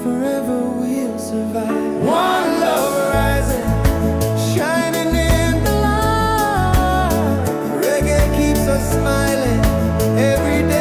forever we'll survive. One love rising, shining in the light. Reggae keeps us smiling every day.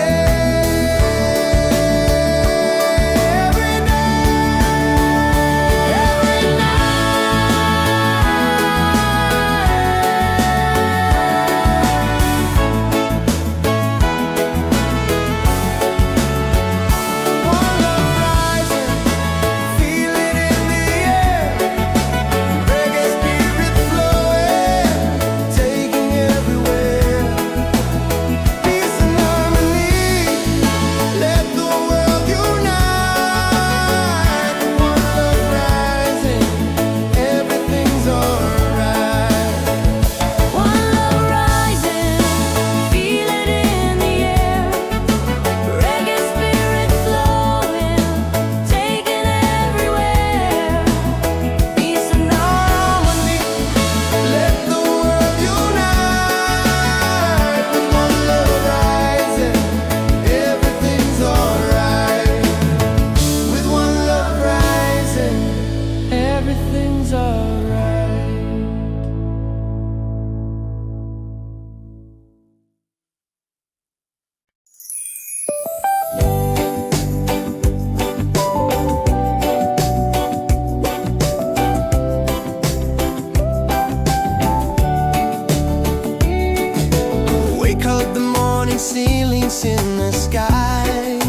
Ceilings in the sky,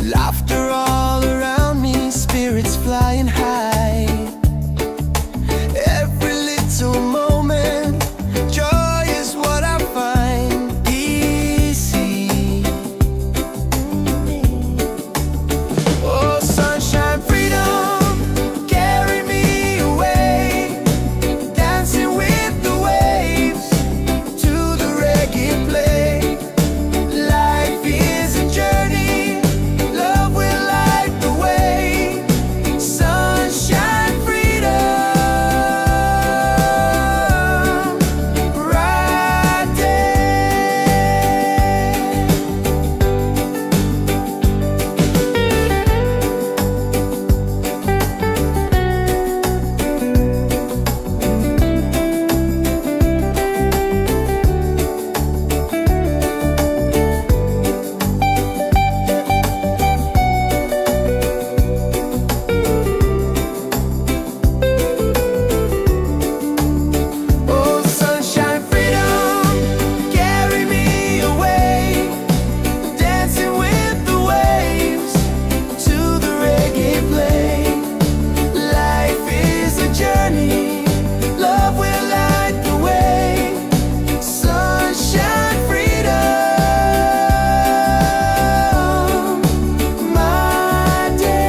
laughter all around me, spirits flying high. Every little moment, joy is what I find easy. Oh, sunshine, freedom, carry me away, dancing with the waves to the reggae play. Life is a journey, love will light the way. Sunshine, freedom, bright day. Oh, sunshine, freedom, carry me away, dancing with the waves to the reggae play. Life is a journey, love will light the way. Sunshine, freedom, my day.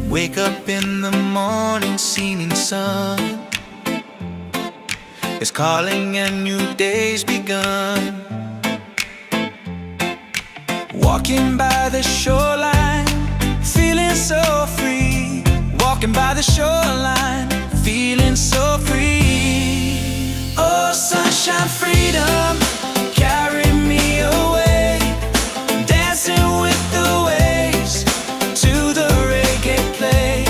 Wake up in the morning, seeing sun is calling and new day's begun. Walking by the shoreline, feeling so free. Walking by the shoreline, feeling so free. Oh, sunshine, freedom, carry me away, dancing with the waves to the reggae play.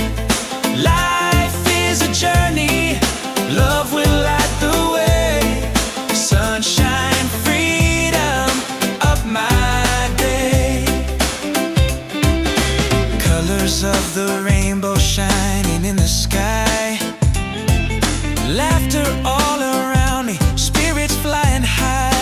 Life is a journey, love will light the way. Sunshine, freedom, up my day. Colors of the rainbow shining in the sky, laughter all around me, spirits flying high.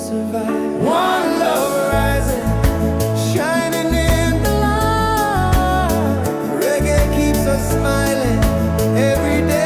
survive. One love rising, shining in the light. Reggae keeps us smiling every day.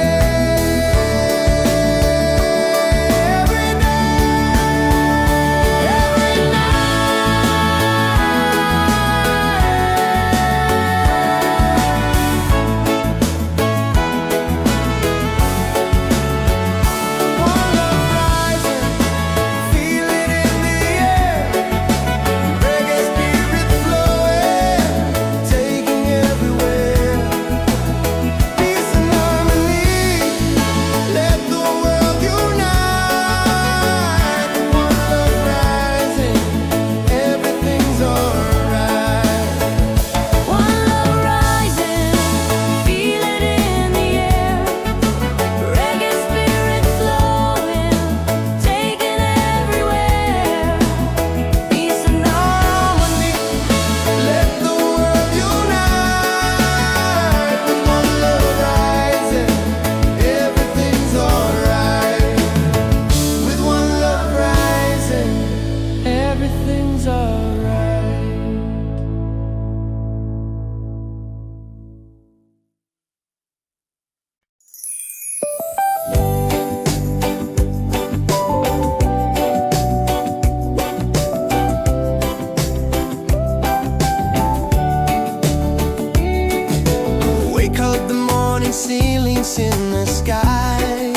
Ceilings in the sky,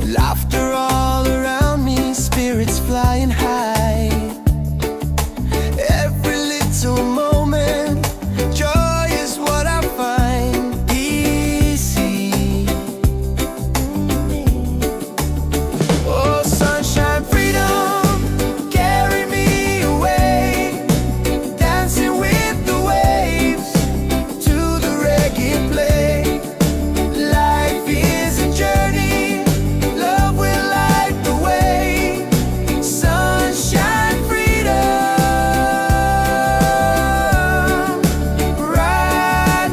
laughter all around me, spirits flying high. Every little moment, joy is what I find easy. Oh, sunshine, freedom, carry me away, dancing with the waves to the reggae play. Life is a journey, love will light the way. Sunshine, freedom, bright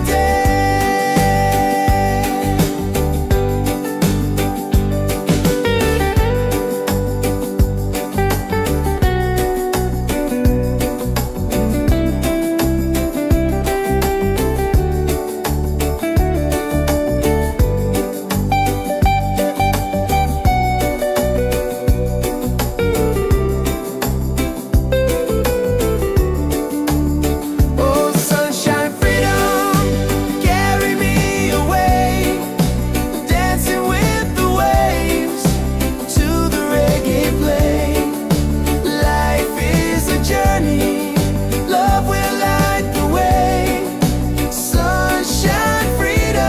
Oh, sunshine, freedom, carry me away, dancing with the waves to the reggae play. Life is a journey, love will light the way. Sunshine, freedom,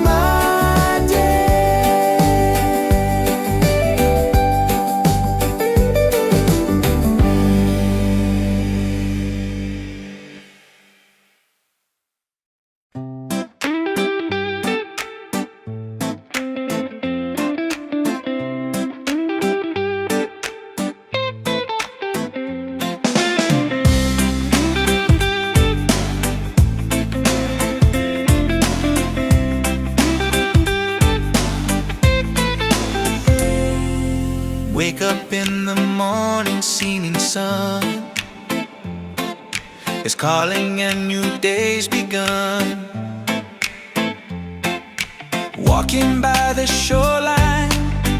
my day. Wake up in the morning, seeing sun is calling and new day's begun. Walking by the shoreline,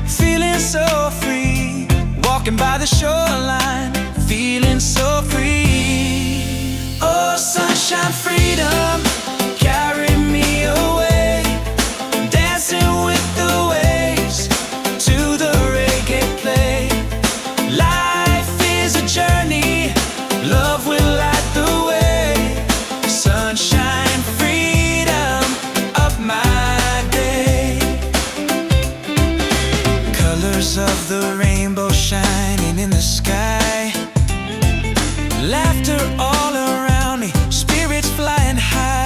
feeling so free. Walking by the shoreline, feeling so free. Oh, sunshine, freedom, carry me away, dancing with the waves to the reggae play. Life is a journey, love will light the way. Sunshine, freedom of my day. Colors of the rainbow shining in the sky, laughter all around me, spirits flying high.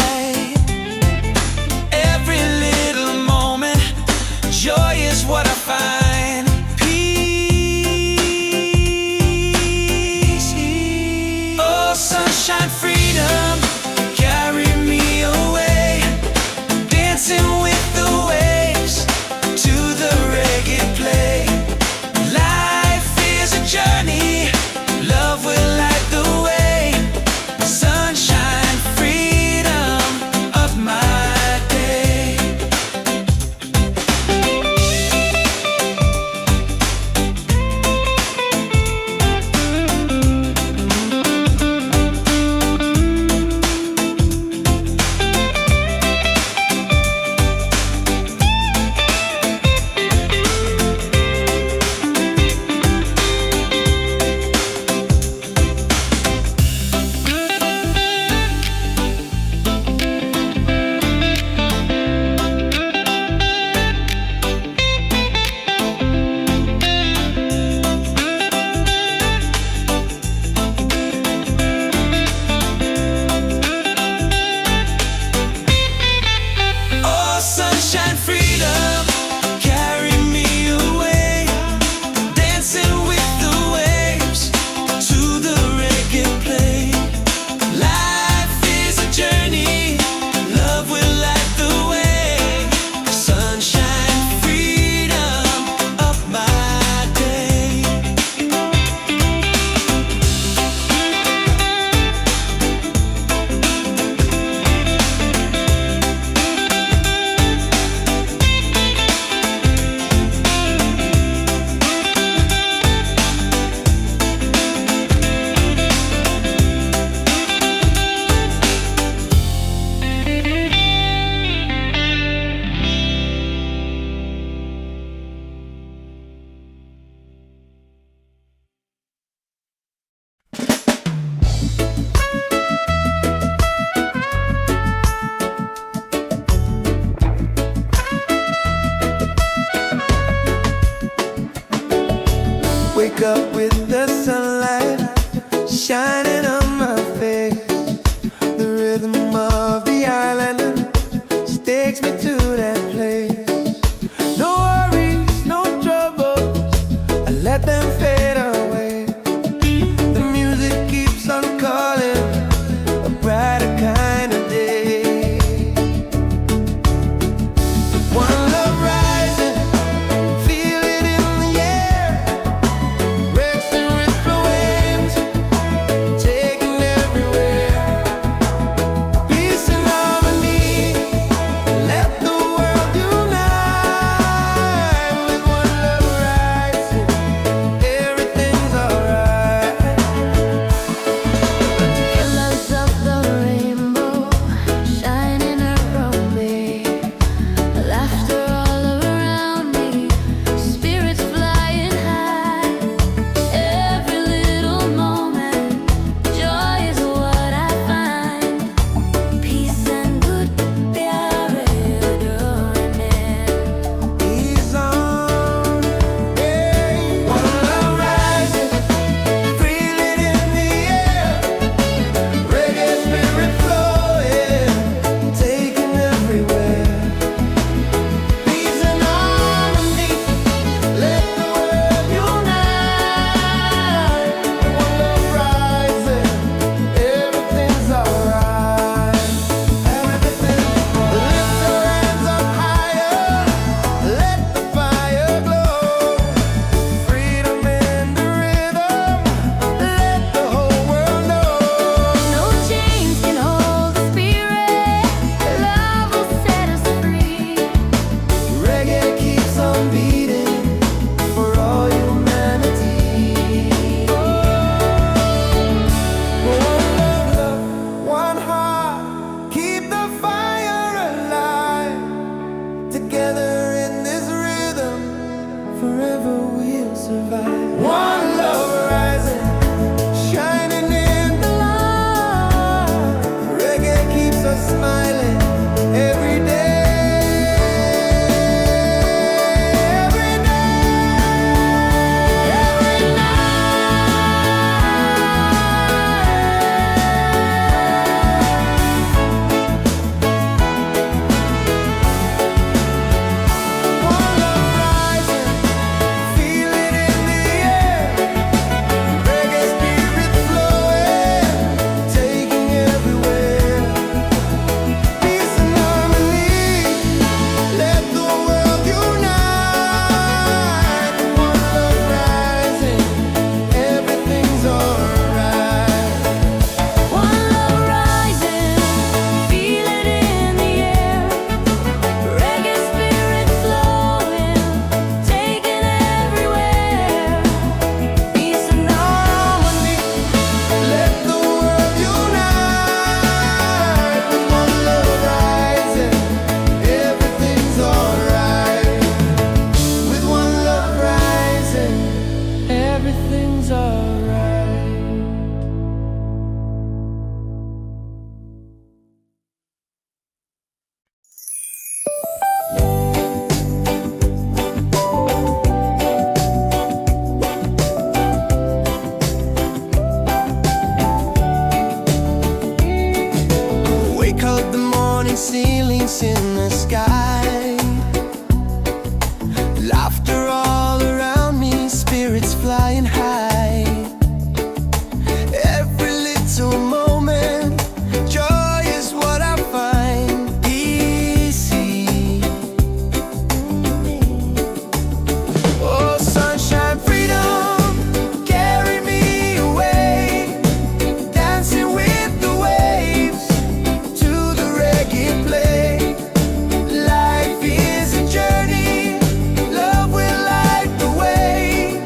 in the sky. Laughter all around me, spirits flying high. Every little moment, joy is what I find easy. Oh, sunshine, freedom, carry me away, dancing with the waves to the reggae play. Life is a journey, love will light the way.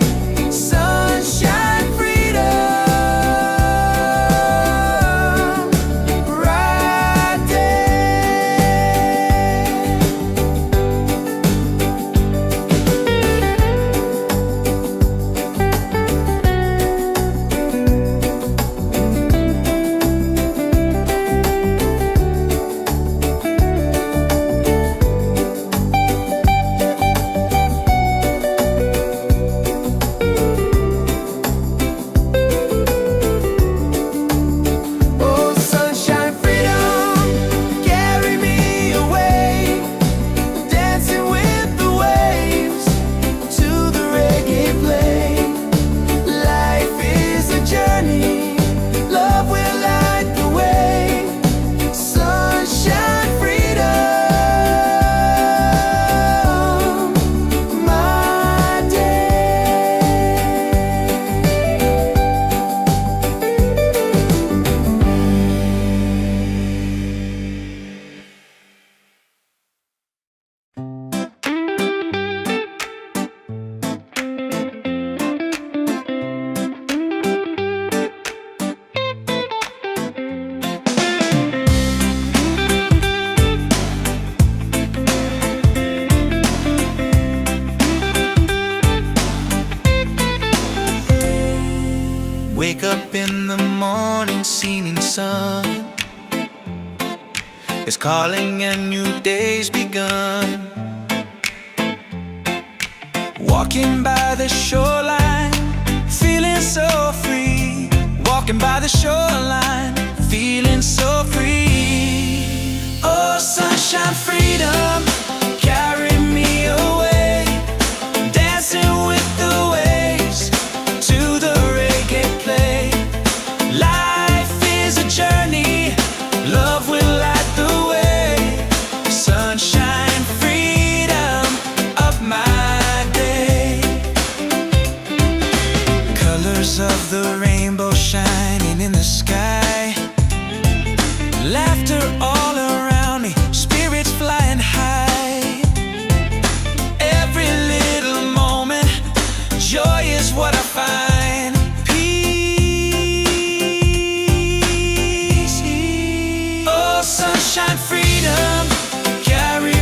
Sunshine, freedom, right there. Oh, sunshine, freedom, carry me away, dancing with the waves to the reggae play. Life is a journey, love will light the way. Sunshine, freedom, my day. Wake up in the morning, seeing sun is calling and new day's begun. Walking by the shoreline, feeling so free. Walking by the shoreline, feeling so free. Oh, sunshine, freedom, carry me away, dancing with the waves to the reggae play. Life is a journey, love will light the way. Sunshine, freedom of my day. Colors of the rainbow shining in the sky. Laughter all around me, spirits flying high. Every little moment, joy is what I find. Peace. Oh, sunshine, freedom, carry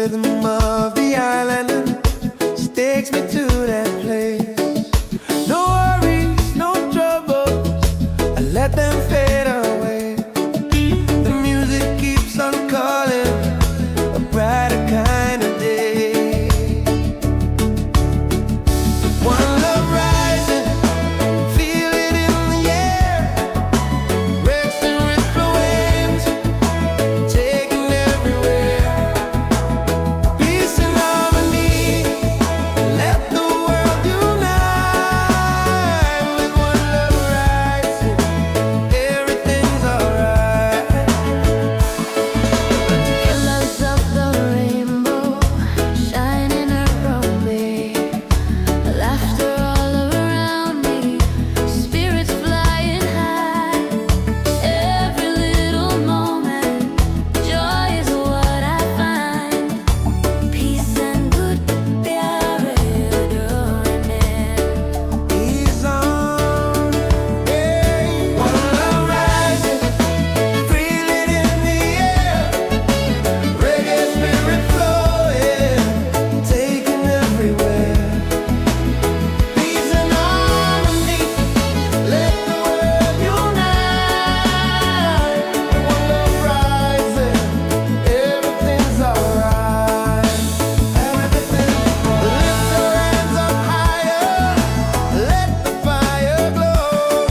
rhythm of the island, she takes me to that place. No worries, no troubles, I let them fade away. The music keeps on calling, a brighter kind of day. One love rising, feel it in the air. Racing with the waves, taking everywhere. Peace and harmony, let the world unite. With one love rising, everything's alright. Colors of the rainbow shining around me, laughter all around me, spirits flying high. Every little moment, joy is what I find. Peace and good प्यार डोरने. He's on, yeah. One love rising, feel it in the air. Reggae spirit flowing, taking everywhere. Peace and harmony, let the world unite. One love rising, everything's alright. Everything. Lift your hands up higher, let the fire glow.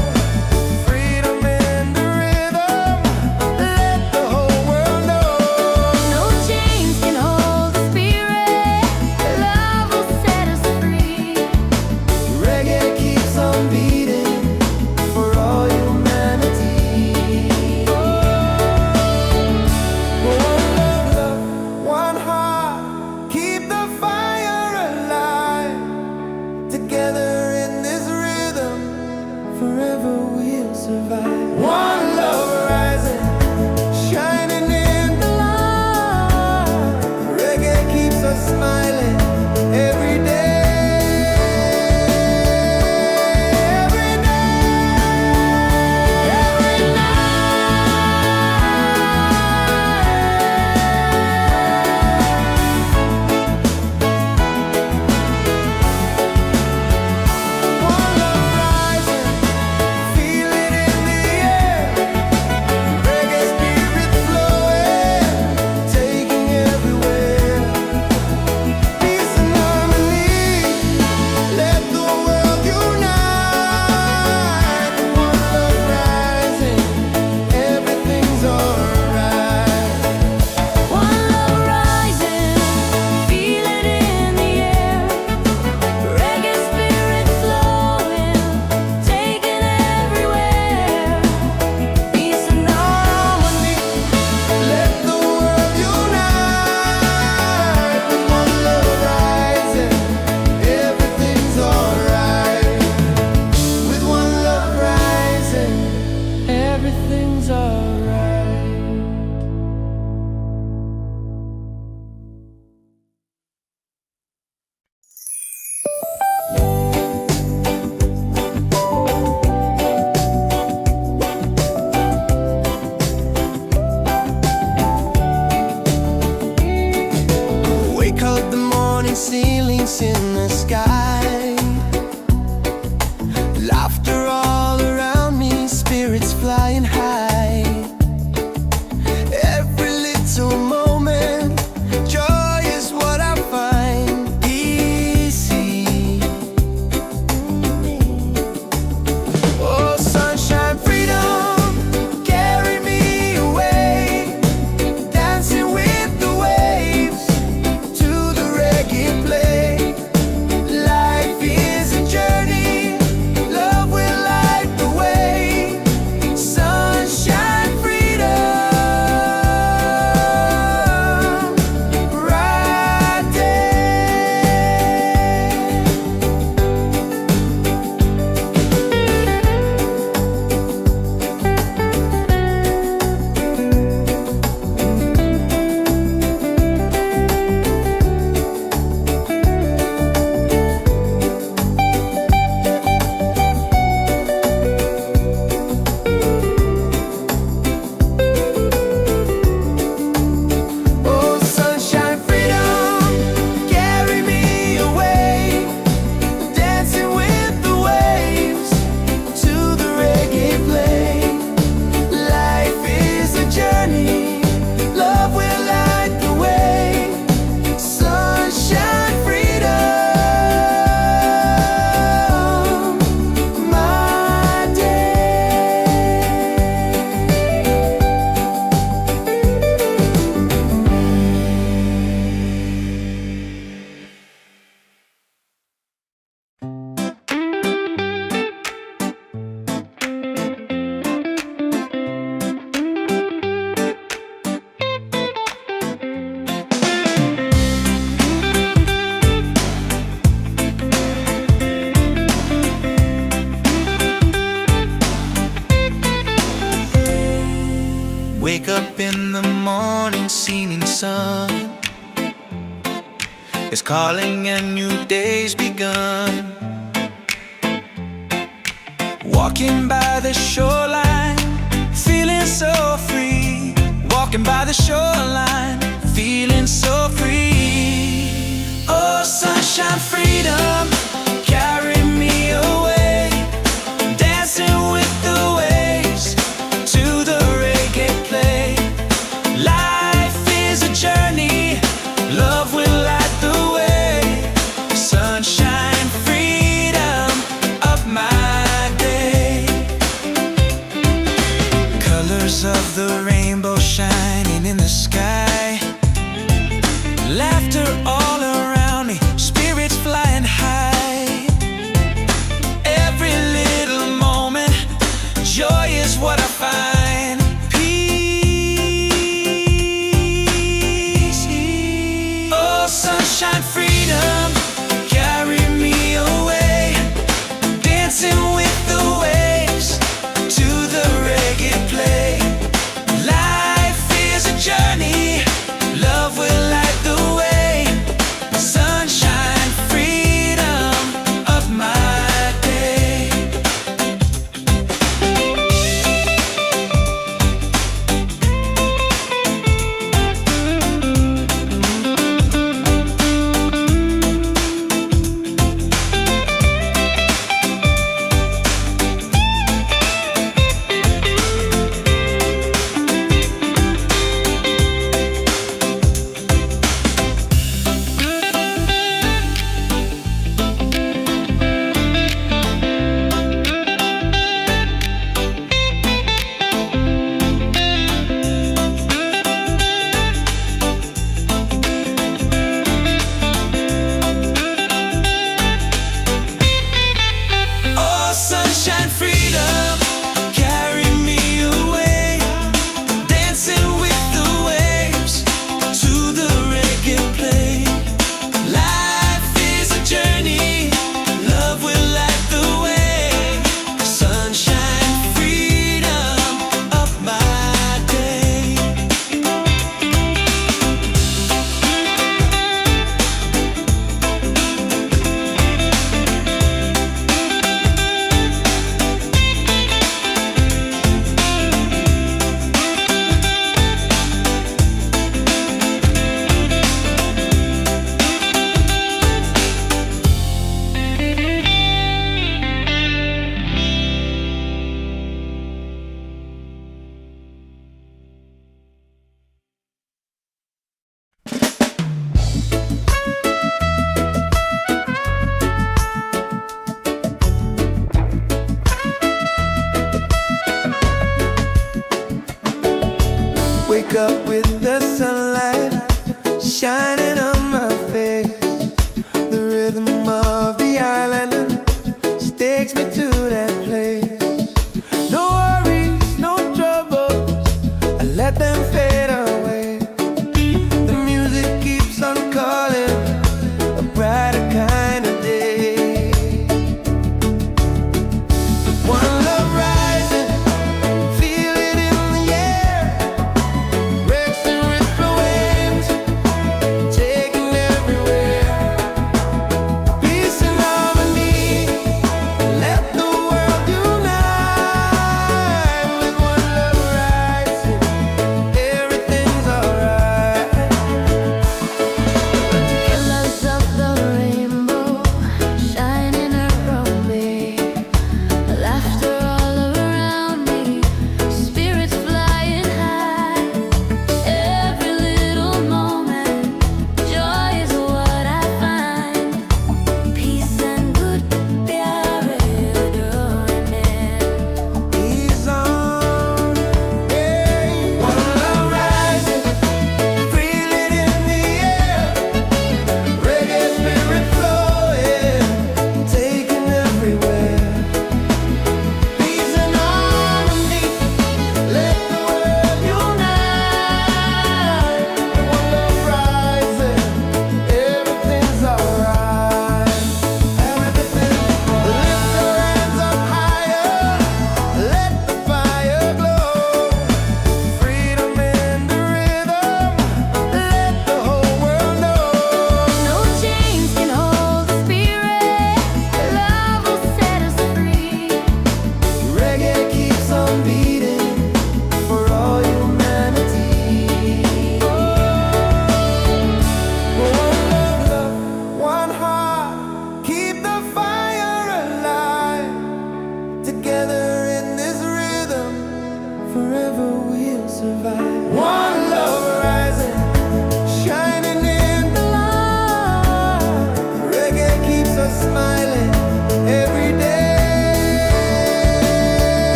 Freedom in the rhythm, let the whole world know. No chains can hold the spirit. Love will set us free. Reggae keeps on beating for all humanity. One love, one heart, keep the fire alive. Together in this rhythm, forever we'll survive. One love rising, shining in the light. Reggae keeps us smiling every day. Every One love rising, feel it in the air. Reggae spirit flowing, taking everywhere. Peace and harmony, let the world unite. One love rising, everything's alright. One love rising, feel it in the air. Reggae spirit flowing, taking everywhere. Peace and harmony. Let the world unite. With one love rising, everything's alright. With one love rising, everything's alright. Wake up the morning, ceilings in the sky. Laughter all around me, spirits flying high. Every little moment, joy is what I find. Easy. Oh, sunshine, freedom, carry me away. Dancing with the waves to the reggae play. Life is up in the morning, seeing sun is calling and new day's begun. Walking by the shoreline, feeling so free. Walking by the shoreline, feeling so free. Oh, sunshine, freedom, carry me away. Dancing with the waves to the reggae play. Life is a journey, love will light the way. Sunshine, freedom of my day. Colors of the rainbow shining in the sky. Laughter all around me, spirits flying high. Every little moment, joy is what I find. Peace. Oh, sunshine, freedom, carry me away. Dancing with the waves to the reggae play. Life is a journey, love will light the way. Sunshine, freedom of my day.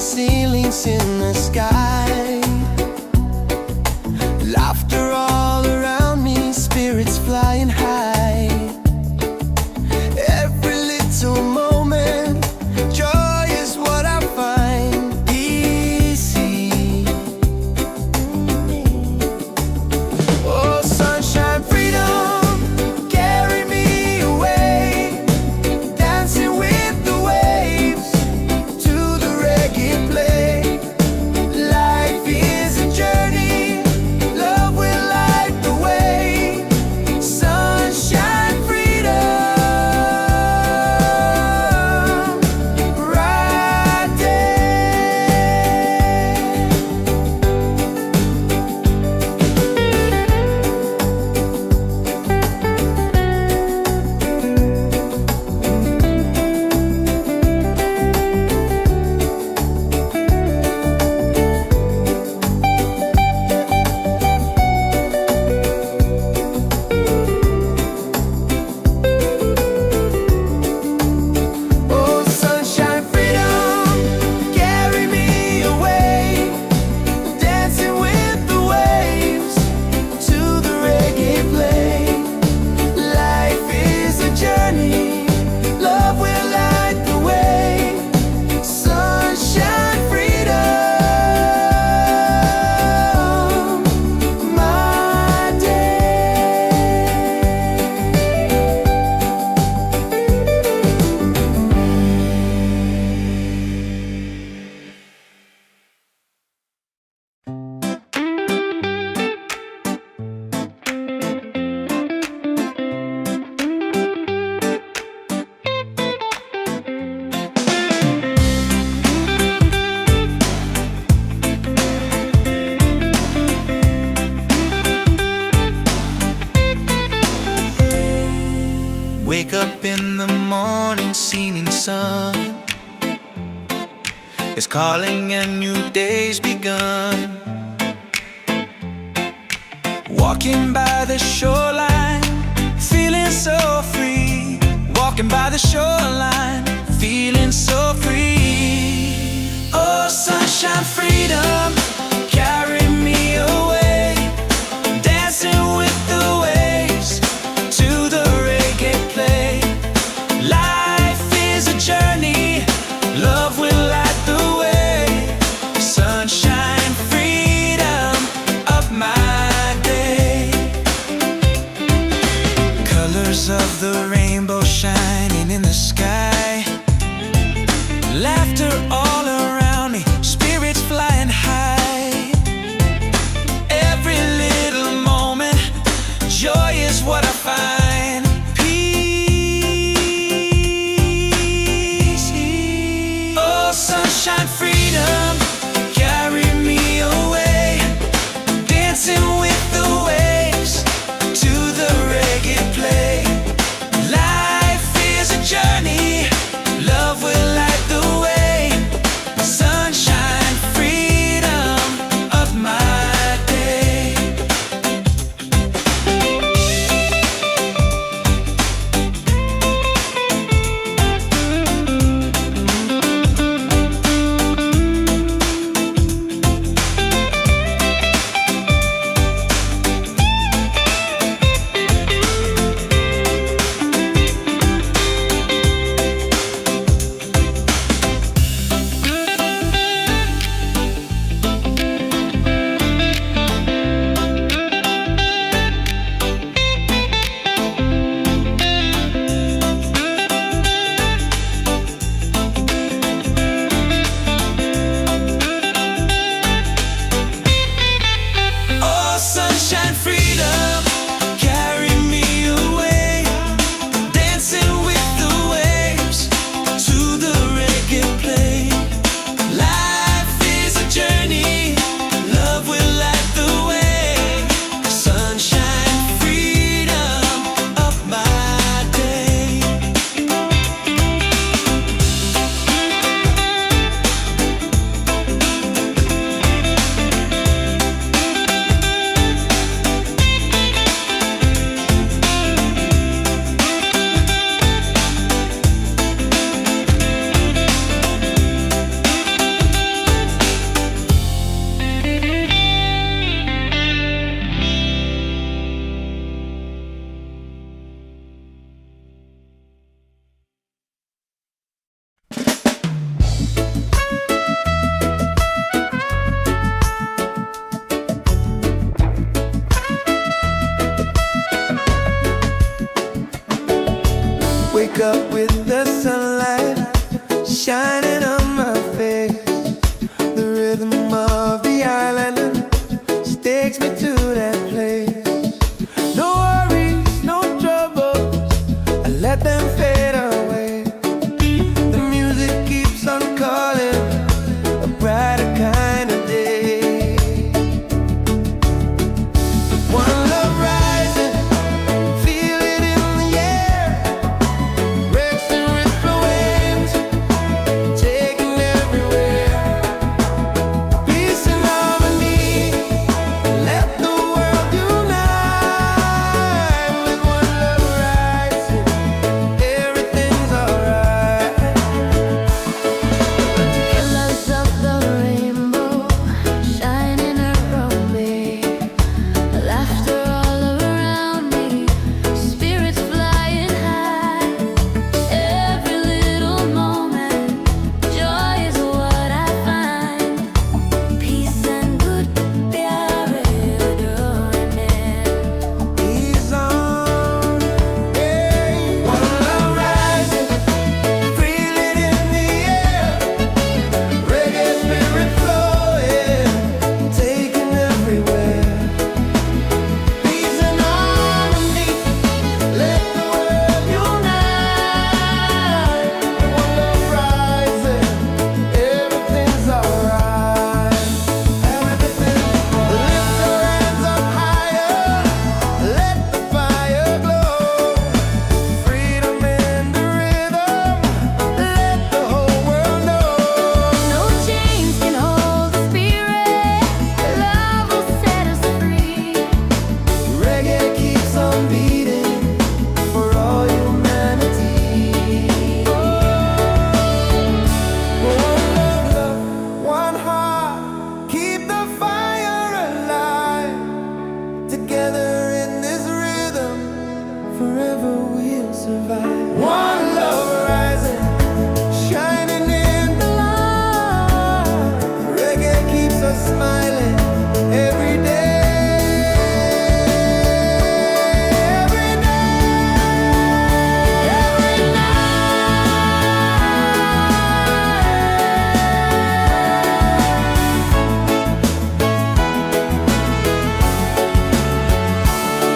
ceilings in the sky. Laughter all around me, spirits flying high. Every little moment, joy is what I find easy. Oh, sunshine, freedom, carry me away, dancing with the waves to the reggae play. Life is a journey, love will light the way. Sunshine, freedom, right there. Oh, sunshine, freedom, carry me away, dancing with the waves to the reggae play. Life is a journey, love will light the way. Sunshine, freedom, my day. Wake up in the morning, seeing sun is calling and new day's begun. Walking by the shoreline, feeling so free. Walking by the shoreline, feeling so free. Oh, sunshine, freedom, carry me away, dancing with the waves to the reggae play. Life is a journey, love will light the way. Sunshine, freedom of my day. Colors of the rainbow shining in the sky. shining on my face. The rhythm of the island takes me to that place. No worries, no troubles, I let them fade away. The music keeps on calling, a brighter kind of day. One love rising, feel it in the air. Breaks and ripple waves, taking everywhere. Peace and harmony, let the world unite. With one love rising, everything's alright. Colors of the rainbow shining around me, laughter all around me, spirits flying high. Every little moment, joy is what I find. Peace and good प्यारे डोने He's on, hey. One love rising, feel it in the air. Reggae spirit flowing, taking everywhere. Peace and harmony, let the world unite. One love rising, everything's alright. Everything's lift your hands up higher, let the fire glow. Freedom in the rhythm, let the whole world know. No chains can hold the spirit, love will set us free. Reggae keeps on beating for all humanity. One love, one heart, keep the fire alive. Together in this rhythm, forever we'll survive. One love rising, shining in the light. Reggae keeps us smiling every day. Every night, every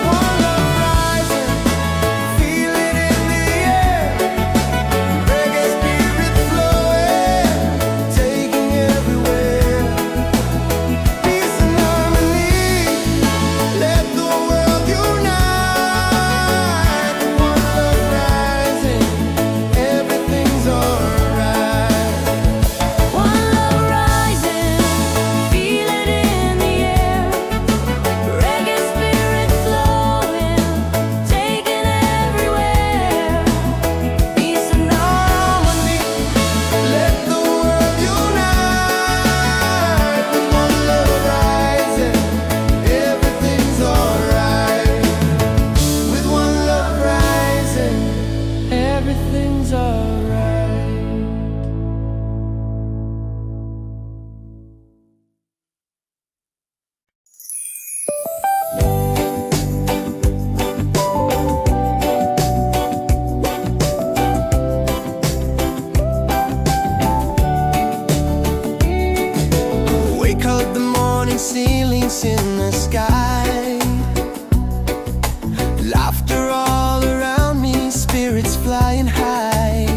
One love rising, feel it in the air. Reggae spirit flowing, taking everywhere. Peace and harmony, let the world unite. One love rising, everything's alright. One love rising, feel it in the air. Reggae spirit flowing, taking everywhere. Peace and harmony, Let the world unite. With one love rising, everything's alright. With one love rising, everything's alright. Wake up the morning ceilings in the sky. Laughter all around me, spirits flying high.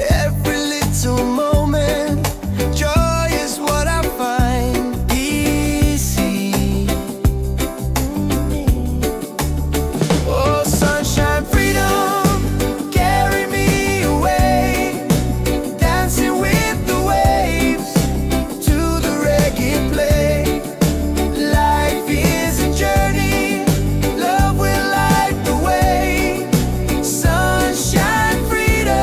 Every little moment, joy is what I find. Easy. Oh, sunshine, freedom, carry me away. Dancing with the waves to the reggae play. Life is a journey, love will light the way. Sunshine, freedom.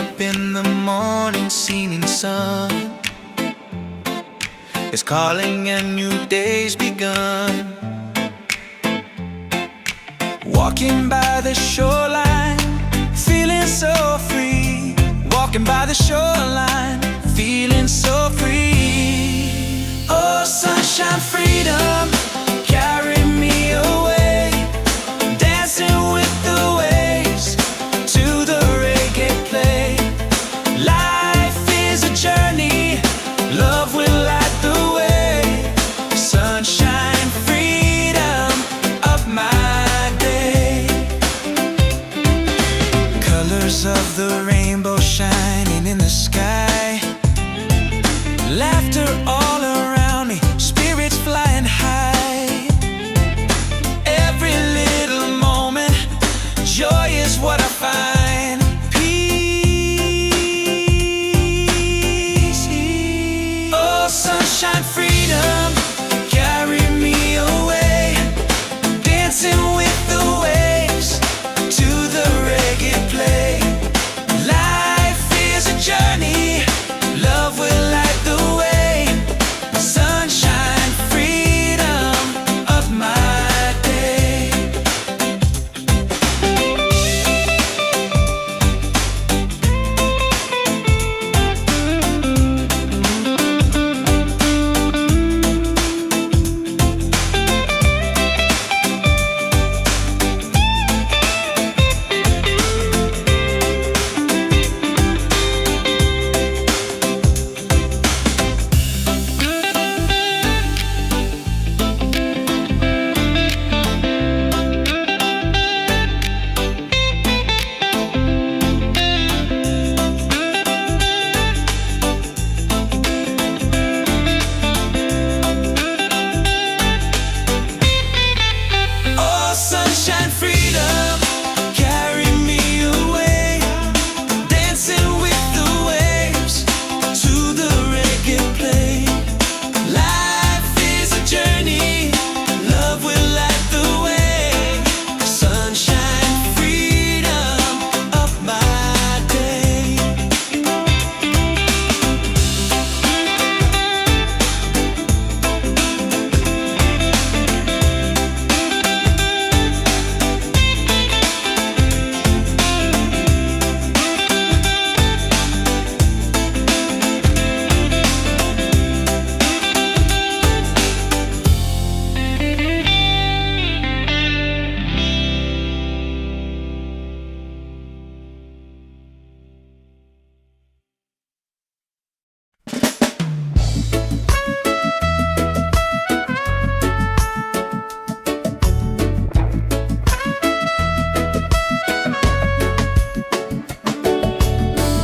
up in the morning, singing sun is calling and new day's begun. Walking by the shoreline, feeling so free. Walking by the shoreline, feeling so free. Oh, sunshine, freedom, carry me away. Dancing with the waves to the reggae play. Life is a journey, love will light the way. Sunshine, freedom of my day. Colors of the rainbow shining in the sky. Laughter all around me, spirits flying high. Every little moment, joy is what I find. Peace. Oh, sunshine, freedom, carry me away. Dancing with the waves to the reggae play. Life is a journey, love will light the way. Sunshine, freedom of my day. Oh, sunshine, freedom, carry me away. Dancing with the waves to the reggae play. Life is a journey, love will light the way. Sunshine, freedom of my day.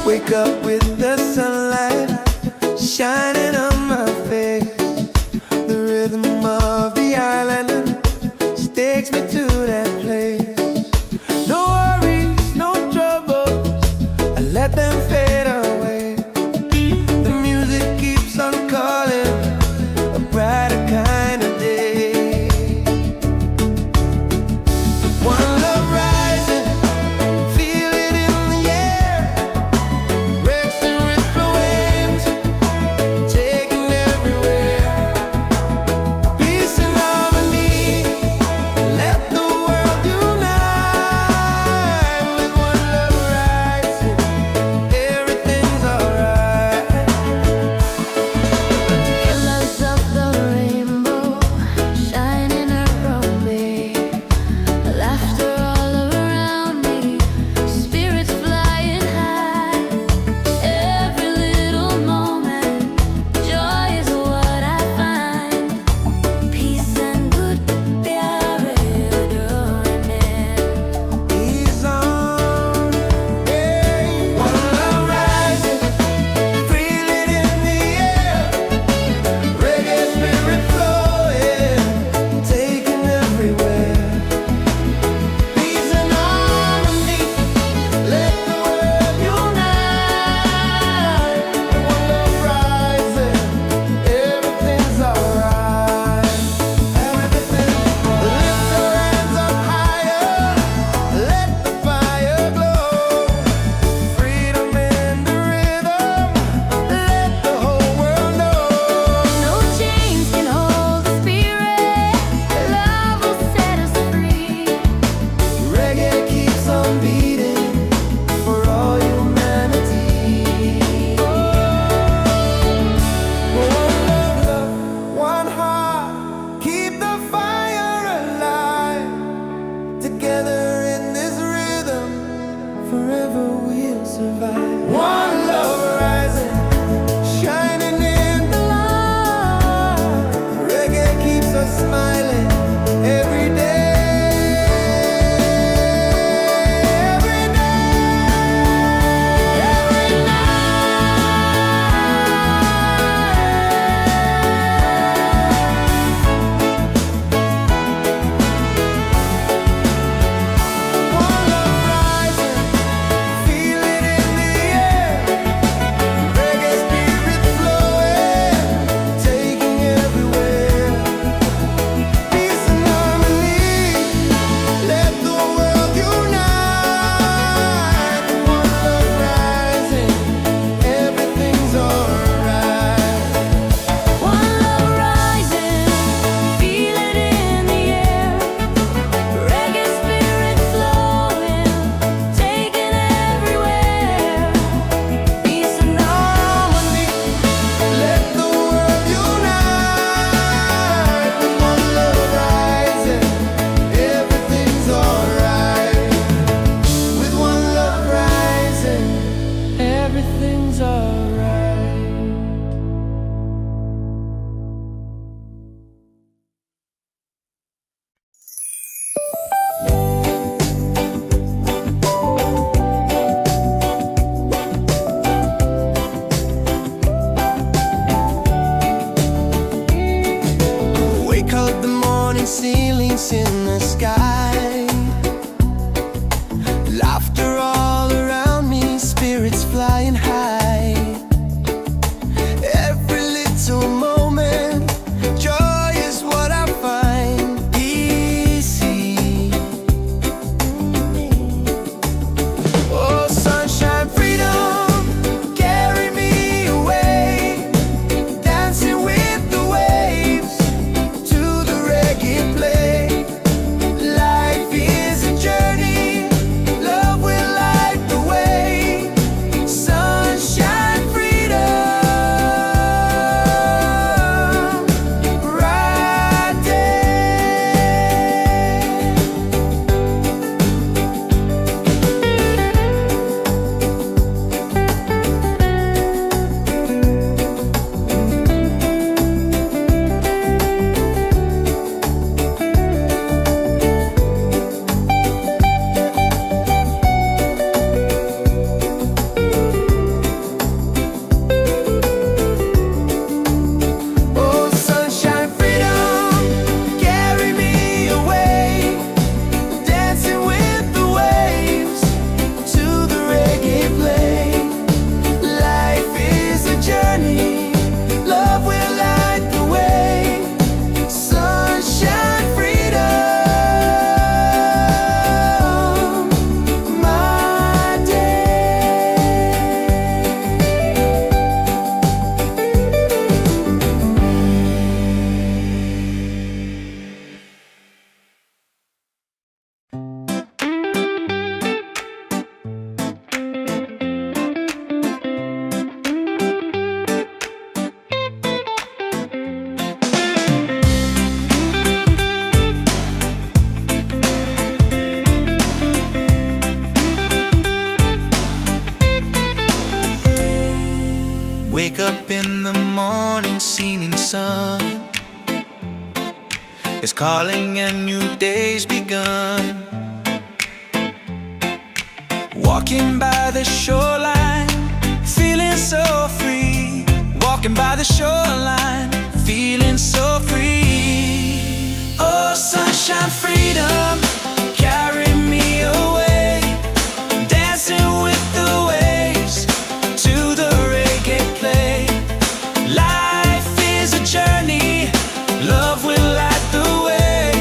Wake up with the sunlight shining on my face. The rhythm of the island takes me to that place. No worries, no troubles, I let them fade away. The music keeps on calling, a brighter kind of day. One love rising, feel it in the air. Racing with the waves, taking everywhere. Peace and harmony, let the world unite. With one love rising, everything things are right. Wake up the morning ceilings in the sky, laughter all around me, spirits flying high. Every little moment, joy is what I find easy. Oh, sunshine, freedom, carry me away, dancing with the waves to the reggae play. Life is a journey, love will light the way. Sunshine, freedom, right there. Oh, sunshine, freedom, carry me away, dancing with the waves to the reggae play. Life is a journey, love will light the way. Sunshine, freedom, my day. Wake up in the morning, seeing sun is calling and new day's begun. Walking by the shoreline, feeling so free. Walking by the shoreline, feeling so free. Oh, sunshine, freedom, carry me away, dancing with the waves to the reggae play. Life is a journey, love will light the way.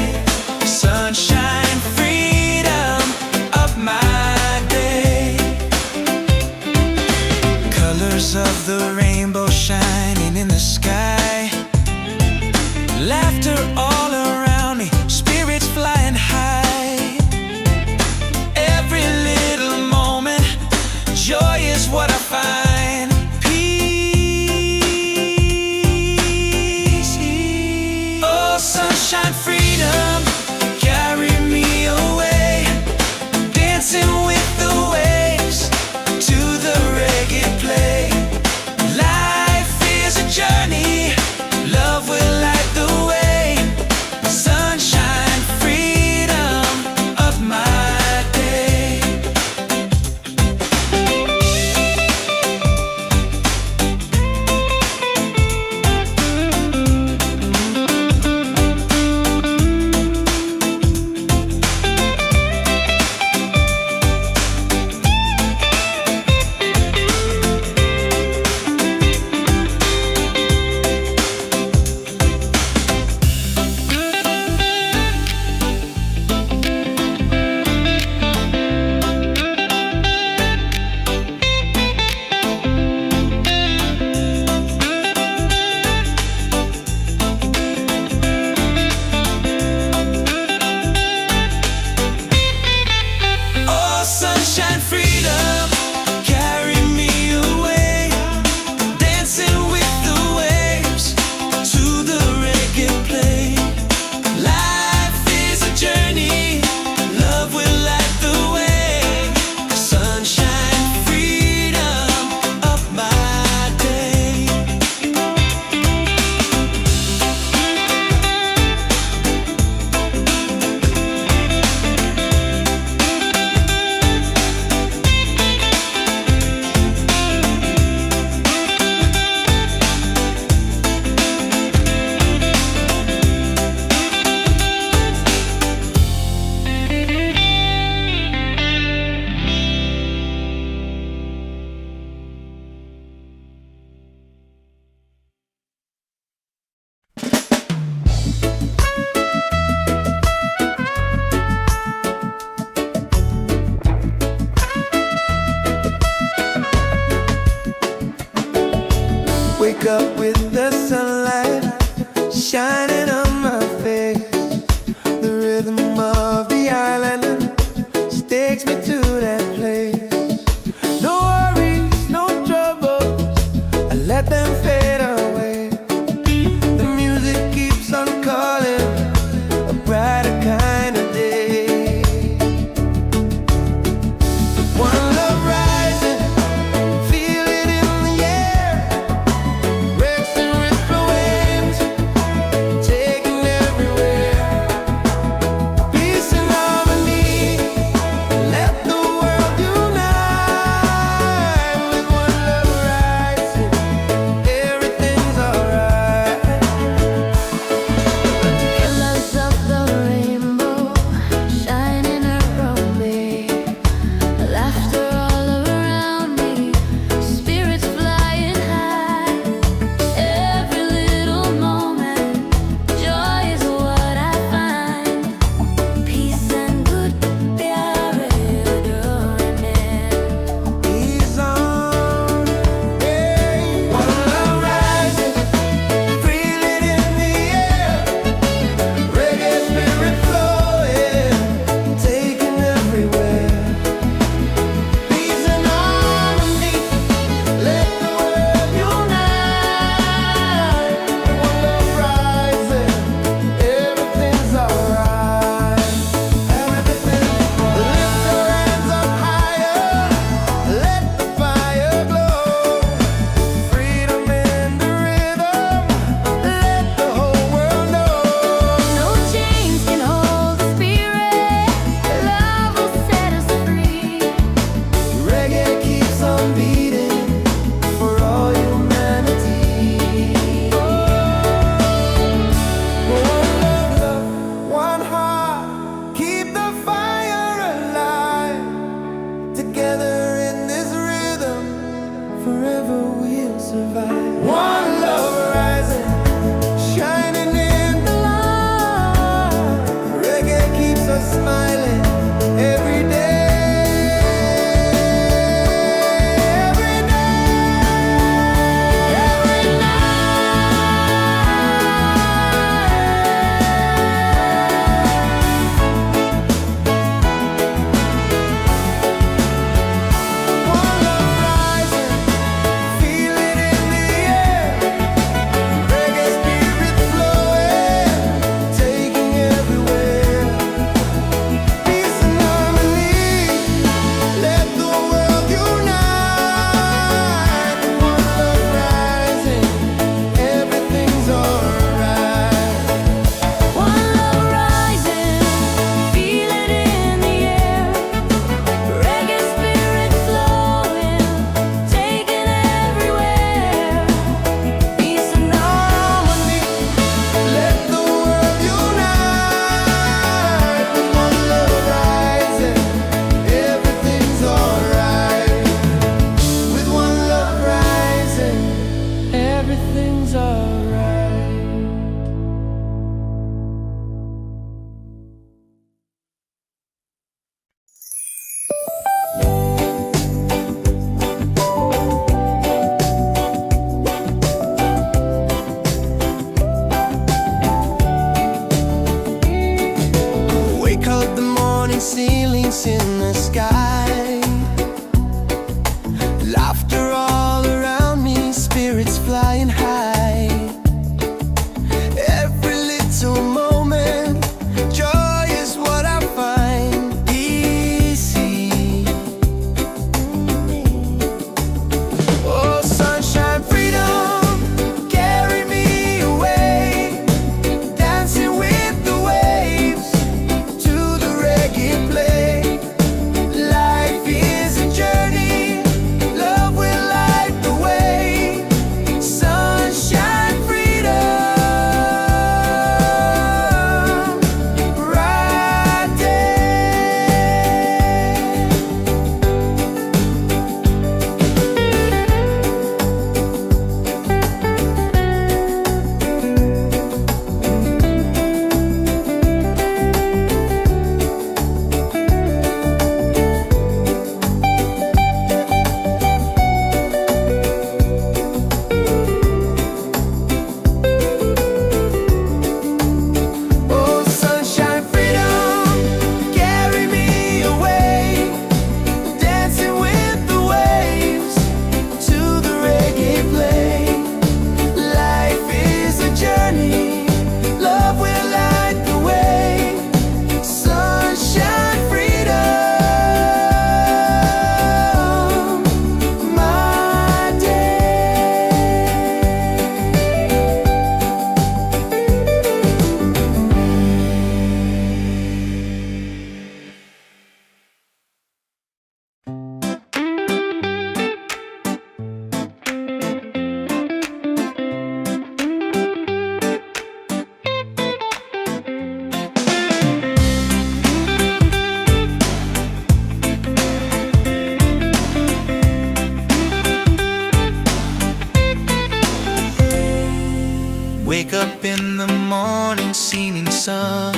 Sunshine, freedom of my day. Colors of the rainbow shining in the sky, laughter all around me, spirits flying high. Every little moment, joy is what I find. Peace. Oh, sunshine, freedom, carry me away, dancing with the waves to the reggae play. Life is a journey, love will light the way. Sunshine, freedom of my day. wake up with the sunlight shining on my face. The rhythm of the island takes me to that place. No worries, no troubles, I let them fade away. The music keeps on calling, a brighter kind of day. One love rising, feel it in the air. Wrecks and ripple waves, taking everywhere. Peace and harmony, let the world unite. With one love rising, everything's alright. Colors of the rainbow shining around me, laughter all around me, spirits flying high. Every little moment, joy is what I find. Peace and good, प्यारे डोरने. He's on, hey. One love rising, feel it in the air. Reggae spirit flowing, taking everywhere. Peace and harmony, let the world unite. One love rising, everything's alright. Everything's lift your hands up higher, let the fire glow. Freedom in the rhythm, let the whole world know. No chains can hold the spirit. Love will set us free. Reggae keeps on beating for all humanity. One love, one heart, keep the fire alive. Together in this rhythm, forever we'll survive. One love rising, shining in the light. Reggae keeps us smiling every day. Every day, every night. One love rising, feel it in the air. wake up in the morning, seeing sun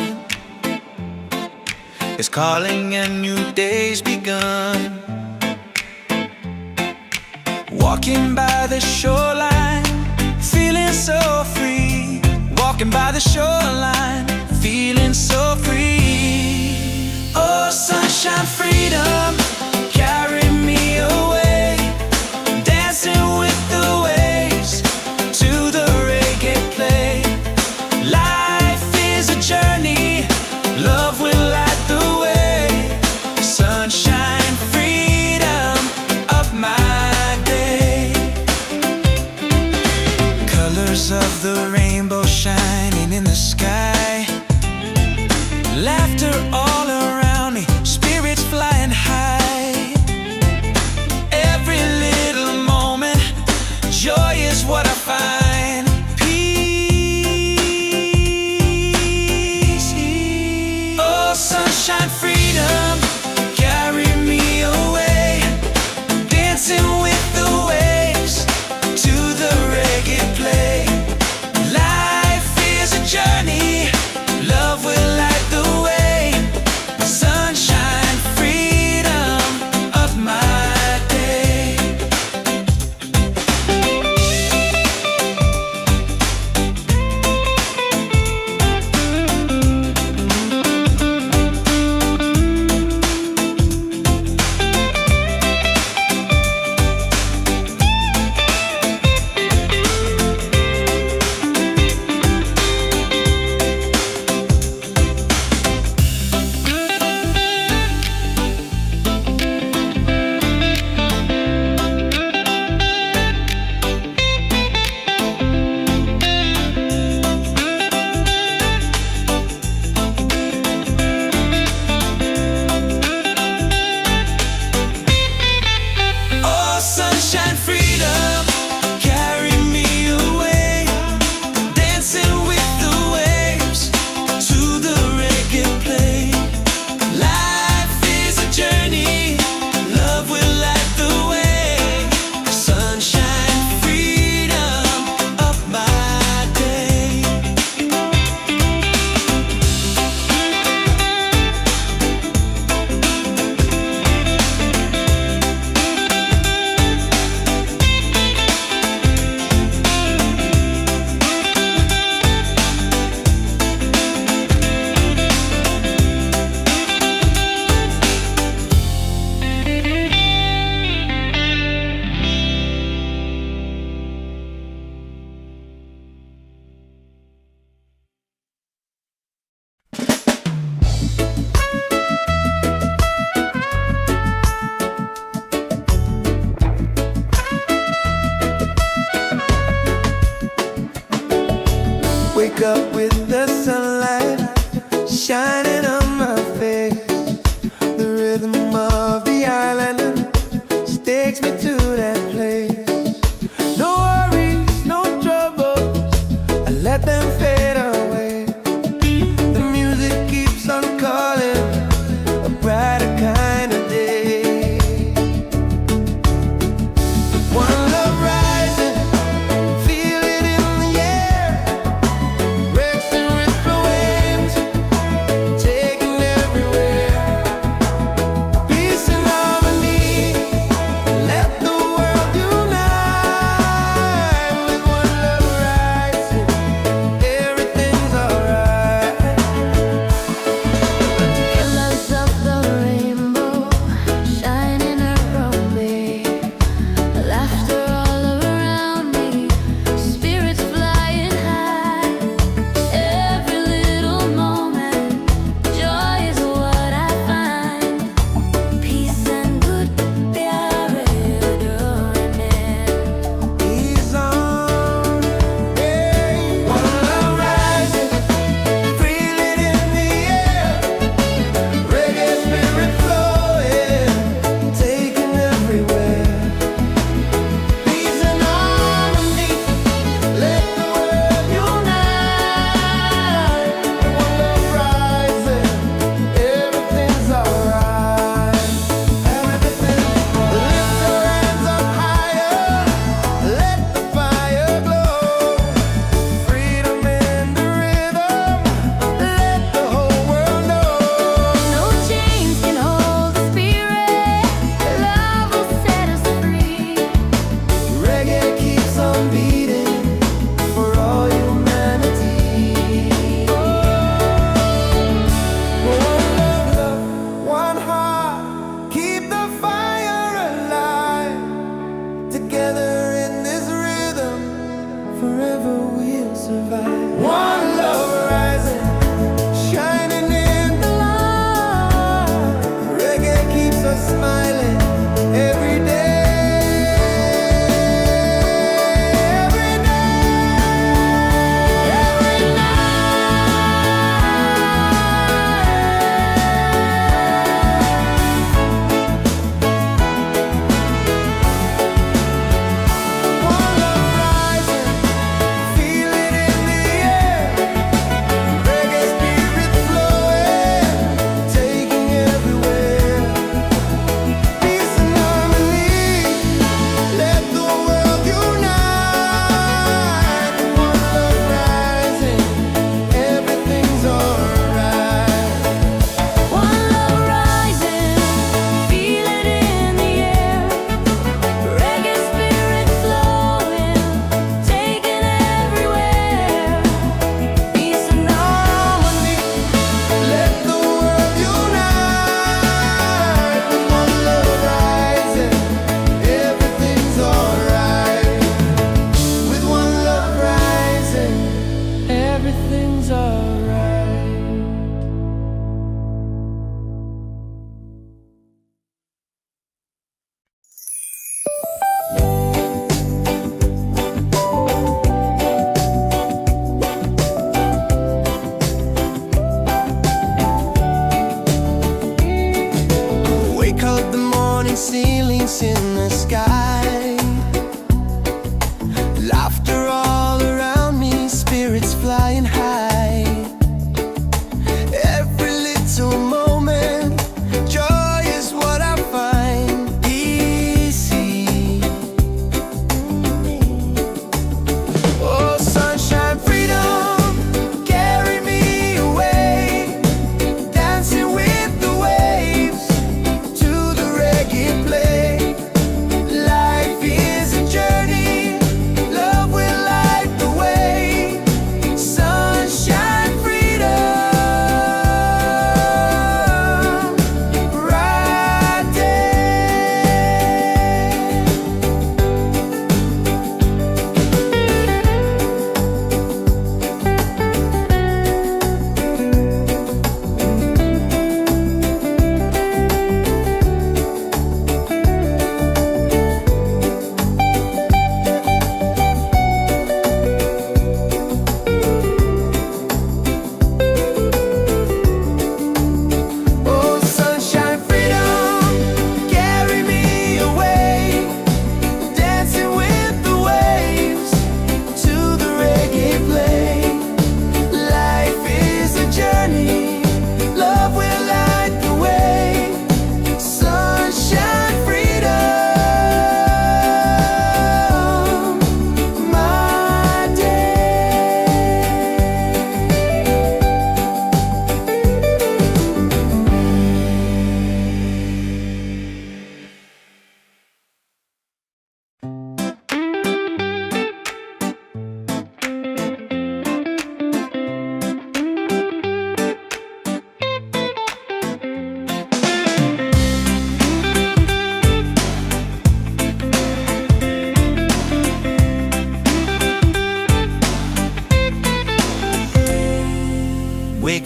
is calling and new day's begun. Walking by the shoreline, feeling so free. Walking by the shoreline, feeling so free. Oh, sunshine, freedom, carry me away. Dancing with the waves to the reggae play. Life is a journey, love will light the way. Sunshine, freedom of my day. Colors of the rainbow shining in the sky. Laughter all around me, spirits flying high.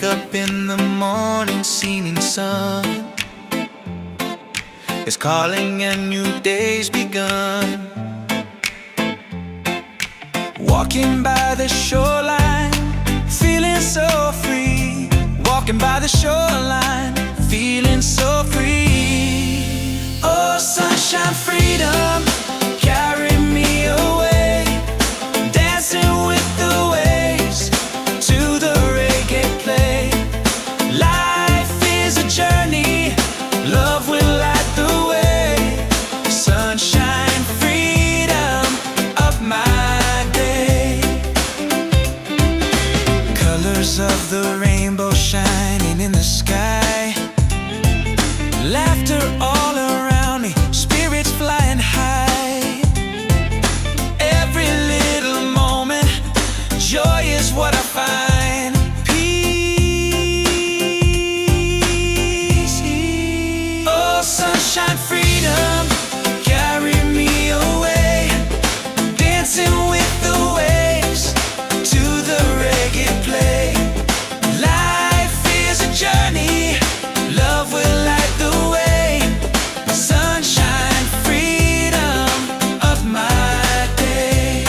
up in the morning, seeing sun is calling and new day's begun. Walking by the shoreline, feeling so free. Walking by the shoreline, feeling so free. Oh, sunshine, freedom, carry me away. Dancing with the waves to the reggae play. Life is a journey, love will light the way. Sunshine, freedom of my day. Colors of the rainbow shining in the sky. Laughter all around me, spirits flying high. Every little moment, joy is what I find. Peace. Oh, sunshine, freedom, carry me away. Dancing with the waves to the reggae play. Life is a journey, love will light the way. Sunshine, freedom of my day.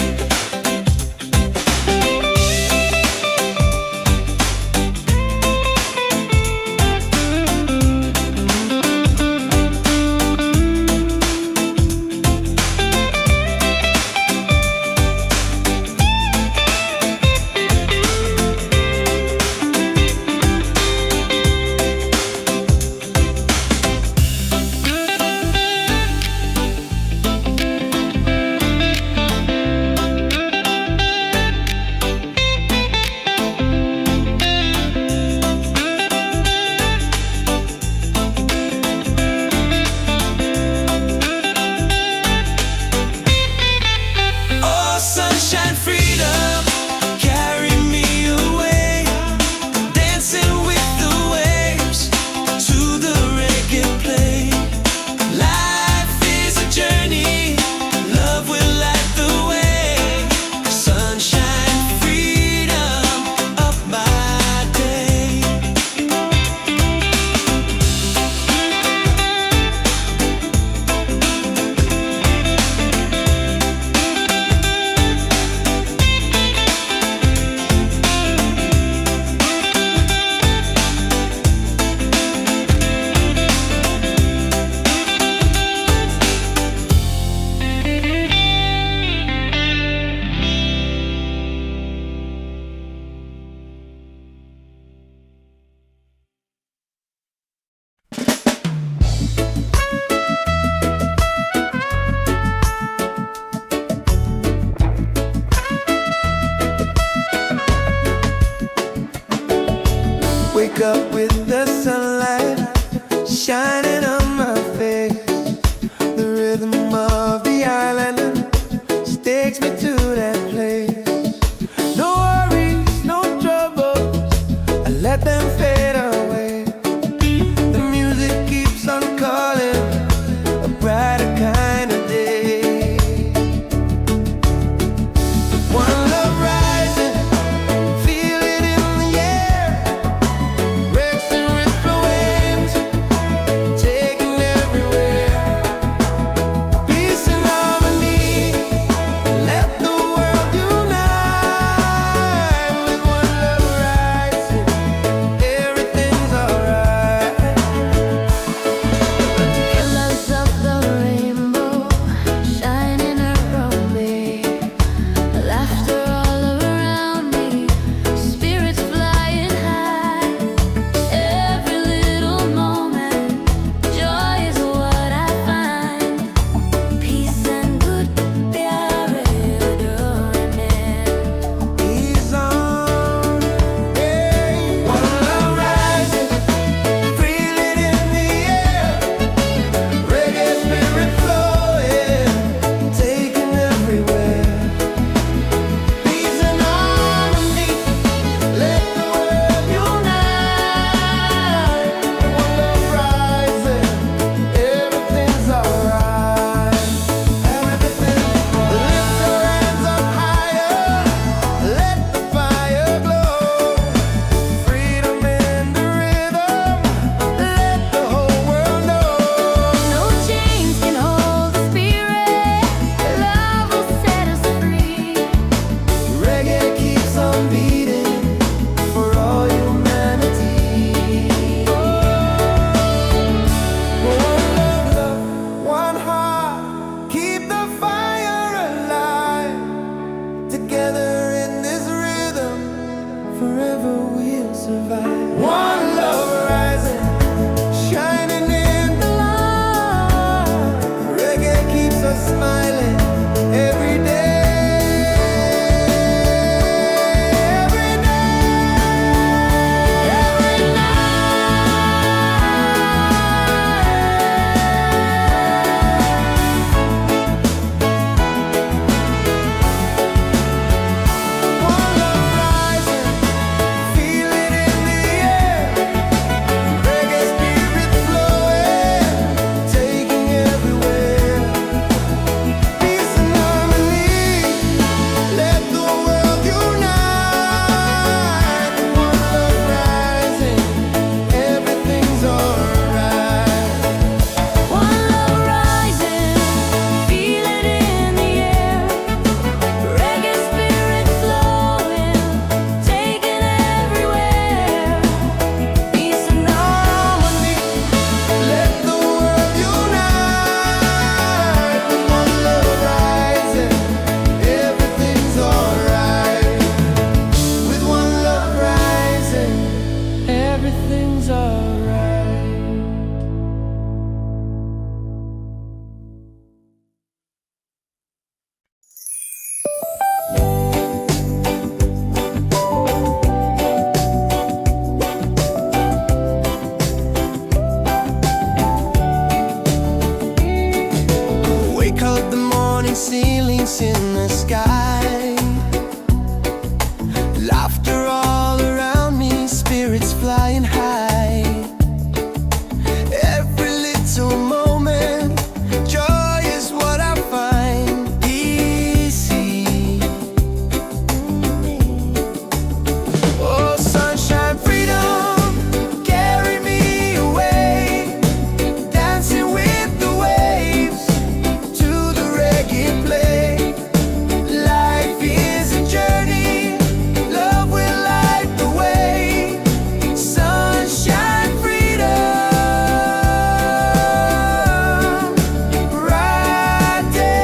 Oh, sunshine, freedom, carry me away. Dancing with the waves to the reggae play. Life is a journey, love will light the way. Sunshine, freedom of my day. Wake up with the sunlight shining on my face. The rhythm of the island takes me to that place. No worries, no troubles, I let them fade away. The music keeps on calling, a brighter kind of day. One love rising, feel it in the air. Racing with the waves, taking everywhere. Peace and harmony, let the in the sky. Laughter all around me, spirits flying high. Every little moment, joy is what I find easy. Oh, sunshine, freedom, carry me away, dancing with the waves to the reggae play. Life is a journey, love will light the way. Sunshine, freedom, right there.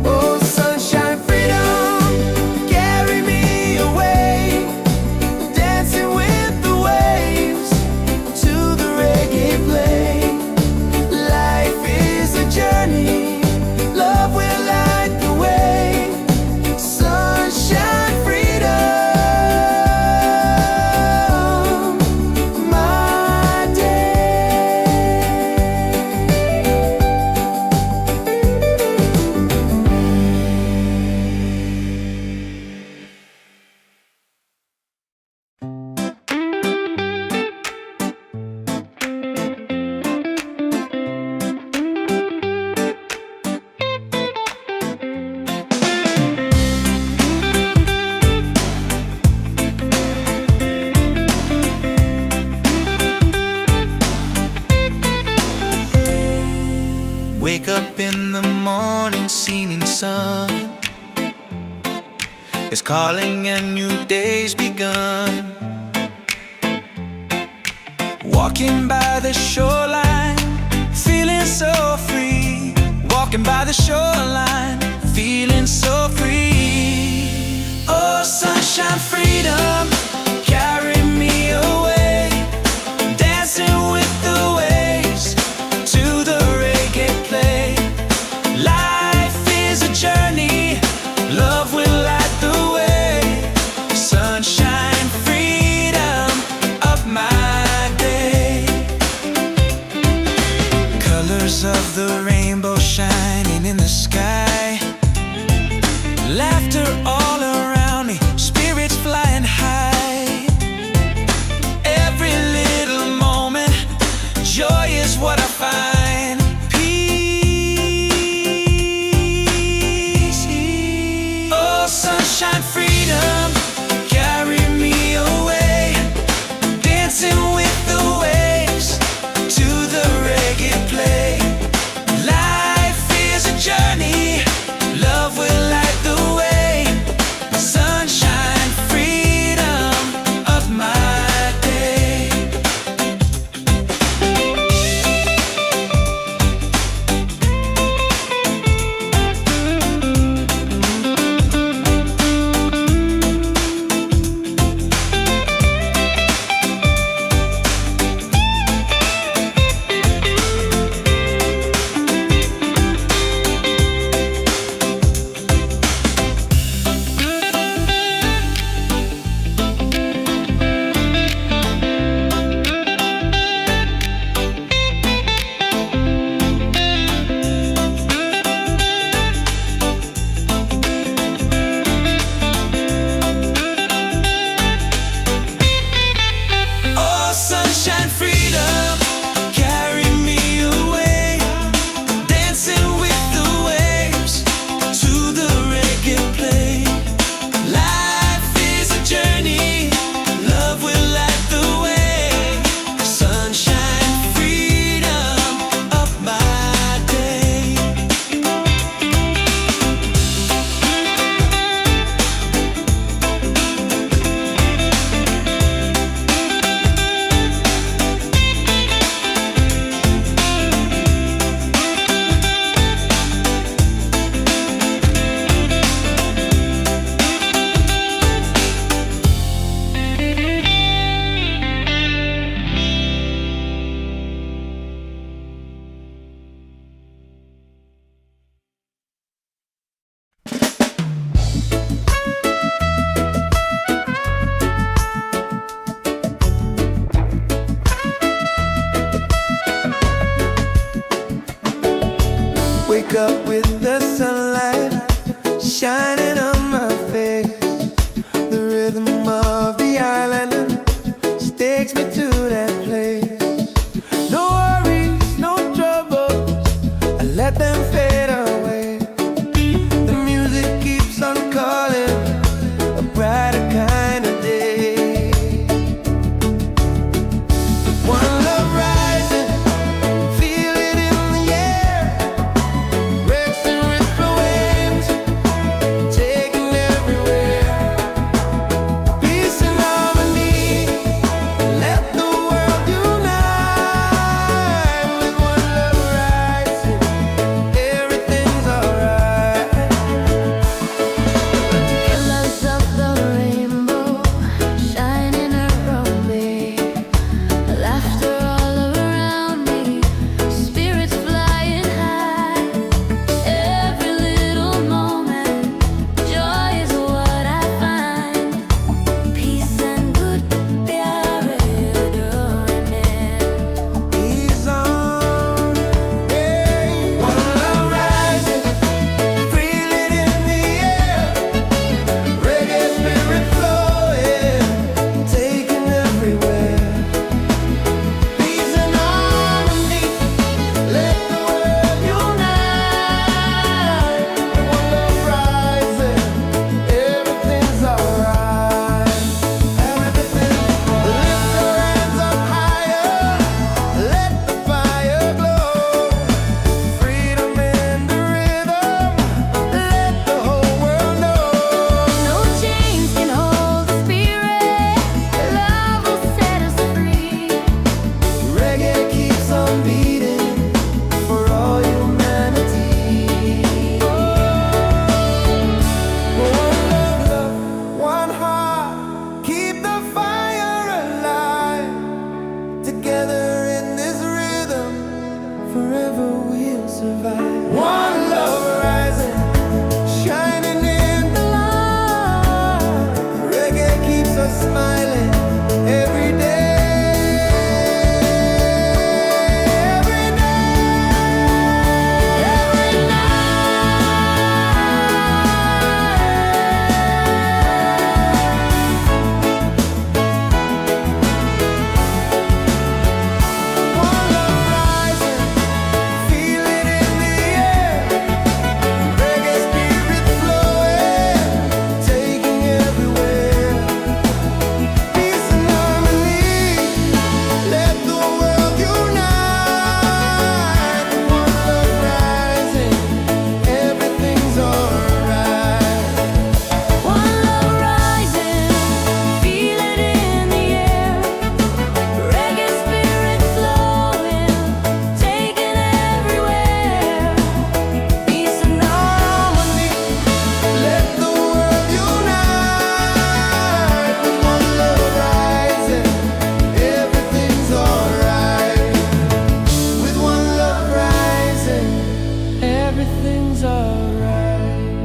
Oh, sunshine, freedom, carry me away, dancing with the waves to the reggae play. Life is a journey, love will light the way. Sunshine, freedom, my day. Wake up in the morning, seeing sun is calling and new day's begun. Walking by the shoreline, feeling so free. Walking by the shoreline, feeling so free. Oh, sunshine, freedom, carry me away, dancing with the waves to the reggae play. Life is a journey, love will light the way. Sunshine, freedom of my day. Colors of the rainbow shining in the sky. Laughter all around me, spirit rhythm of the island and she takes me to that place. No worries, no troubles, I let them fade away. The music keeps on calling, a brighter kind of day. One love rising, feel it in the air. Breaks and ripple waves, taking everywhere. Peace and harmony, let the world unite. With one love rising, everything's alright. Colors of the rainbow shining around me, laughter all around me, spirits flying high. Every little moment, joy is what I find. Peace and good प्यारे डोने He's on, yeah. One love rising, feel it in the air. Reggae spirit flowing, taking everywhere. Peace and harmony, let the world unite. One love rising, everything's alright. Everything, lift your hands up higher, let the fire glow. Freedom in the rhythm, let the whole world know. No chains can hold the spirit, love will set us free. Reggae keeps on beating for all humanity. One love, one heart, keep the fire alive. Together in this rhythm, forever we'll survive. One love rising, shining in the light. Reggae keeps us smiling every day. Every night, every One love rising, feel it in the air. Reggae spirit flowing, taking everywhere. Peace and harmony, let the world unite. One love rising, everything's alright. One love rising, feel it in the air. Reggae spirit flowing, taking everywhere. Peace and harmony, Let the world unite. One love rising, everything's alright. With one love rising, everything's alright.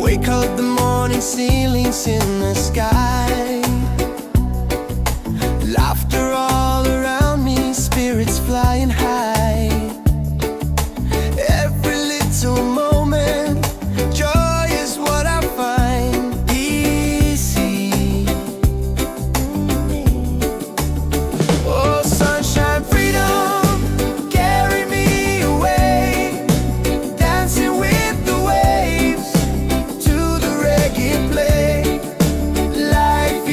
Wake up the morning ceilings in the sky. Laughter all around me, spirits flying high. Every little moment, joy is what I find. Easy. Oh, sunshine, freedom, carry me away. Dancing with the waves to the reggae play. Life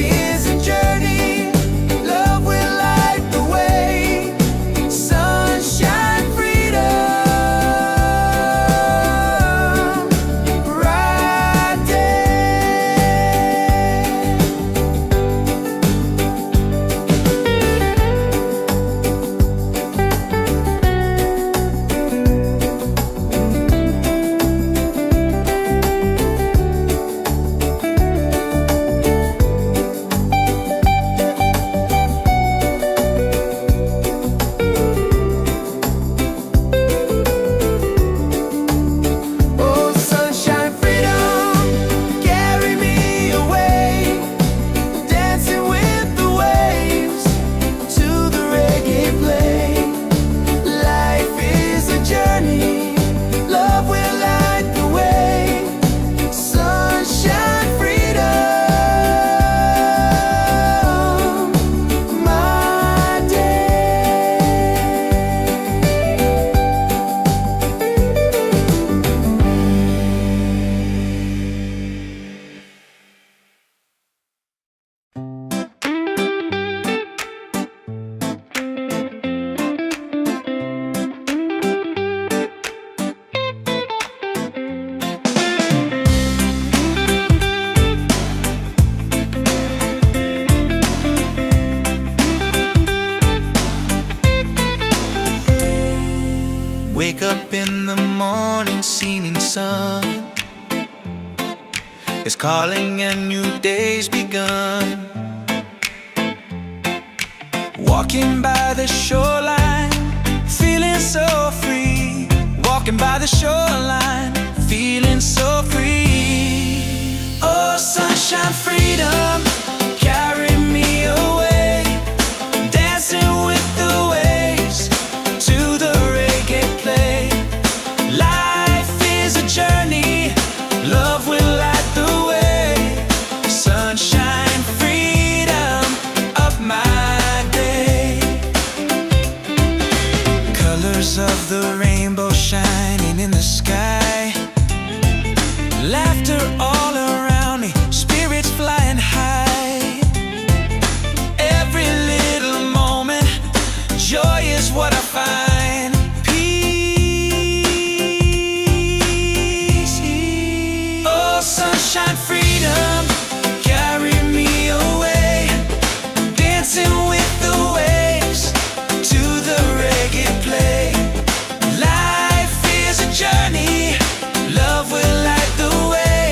sun is calling and new day's begun. Walking by the shoreline, feeling so free. Walking by the shoreline, feeling so free. Oh, sunshine, freedom, carry me away. Dancing with the waves to the reggae play. Life is a journey, love will light the way. Sunshine, freedom, up my day. Colors of the rainbow shining in the sky. Laughter all around me, spirits flying high. Every little moment, joy is what I find. Peace. Oh, sunshine, freedom, carry me away. Dancing with the waves to the reggae play. Life is a journey, love will light the way.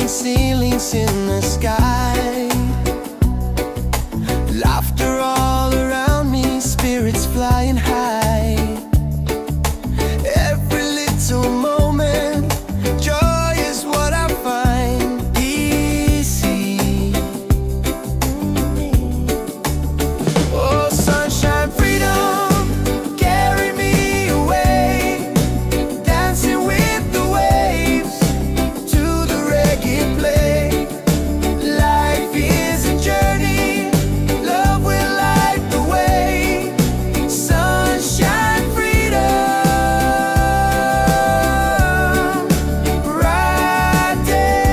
falling ceilings in the sky. Laughter all around me, spirits flying high. Every little moment, joy is what I find easy. Oh, sunshine, freedom, carry me away, dancing with the waves to the reggae play. Life is a journey, love will light the way. Sunshine, freedom, right there.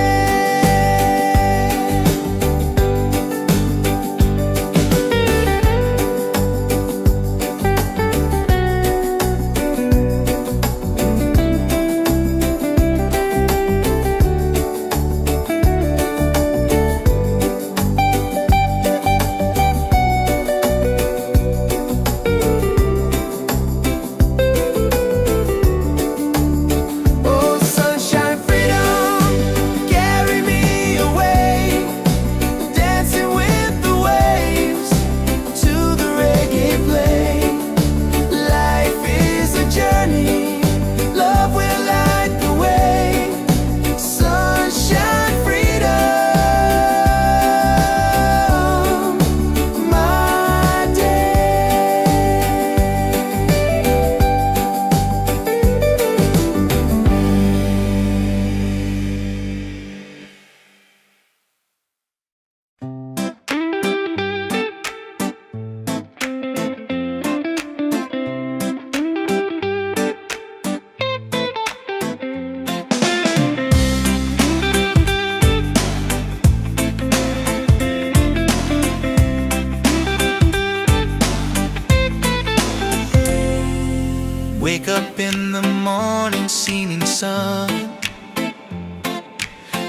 Oh, sunshine, freedom, carry me away, dancing with the waves to the reggae play. Life is a journey, love will light the way. Sunshine, freedom, my day. Wake up in the morning, seeing sun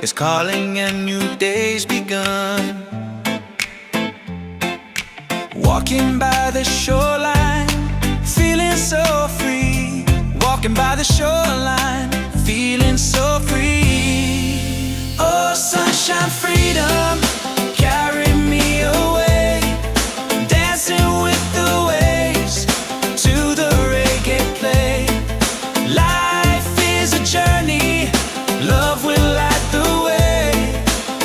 is calling and new day's begun. Walking by the shoreline, feeling so free. Walking by the shoreline, feeling so free. Oh, sunshine, freedom, carry me away, dancing with the waves to the reggae play. Life is a journey, love will light the way.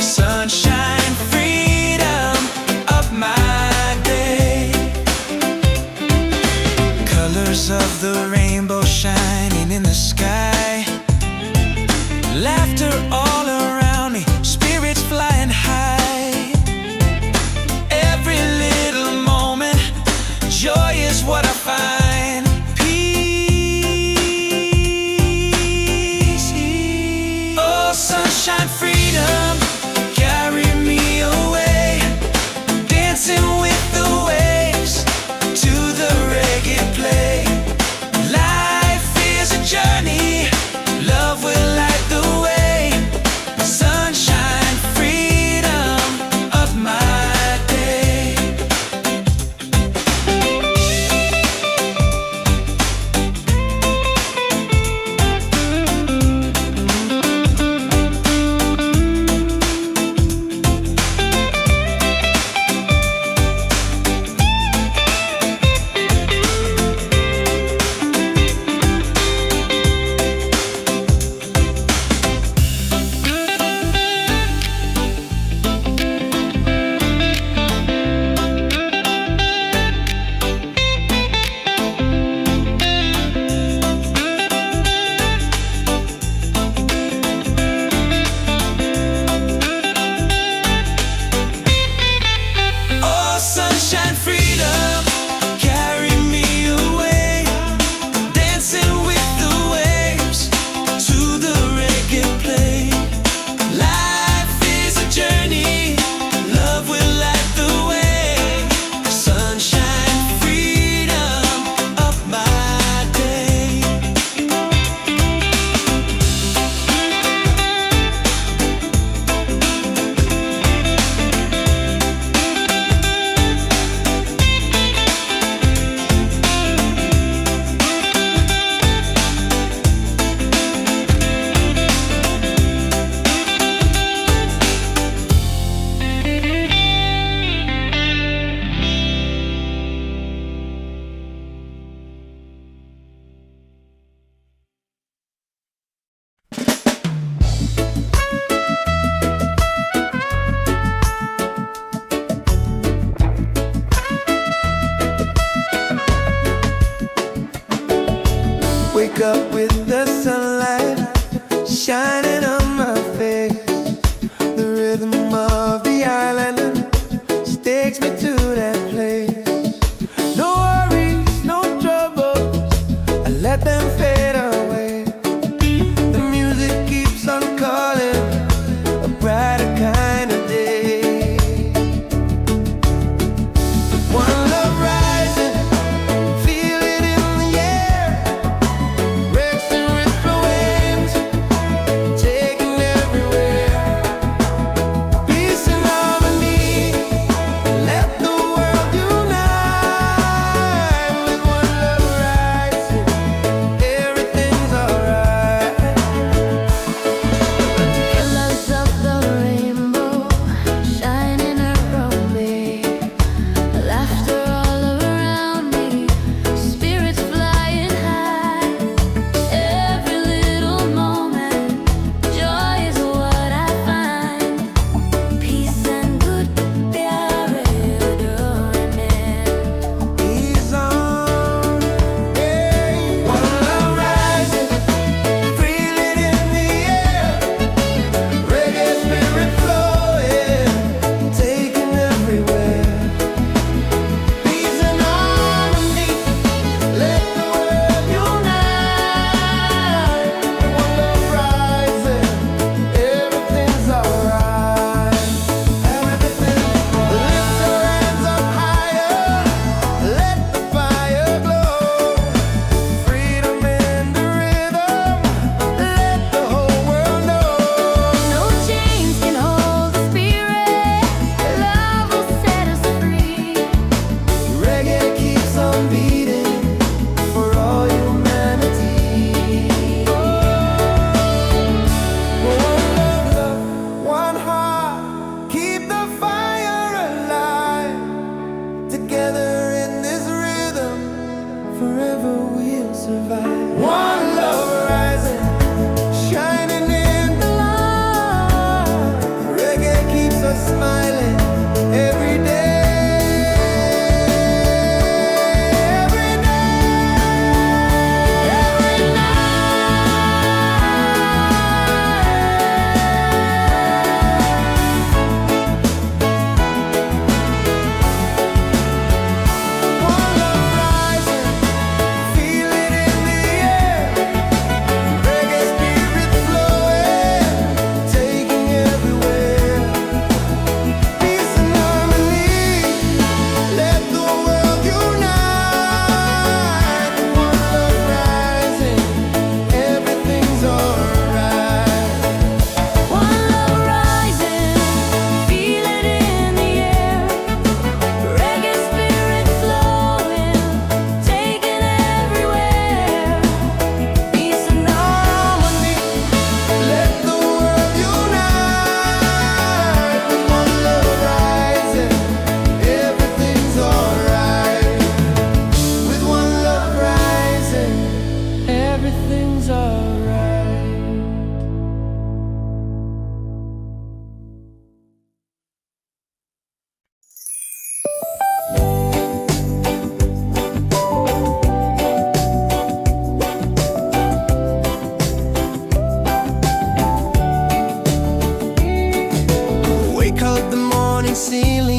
Sunshine, freedom of my day. Colors of the rainbow shining in the sky.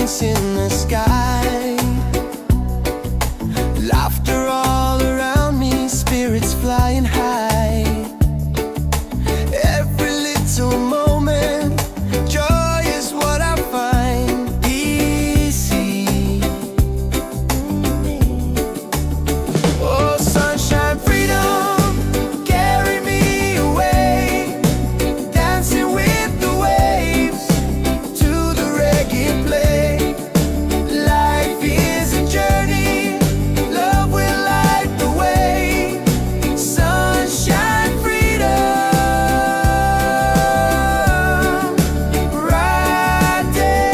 dance in the sky. Laughter all around me, spirits flying high. Every little moment, joy is what I find easy. Oh, sunshine, freedom, carry me away, dancing with the waves to the reggae play. Life is a journey, love will light the way. Sunshine, freedom, right there.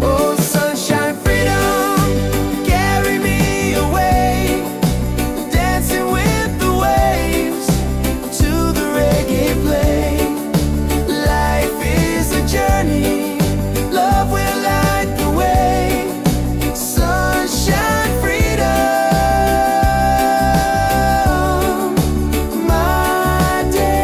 Oh, sunshine, freedom, carry me away, dancing with the waves to the reggae play. Life is a journey, love will light the way. Sunshine, freedom, my day.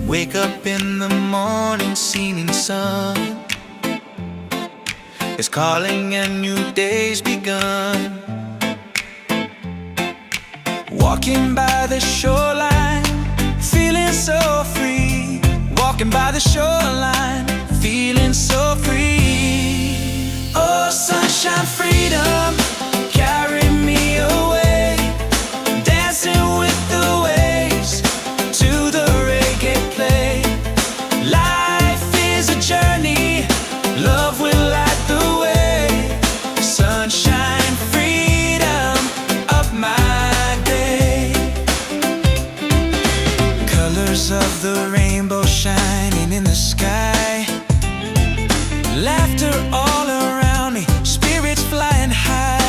Wake up in the morning, seeing sun is calling and new day's begun. Walking by the shoreline, feeling so free. Walking by the shoreline, feeling so free. Oh, sunshine, freedom, carry me away, dancing with the waves to the reggae play. Life is a journey, love will light the way. Sunshine, freedom of my day. Colors of the rainbow shining in the sky. Laughter all around me, spirits flying high.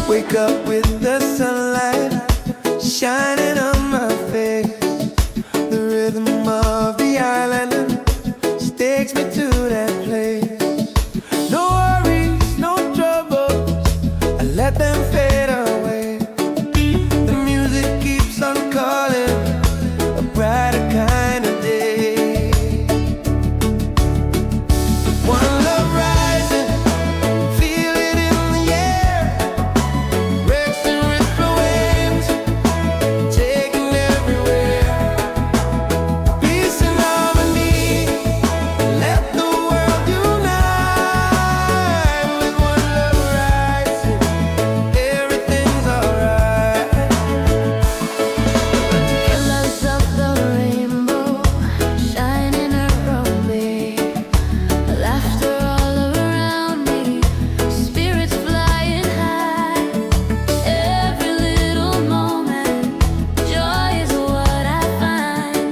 Wake up with the sunlight shining on my face. The rhythm of the island takes me to that place. No worries, no troubles, I let them fade away. The music keeps on calling, a brighter kind of day. One love rising, feel it in the air. Breaks and ripple waves, taking everywhere. Peace and harmony, let the world unite. With one love rising, everything's alright. Colors of the rainbow shining around me, laughter all around me, spirits flying high. Every little moment, joy is what I find.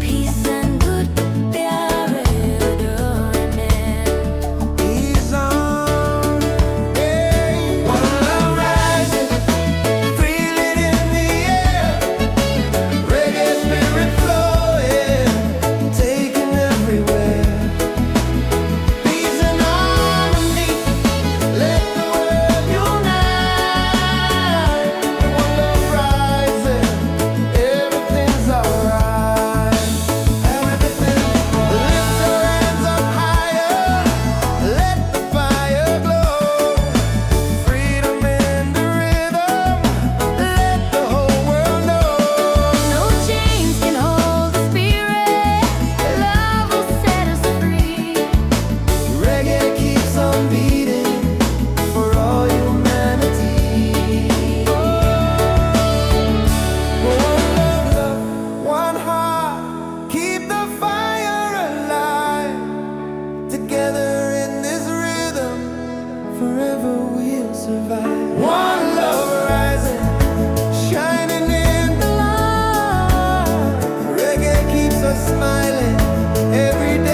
Peace and good प्यार डोरने. He's on, hey. One love rising, feel it in the air. Reggae spirit flowing, taking everywhere. Peace and harmony, let the world unite. One love rising, everything's alright. Everything, lift your hands up higher, let the fire glow. Freedom in the rhythm, let the whole world know. No chains can hold the spirit. Love will set us free. Reggae keeps on beating for all humanity. One love, one heart, keep the fire alive. Together in this rhythm, forever we'll survive. One love rising, shining in the light. Reggae keeps us smiling every day.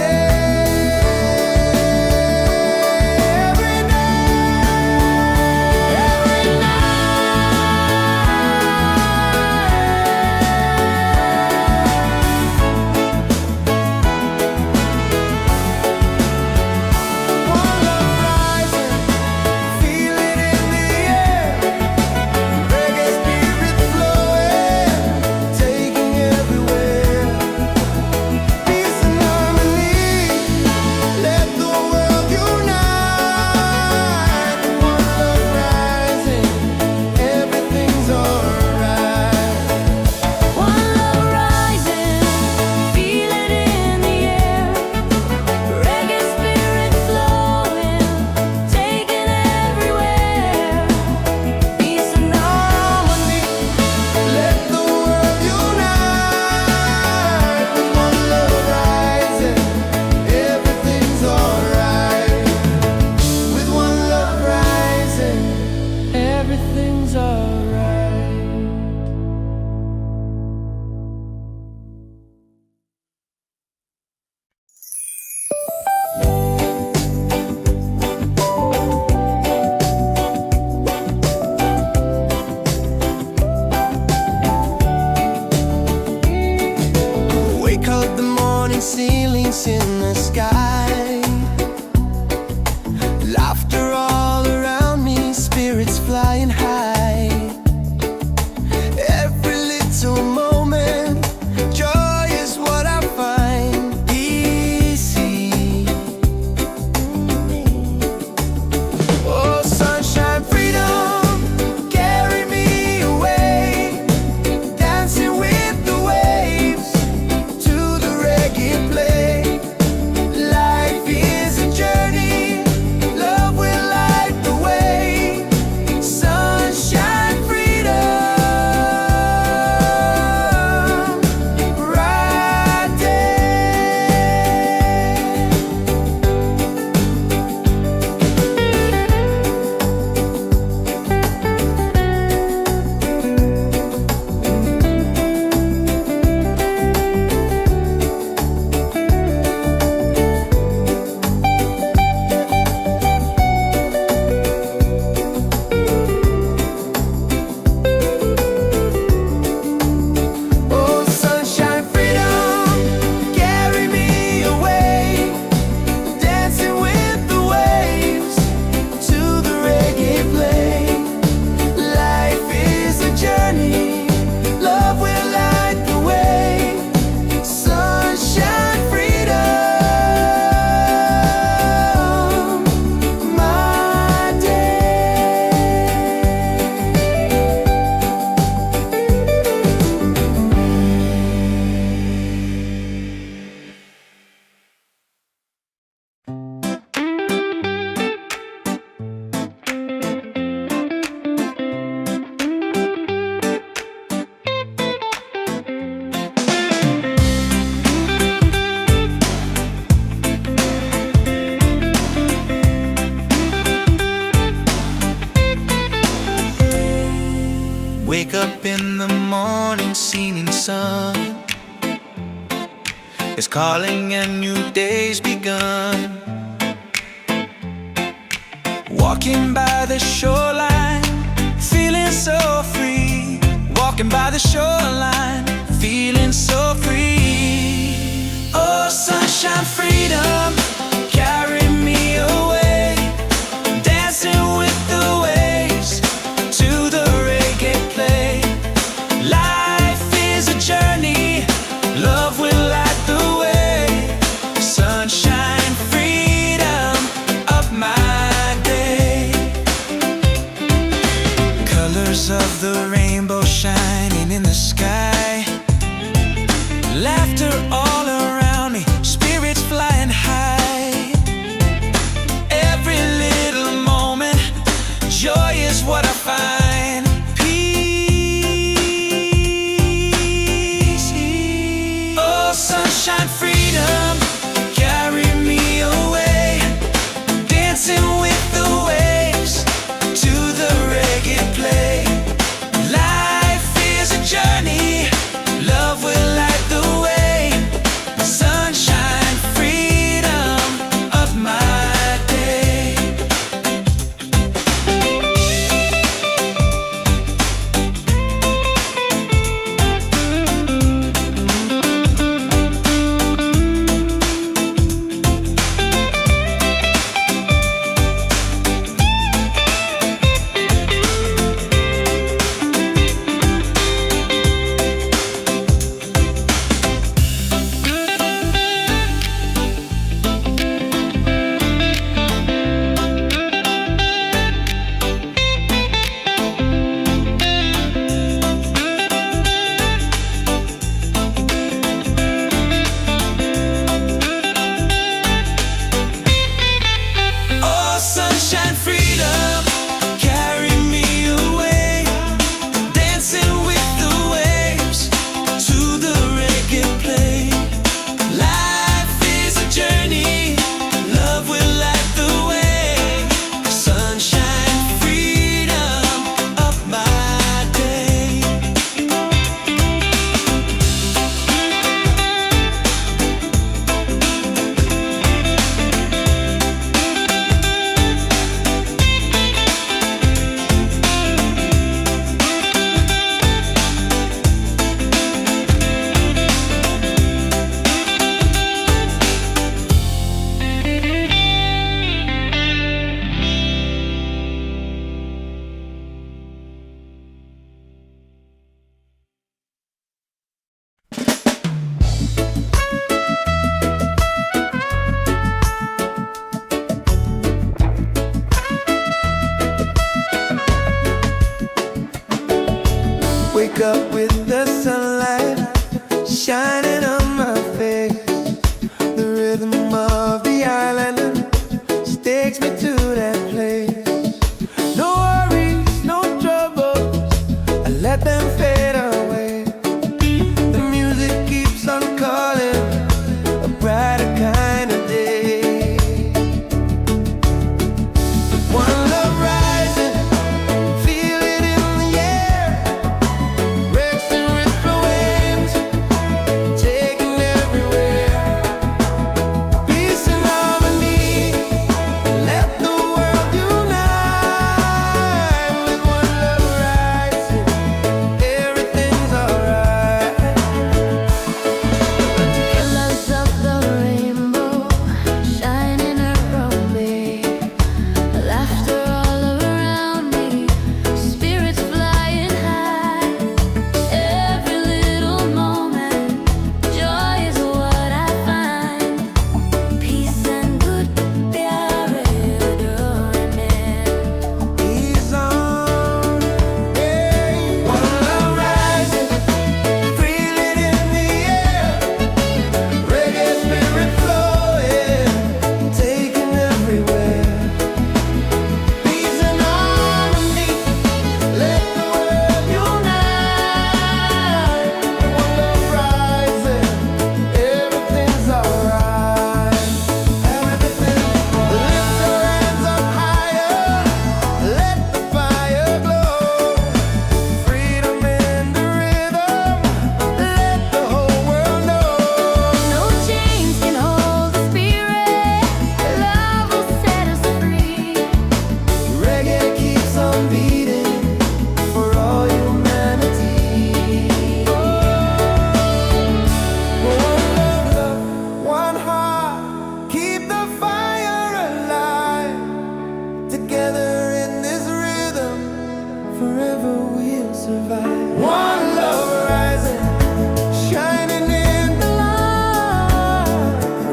Every One love rising, feel it in the air. Reggae spirit flowing, taking everywhere. Peace and harmony, let the world unite. One love rising, everything's alright. One love rising, feel it in the air. Reggae spirit flowing, taking everywhere. Peace and harmony. Let the world unite. One love rising, everything's alright. With one love rising, everything's alright. Wake up the morning ceilings in the sky. Laughter all around me, spirits flying high. Every little moment, joy is what I find. Easy. Oh, sunshine, freedom, carry me away. Dancing with the waves to the reggae play. Life is a journey, love will light the way. Sun Wake up in the morning, seeing sun is calling and new day's begun. Walking by the shoreline, feeling so free. Walking by the shoreline, feeling so free. Oh, sunshine, freedom, carry me away. Dancing with the waves to the reggae play. Life is a journey, love will light the way. Sunshine, freedom of my day. Colors of the rainbow shining in the sky. Laughter all around me, spirits flying high. Every little moment, joy is what I find. Peace. Oh, sunshine, freedom, carry me away. Dancing with the waves to the reggae play. Life is a journey, love will light the way. Sunshine, freedom of my day. Oh, sunshine, freedom, carry me away. Dancing with the waves to the reggae play. Life is a journey, love will light the way. Sunshine, freedom of my day. Wake up with the sunlight shining on my face. The rhythm of the island takes me to that place. No worries, no troubles, I let them fade away. The music keeps on calling, a brighter kind of day. One love rising, feel it in the air. survive. One love rising, shining in the light.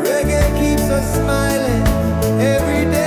Reggae keeps us smiling every day.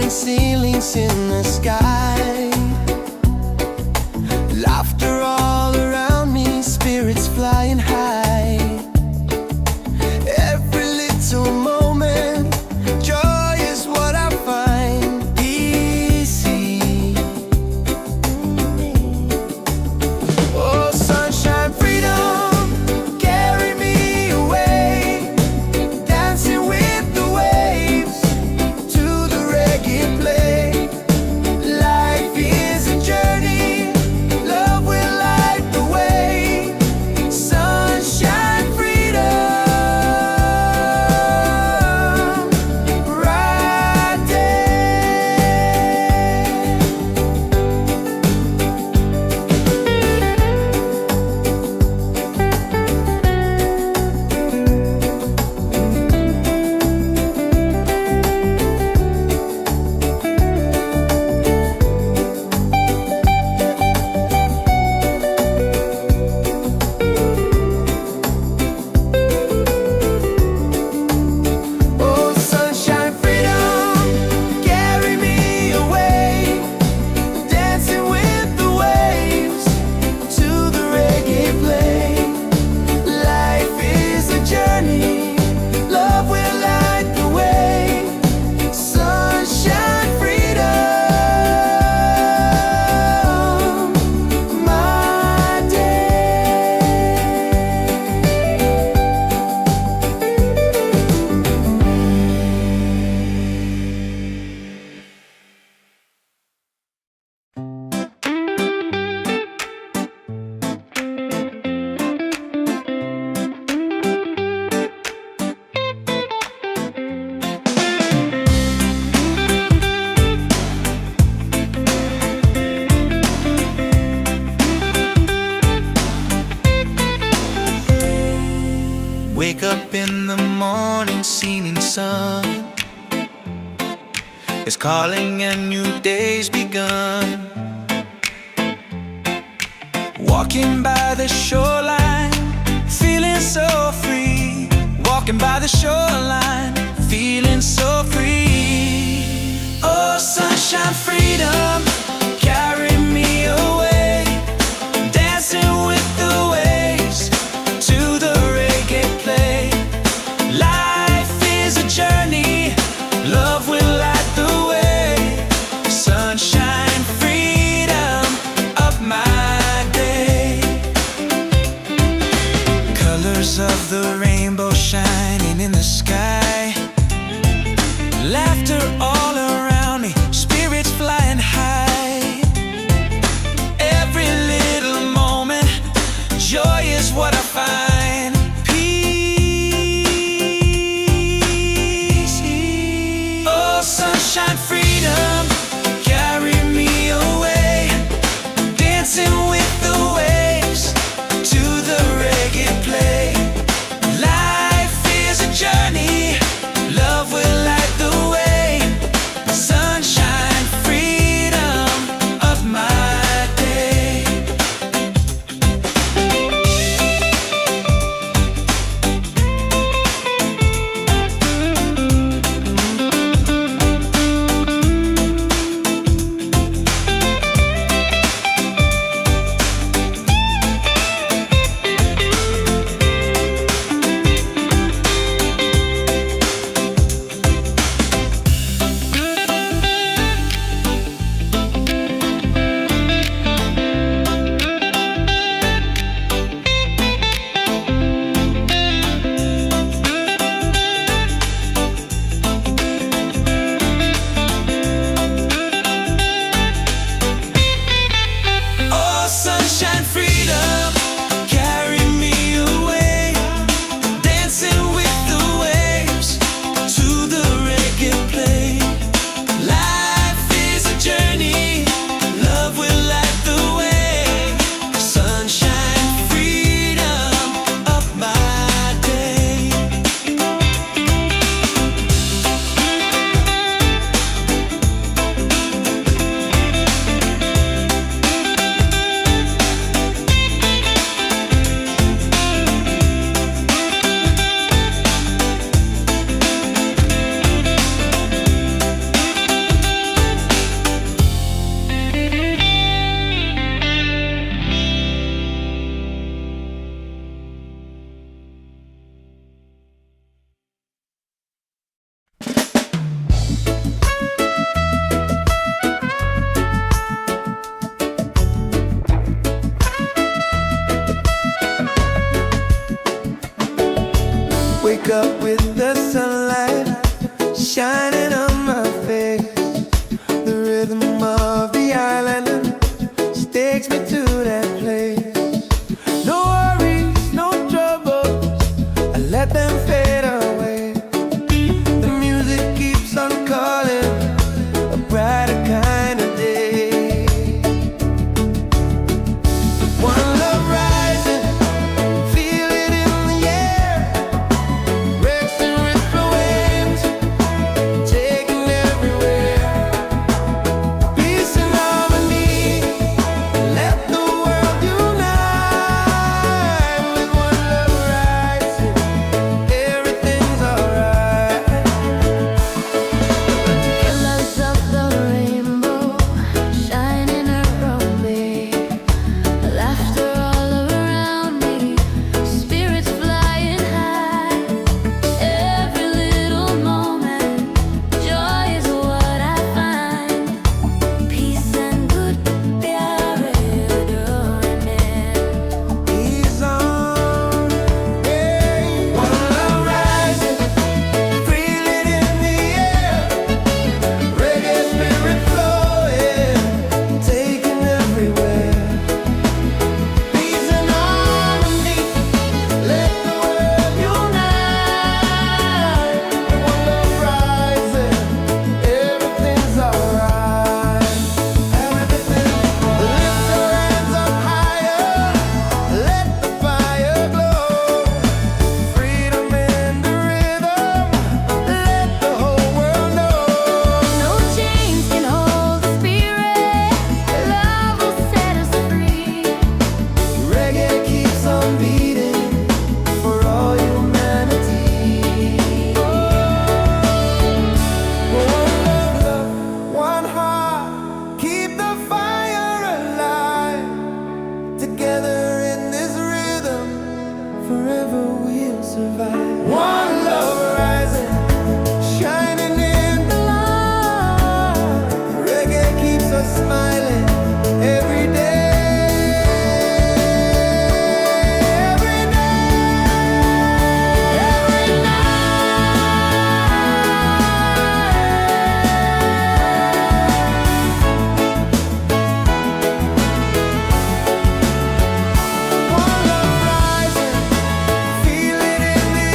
Ceilings in the sky, laughter all around me, spirits flying high. Every little moment, joy is what I find easy. Oh, sunshine, freedom, carry me away, dancing with the waves to the reggae play. Life is a journey, love will light the way. Sunshine, freedom, bright day. Oh, sunshine, freedom, carry me away, dancing with the waves to the reggae play. Life is a journey, love will light the way. Sunshine, freedom, my day. Wake up in the morning, seeing sun is calling and new day's begun. Walking by the shoreline, feeling so free. Walking by the shoreline, feeling so free. Oh, sunshine, freedom, carry me away, dancing with the waves to the reggae play. Life is a journey, love will light the way. Sunshine, freedom of my day. Colors of the rainbow shining in the sky, laughter all around me, spirits flying high. freedom. Carry me away, dancing with the waves to the reggae play. Life is a journey, love will light the way. Sunshine, freedom, up my day. Wake up with the sunlight shining on my face. The rhythm of the island just takes me to that place. No worries, no troubles, I let them fade away. The music keeps on calling, a brighter kind of day. One love rising, feel it in the air. Rex and ripple waves, taking everywhere. Peace and harmony, let the world unite. With one love rising, everything's alright. Colors of the rainbow shining around me, laughter all around me, spirits flying high. Every little moment, joy is what I find. Peace and good प्यारे डोरने. He's on, yeah. One love rising, feel it in the air. Reggae spirit flowing, taking everywhere. Peace and harmony, let the world unite. One love rising, everything's alright. Everything, lift your hands up higher, let the fire glow. Freedom in the rhythm, let the whole world know. No chains can hold the spirit. Love will set us free. Reggae keeps on beating for all humanity. One love, one heart, keep the fire alive. Together in this rhythm, forever we'll survive. One love rising, shining in the light. Reggae keeps us smiling every day. Every night, every night. One love rising, feel it in the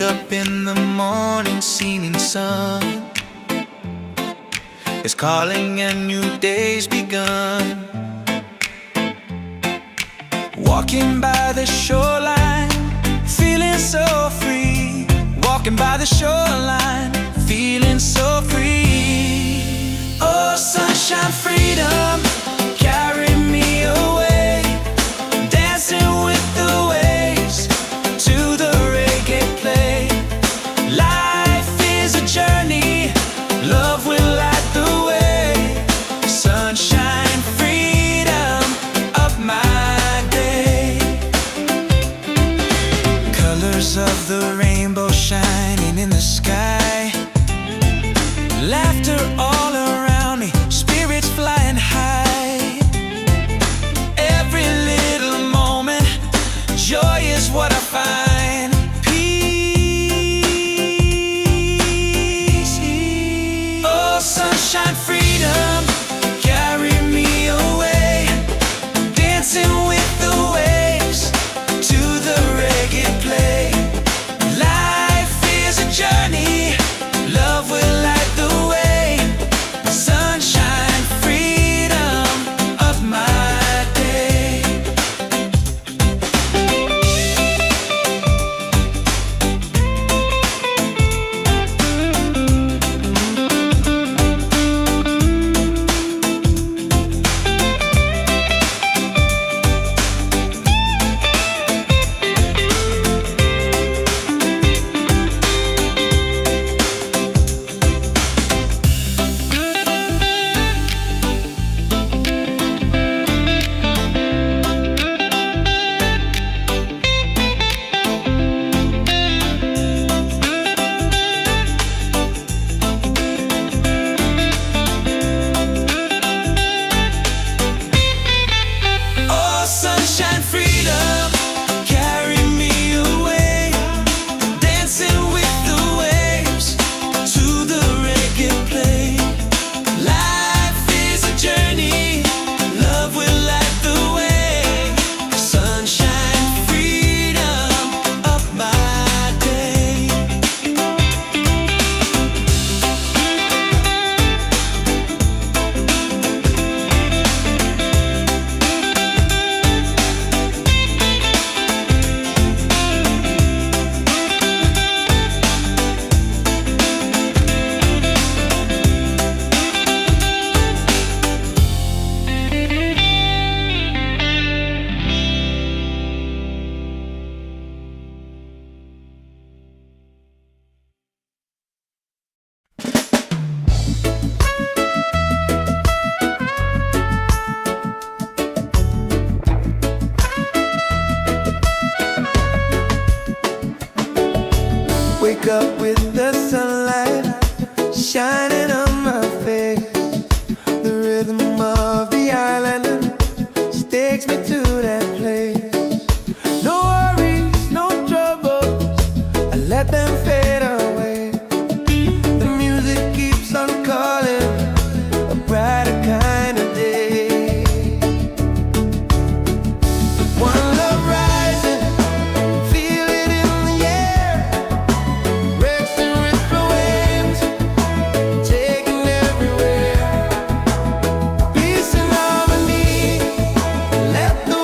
up in the morning, seeing sun is calling and new day's begun. Walking by the shoreline, feeling so free. Walking by the shoreline, feeling so free. Oh, sunshine, freedom, carry me away. Dancing with the waves to the reggae play. Life is a journey, love will light the way. Sunshine, freedom of my day. Colors of the rainbow shining in the sky. Laughter all around me, spirits flying high. Every little moment, joy is what I find. Peace. Oh, sunshine, freedom, carry me away. Dancing with the waves to the reggae play. Life is a journey, love will light the way. Sunshine, freedom of my day. Oh, sunshine, freedom, carry me away. Dancing with the waves to the reggae play. Life is a journey, love will light the way. Sunshine, freedom of my day. Wake up with the sunlight shining on my face. The rhythm of the island takes me to that place. No worries, no troubles, I let them fade away. The music keeps on calling, a brighter kind of day. One love rising, feel it in the air. Racing with the waves, taking everywhere. Peace and harmony, let the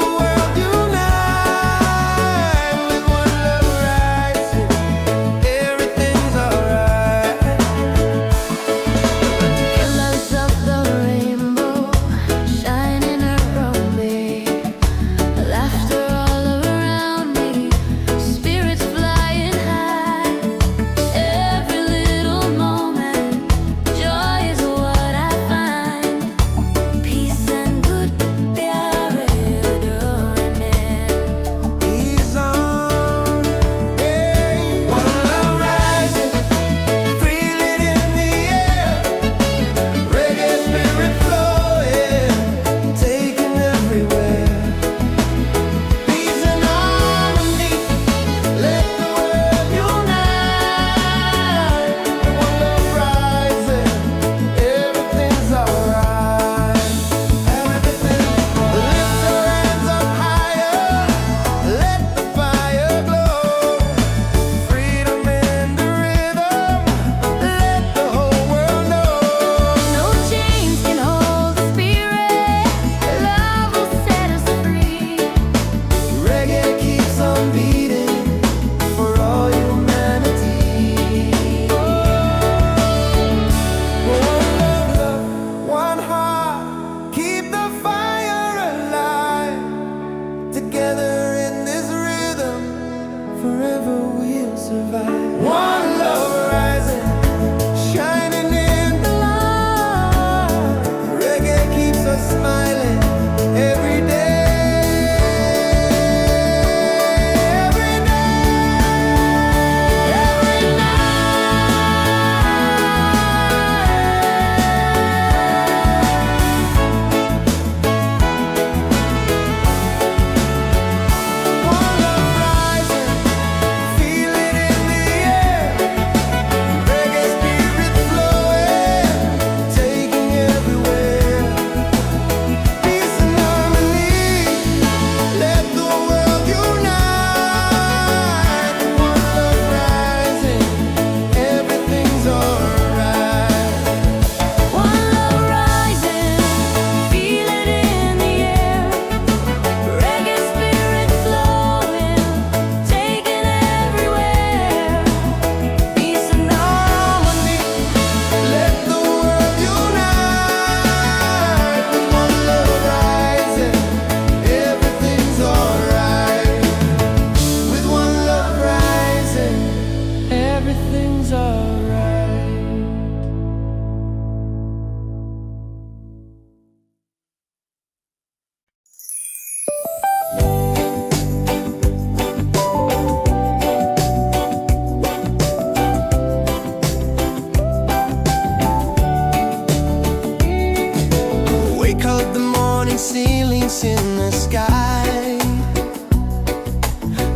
in the sky.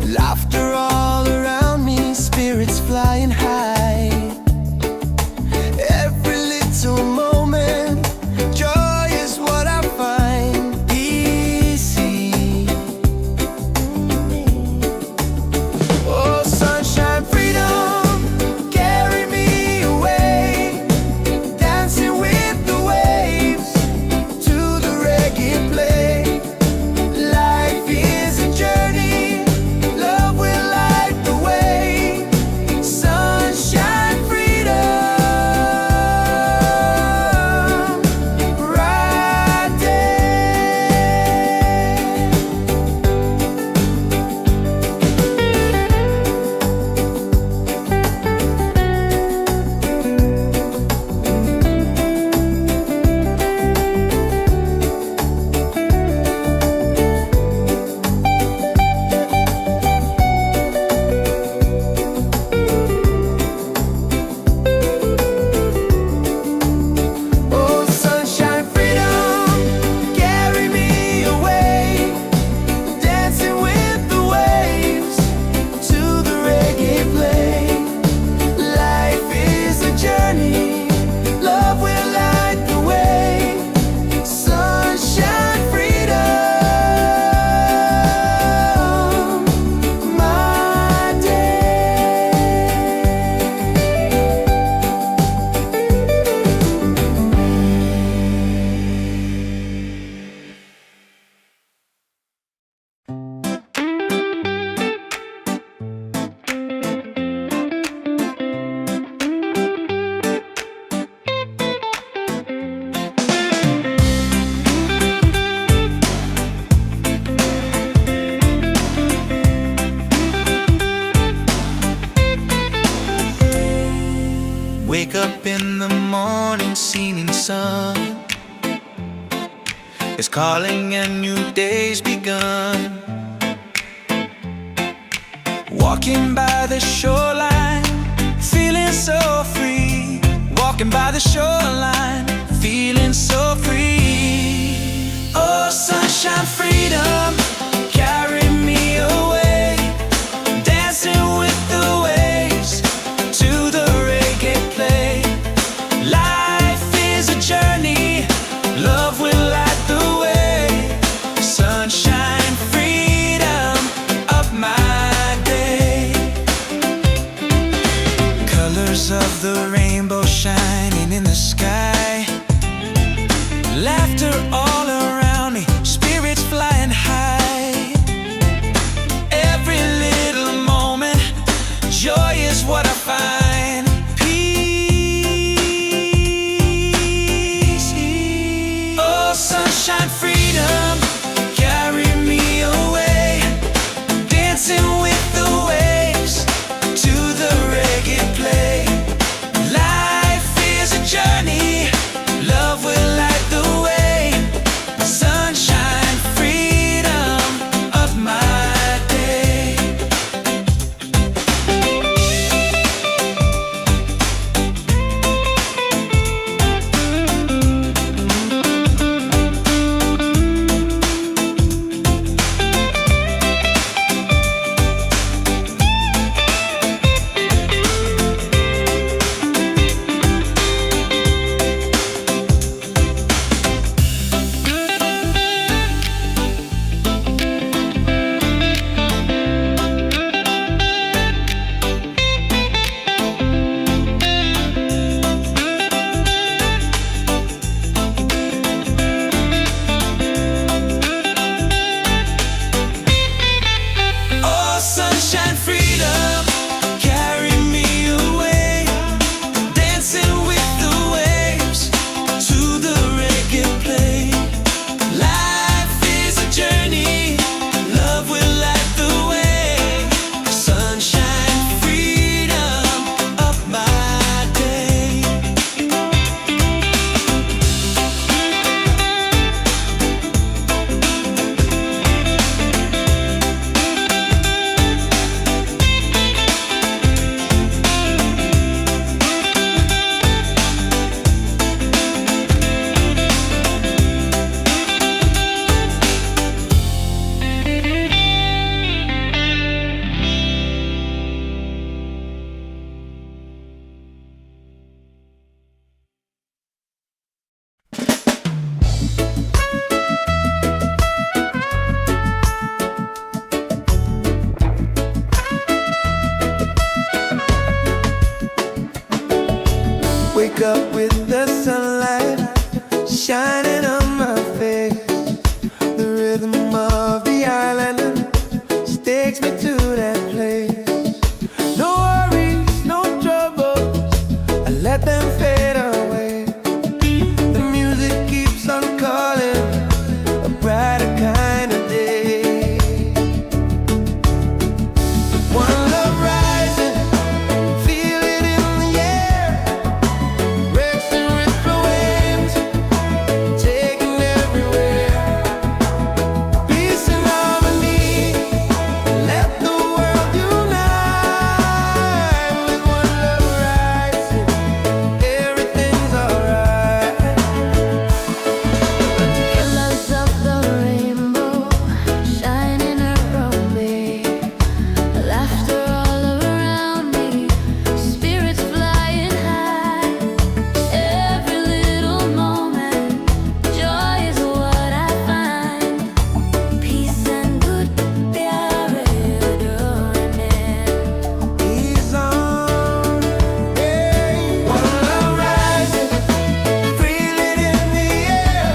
Laughter all around me, spirits flying high. Every little moment, joy is what I find easy. Oh, sunshine, freedom, carry me away, dancing with the waves to the reggae play. Life is a journey, love will light the way. Sunshine, freedom, right there. Oh, sunshine, freedom, carry me away, dancing with the waves to the reggae play. Life is a journey, love will light the way. Sunshine, freedom, my day. Wake up in the morning, seeing sun is calling and new day's begun. Walking by the shoreline, feeling so free. Walking by the shoreline, feeling so free. Oh, sunshine, freedom, carry me away, dancing with the waves to the reggae play. Life is a journey, love will light the way. Sunshine, freedom, of my day. Colors of the rainbow shining in the sky. Laughter all around me, spirits flying high. rhythm of the island just takes me to that place. No worries, no troubles, I let them fade away. The music keeps on calling, a brighter kind of day. One love rising, feel it in the air. Racing with the waves, taking everywhere. Peace and harmony, let the world unite. With one love rising, everything's alright. Colors of the rainbow shining around me, laughter all around me, spirits flying high. Every little moment, joy is what I find. Peace and good pyare doing. He's on, hey. One love rising, feel it in the air.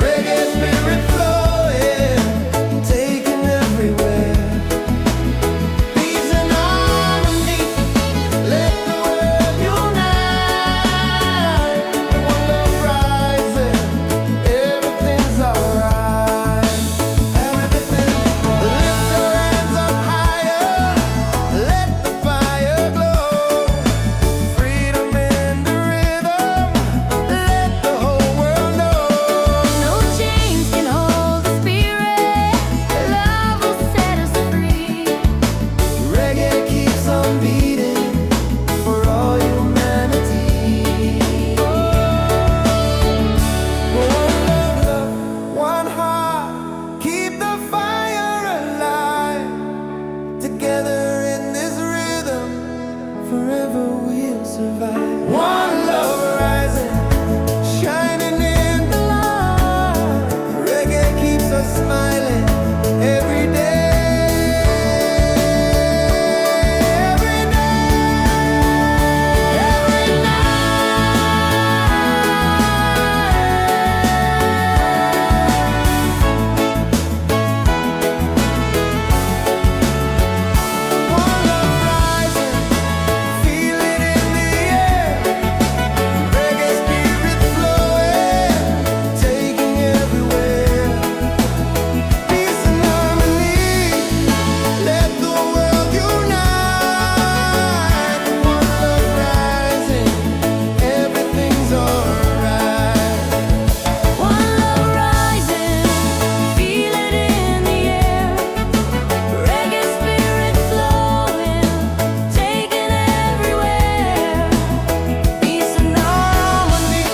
Reggae spirit flowing, taking everywhere. Peace and harmony, let the world unite. One love rising, everything's alright. Everything, lift your hands up higher, let the fire glow. Freedom in the rhythm, let the whole world know. No chains can hold the spirit. Love will set us free. Reggae keeps on beating for all humanity. One love, one heart, keep the fire alive. Together in this rhythm, forever we'll survive. One love rising, shining in the light. Reggae keeps us smiling every day. Every One love rising, feel it in the air. Reggae spirit flowing, taking everywhere. Peace and harmony, let the world unite. One love rising, everything's alright. One love rising, feel it in the air. Reggae spirit flowing, taking everywhere. Peace and harmony,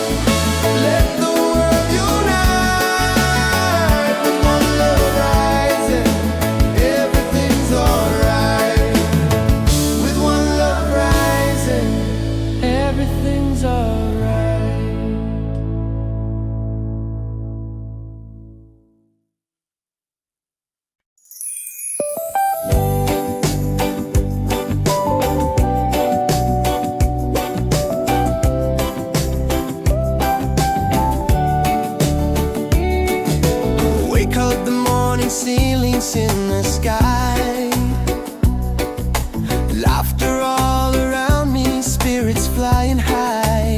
let the world unite. With one love rising, everything's alright. With one love rising, everything's alright. Wake up the morning, ceilings in the sky. Laughter all around me, spirits flying high.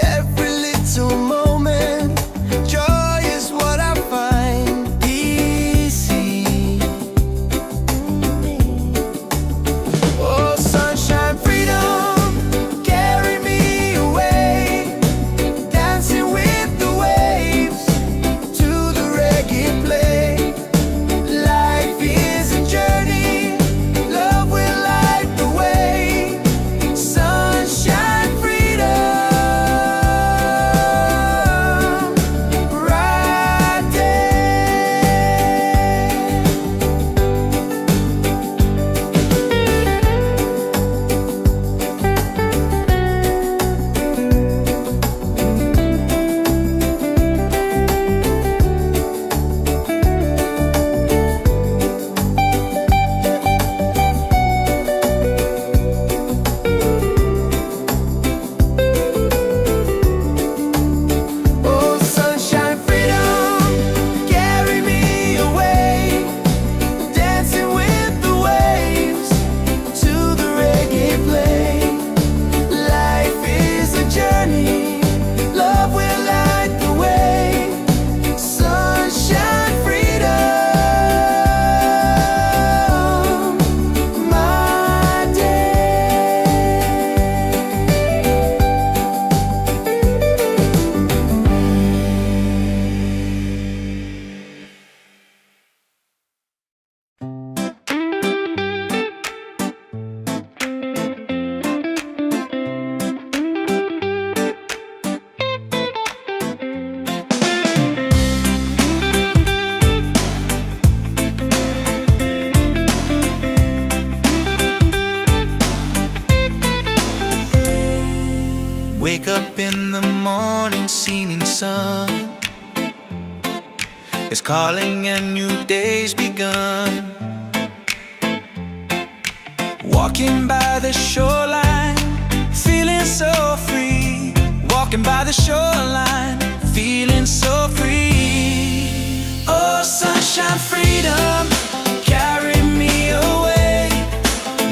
Every little moment, joy is what I find. Easy. Oh, sunshine, freedom, carry me away. Dancing with the waves to the reggae play. is calling and new day's begun. Walking by the shoreline, feeling so free. Walking by the shoreline, feeling so free. Oh, sunshine, freedom, carry me away.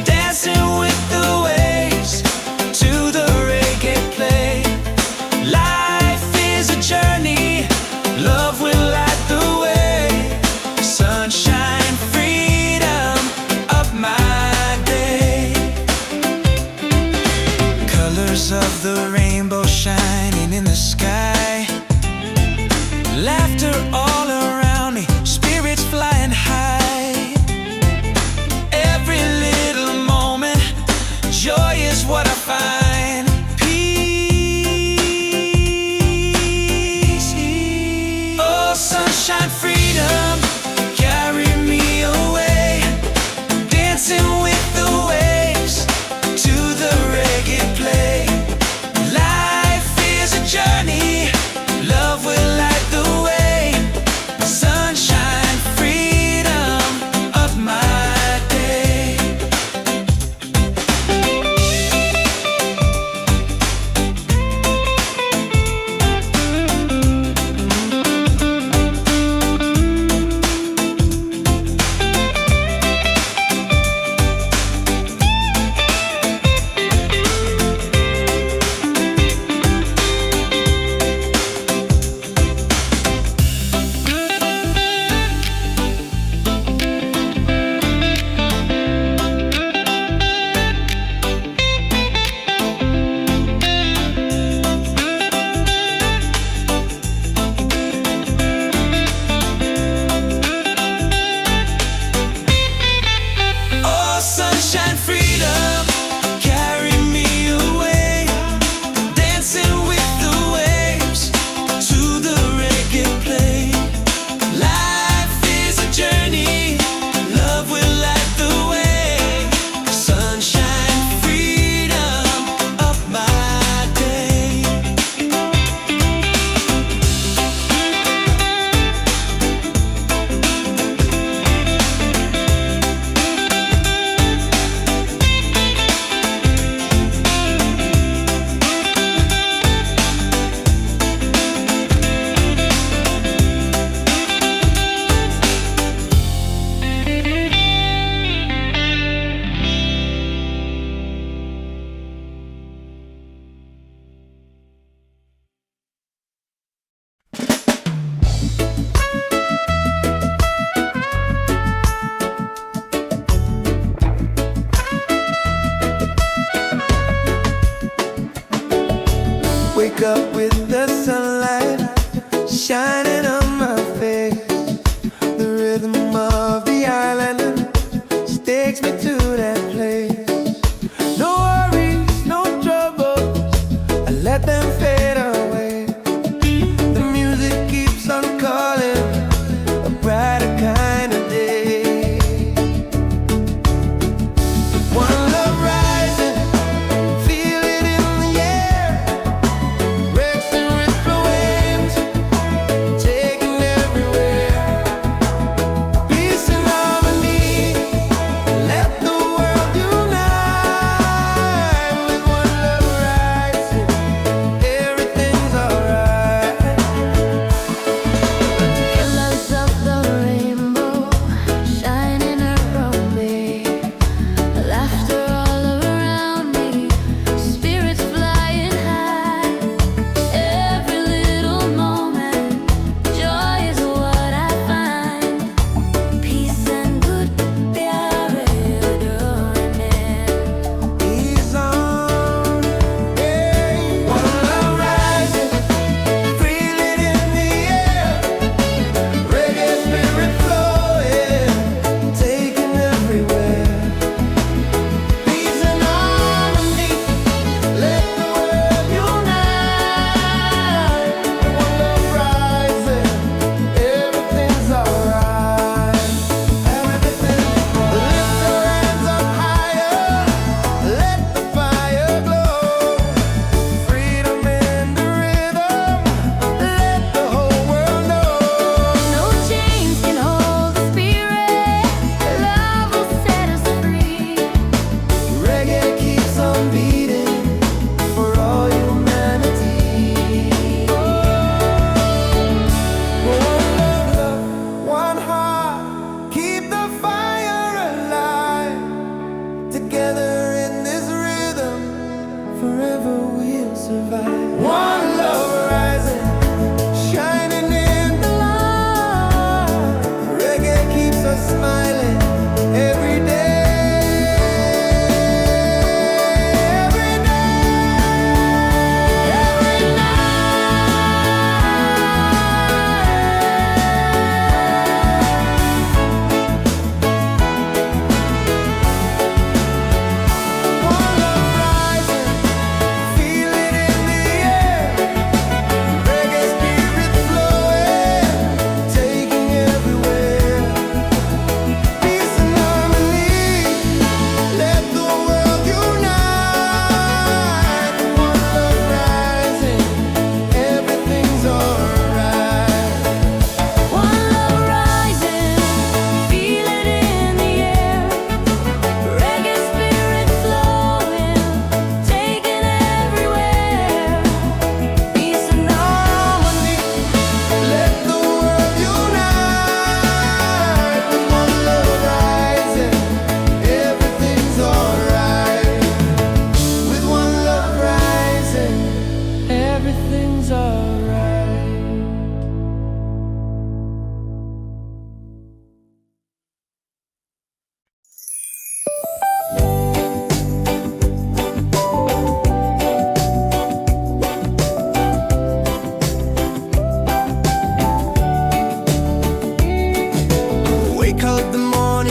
Dancing with the waves to the reggae play. Life is a journey, love will light the way. Sunshine, freedom of my day. Colors of the rainbow shining in the sky. Laughter all around me, spirits flying high. Every little moment, joy is what I find. Peace. Oh, sunshine, freedom, carry me away. Dancing with the waves to the reggae play. Life is a journey, love will light the way. Sunshine, freedom of my day.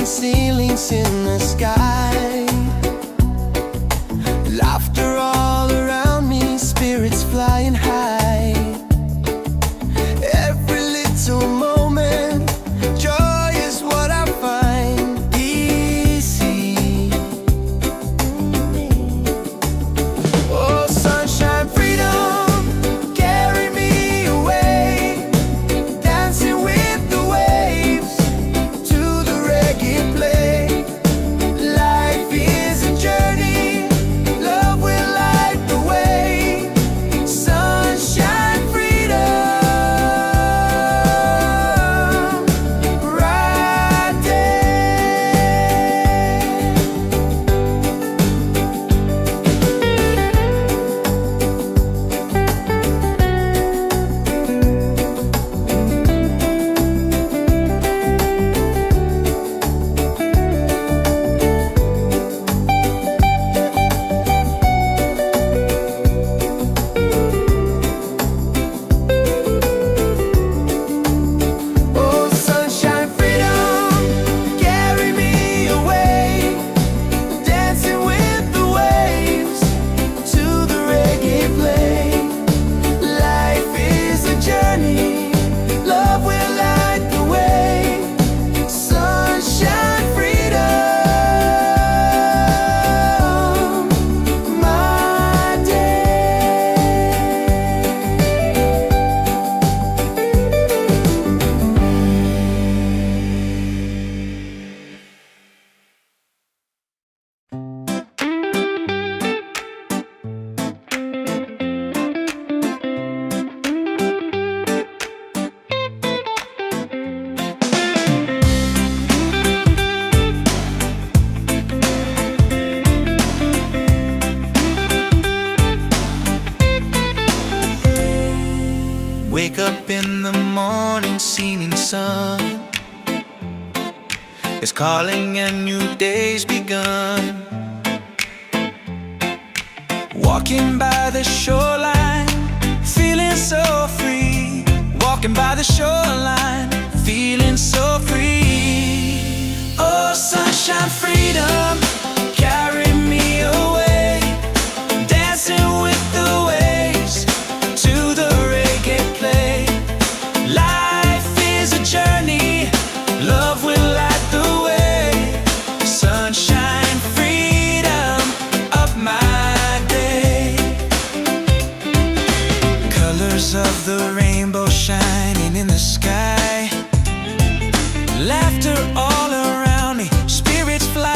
ceilings in the sky. Laughter all around me, spirits flying high. Every little moment, joy is what I find easy. Oh, sunshine, freedom, carry me away, dancing with the waves to the reggae play. Life is a journey, love will light the way. Sunshine, freedom, right there. Oh, sunshine, freedom, carry me away, dancing with the waves to the reggae play. Life is a journey, love will light the way. Sunshine, freedom, my day. Wake up in the morning, seeing sun is calling and new day's begun. Walking by the shoreline, feeling so free. Walking by the shoreline, feeling so free. Oh, sunshine, freedom, carry me away, dancing with the waves to the reggae play. Life is a journey, love will light the way. Sunshine, freedom, up my day. Colors of the rainbow shining in the sky. Laughter all around me, spirits fly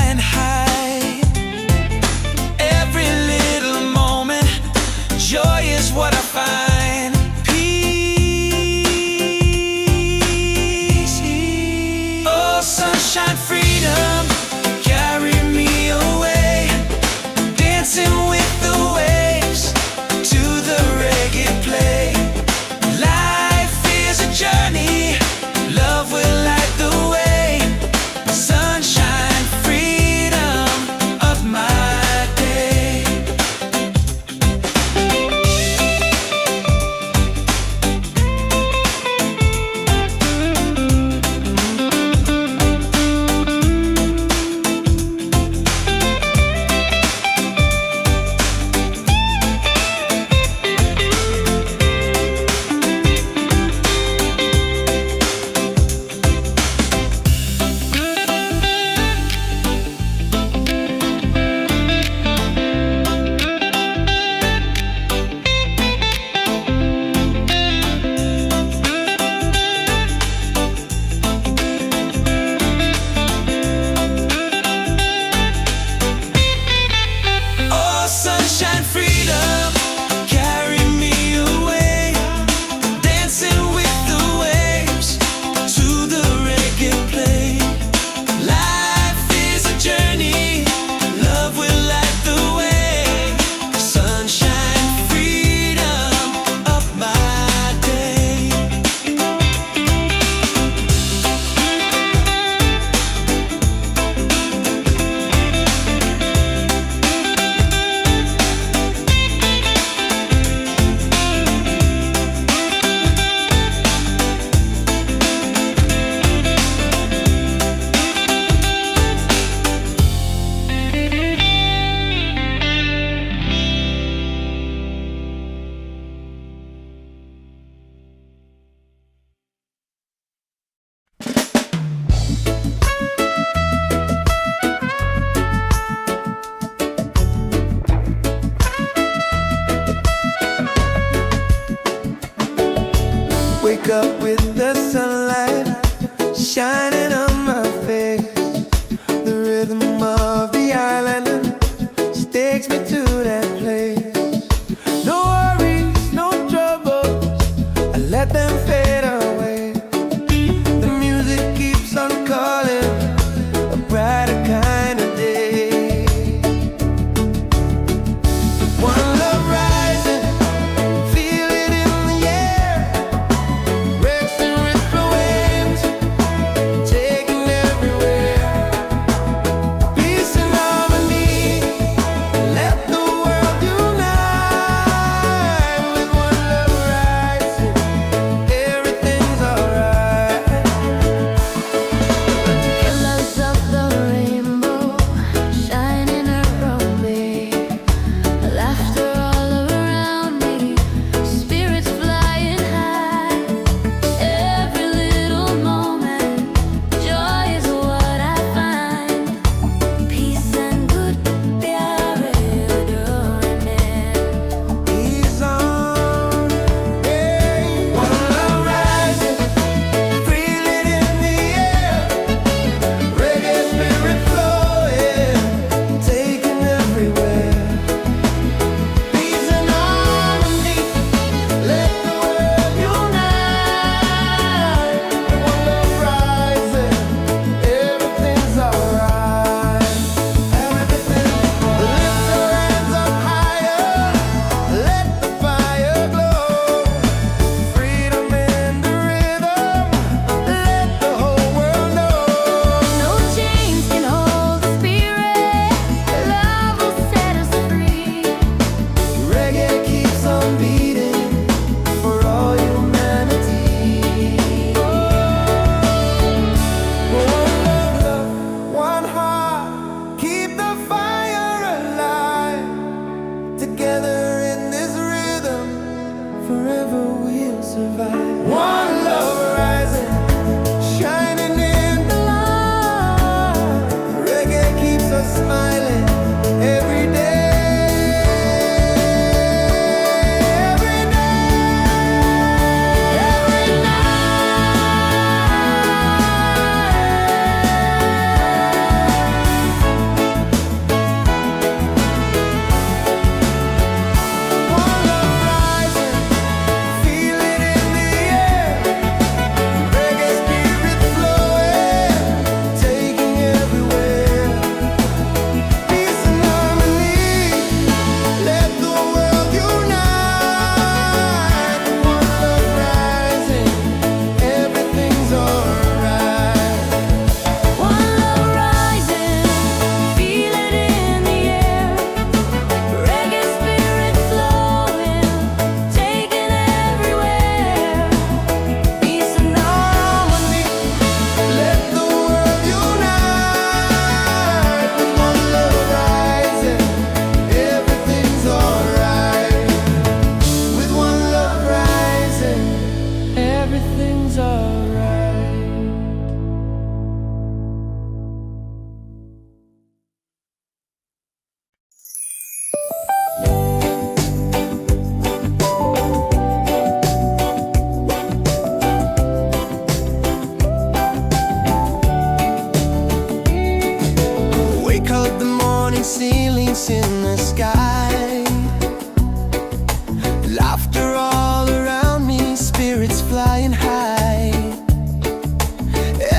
shining on my face. The rhythm of the island takes me to that place. No worries, no troubles, I let them fade away. The music keeps on calling, a brighter kind of day. One love rising, feel it in the air. Racing with the waves, taking everywhere. Peace and harmony, let the world unite. With one love rising, everything's alright. Colors of the rainbow shining around me, laughter all around me, spirits flying high. Every little moment, joy is what I find. Peace and good प्यारे अधूरे में. He's on, yeah. One love rising, feel it in the air. Reggae spirit flowing, taking everywhere. Peace and harmony, let the world unite. One love rising, everything's alright. Everything, lift your hands up higher, let the fire glow. Freedom in the rhythm, let the whole world know. No chains can hold the spirit. Love will set us free. Reggae keeps on beating for all humanity. One love, one heart, keep the fire alive. Together in this rhythm, forever we'll survive. One love rising, shining in the light. Reggae keeps us smiling every day. Every One love rising, feel it in the air. Reggae spirit flowing, taking everywhere. Peace and harmony, let the world unite. One love rising, everything's alright. One love rising, feel it in the air. Reggae spirit flowing, taking everywhere. Peace and harmony. Let the world unite. With one love rising, everything's alright. With one love rising, everything's alright. Wake up the morning ceilings in the sky. Laughter all around me, spirits flying high.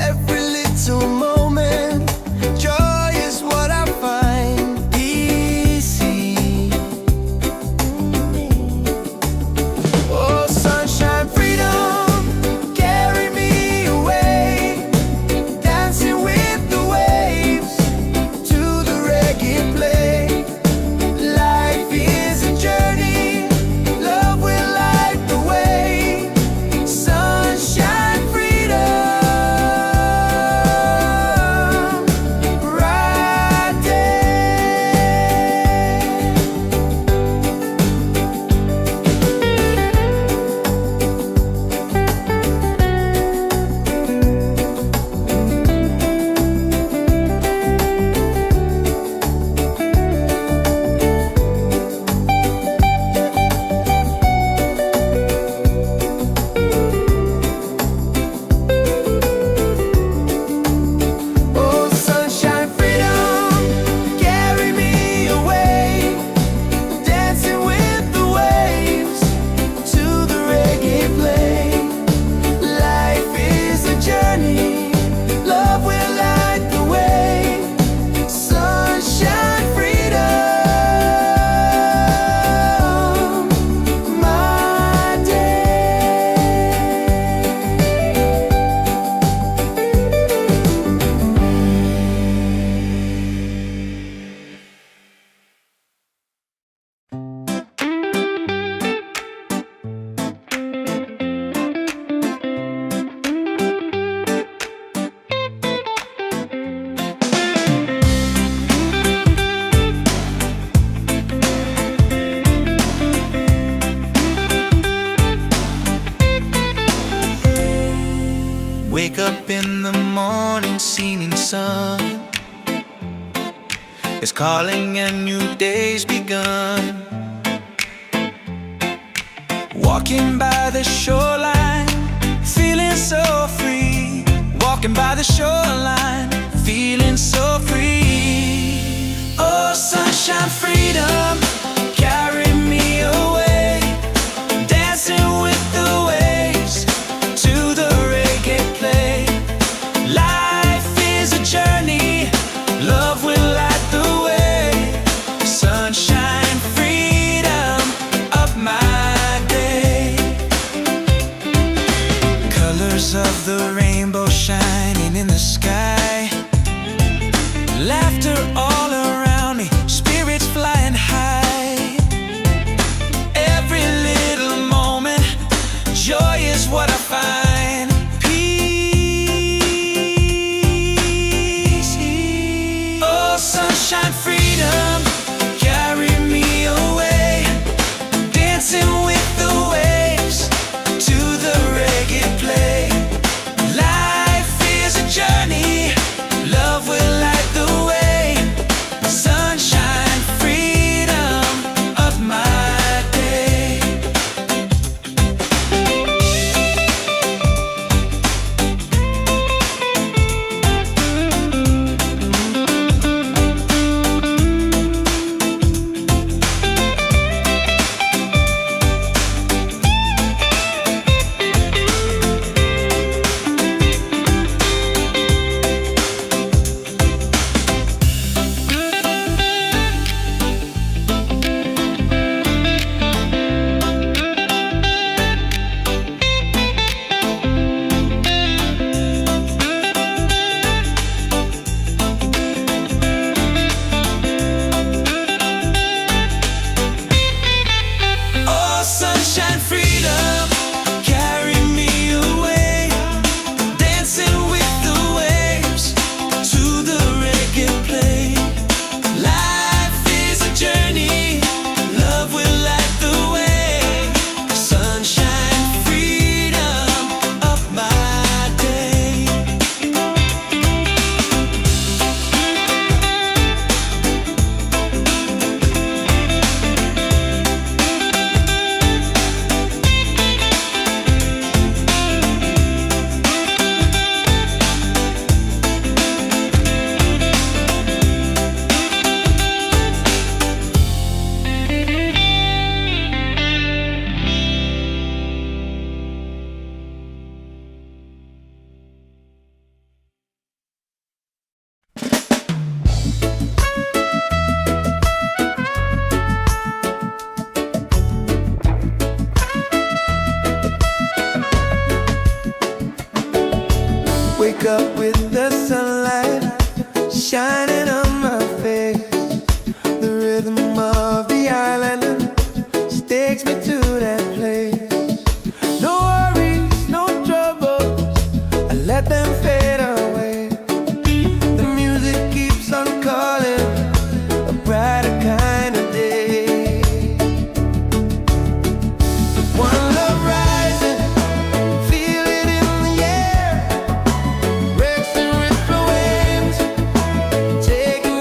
Every little moment, joy is what I find. Easy. Oh, sunshine, freedom, carry me away. Dancing with the waves to the reggae play. in the morning, seeing sun is calling and new day's begun. Walking by the shoreline, feeling so free. Walking by the shoreline, feeling so free. Oh, sunshine, freedom, carry me away. Dancing with the waves to the reggae play. Life is a journey, love will light the way. Sunshine, freedom of my day. Colors of the rainbow shining in the sky. Laughter all around me, spirits flying high. Every little moment, joy is what I find. Peace. Oh, sunshine, freedom, carry me away. Dancing with the waves to the reggae play. Life is a journey, love will light the way. Sunshine, freedom of my day. Oh, sunshine, freedom, carry me away. Dancing with the waves to the reggae play. Life is a journey, love will light the way. Sunshine, freedom of my day. Wake up with the sunlight shining on my face. The rhythm of the island takes me to that place. No worries, no troubles, I let them fade away. The music keeps on calling, a brighter kind of day. One love rising, feel it in the air. Racing with the waves, taking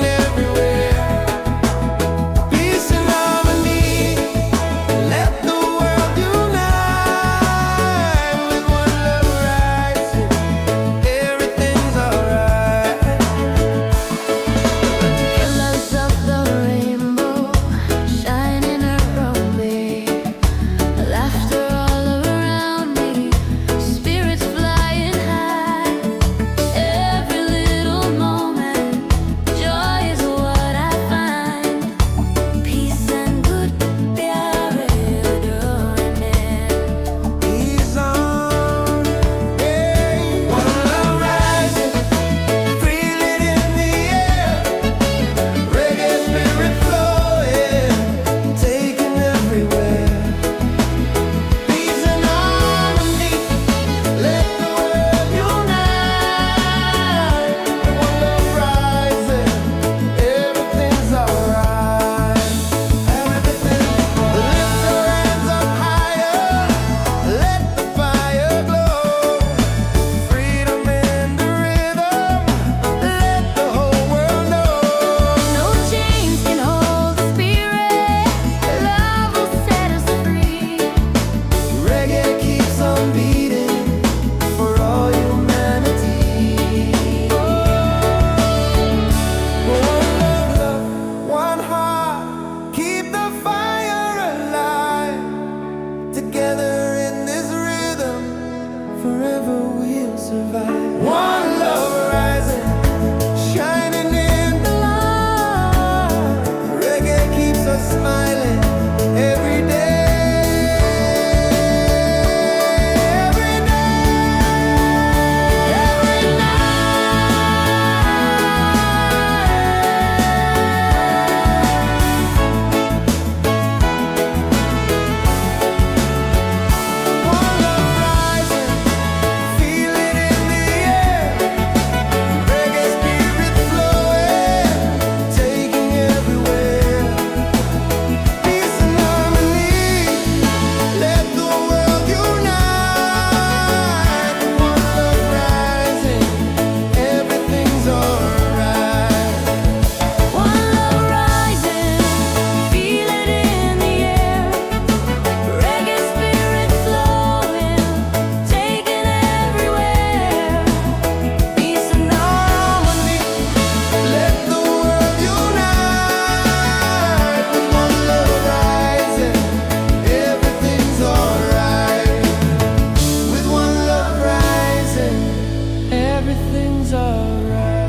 feels alright.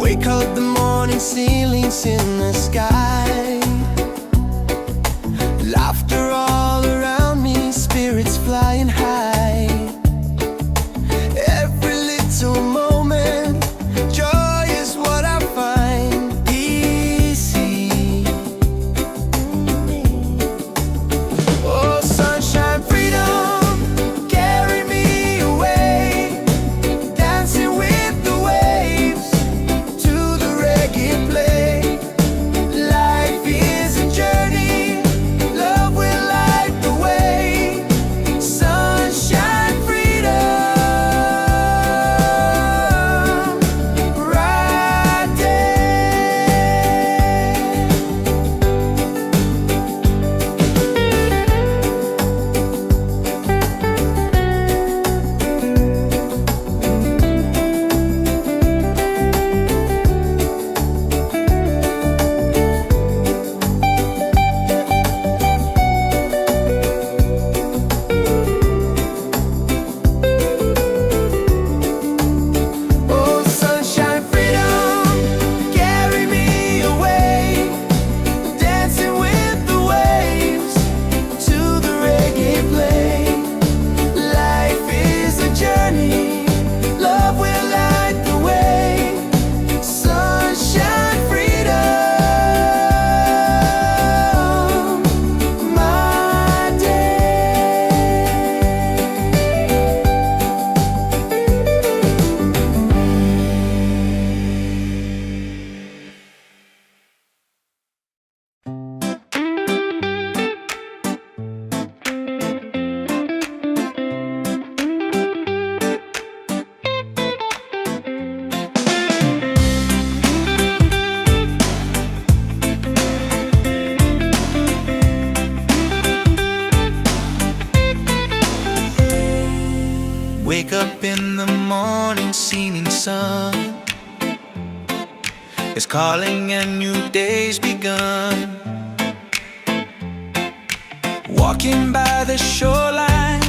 Wake up the morning, ceilings in the sky, laughter all around me, spirits flying high. Every little moment, joy is what I find easy. Oh, sunshine, freedom, carry me away, dancing with the waves to the reggae play. Life is a journey, love will light the way. Sunshine, freedom, right there. Oh, sunshine, freedom, carry me away, dancing with the waves to the reggae play. Life is a journey, love will light the way. Sunshine, freedom, my day. Wake up in the morning, seeing sun is calling and new day's begun. Walking by the shoreline,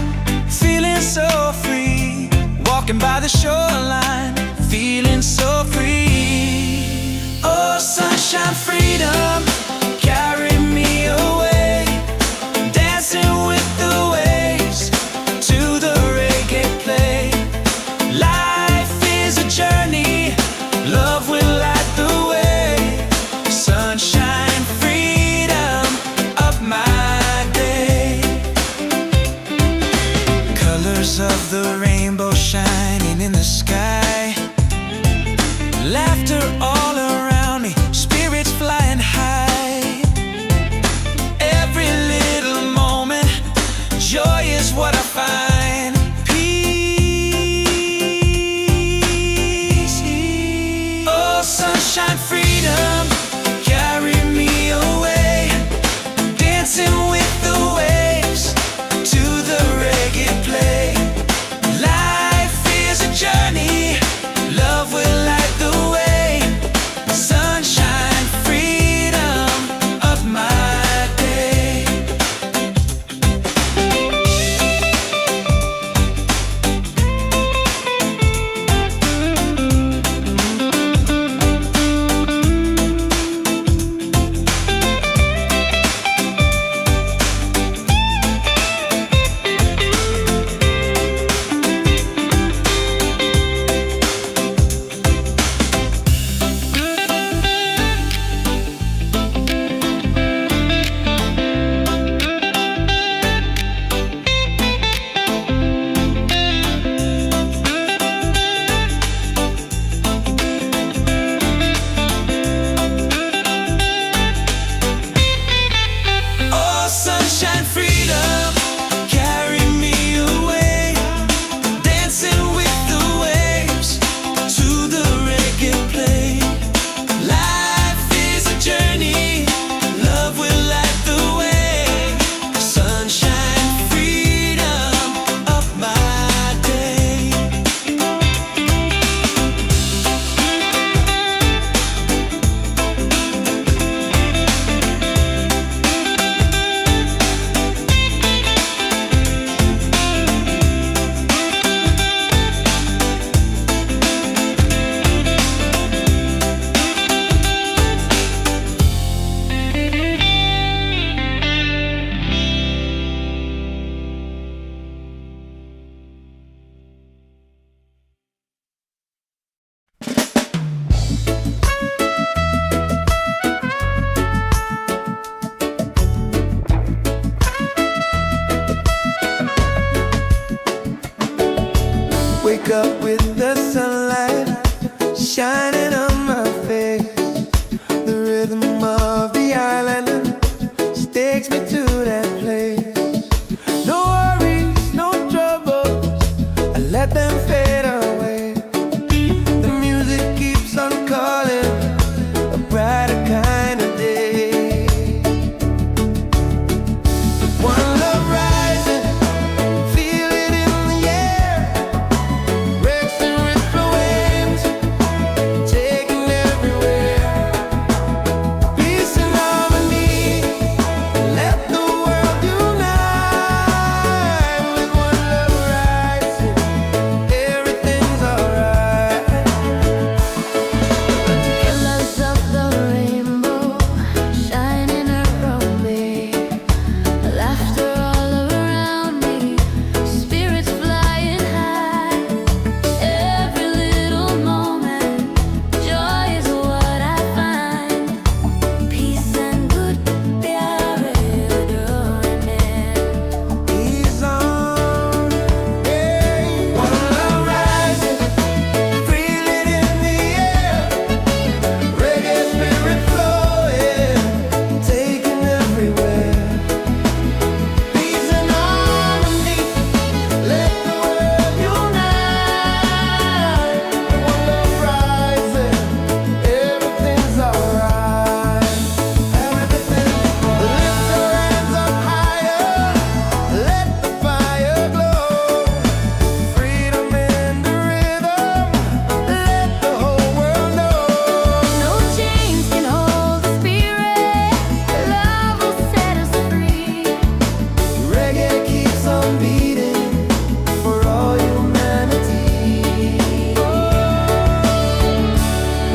feeling so free. Walking by the shoreline, feeling so free. Oh, sunshine, freedom, carry me away, dancing with the waves to the reggae play. Life is a journey, love will light the way. Sunshine, freedom of my day. Colors of the rainbow shining in the sky, laughter all around me, spirits flying high. Every little moment, joy is what I find. Peace. Oh, sunshine, freedom, carry me away, dancing with the waves to the reggae play. Life is a journey, love will light the way. Sunshine, freedom of my day. up with the sunlight shining on my face. The rhythm of the island takes me to that place. No worries, no troubles, I let them fade away. The music keeps on calling, a brighter kind of day. One love rising, feel it in the air. Breaks and ripple waves, taking everywhere. Peace and harmony, let the world unite. With one love rising, everything's alright. Colors of the rainbow shining around me, laughter all around me, spirits flying high. Every little moment, joy is what I find. Peace and good प्यार डोरने. He's on, yeah. One love rising, feel it in the air. Reggae spirit flowing, taking everywhere. Peace and harmony, let the world unite. One love rising, everything's alright. Everything's lift your hands up higher, let the fire glow. Freedom in the rhythm, let the whole world know. No chains can hold the spirit. Love will set us free. Reggae keeps on beating for all humanity.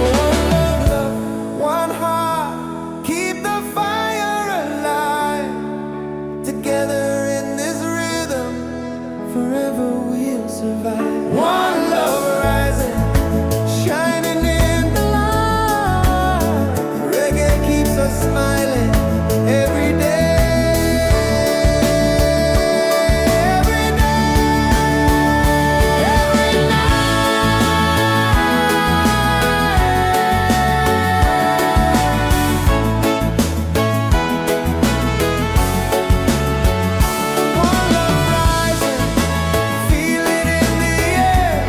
One love, one heart, keep the fire alive. Together in this rhythm, forever we'll survive. One love rising, shining in the light. Reggae keeps us smiling every day. Every night, every night. One love rising, feel it in the air.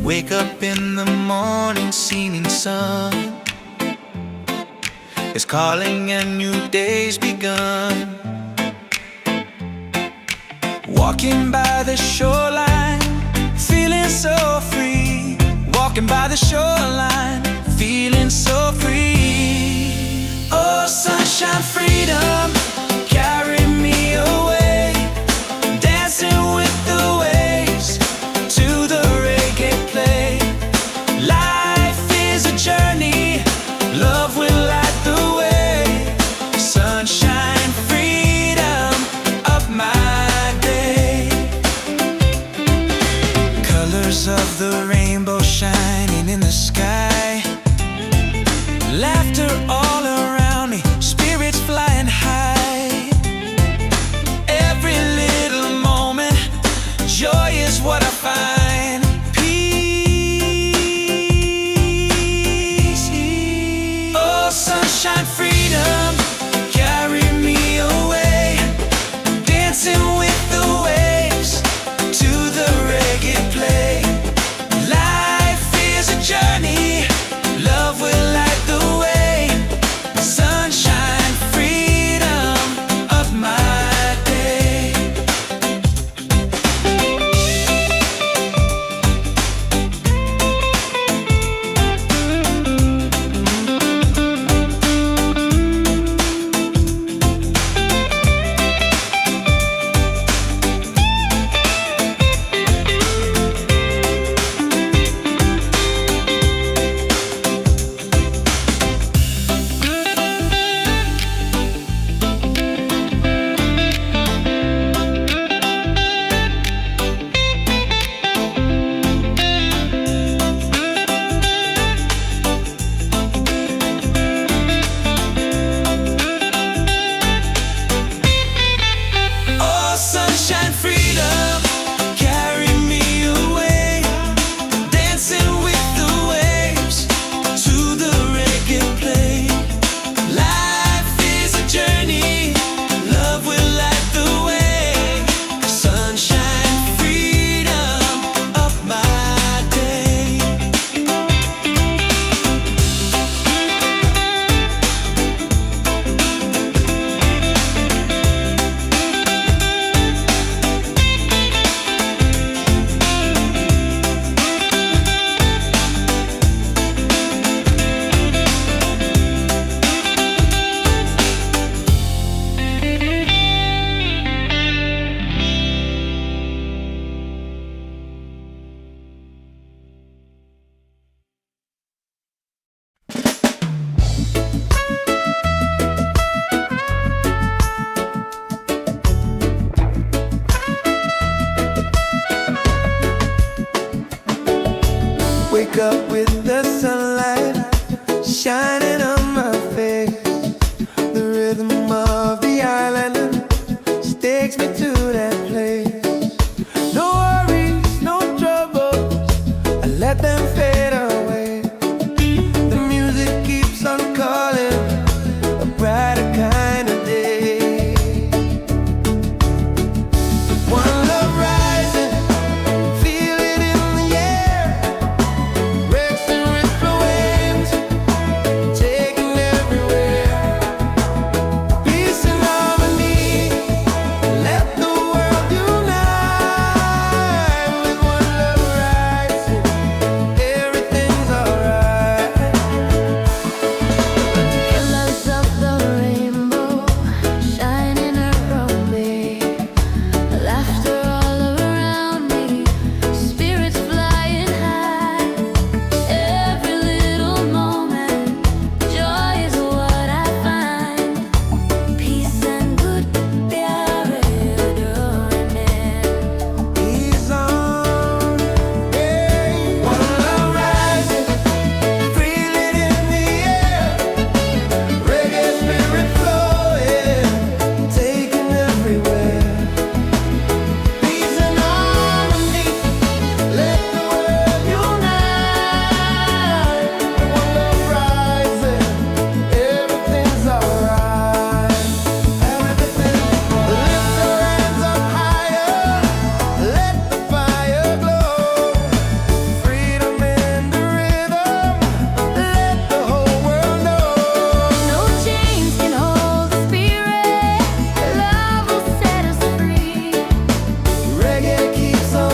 Wake up in the morning, seeing sun is calling and new day's begun. Walking by the shoreline, feeling so free. Walking by the shoreline, feeling so free. Oh, sunshine, freedom, carry me away. Dancing with the waves to the reggae play. Life is a journey, love will light the way. Sunshine, freedom of my day. Colors of the rainbow shining in the sky. Laughter all around me, spirits flying high. Every little moment, joy is what I find. Peace. Oh, sunshine, freedom, carry me away. Dancing with the waves to the reggae play. Life is a journey, love will light the way. Sunshine, freedom of my day. Oh, sunshine, freedom, carry me away. Dancing with the waves to the reggae play. Life is a journey, love will light the way. Sunshine, freedom of my day. Wake up with the sunlight shining on my face. The rhythm of the island takes me to that place. No worries, no troubles, I let them fade away. The music keeps on calling, a brighter kind of day. One love rising, feel it in the air. Reggae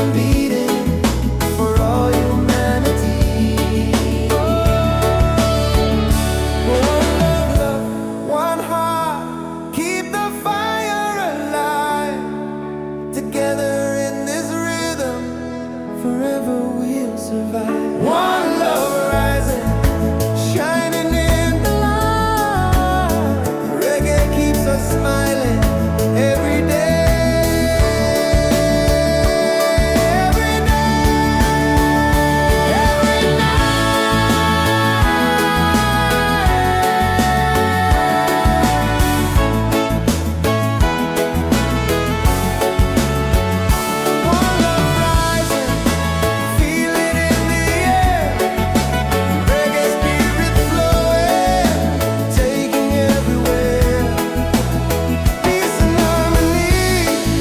drum beating for all humanity. One love, one heart, keep the fire alive. Together in this rhythm, forever we'll survive. One love rising, shining in the light. Reggae keeps us smiling every day. Every day, every One love rising, feel it in the air. Reggae spirit flowing, taking everywhere. Peace and harmony,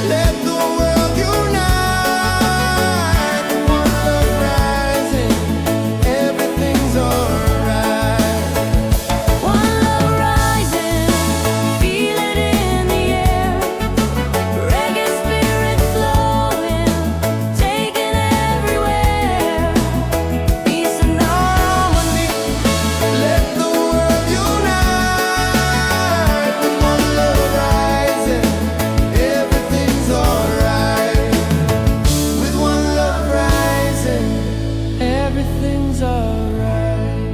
let the world unite. One love rising, everything's alright. One love rising, feel it in the air. Reggae spirit flowing, taking everywhere. Peace and harmony. Let the world unite. One love rising, everything's alright. With one love rising, everything's alright.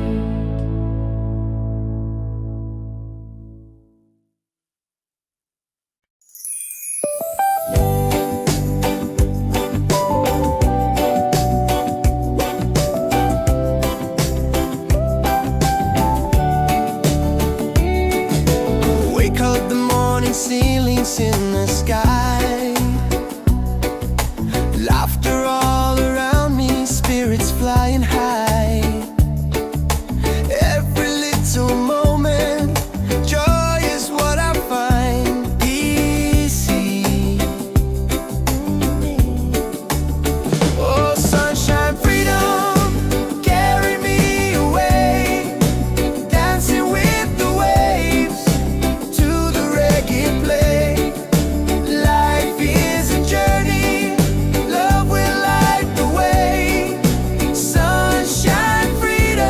Wake up the morning, ceilings in the sky. Laughter all around me, spirits flying high. Every little moment, joy is what I find easy. Oh, sunshine, freedom, carry me away. Dancing with the waves to the reggae play. Life is a journey, love will light the way. Sunshine, freedom,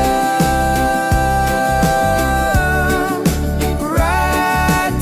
right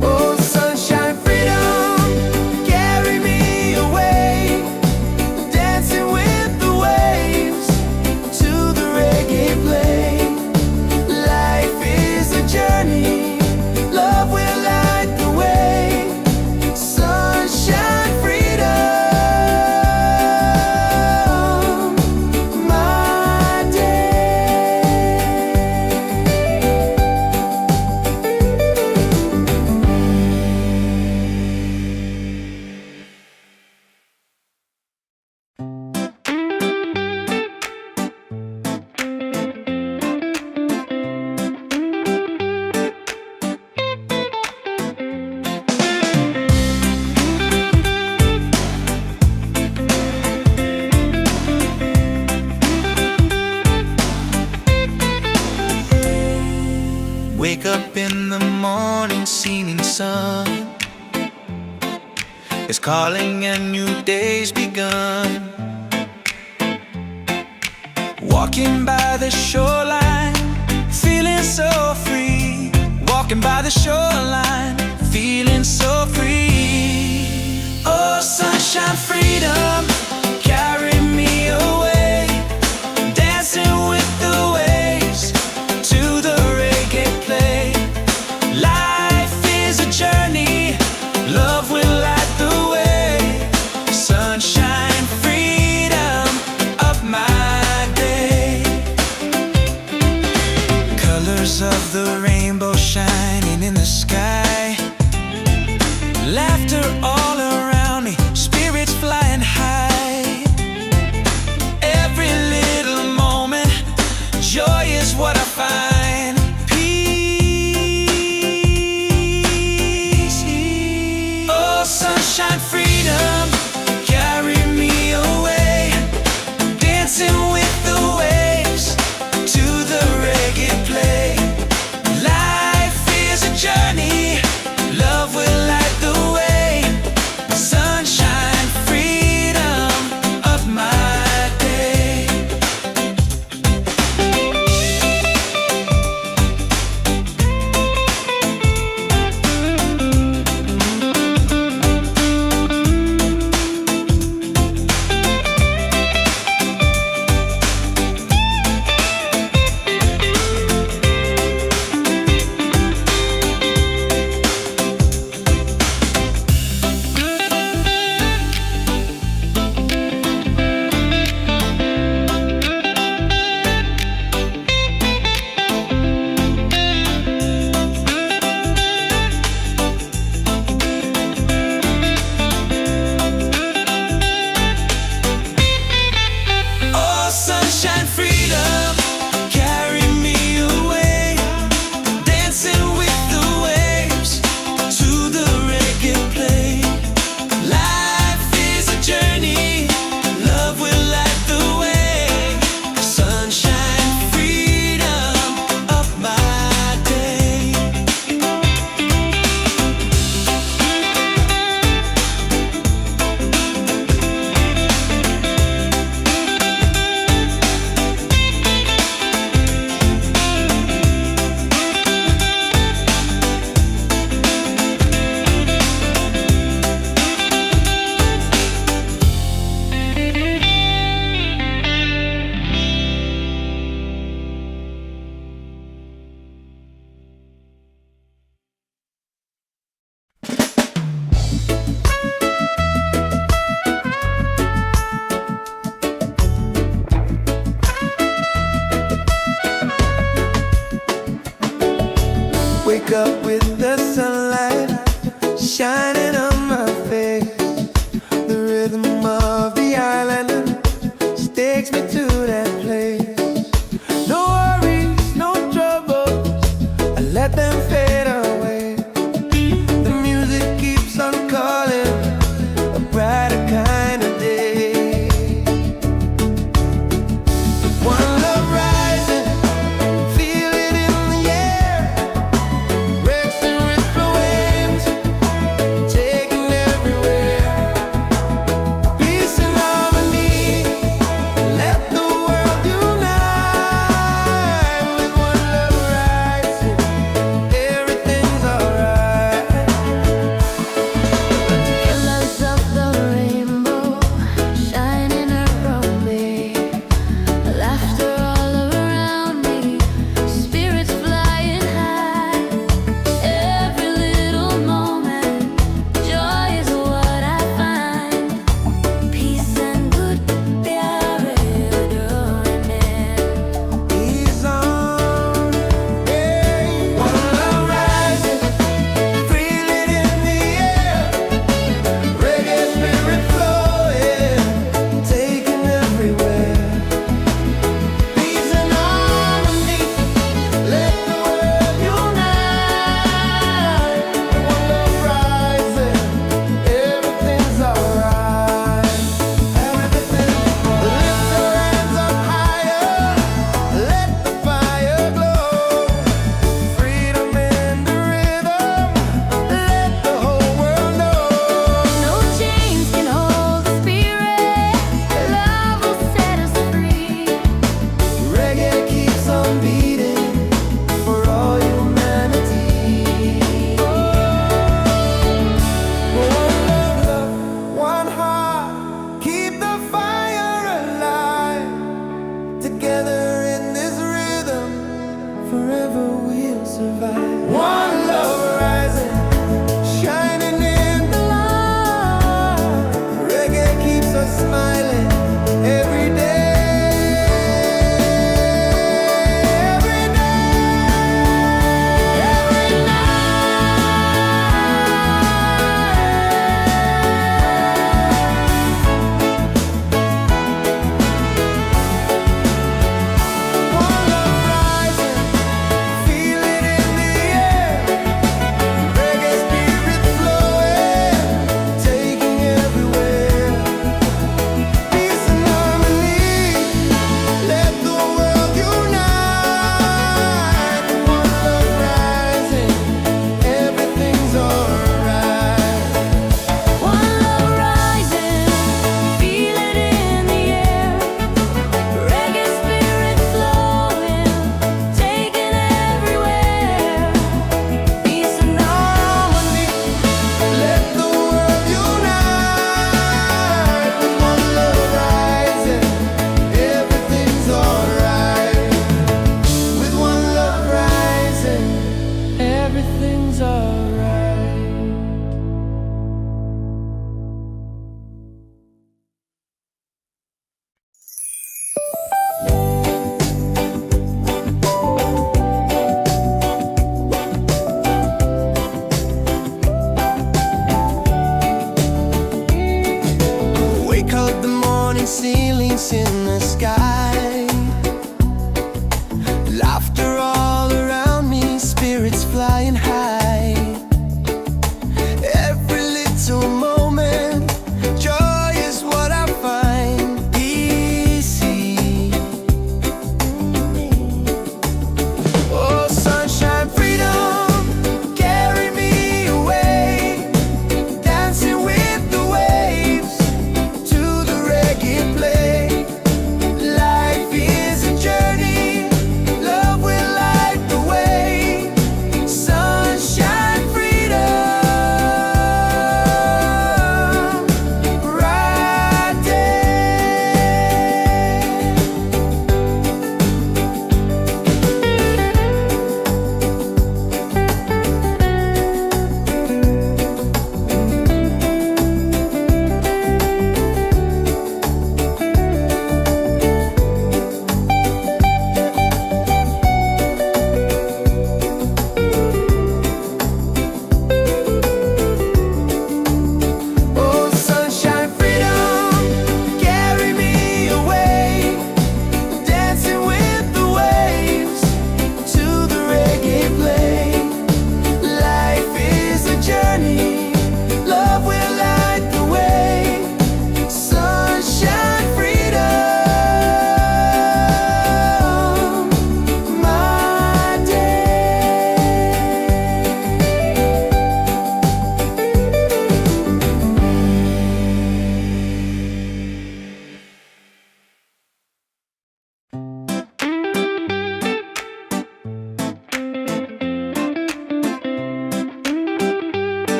Oh, sunshine, freedom, carry me away. Dancing with the waves to the reggae play. Life is a journey, love will light the way. Sunshine, freedom, my day. Wake up in the morning, seeing sun is calling and new day's begun. Walking by the shoreline, feeling so free. Walking by the shoreline, feeling so free. Oh, sunshine, freedom, carry me away. Dancing with the waves to the reggae play. Life is a journey, love will light the way. Sunshine, freedom of my day. Colors of the rainbow shining in the sky. Laughter all around me, spirits flying high. dancing with the waves to the reggae play. Life is a journey, love will light the way. Sunshine, freedom of my day.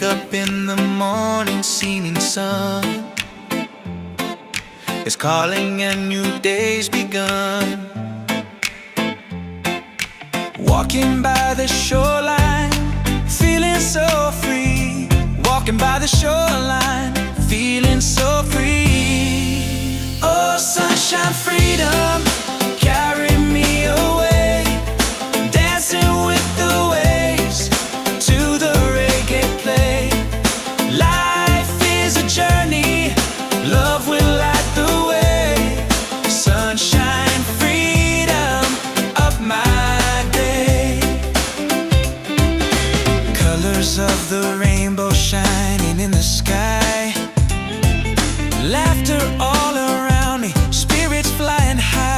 wake up in the morning, seeing sun is calling and new day's begun. Walking by the shoreline, feeling so free. Walking by the shoreline, feeling so free. Oh, sunshine, freedom, carry me away. Dancing with the waves to the reggae play. Life is a journey, love will light the way. Sunshine, freedom of my day. Colors of the rainbow shining in the sky. Laughter all around me, spirits flying high.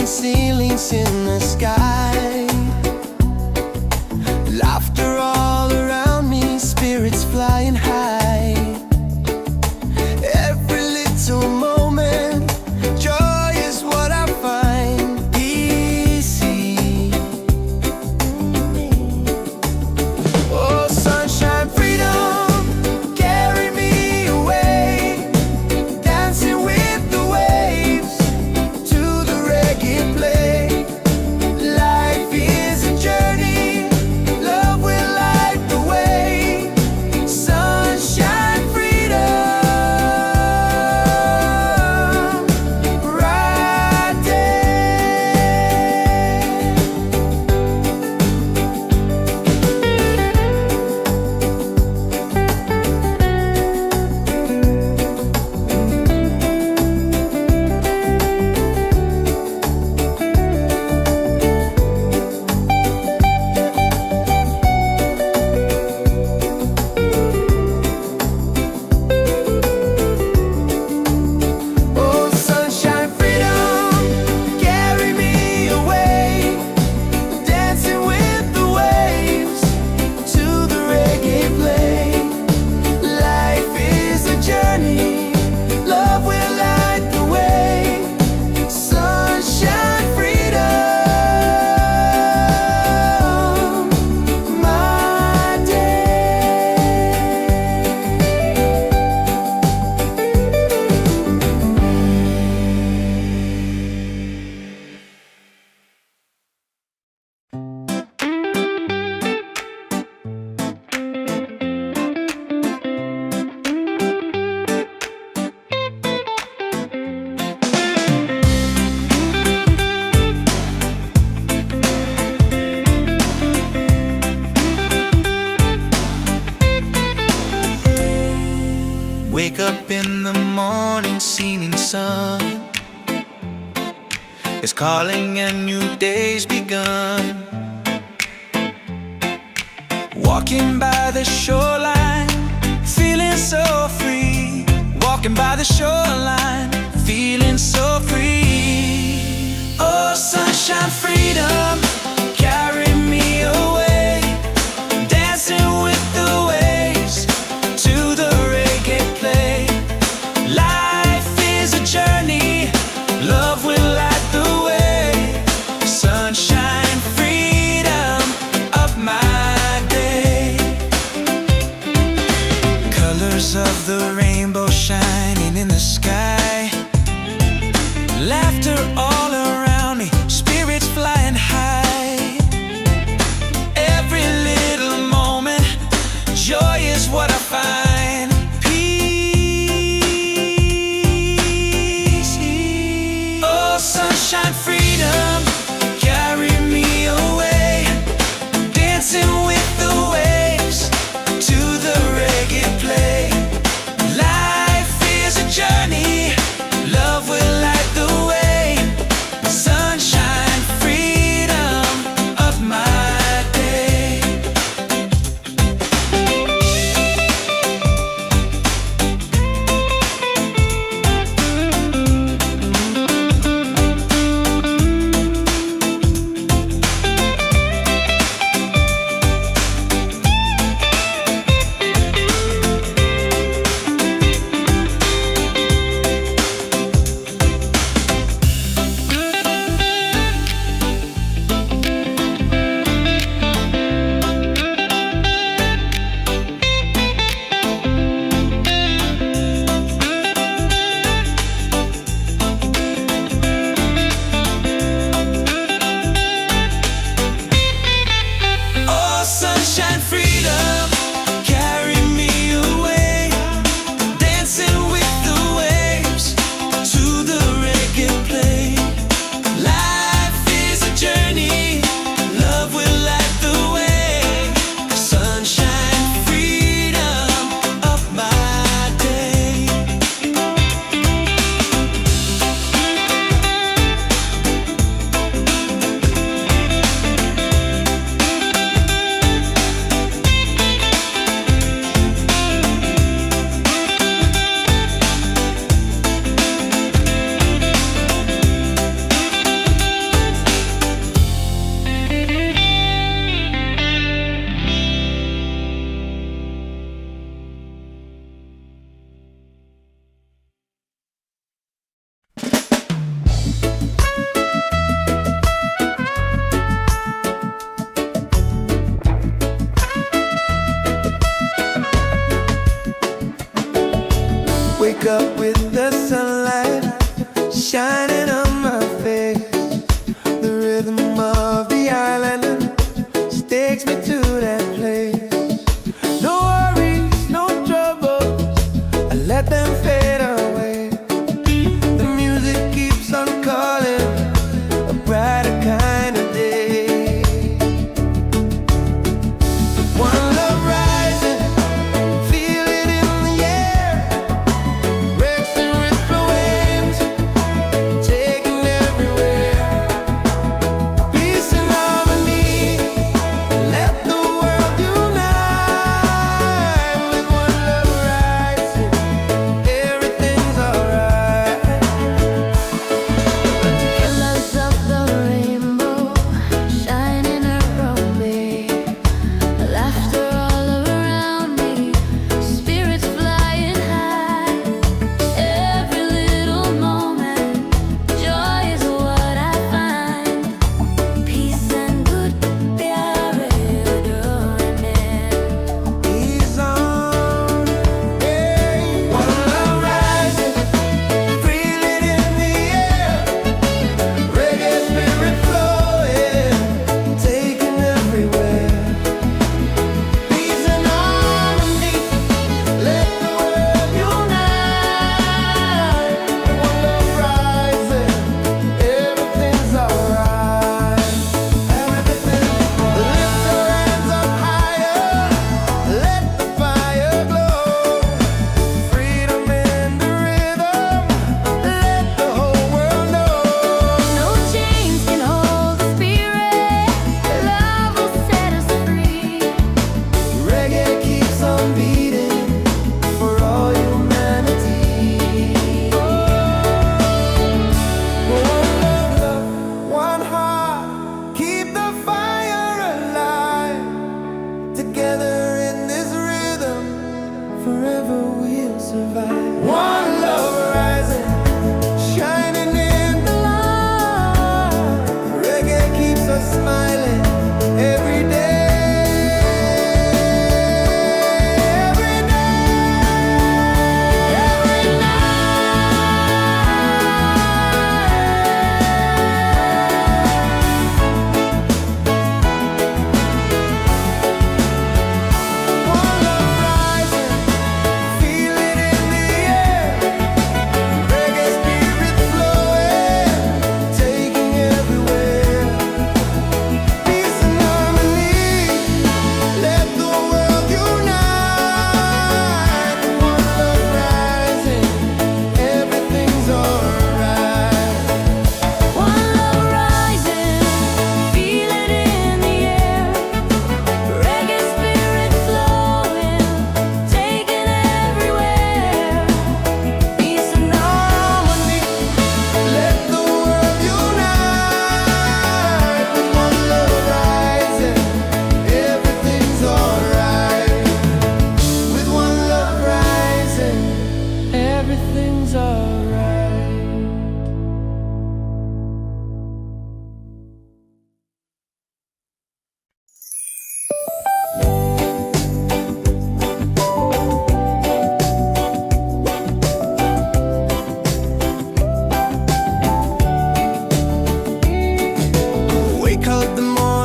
falling ceilings in the sky. Laughter all around me, spirits flying high. Every little moment, joy is what I find. Easy. Oh, sunshine, freedom, carry me away. Dancing with the waves to the reggae play. Life is a journey, love will light the way. Sunshine, freedom, right there. Oh, sunshine, freedom, carry me away. Dancing with the waves to the reggae play. Life is a journey, love will light the way. Sunshine, freedom, my day. Wake up in the morning, seeing sun is calling and new day's begun. Walking by the shoreline, feeling so free. Walking by the shoreline, feeling so free. Oh, sunshine, freedom, carry me away. Dancing with the waves to the reggae play. Life is a journey, love will light the way. Sunshine, freedom of my day. Colors of the rainbow shining in the sky. Laughter all around me, spirits flying high. Every little moment, joy is what I find. Peace. Oh, sunshine, freedom, carry me away. Dancing with the waves to the reggae play. Life is a journey, love will light the way. Sunshine, freedom of my day.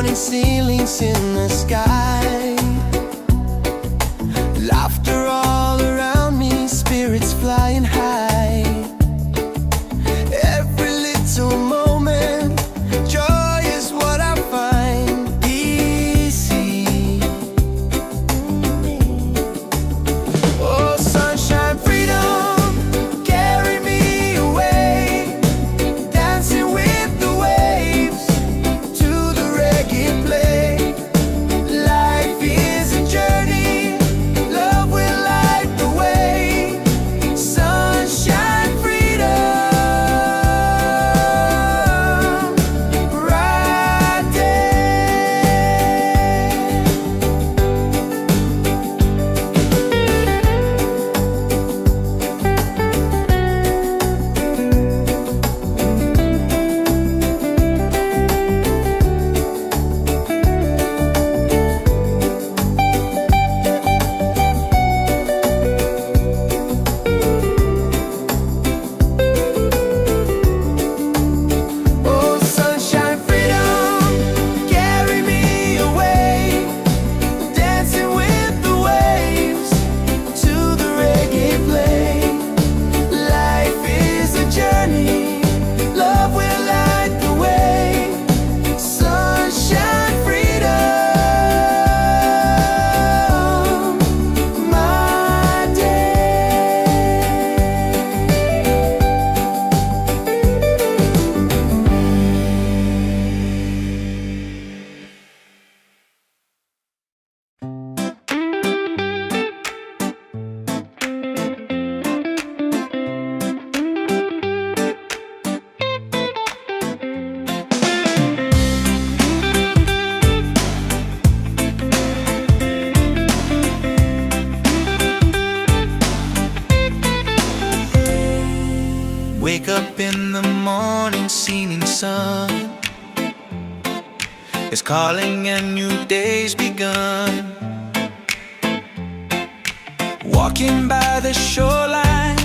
falling ceilings in the sky. Laughter all around me, spirits flying high. Every little moment, joy is what I find easy. Oh, sunshine, freedom, carry me away, dancing with the waves to the reggae play. Life is a journey, love will light the way. Sunshine, freedom, right there. Oh, sunshine, freedom, carry me away, dancing with the waves to the reggae play. Life is a journey, love will light the way. Sunshine, freedom, my day. Wake up in the morning, seeing sun is calling and new day's begun. Walking by the shoreline,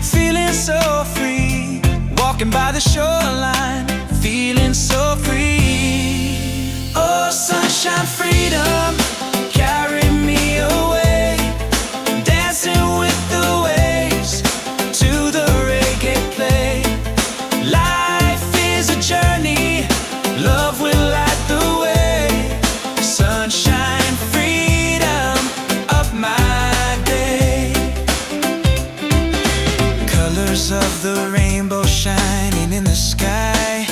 feeling so free. Walking by the shoreline, feeling so free. Oh, sunshine, freedom, carry me away, dancing with the waves to the reggae play. Life is a journey, love will light the way. Sunshine, freedom of my day. Colors of the rainbow shining in the sky,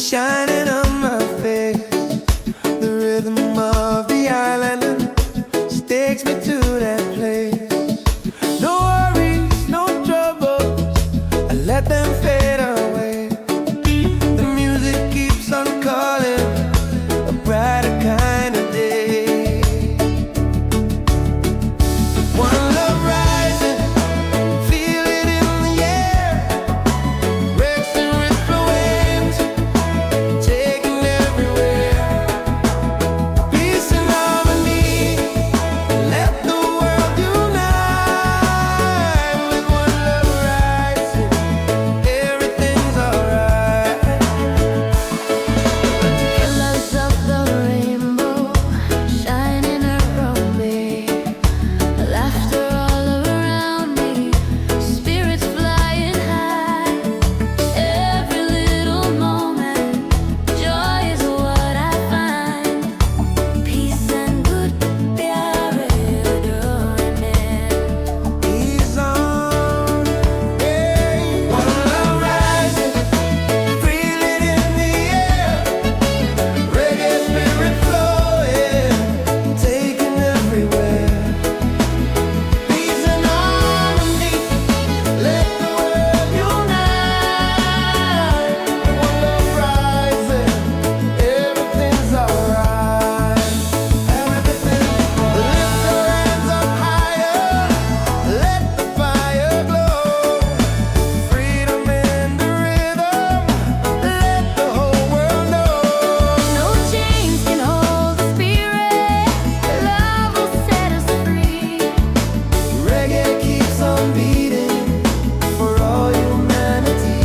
shining on my face. The rhythm of the island takes me to that place. No worries, no troubles, I let them fade away. The music keeps on calling, a brighter kind of day. One love rising, feel it in the air. Breaks and ripple waves, taking everywhere. Peace and harmony, let the world unite. With one love rising, everything's alright. Colors of the rainbow shining around me, laughter all around me, spirits flying high. Every little moment, joy is what I find. Peace and good प्यार में He's on, yeah. One love rising, feel it in the air. Reggae spirit flowing, taking everywhere. Peace and harmony, let the world unite. One love rising, everything's alright. Everything. Lift your hands up higher, let the fire glow. Freedom in the rhythm, let the whole world know. No chains can hold the spirit, love will set us free. Reggae keeps on beating for all humanity.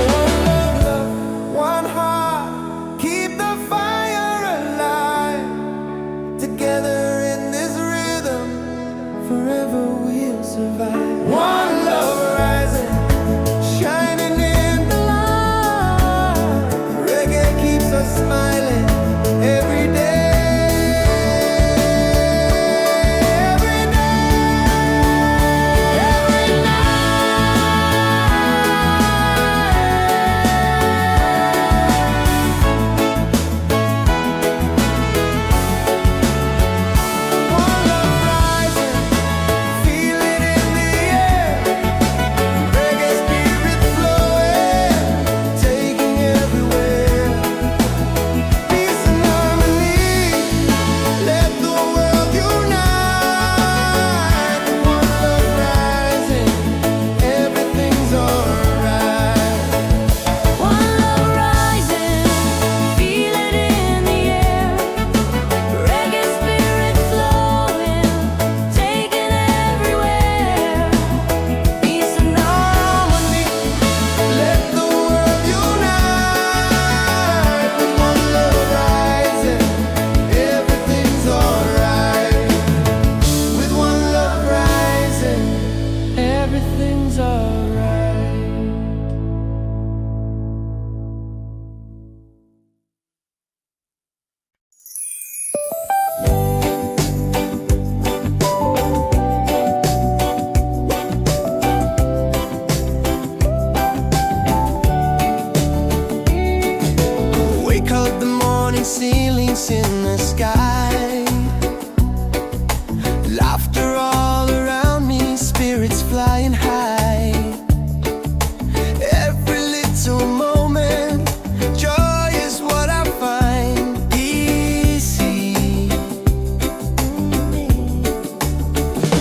One love, one heart, keep the fire alive. Together in this rhythm, forever we'll survive. One love rising, shining in the light. Reggae keeps us smiling every day. Every One love rising, feel it in the air. Reggae spirit flowing, taking everywhere. Peace and harmony, let the world unite. One love rising, everything's alright. One love rising, feel it in the air. Reggae spirit flowing, taking everywhere. Peace and harmony, Let the world unite. With one love rising, everything's alright. With one love rising, everything's alright. Wake up the morning ceilings in the sky. Laughter all around me, spirits flying high. Every little moment, joy is what I find. Easy.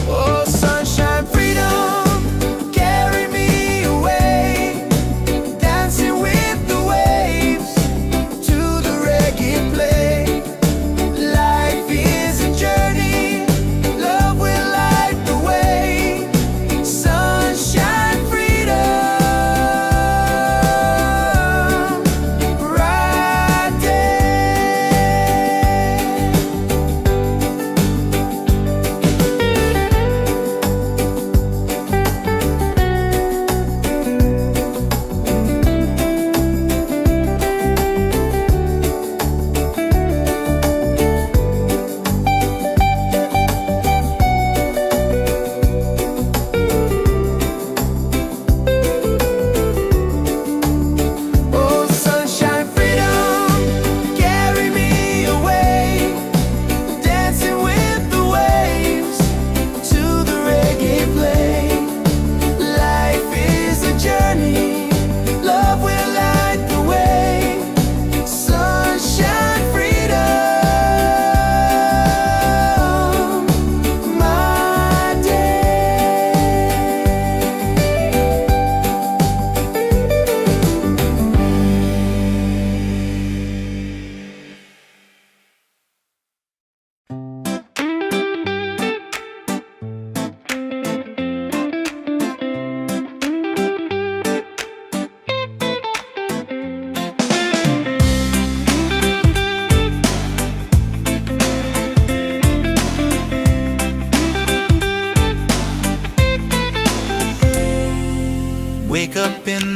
Oh, sunshine, freedom, carry me away. Dancing with the waves to the reggae play. Life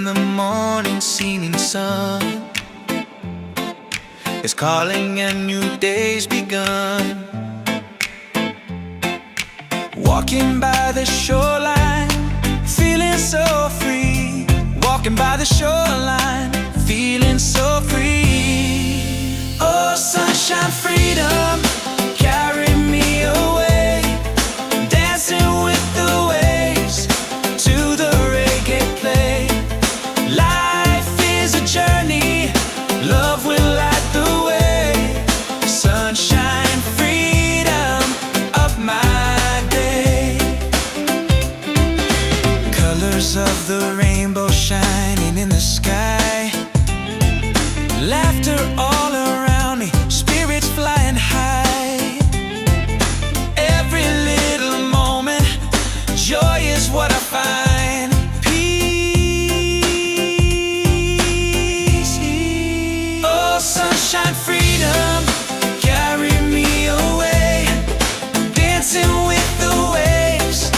the morning seeming sun is calling and new day's begun. Walking by the shoreline, feeling so free. Walking by the shoreline, feeling so free. Oh, sunshine, freedom, carry me away. Dancing with the waves to the reggae play. Life is a journey, love will light the way. Sunshine, freedom of my day. Colors of the rainbow shining in the sky. Laughter all around me, spirits flying high. Every little moment, joy is what I find. Peace. Oh, sunshine, freedom, carry me away. Dancing with the waves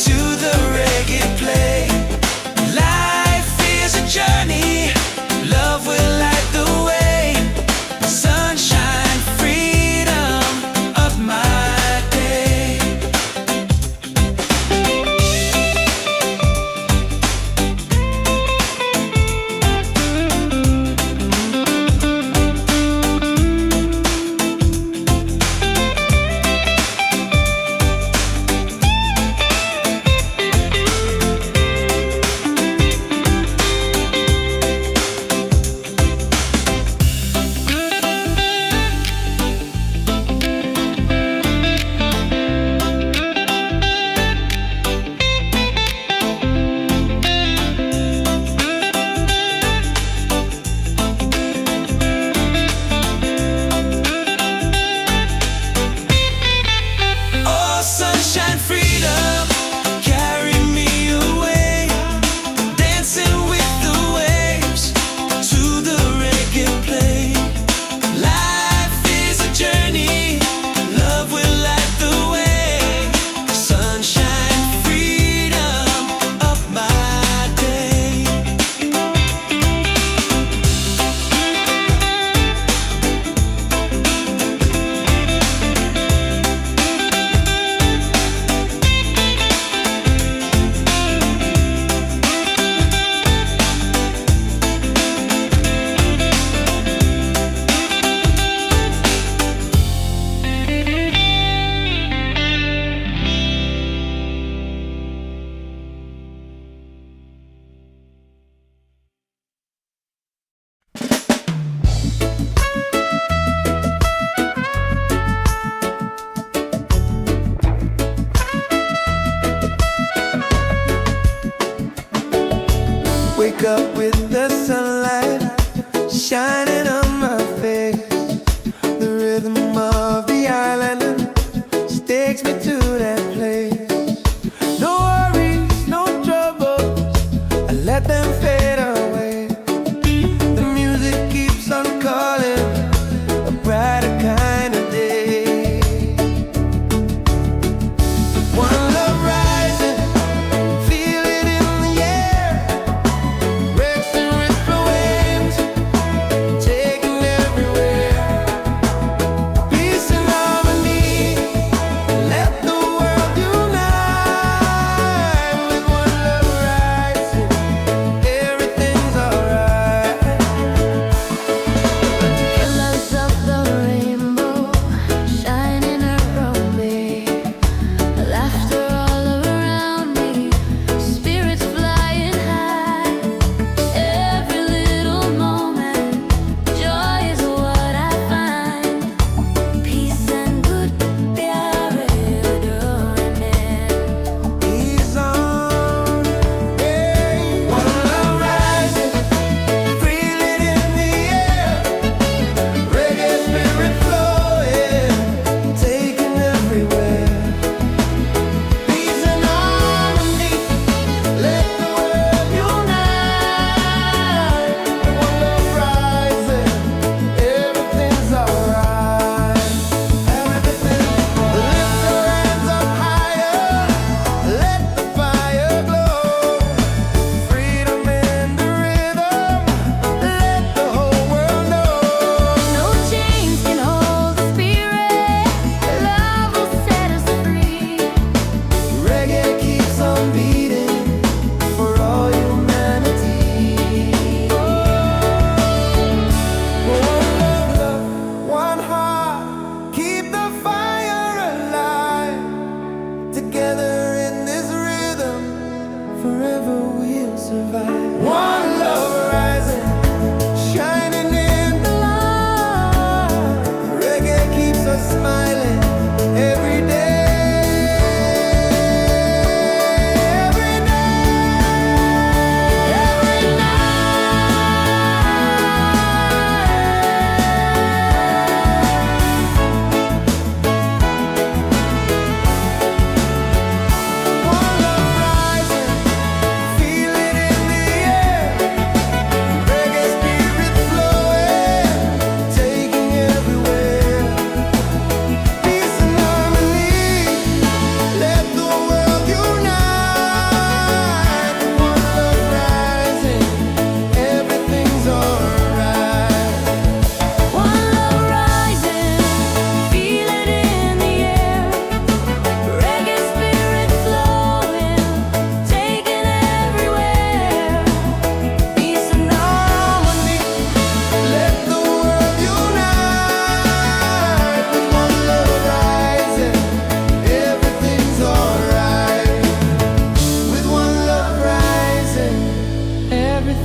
to the reggae play. Life is a journey, love will light the way. Sunshine, freedom of my day. Oh, sunshine, freedom, carry me away. Dancing with the waves to the reggae play. Life is a journey, love will light the way. Sunshine, freedom of my day. Wake up with the sunlight shining on my face. The rhythm of the island takes me to that place. No worries, no troubles, I let them fade away. The music keeps on calling, a brighter kind of day. One love rising, feel it in the air. Racing with the waves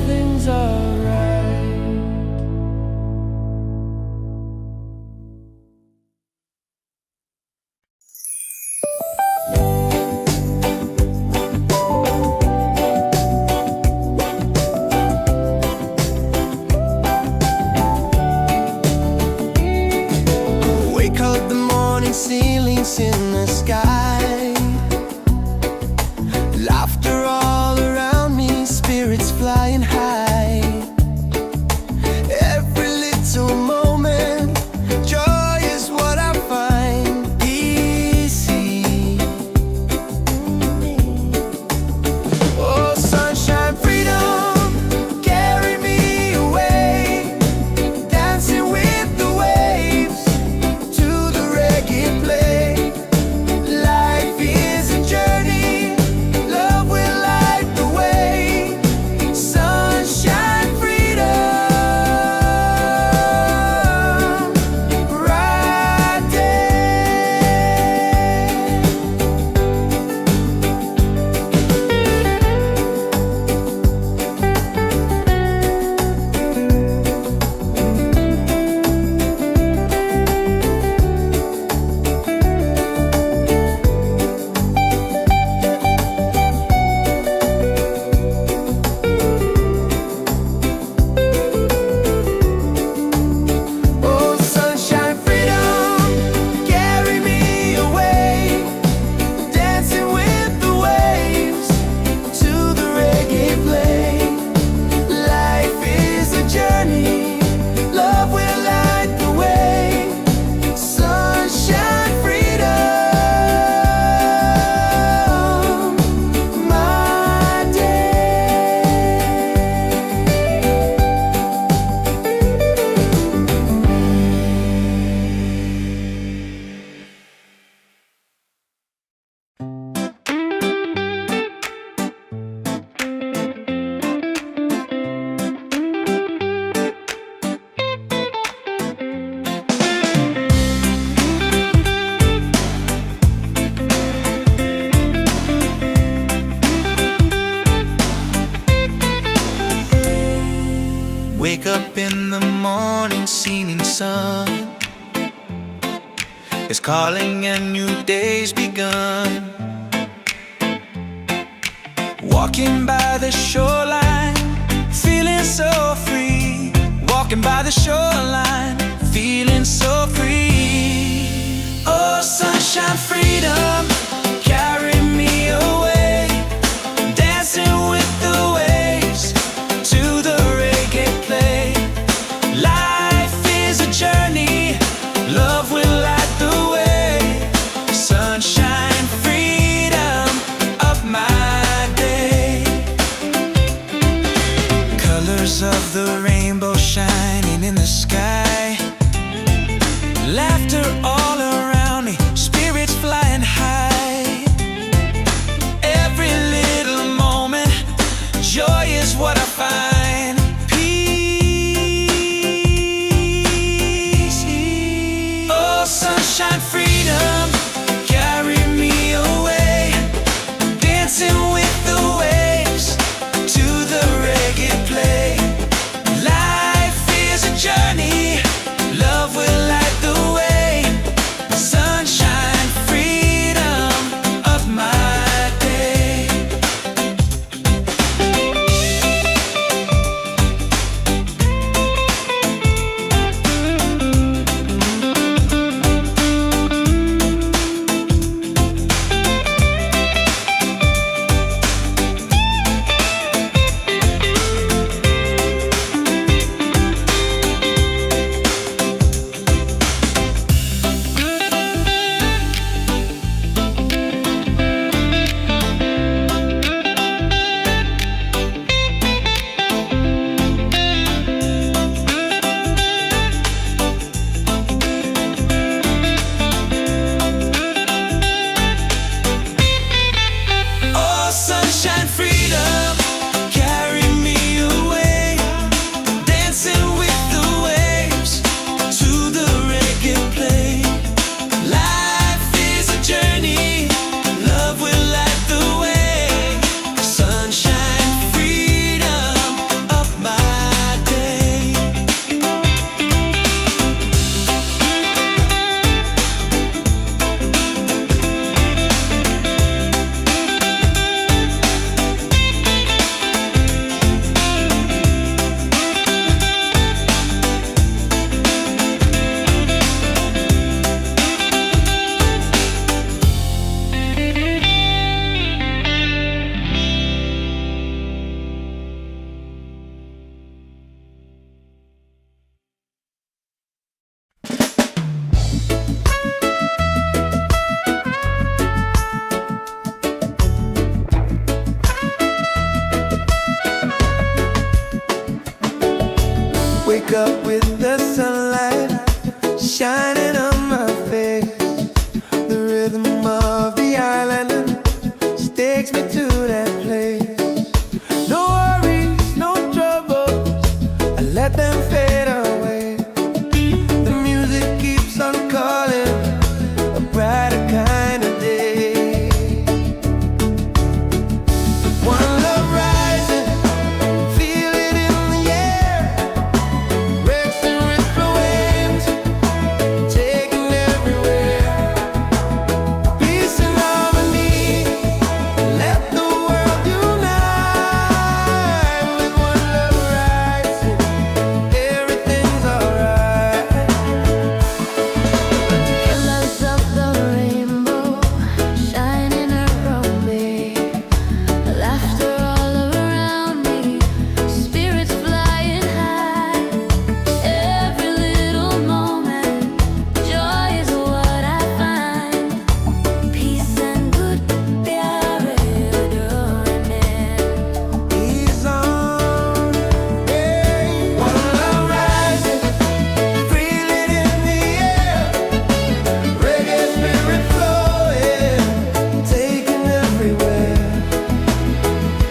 everything's alright. Wake up the morning, ceilings in the sky, laughter all around me, spirits flying high. Every little moment, joy is what I find easy. Oh, sunshine, freedom, carry me away, dancing with the waves to the reggae play. Life is a journey, love will light the way. Sunshine, freedom, bright day. Oh, sunshine, freedom, carry me away, dancing with the waves to the reggae play. Life is a journey, love will light the way. Sunshine, freedom, my day. Wake up in the morning, seeing sun is calling and new day's begun. Walking by the shoreline, feeling so free. Walking by the shoreline, feeling so free. Oh, sunshine, freedom, carry me away, dancing with the waves to the reggae play. Life is a journey, love will light the way. Sunshine, freedom of my day. Colors of the rainbow shining in the sky, laughter all around me, spirits flying high. Every little moment, joy is what I find. Peace. Oh, sunshine, freedom, carry me away, dancing with the waves to the reggae play. Life is a journey, love will light the way. Sunshine, freedom of my day. wake up with the sunlight shining on my face. The rhythm of the island takes me to that place. No worries, no troubles, I let them fade away. The music keeps on calling, a brighter kind of day. One love rising, feel it in the air. Breaks and ripple waves, taking everywhere. Peace and harmony, let the world unite. With one love rising, everything's alright. Colors of the rainbow shining around me, laughter all around me, spirits flying high. Every little moment, joy is what I find. Peace and good प्यारे डोने. He's on, hey. One love rising, feel it in the air. Reggae spirit flowing, taking everywhere.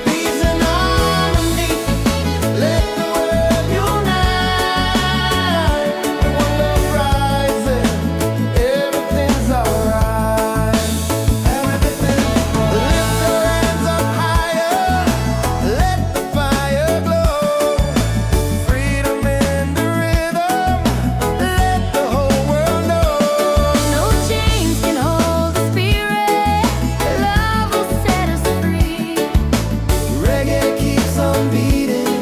Peace and harmony, let the world unite. One love rising, everything's alright. Everything's lift your hands up higher, let the fire glow. Freedom in the rhythm, let the whole world know. No chains can hold the spirit. Love will set us free. Reggae keeps on beating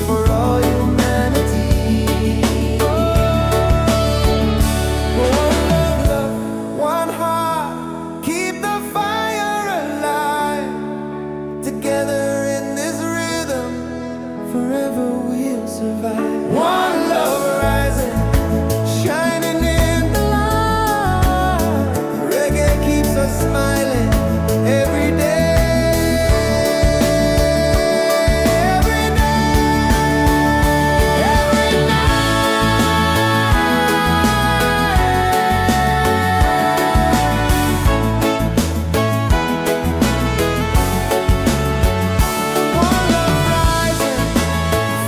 for all humanity. One love, one heart, keep the fire alive. Together in this rhythm, forever we'll survive. One love rising, shining in the light. Reggae keeps us smiling every day. Every day, every night. One love rising,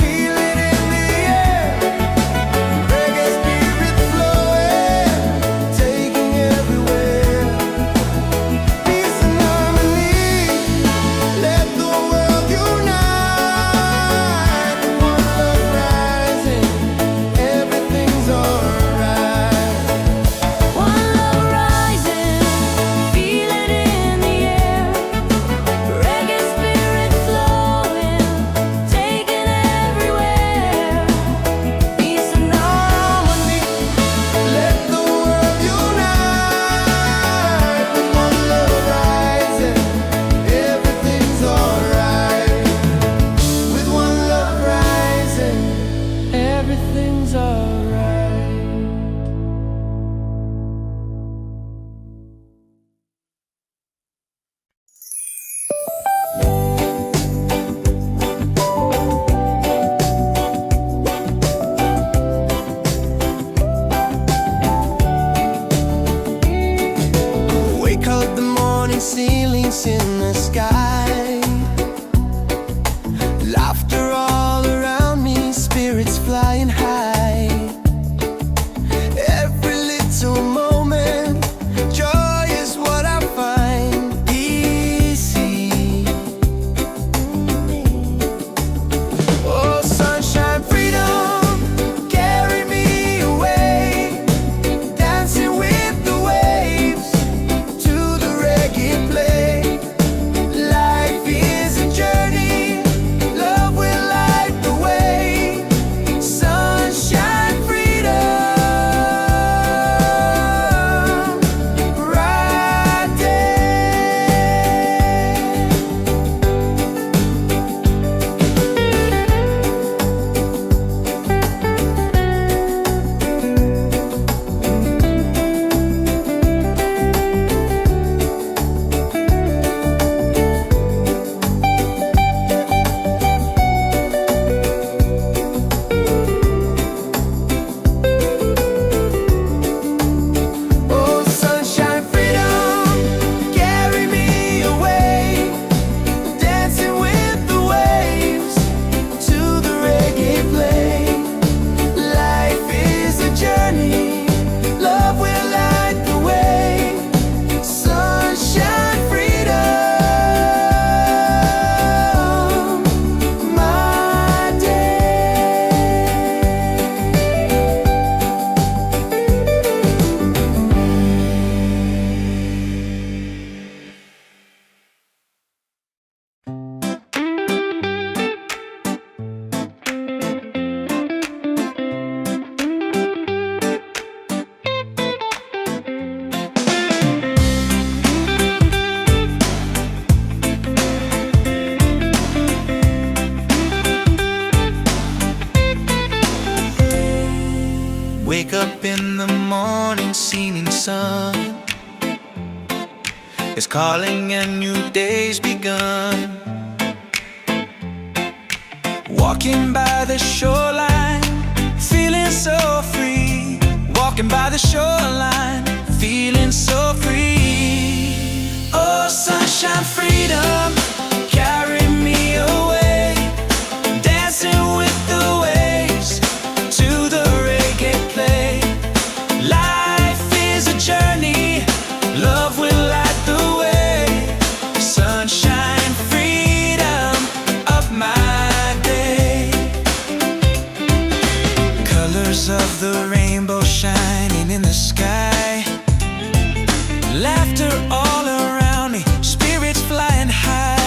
feel it in the wake up in the morning, seeing sun is calling and new day's begun. Walking by the shoreline, feeling so free. Walking by the shoreline, feeling so free. Oh, sunshine, freedom, carry me away. Dancing with the waves to the reggae play. Life is a journey, love will light the way. Sunshine, freedom of my day. Colors of the rainbow shining in the sky. Laughter all around me, spirits flying high.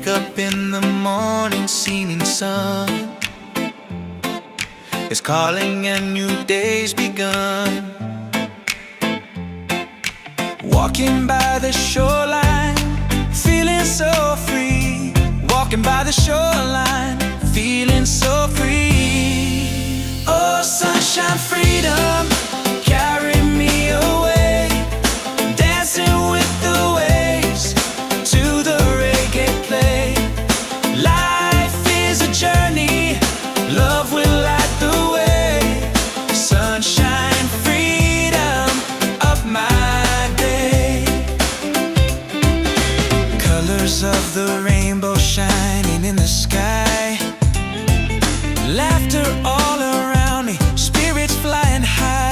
Wake up in the morning, seeing sun is calling and new day's begun. Walking by the shoreline, feeling so free. Walking by the shoreline, feeling so free. Oh, sunshine, freedom, carry me away. Dancing with the waves to the reggae play. Life is a journey, love will light the way. Sunshine, freedom of my day. Colors of the rainbow shining in the sky. Laughter all around me, spirits flying high.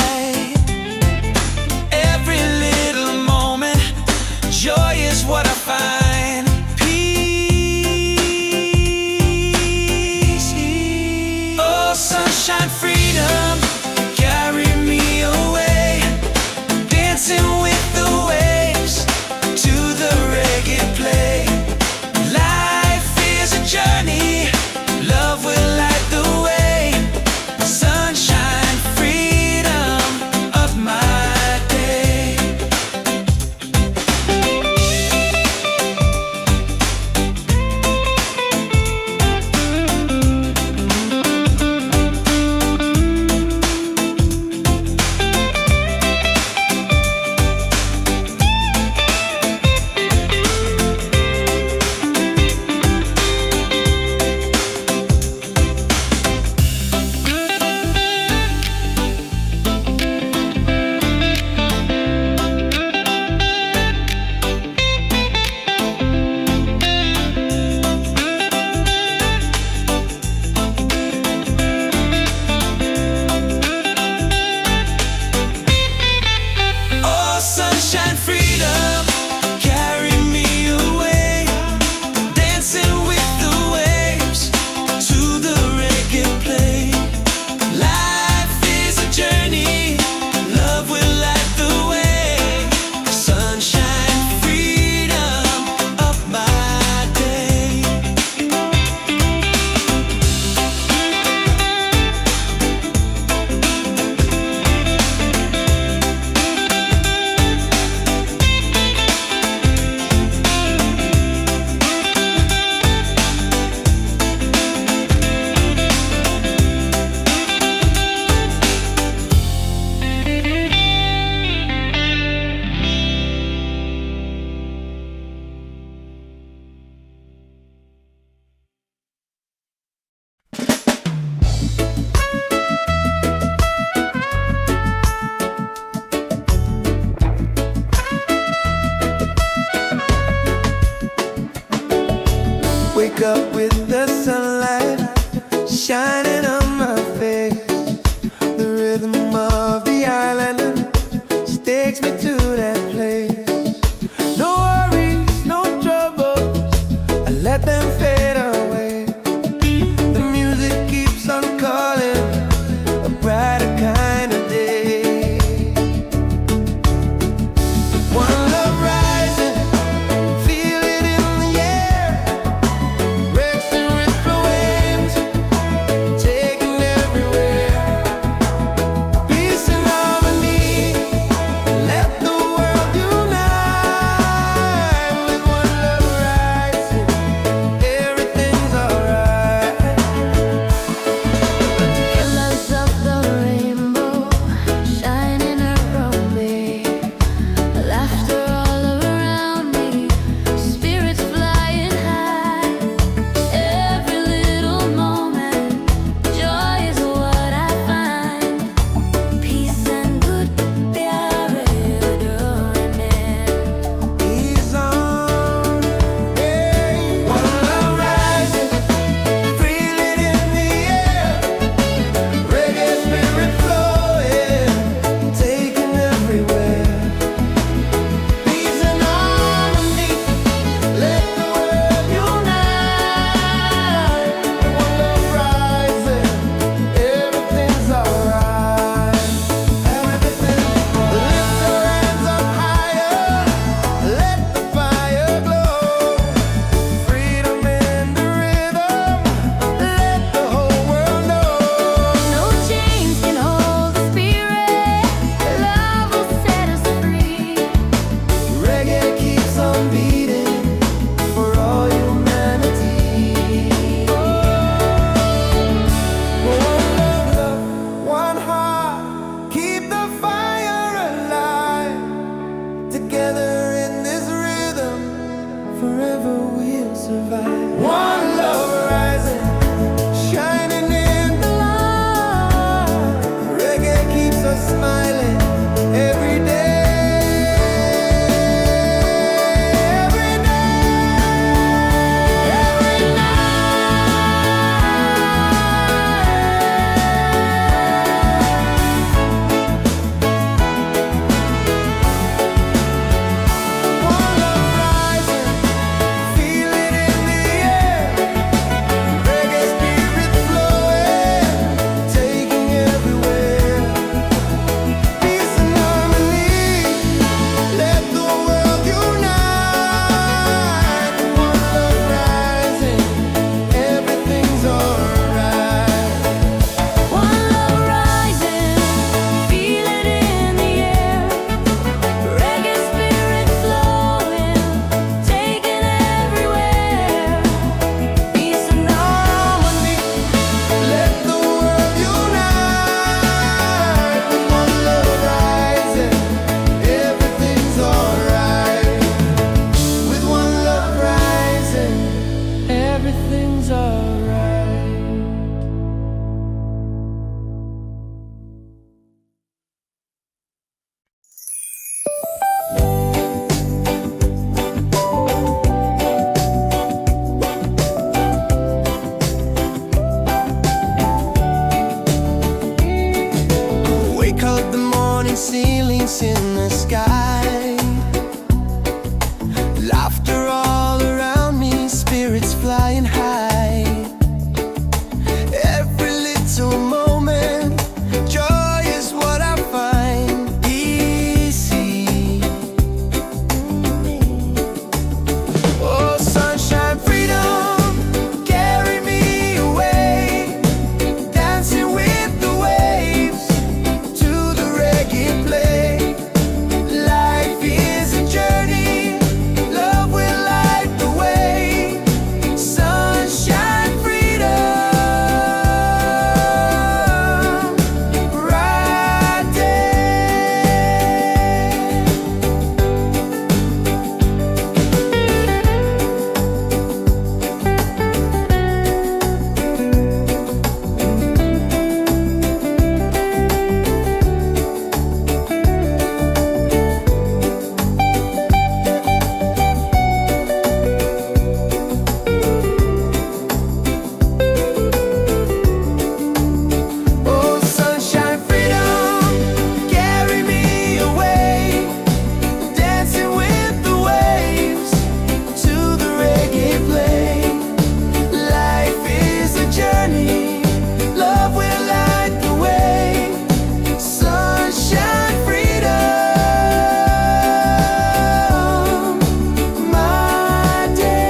sky. Laughter all around me, spirits flying high. Every little moment, joy is what I find easy. Oh, sunshine, freedom, carry me away, dancing with the waves to the reggae play. Life is a journey, love will light the way. Sunshine, freedom, right there. Oh, sunshine, freedom, carry me away, dancing with the waves to the reggae play. Life is a journey, love will light the way. Sunshine, freedom, my day.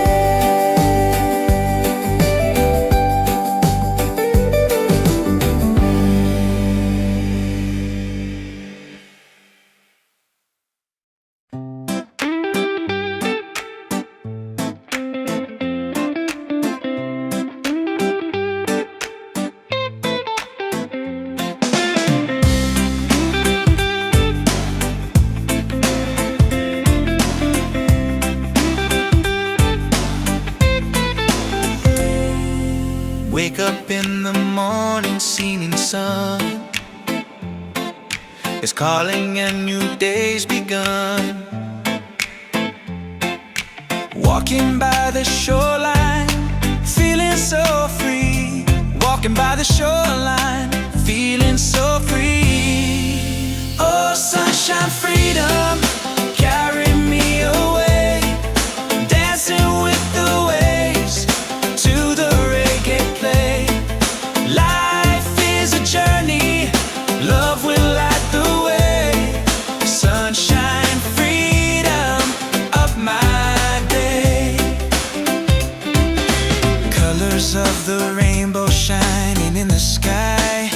Wake up in the morning, seeing sun is calling and new day's begun. Walking by the shoreline, feeling so free. Walking by the shoreline, feeling so free. Oh, sunshine, freedom, carry me away, dancing with the waves to the reggae play. Life is a journey, love will light the way. Sunshine, freedom of my day. Colors of the rainbow shining in the sky.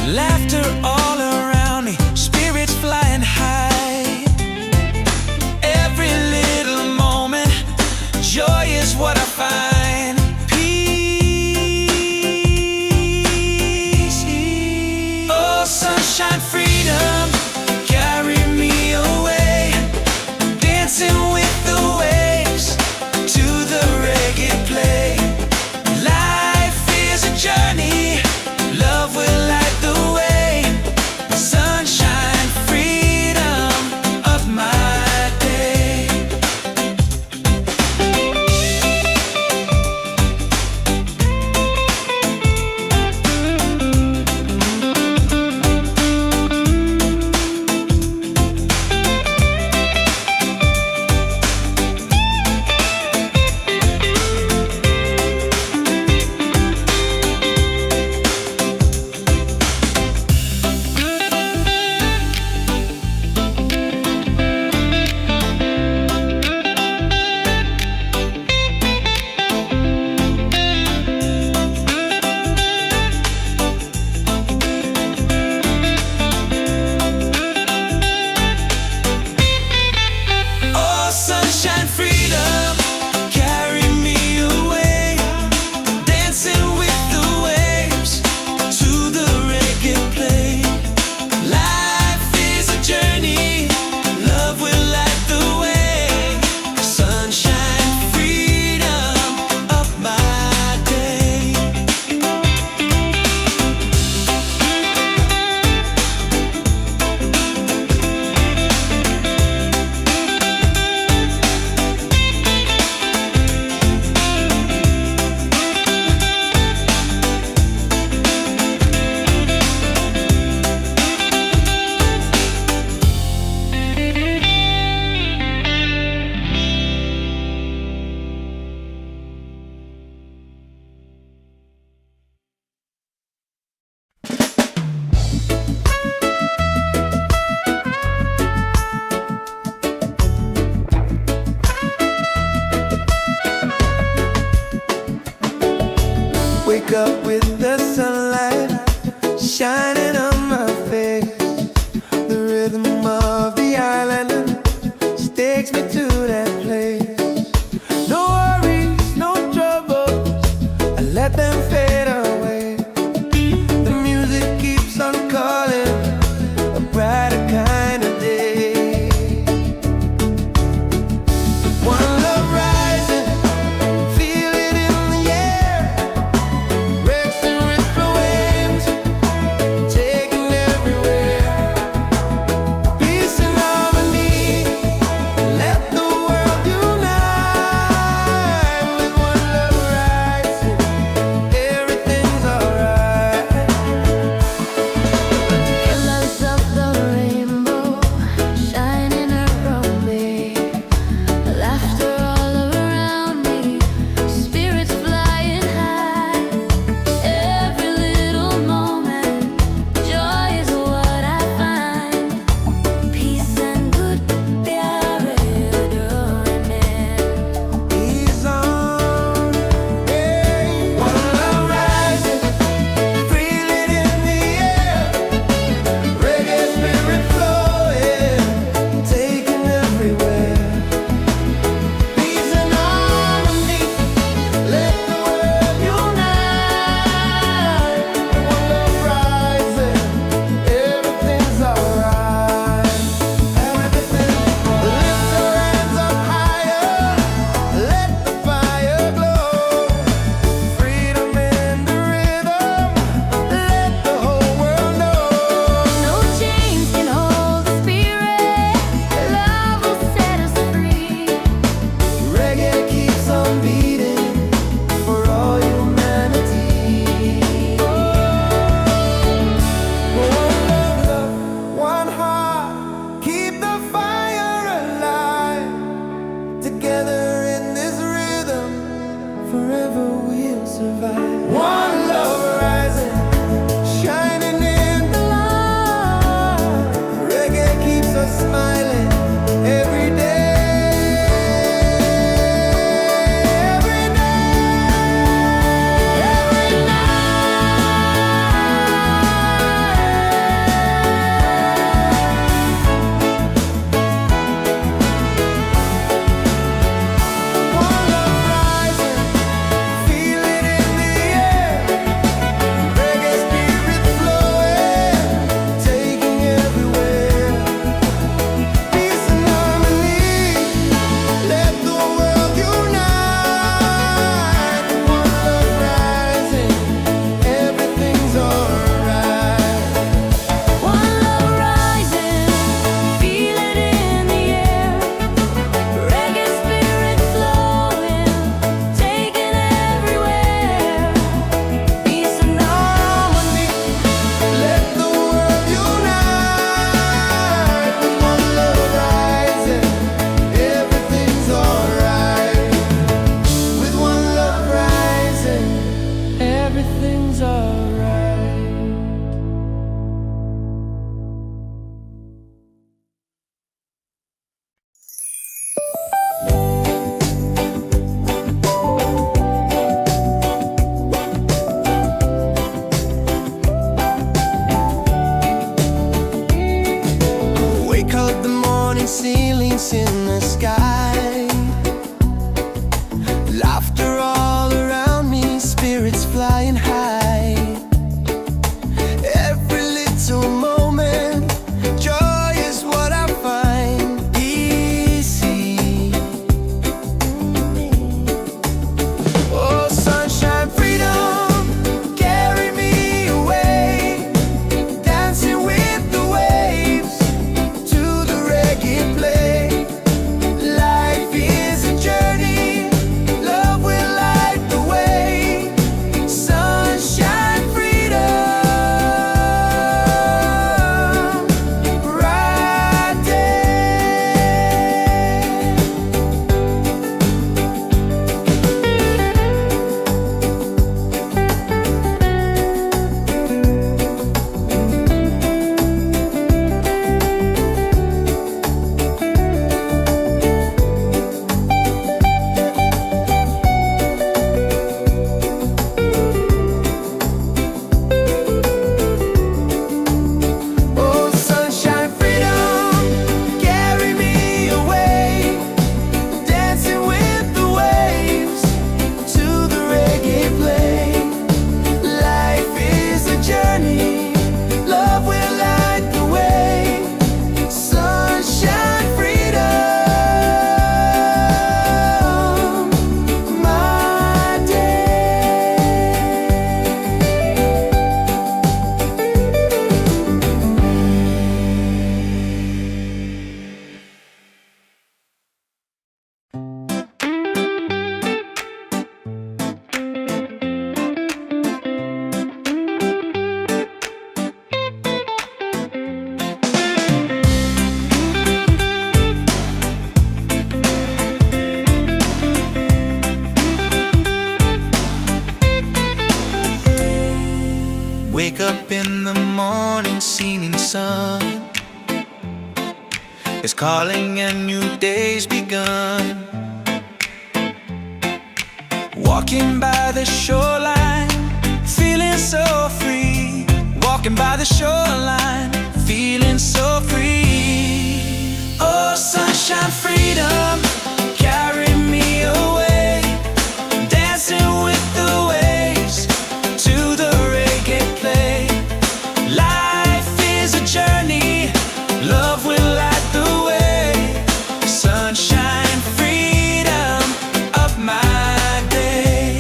Laughter all around me, spirits flying high. falling ceilings in the sky. Laughter all around me, spirits flying high. Every little moment, joy is what I find easy. Oh, sunshine, freedom, carry me away, dancing with the waves to the reggae play. Life is a journey, love will light the way. Sunshine, freedom, right there. Oh, sunshine, freedom, carry me away, dancing with the waves to the reggae play. Life is a journey, love will light the way. Sunshine, freedom, my day. Wake up in the morning, seeing sun is calling and new day's begun. Walking by the shoreline, feeling so free. Walking by the shoreline, feeling so free. Oh, sunshine, freedom, carry me away, dancing with the waves to the reggae play. Life is a journey, love will light the way. Sunshine, freedom of my day.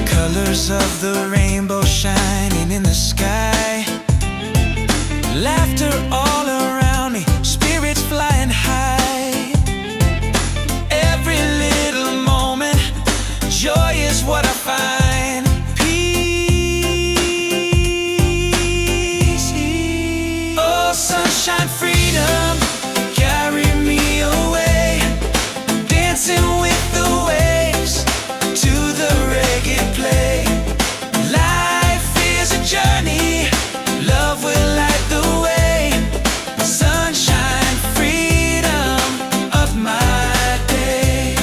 Colors of the rainbow shining in the sky. Laughter all around me, spirits flying high. Every little moment, joy is what I find. Peace. Oh, sunshine, freedom, carry me away, dancing with the waves to the reggae play. Life is a journey, love will light the way. Sunshine, freedom of my day.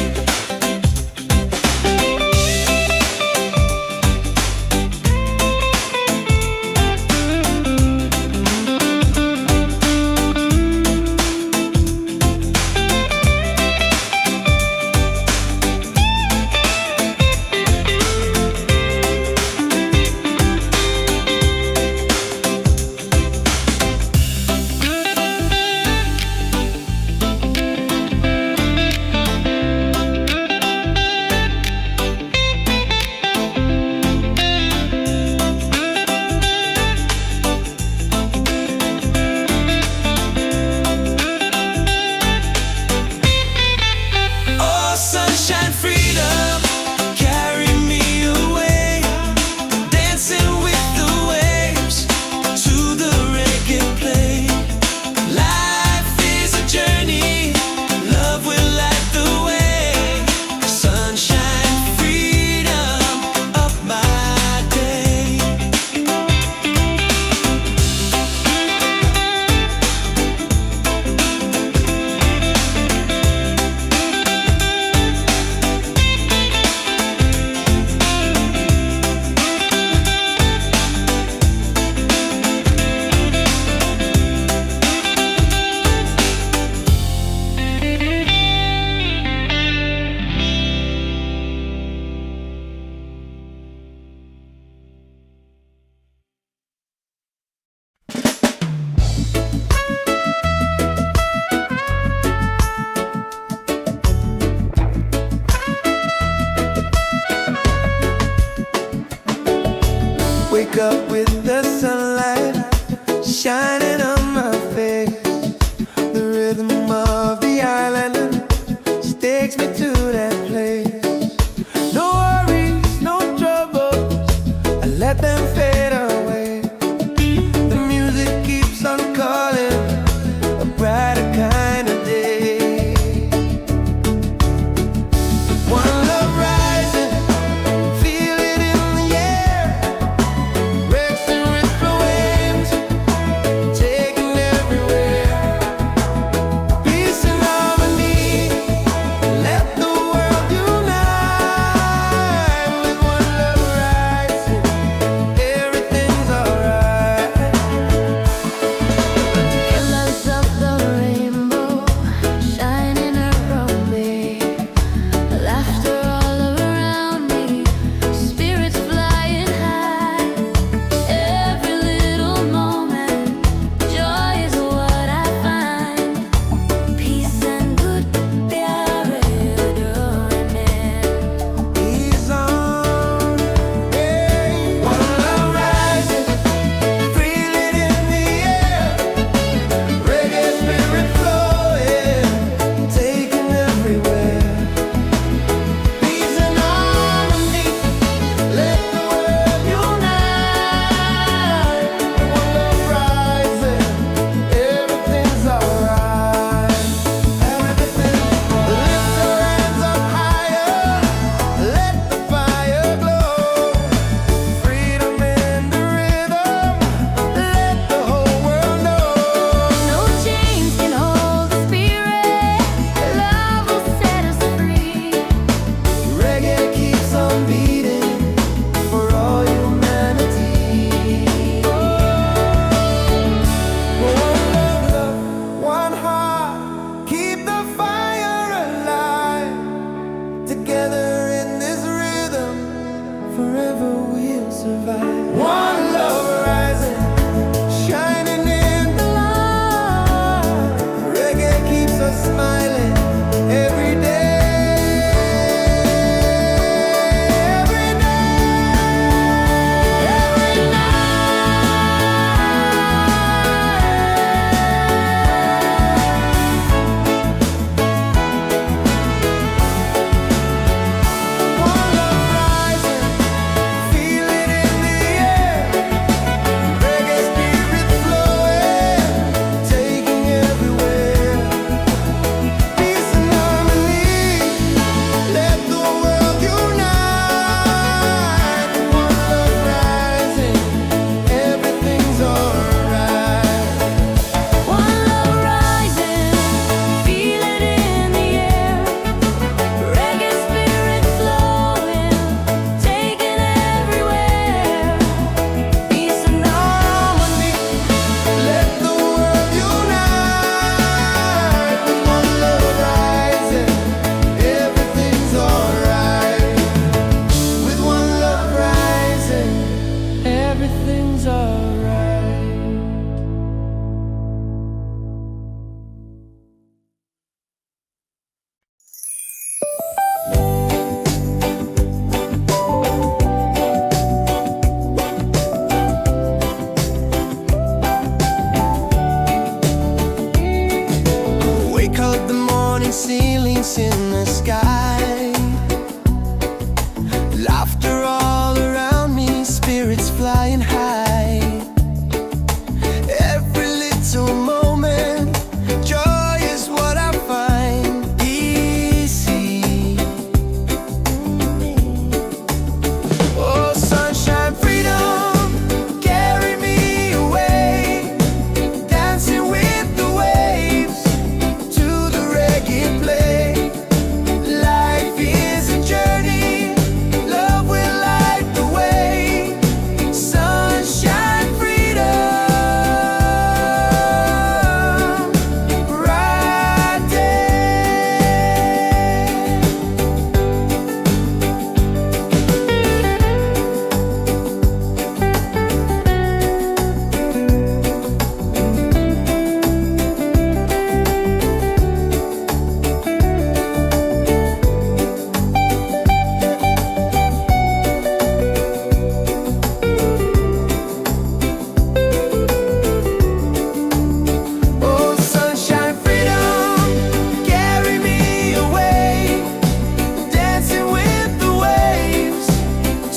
ceilings in the sky. Laughter all around me, spirits flying high. Every little moment, joy is what I find easy. Oh, sunshine, freedom, carry me away, dancing with the waves to the reggae play. Life is a journey, love will light the way. Sunshine, freedom, bright day. Oh, sunshine, freedom, carry me away, dancing with the waves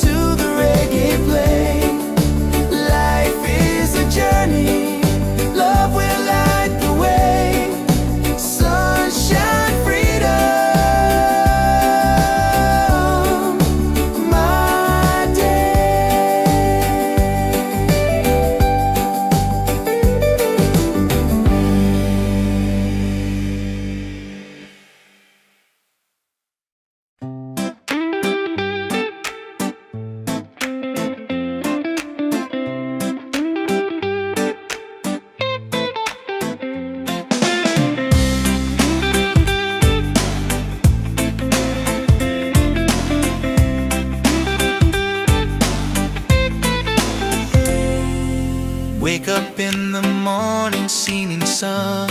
to the reggae play. Life is a journey, love will light the way. Sunshine, freedom, my day. Wake up in the morning, seeing sun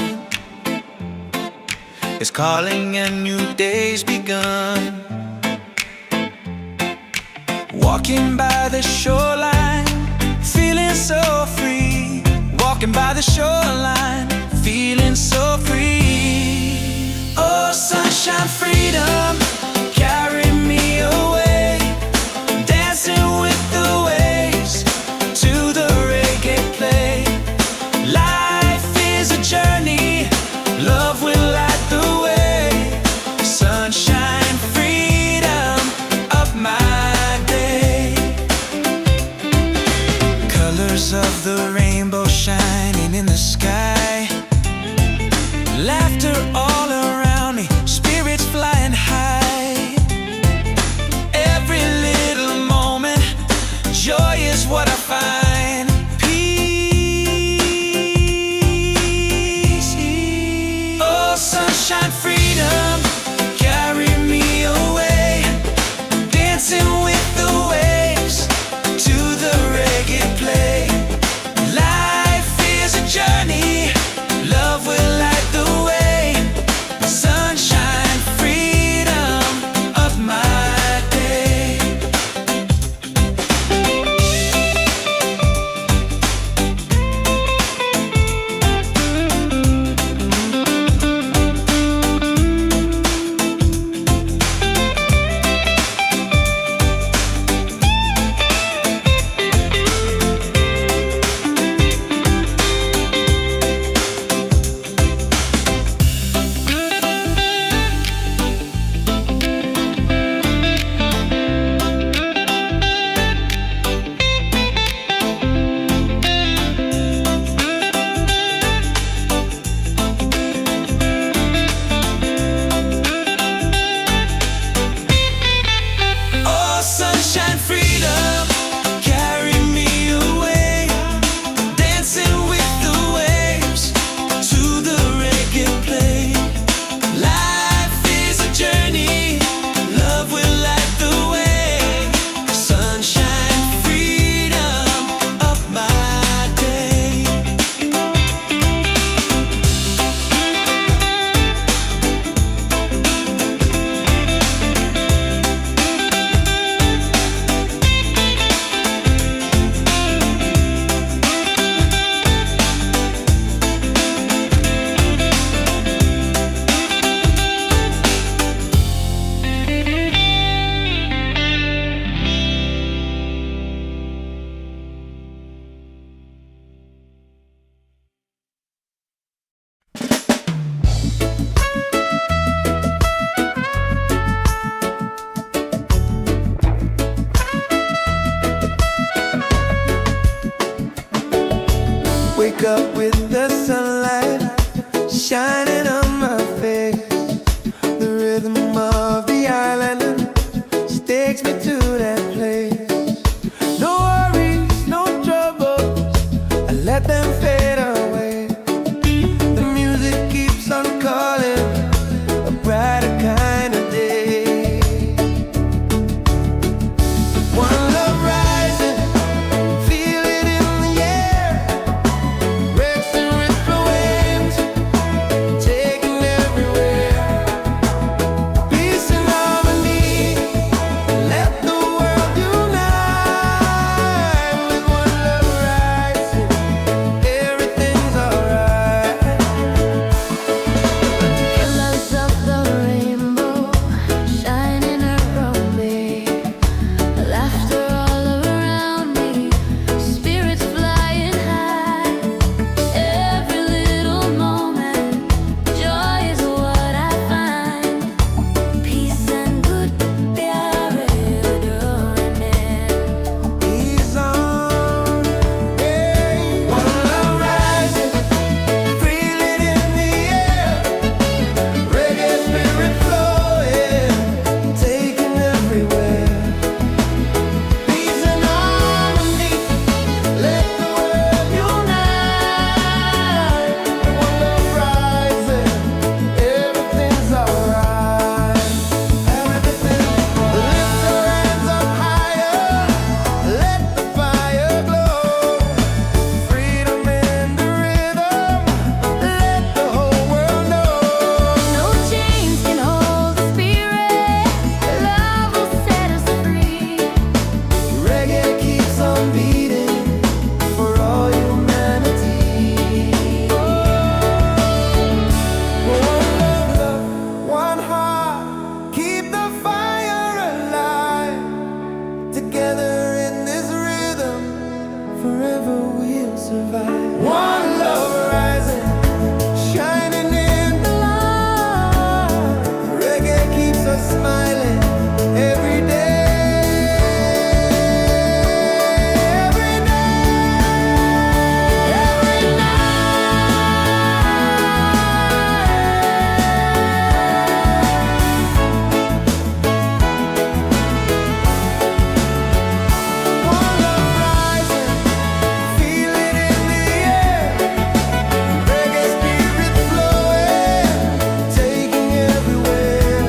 is calling and new day's begun. Walking by the shoreline, feeling so free. Walking by the shoreline, feeling so free. Oh, sunshine, freedom, carry me away, dancing with the waves to the reggae play. Life is a journey, love will light the way. Sunshine, freedom of my day. Colors of the rainbow shining in the sky. shining on my face. The rhythm of the island takes me to that place. No worries, no troubles, I let them fade away. The music keeps on calling, a brighter kind of day. One love rising, feel it in the air. Breaks and ripple waves, taking everywhere. Peace and harmony, let the world unite. With one love rising, everything's alright. Colors of the rainbow shining around me, laughter all around me, spirits flying high. Every little moment, joy is what I find. Peace and good pyare doing. He's on, hey. One love rising, feel it in the air. Reggae spirit flowing, taking everywhere. Peace and harmony, let the world unite. One love rising, everything's alright. Everything's lift your hands up higher, let the fire glow. Freedom in the rhythm, let the whole world know. No chains can hold the spirit. Love will set us free. Reggae keeps on beating for all humanity. One love, one heart, keep the fire alive. Together in this rhythm, forever we'll survive. One love rising, shining in the light. Reggae keeps us smiling every day. Every day, every One love rising, feel it in the air. Reggae spirit flowing, taking everywhere.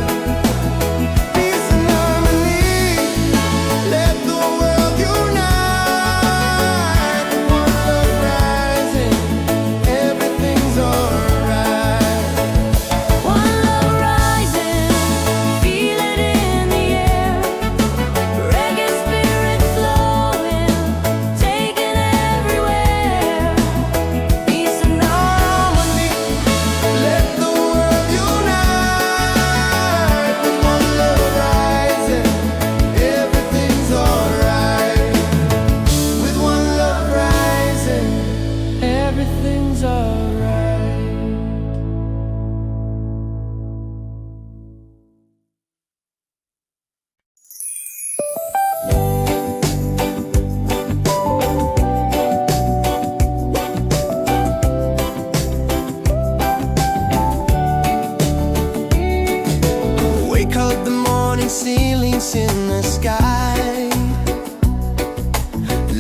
Peace and harmony, let the world unite. One love rising, everything's alright. One love rising, feel it in the air. Reggae spirit flowing, taking everywhere. Peace and harmony, let the world unite. With one love rising, everything's alright. With one love rising, everything's alright. Wake up the morning, ceilings in the sky.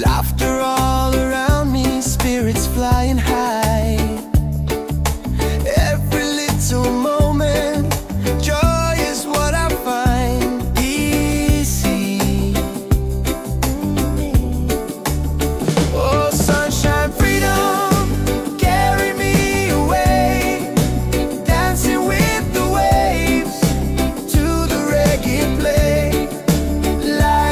Laughter all around me, spirits flying high. Every little moment, joy is what I find. Easy. Oh, sunshine, freedom, carry me away. Dancing with the waves to the reggae play. Light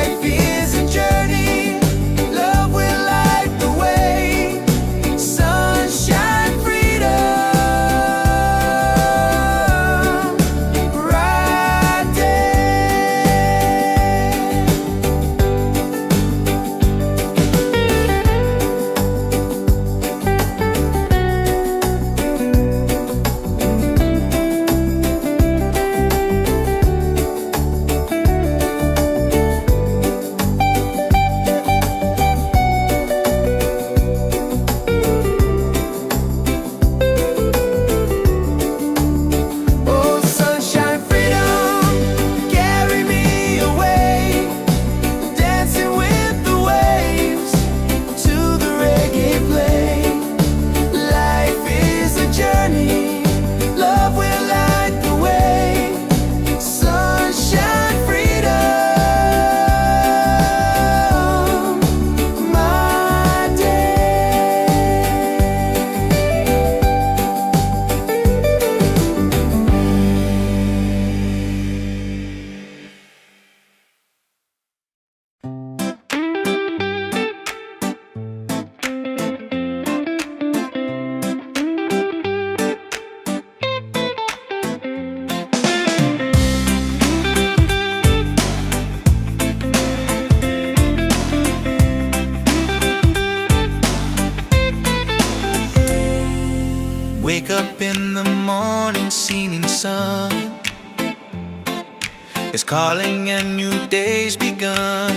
the morning singing sun is calling and new day's begun.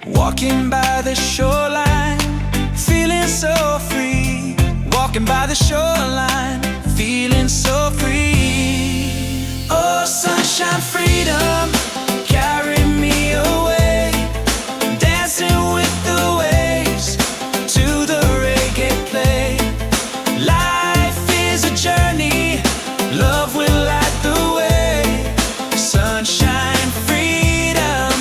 Walking by the shoreline, feeling so free. Walking by the shoreline, feeling so free. Oh, sunshine, freedom, carry me away. Dancing with the waves to the reggae play. Life is a journey, love will light the way. Sunshine, freedom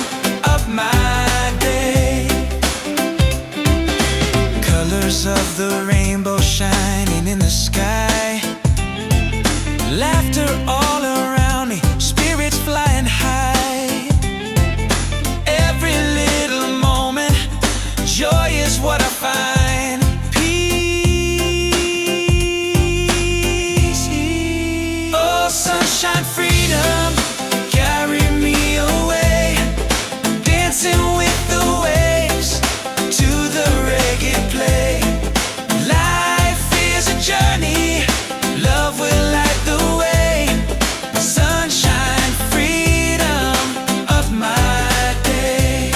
of my day. Colors of the rainbow shining in the sky. Laughter all around me, spirits flying high. Every little moment, joy is what I find. Peace. Oh, sunshine, freedom, carry me away. Dancing with the waves to the reggae play. Life is a journey, love will light the way. Sunshine, freedom of my day.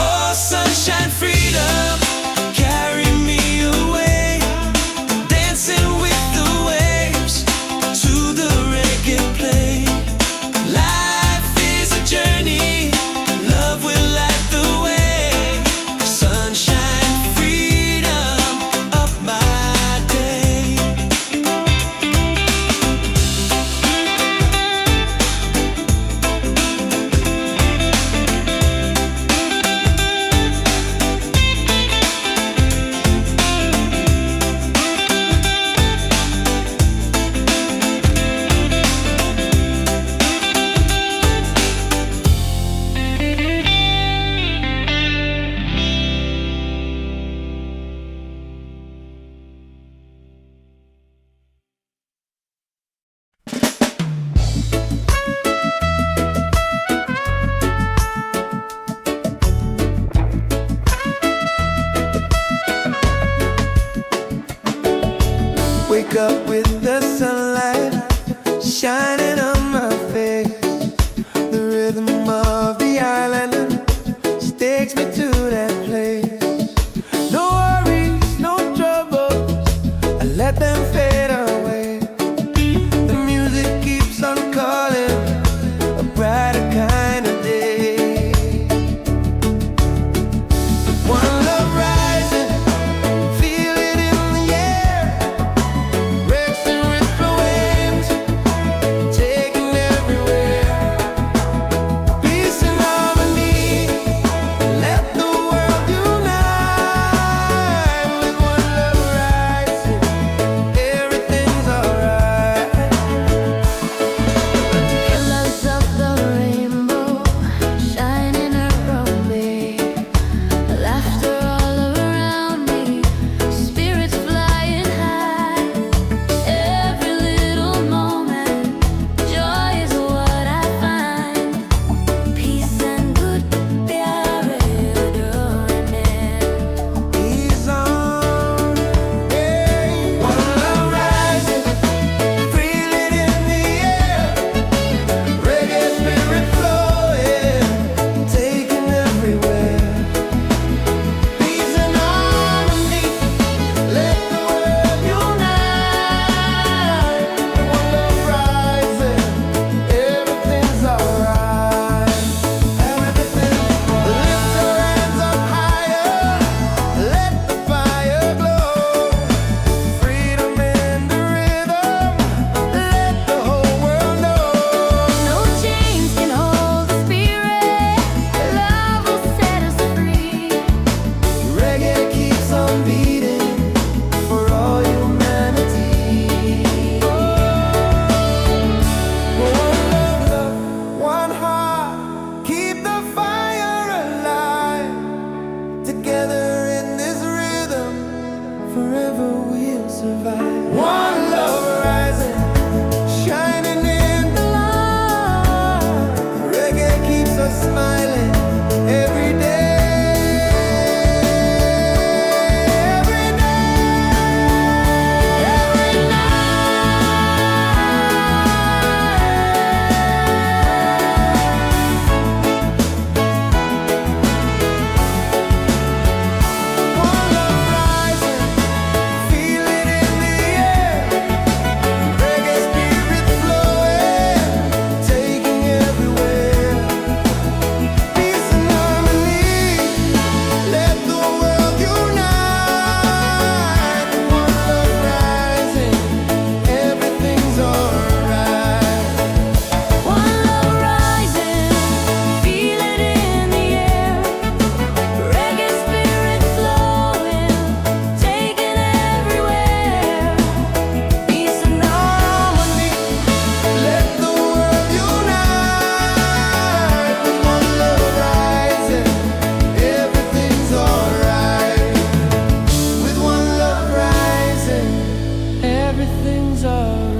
Oh, sunshine, freedom, carry me away. Dancing with the waves to the reggae play. Life is a journey, love will light the way. Sunshine, freedom of my day. Wake up with the sunlight shining on my face. The rhythm of the island takes me to that place. No worries, no troubles, I let them fade away. The music keeps on calling, a brighter kind of day. One love rising, feel it in the air. Racing with the waves, taking everywhere. Peace and harmony, let the world unite. With one love rising, everything everything's alright.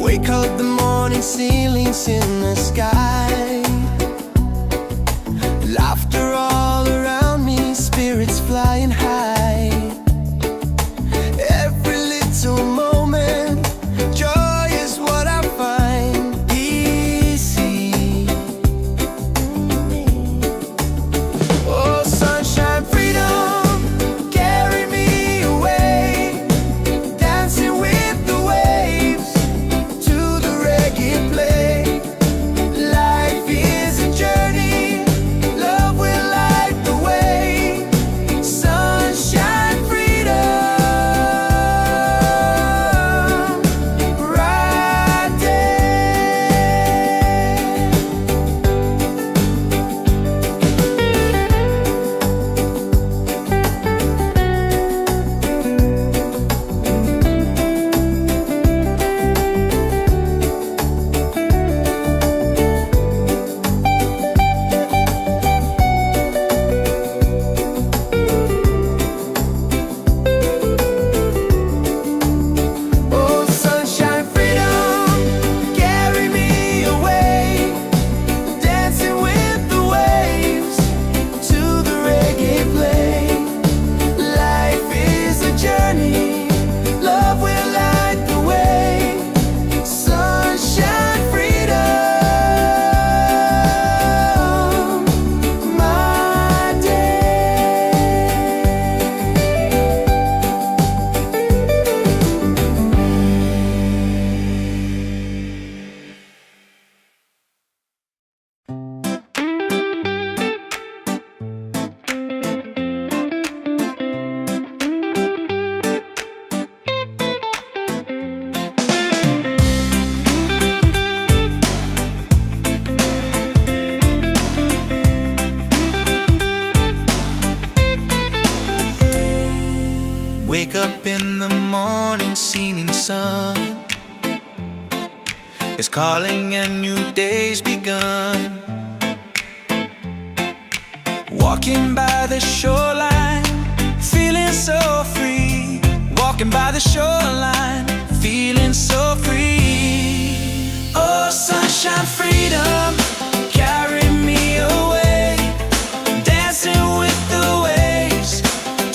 Wake up, the morning ceilings in the sky, laughter all around me, spirits flying high. Every little moment, joy is what I find easy. Oh, sunshine, freedom, carry me away, dancing with the waves to the reggae play. Life is a journey, love will light the way. Sunshine, freedom, right there. Oh, sunshine, freedom, carry me away, dancing with the waves to the reggae play. Life is a journey, love will light the way. Sunshine, freedom, my day. Wake up in the morning, seeing sun is calling and new day's begun. Walking by the shoreline, feeling so free. Walking by the shoreline, feeling so free. Oh, sunshine, freedom, carry me away, dancing with the waves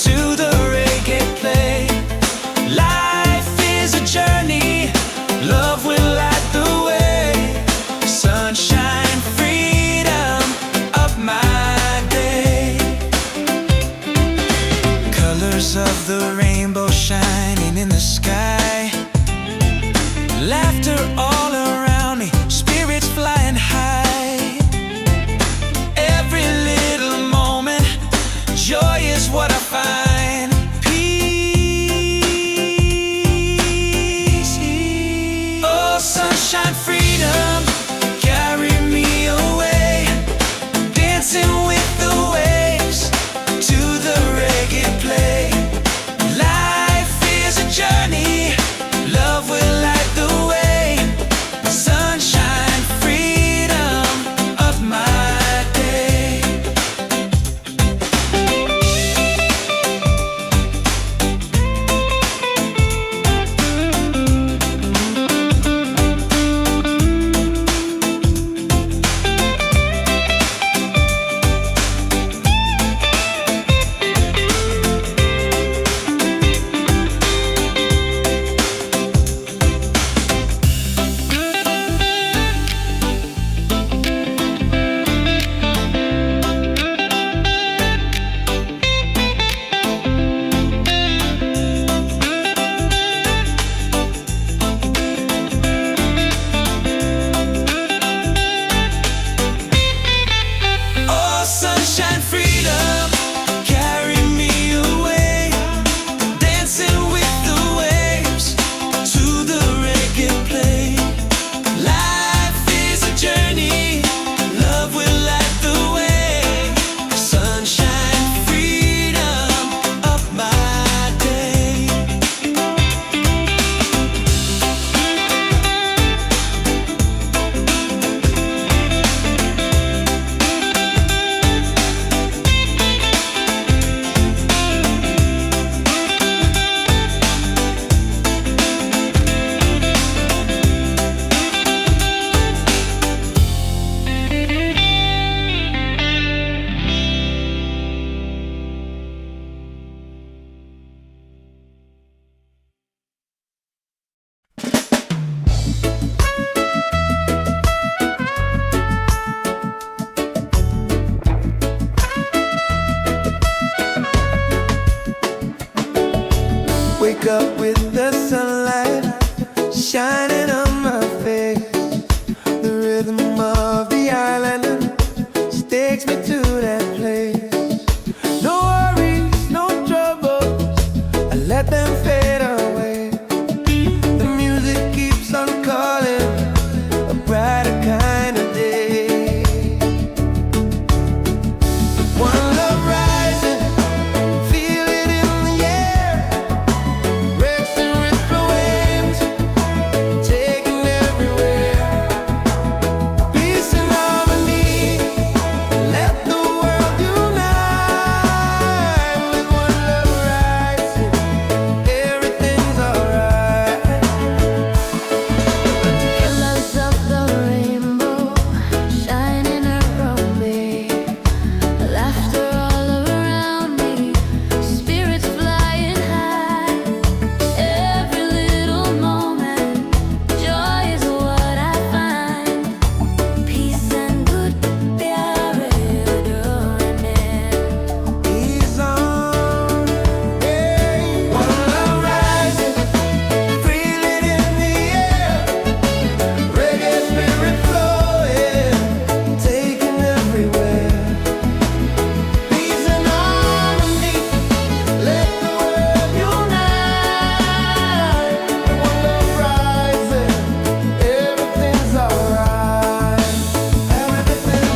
to the reggae play. Life is a journey, love will light the way. Sunshine, freedom of my day. Colors of the rainbow shining in the sky, laughter all around me, spirits flying high. Every little moment, joy is what I find. Peace. Oh, sunshine, freedom, carry me away, dancing with the waves to the reggae play. Life is wake up with the sunlight shining on my face. The rhythm of the island takes me to that place. No worries, no troubles, I let them fade away. The music keeps on calling, a brighter kind of day. One love rising, feel it in the air. Racing with the waves, taking everywhere. Peace and harmony, let the world unite. With one love rising, everything's alright. Colors of the rainbow shining around me, laughter all around me, spirits flying high. Every little moment, joy is what I find. Peace and good प्यारे डोने. He's on, hey. One love rising, feel it in the air. Reggae spirit flowing, taking everywhere. Peace and harmony, let the world unite. One love rising, everything's alright. Everything,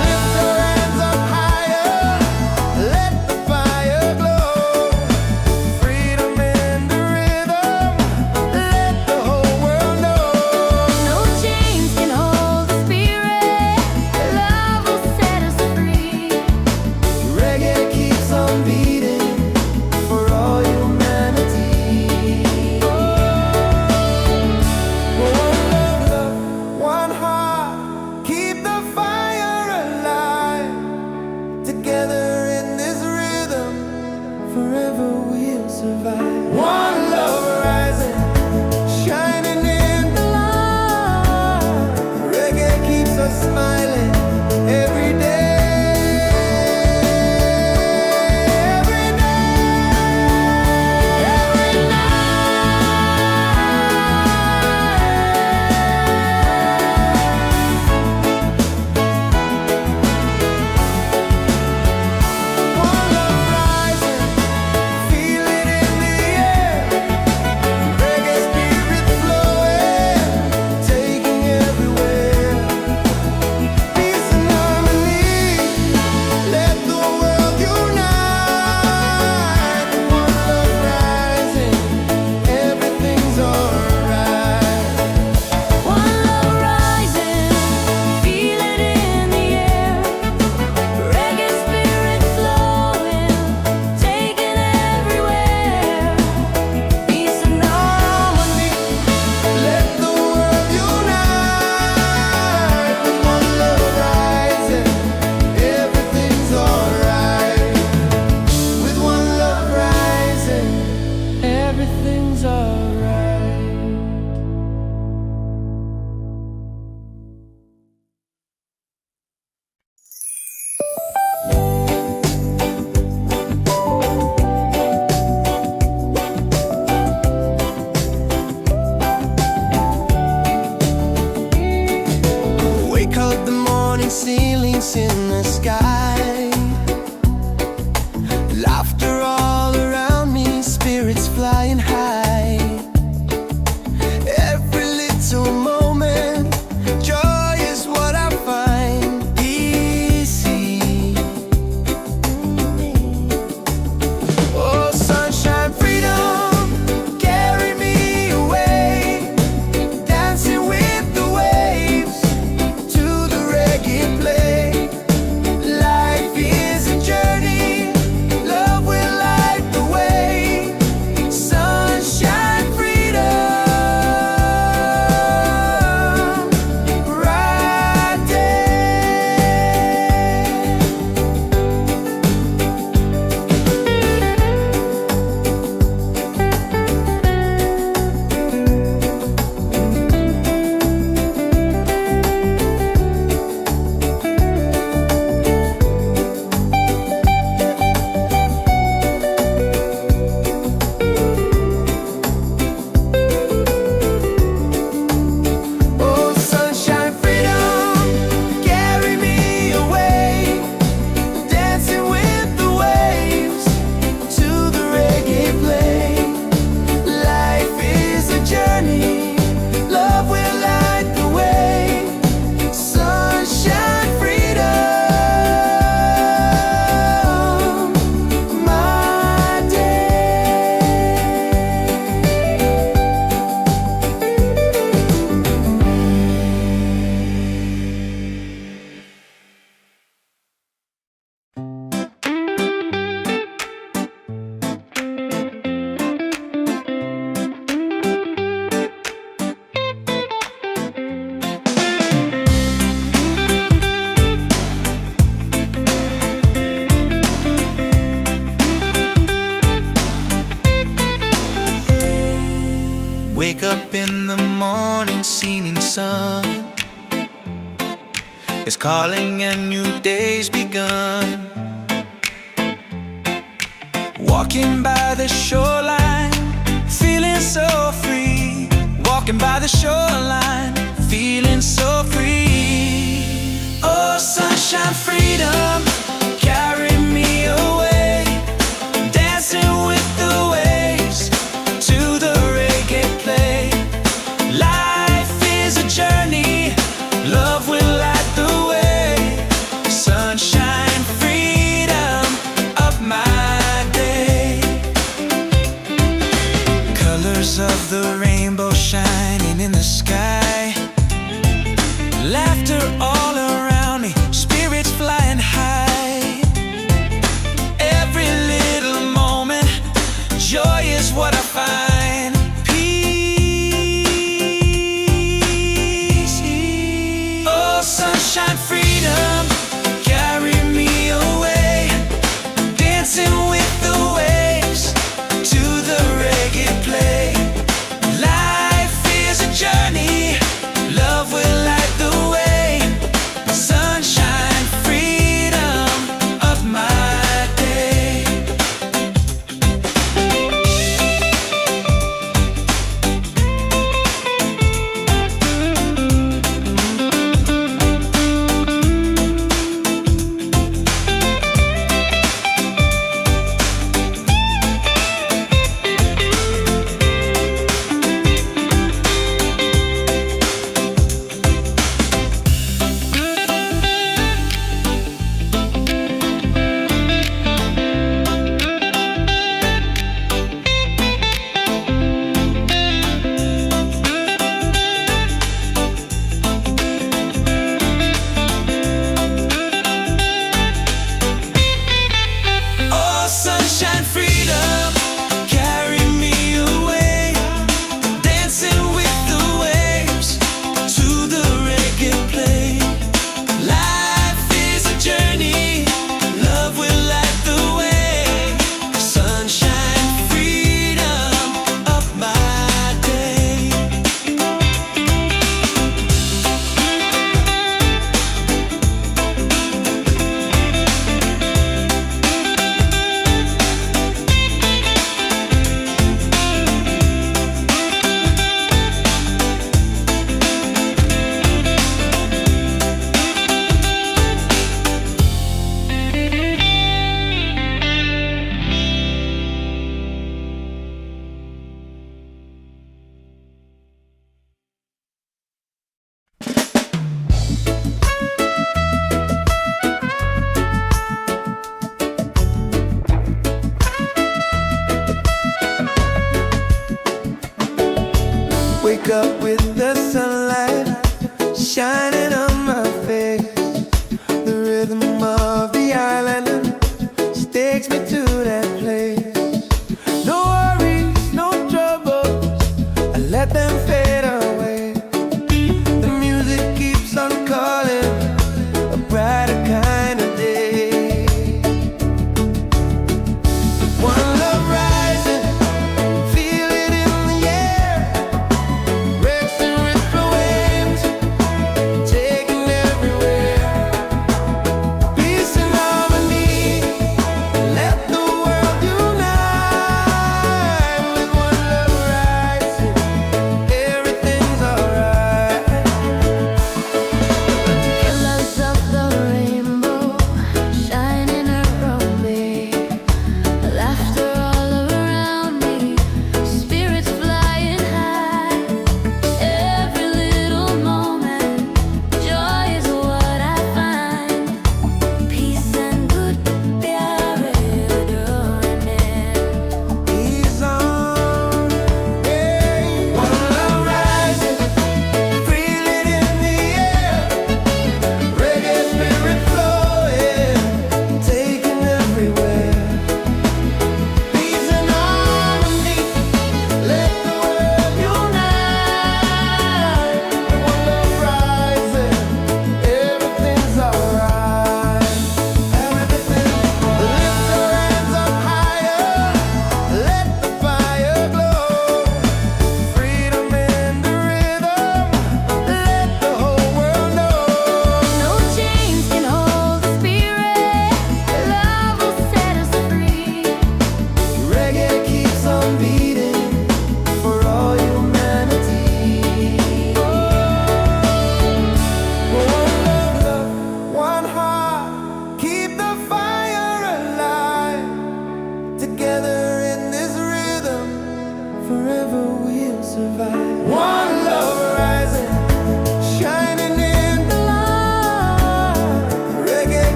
lift your hands up higher, let the fire glow. Freedom in the rhythm, let the whole world know. No chains can hold the spirit. Love will set us free. Reggae keeps on beating for all humanity. One love, one heart, keep the fire alive. Together in this rhythm, forever we'll survive. One love rising, shining in the light. Reggae keeps us smiling every day. Every day, every night. One love rising, feel it in the air. Wake up in the morning, seeing sun is calling and new day's begun. Walking by the shoreline, feeling so free. Walking by the shoreline, feeling so free. Oh, sunshine, freedom, carry me away. Dancing with the waves to the reggae play. Life is a journey, love will light the way. Sunshine, freedom of my day. Colors of the rainbow shining in the sky. Laughter all around me, spirits flying high. Every little moment, joy is what I find. Peace. Oh, sunshine, freedom, carry me away. Dancing with the waves to the reggae play. Life is a journey, love will light the way. Sunshine, freedom of my day. Oh, sunshine, freedom, carry me away. Dancing with the waves to the reggae play. Life is a journey, love will light the way. Sunshine, freedom of my day. Wake up with the sunlight shining on my face. The rhythm of the island just takes me to that place. No worries, no troubles, I let them fade away. The music keeps on calling, a brighter kind of day. One love rising, feel it in the air.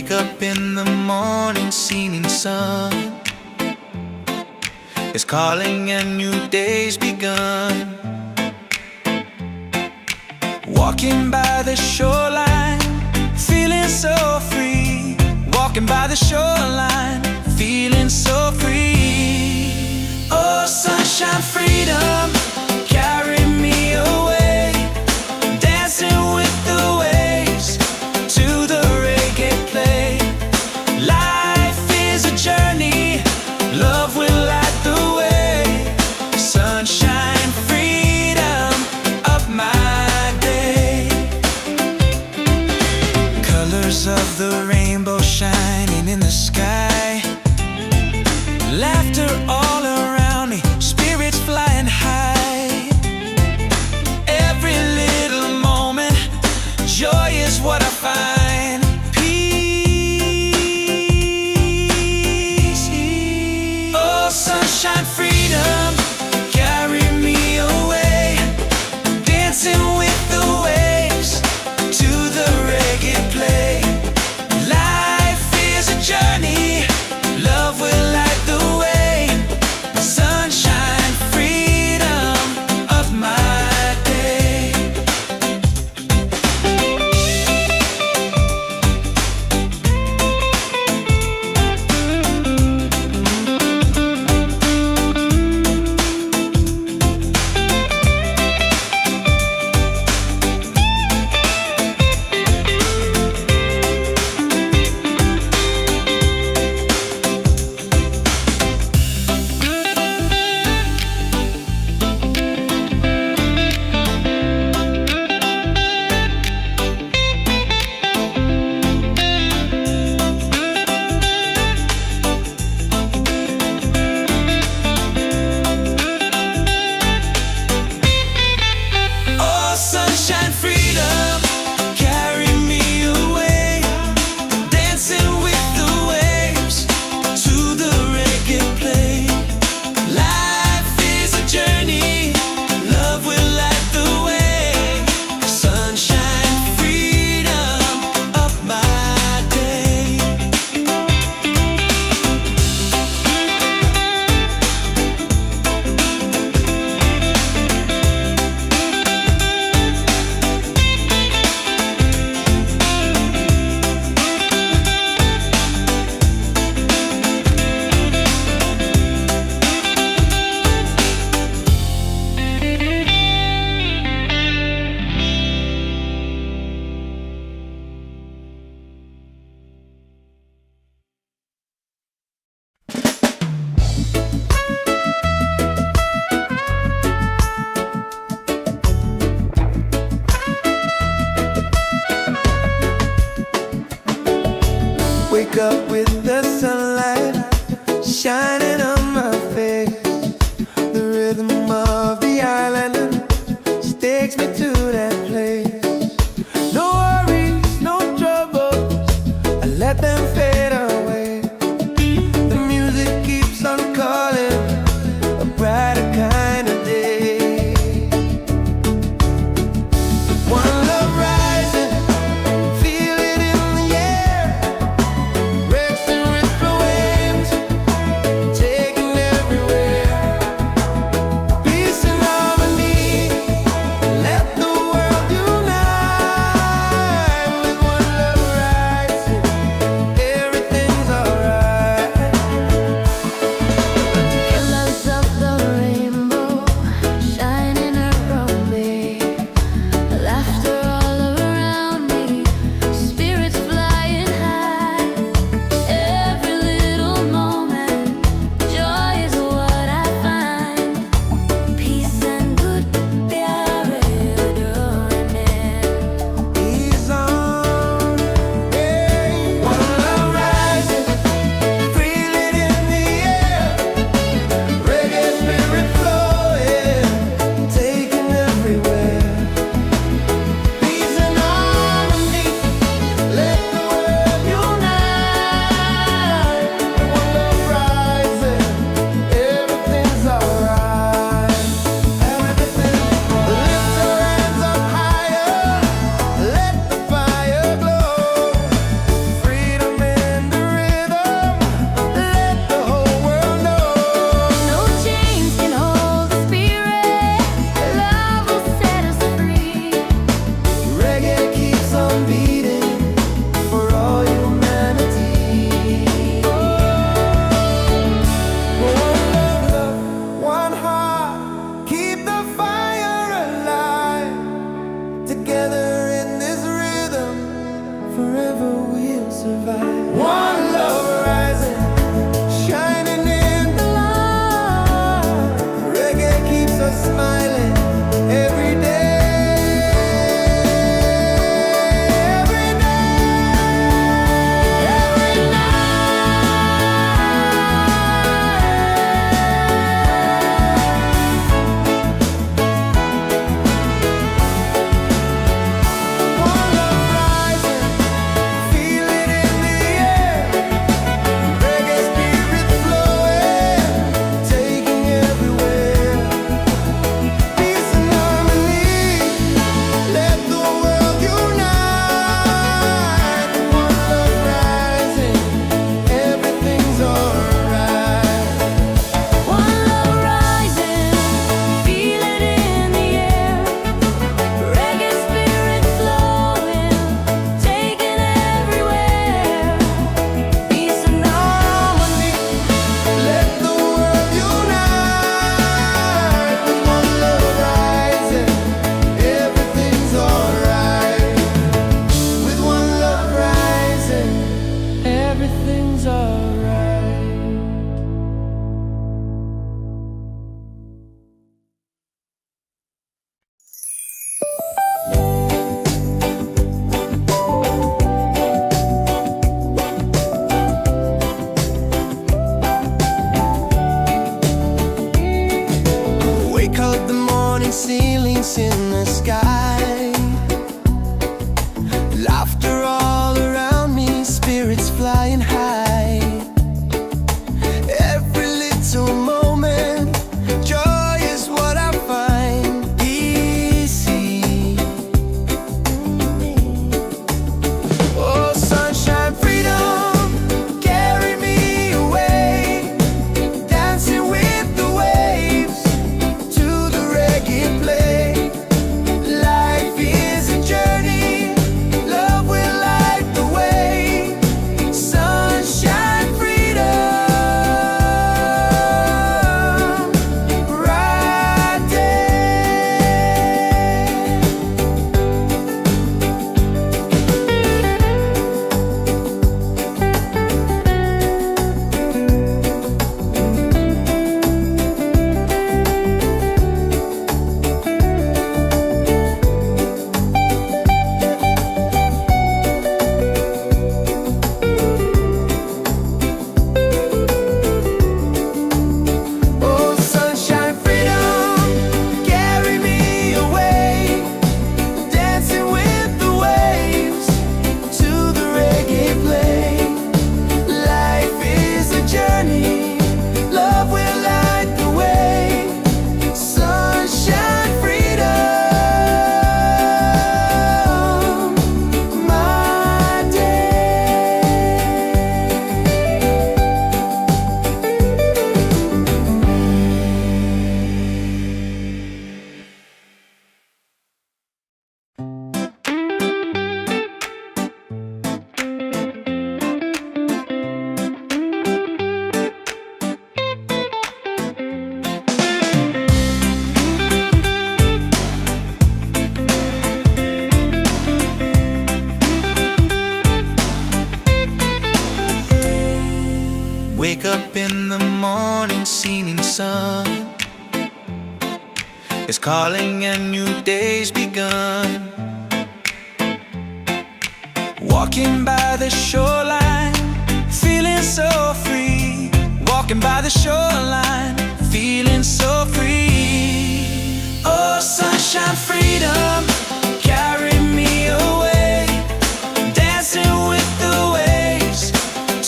Wake up in the morning, seeing sun is calling and new day's begun. Walking by the shoreline, feeling so free. Walking by the shoreline, feeling so free. Oh, sunshine, freedom, carry me away. Dancing with the waves to the reggae play. Life is a journey, love will light the way. Sunshine, freedom of my day. Colors of the rainbow shining in the sky. Laughter all around me, spirits flying high. Every little moment, joy is what I find. Peace. Oh, sunshine, freedom, carry me away. Dancing with the waves to the reggae play. Life is a journey, love will light the way. Sunshine, freedom of my day. Oh, sunshine, freedom, carry me away. Dancing with the waves to the reggae play. Life is a journey, love will light the way. Sunshine, freedom of my day. Wake up with the sunlight shining on my face. The rhythm of the island takes me to that place. No worries, no troubles, I let them fade away. The music keeps on calling, a brighter kind of day. One love rising, feel it in the air. Racing with the waves, taking everywhere. Peace and harmony, let the Wake up in the morning, seeing sun is calling and new day's begun. Walking by the shoreline, feeling so free. Walking by the shoreline, feeling so free. Oh, sunshine, freedom, carry me away. Dancing with the waves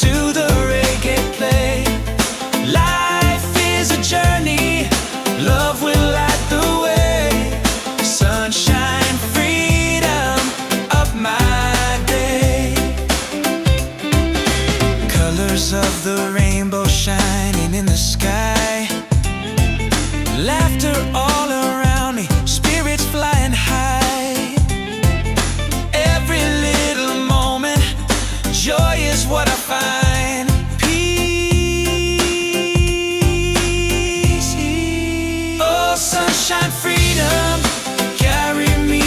to the reggae play. Life is a journey, love will light the way. Sunshine, freedom, up my day. Colors of the rainbow shining in the sky. Laughter all around me, spirits flying high. Every little moment, joy is what I find. Peace. Oh, sunshine, freedom, carry me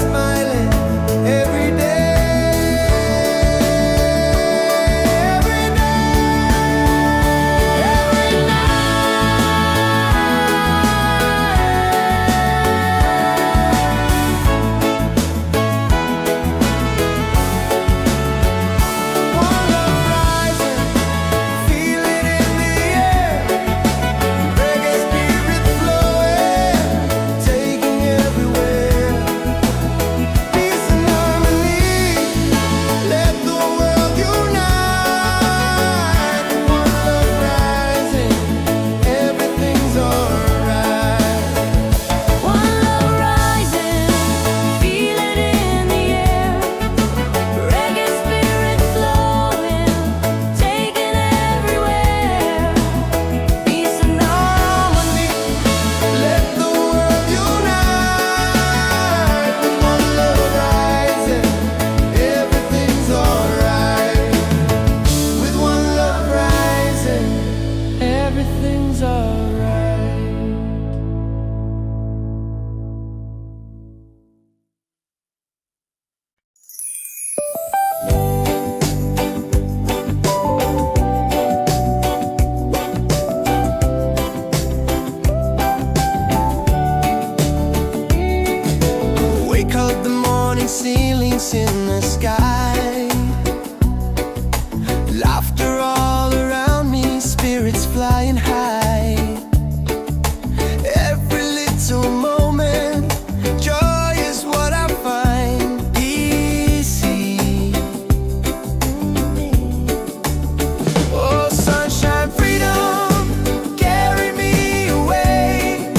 smiling every day, every day, every One love rising, feel it in the air. Reggae spirit flowing, taking everywhere. Peace and harmony, let the world unite. One love rising, everything's alright. One love rising, feel it in the air. Reggae spirit flowing, taking everywhere. Peace and harmony. Let the world unite. One love rising, everything's alright. With one love rising, everything's alright. Wake up the morning, ceilings in the sky. Laughter all around me, spirits flying high. Every little moment, joy is what I find. Easy. Oh, sunshine, freedom, carry me away.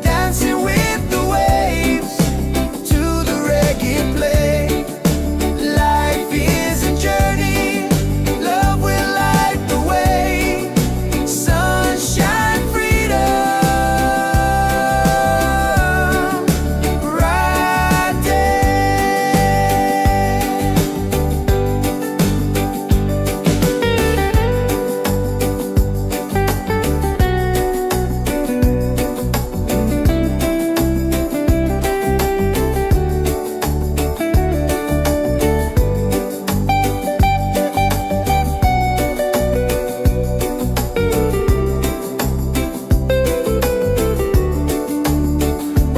Dancing with the waves to the reggae play. Life is a journey, love will light the way. Sunshine, freedom, right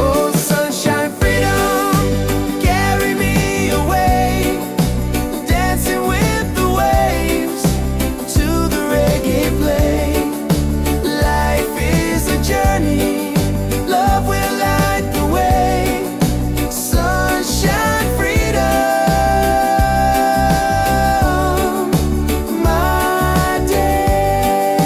Oh, sunshine, freedom, carry me away. Dancing with the waves to the reggae play. Life is a journey, love will light the way. Sunshine, freedom, my day.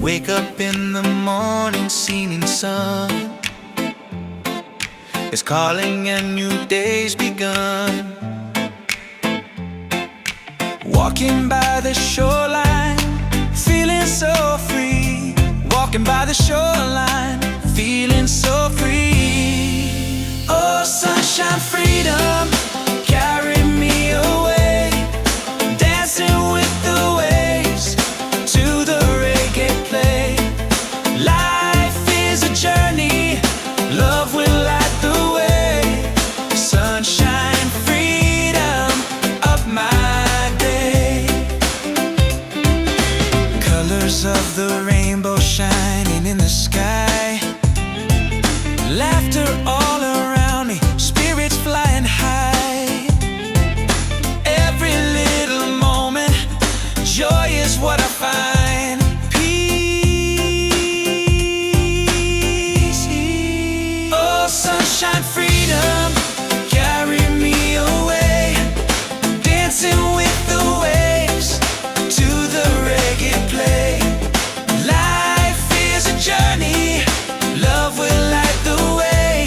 Wake up in the morning, seeing sun is calling and new day's begun. Walking by the shoreline, feeling so free. Walking by the shoreline, feeling so free. Oh, sunshine, freedom, carry me away. Dancing with the waves to the reggae play. Life is a journey, love will light the way. Sunshine, freedom, up my day. Colors of the rainbow shining in the sky. Laughter all around me, spirits flying high. Every little moment, joy is what I find. Peace. Oh, sunshine, freedom, carry me away. Dancing with the waves to the reggae play. Life is a journey, love will light the way.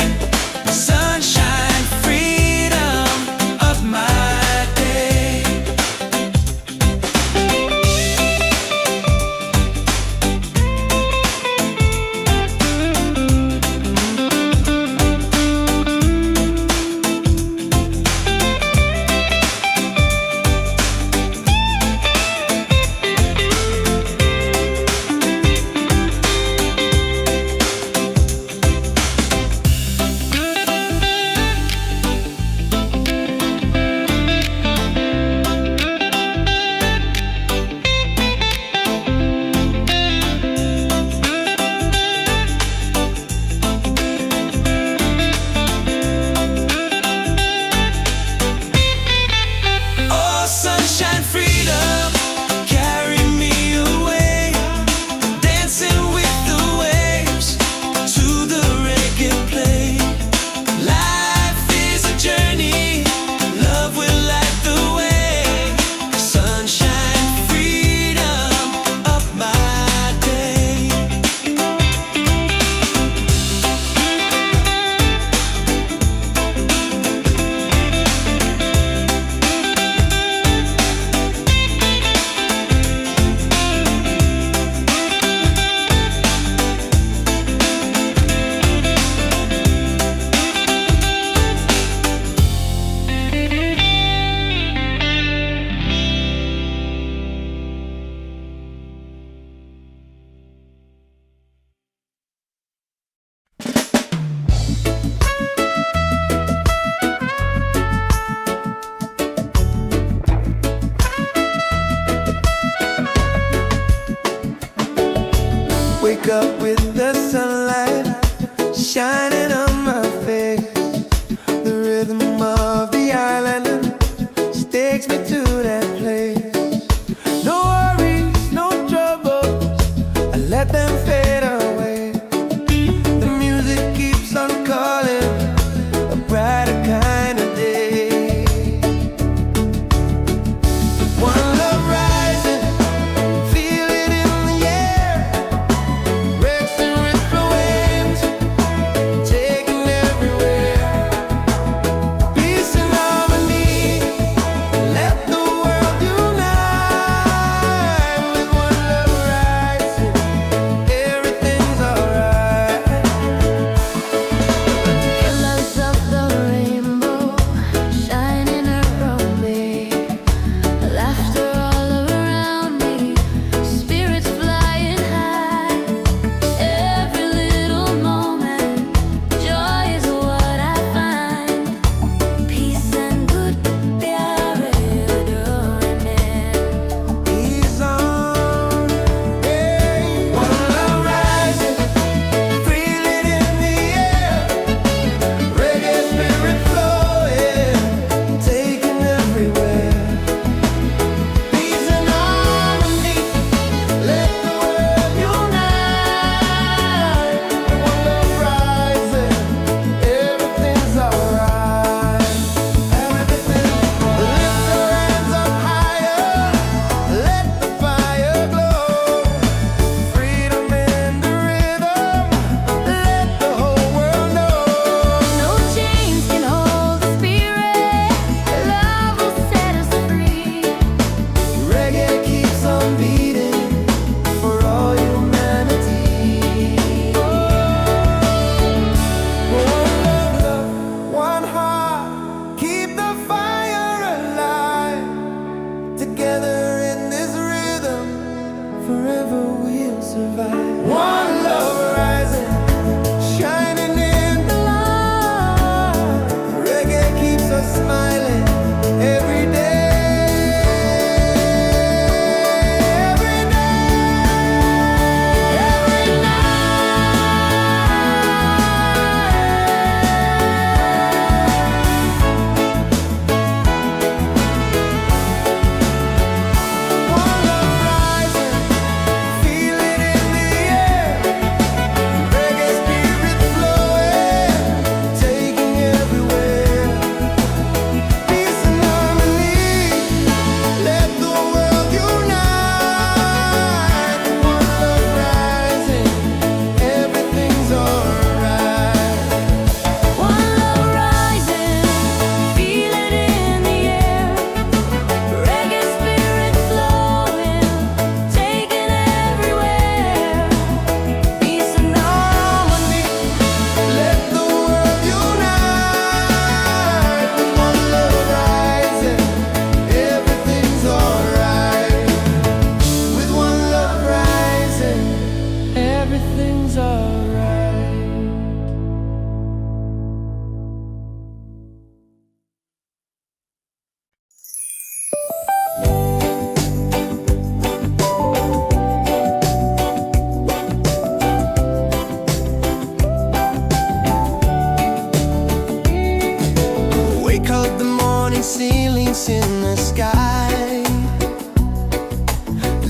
coat the morning ceilings in the sky.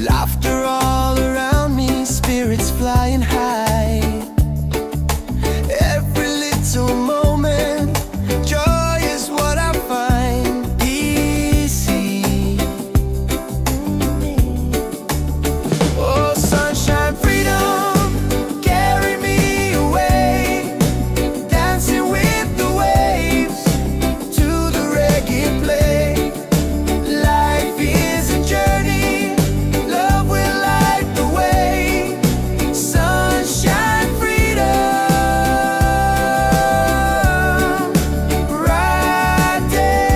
Laughter all around me, spirits flying high. Every little moment, joy is what I find. Easy. Oh, sunshine, freedom, carry me away. Dancing with the waves to the reggae play. Life is a journey, love will light the way. Sunshine, freedom, right there.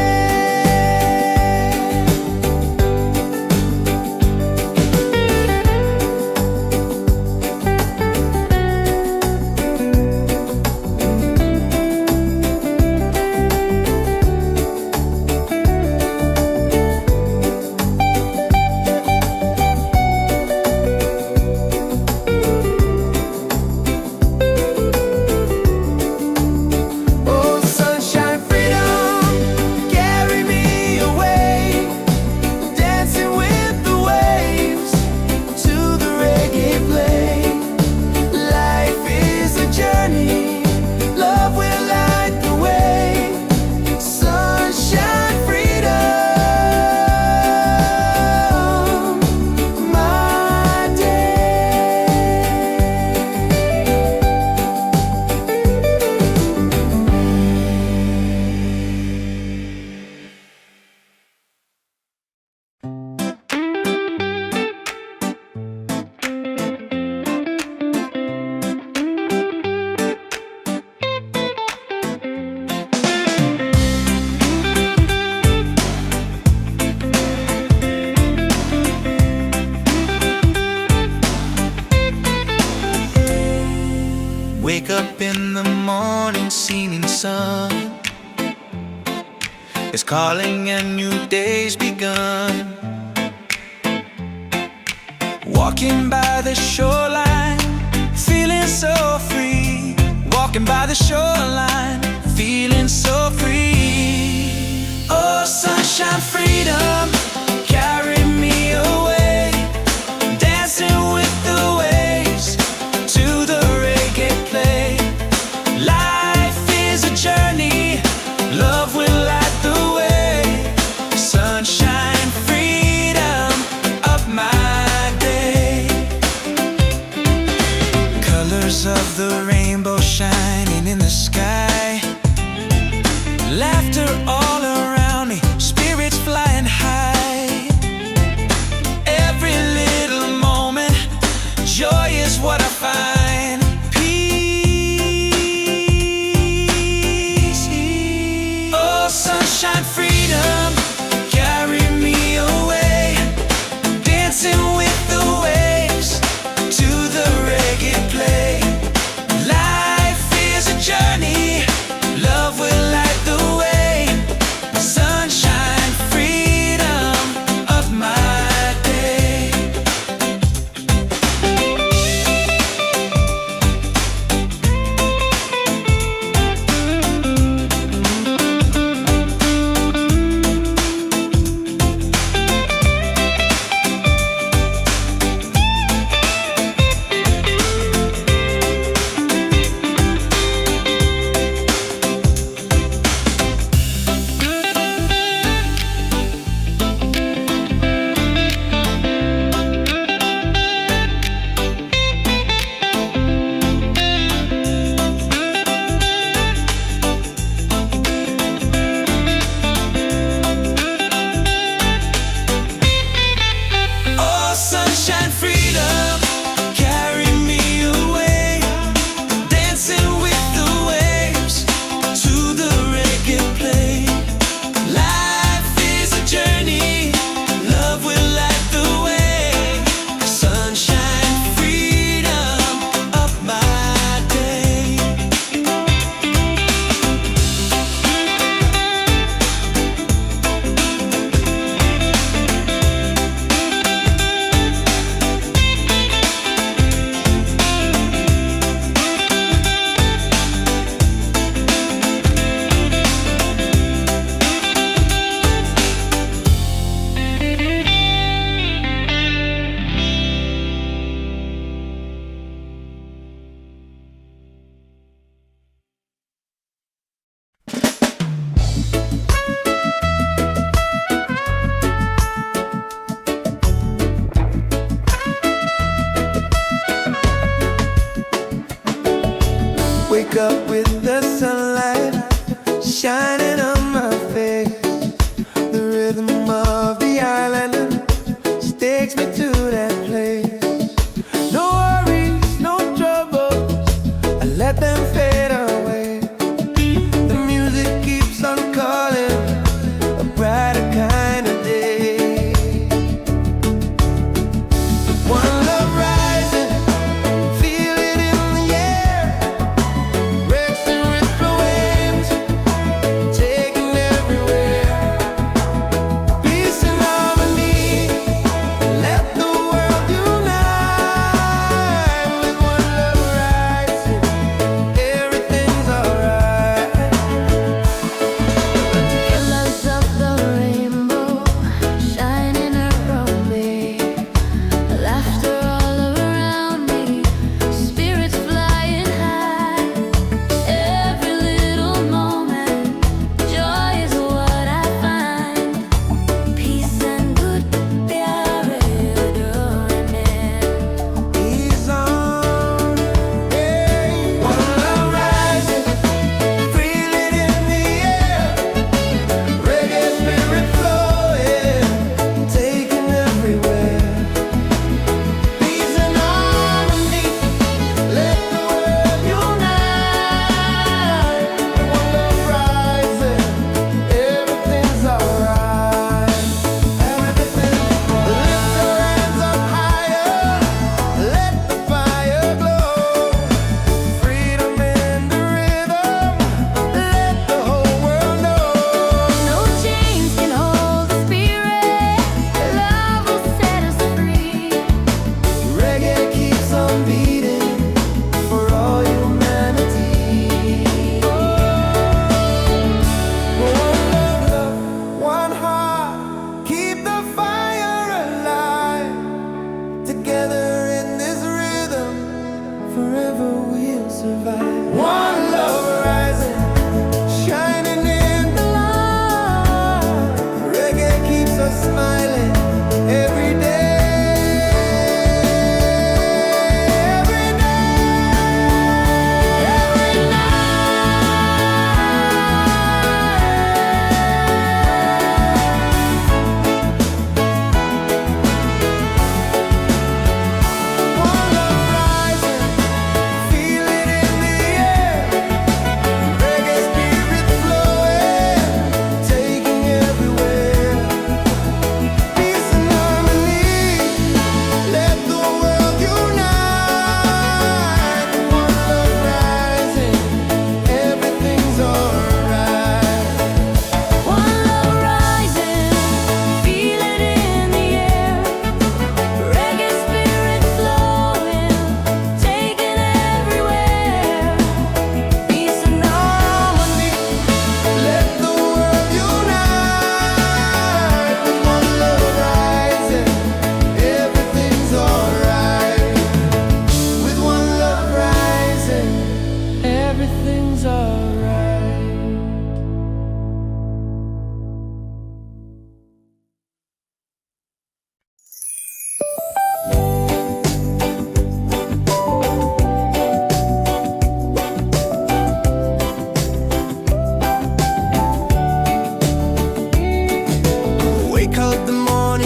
Oh, sunshine, freedom, carry me away. Dancing with the waves to the reggae play. Life is a journey, love will light the way. Sunshine, freedom, my day. Wake up in the morning, seeing sun is calling and new day's begun. Walking by the shoreline, feeling so free. Walking by the shoreline, feeling so free. Oh, sunshine, freedom, carry me away. Dancing with the waves to the reggae play. Life is a journey, love will light the way. Sunshine, freedom of my day. Colors of the rainbow shining in the sky. Laughter all around me, spirits flying high.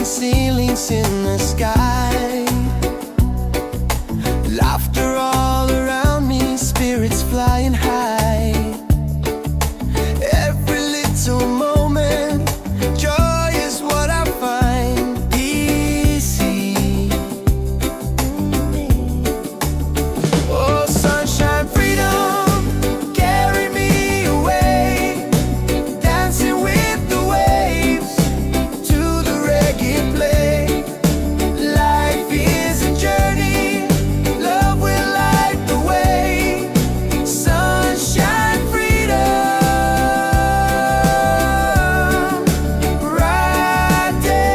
ceilings in the sky. Laughter all around me, spirits flying high. Every little moment, joy is what I find easy. Oh, sunshine, freedom, carry me away, dancing with the waves to the reggae play. Life is a journey, love will light the way. Sunshine, freedom, right there.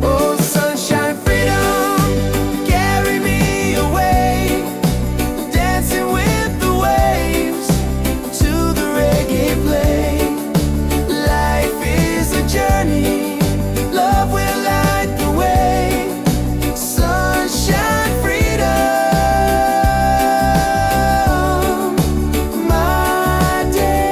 Oh, sunshine, freedom, carry me away, dancing with the waves to the reggae play. Life is a journey, love will light the way. Sunshine, freedom, my day.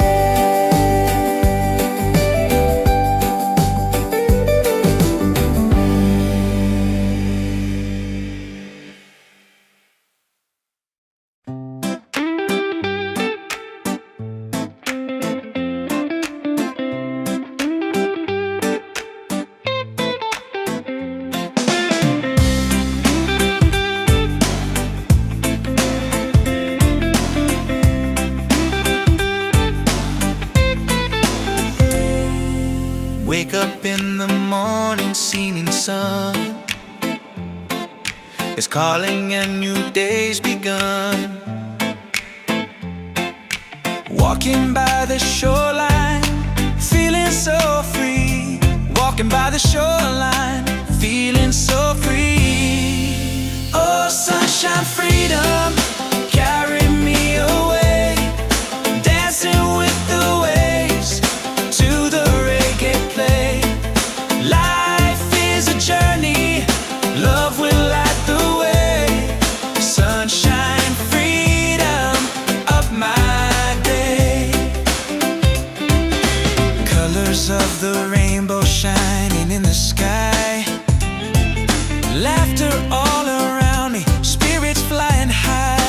Wake up in the morning, seeing sun is calling and new day's begun. Walking by the shoreline, feeling so free. Walking by the shoreline, feeling so free. Oh, sunshine, freedom, carry me away, dancing with the waves to the reggae play. Life is a journey, love will light the way. Sunshine, freedom of my day. Colors of the rainbow shining in the sky. Laughter all around me, spirits flying high.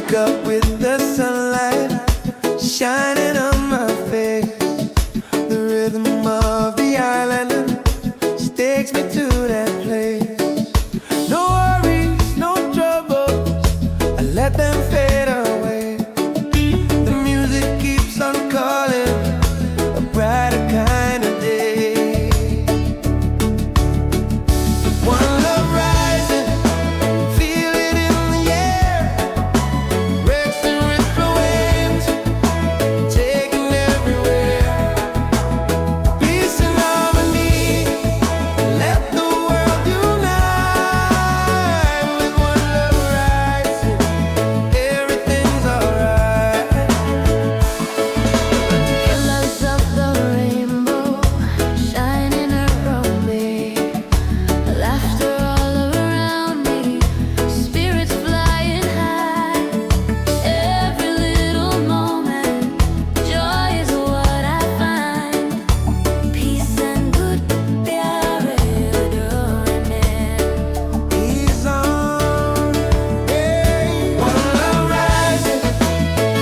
wake up with the sunlight shining on my face. The rhythm of the island takes me to that place. No worries, no troubles, I let them fade away. The music keeps on calling, a brighter kind of day. One love rising, feel it in the air. Breaks and ripple waves, taking everywhere. Peace and harmony, let the world unite. With one love rising, everything's alright. Colors of the rainbow shining around me, laughter all around me, spirits flying high. Every little moment, joy is what I find. Peace and good प्यारे डोरे में. He's on, yeah. One love rising,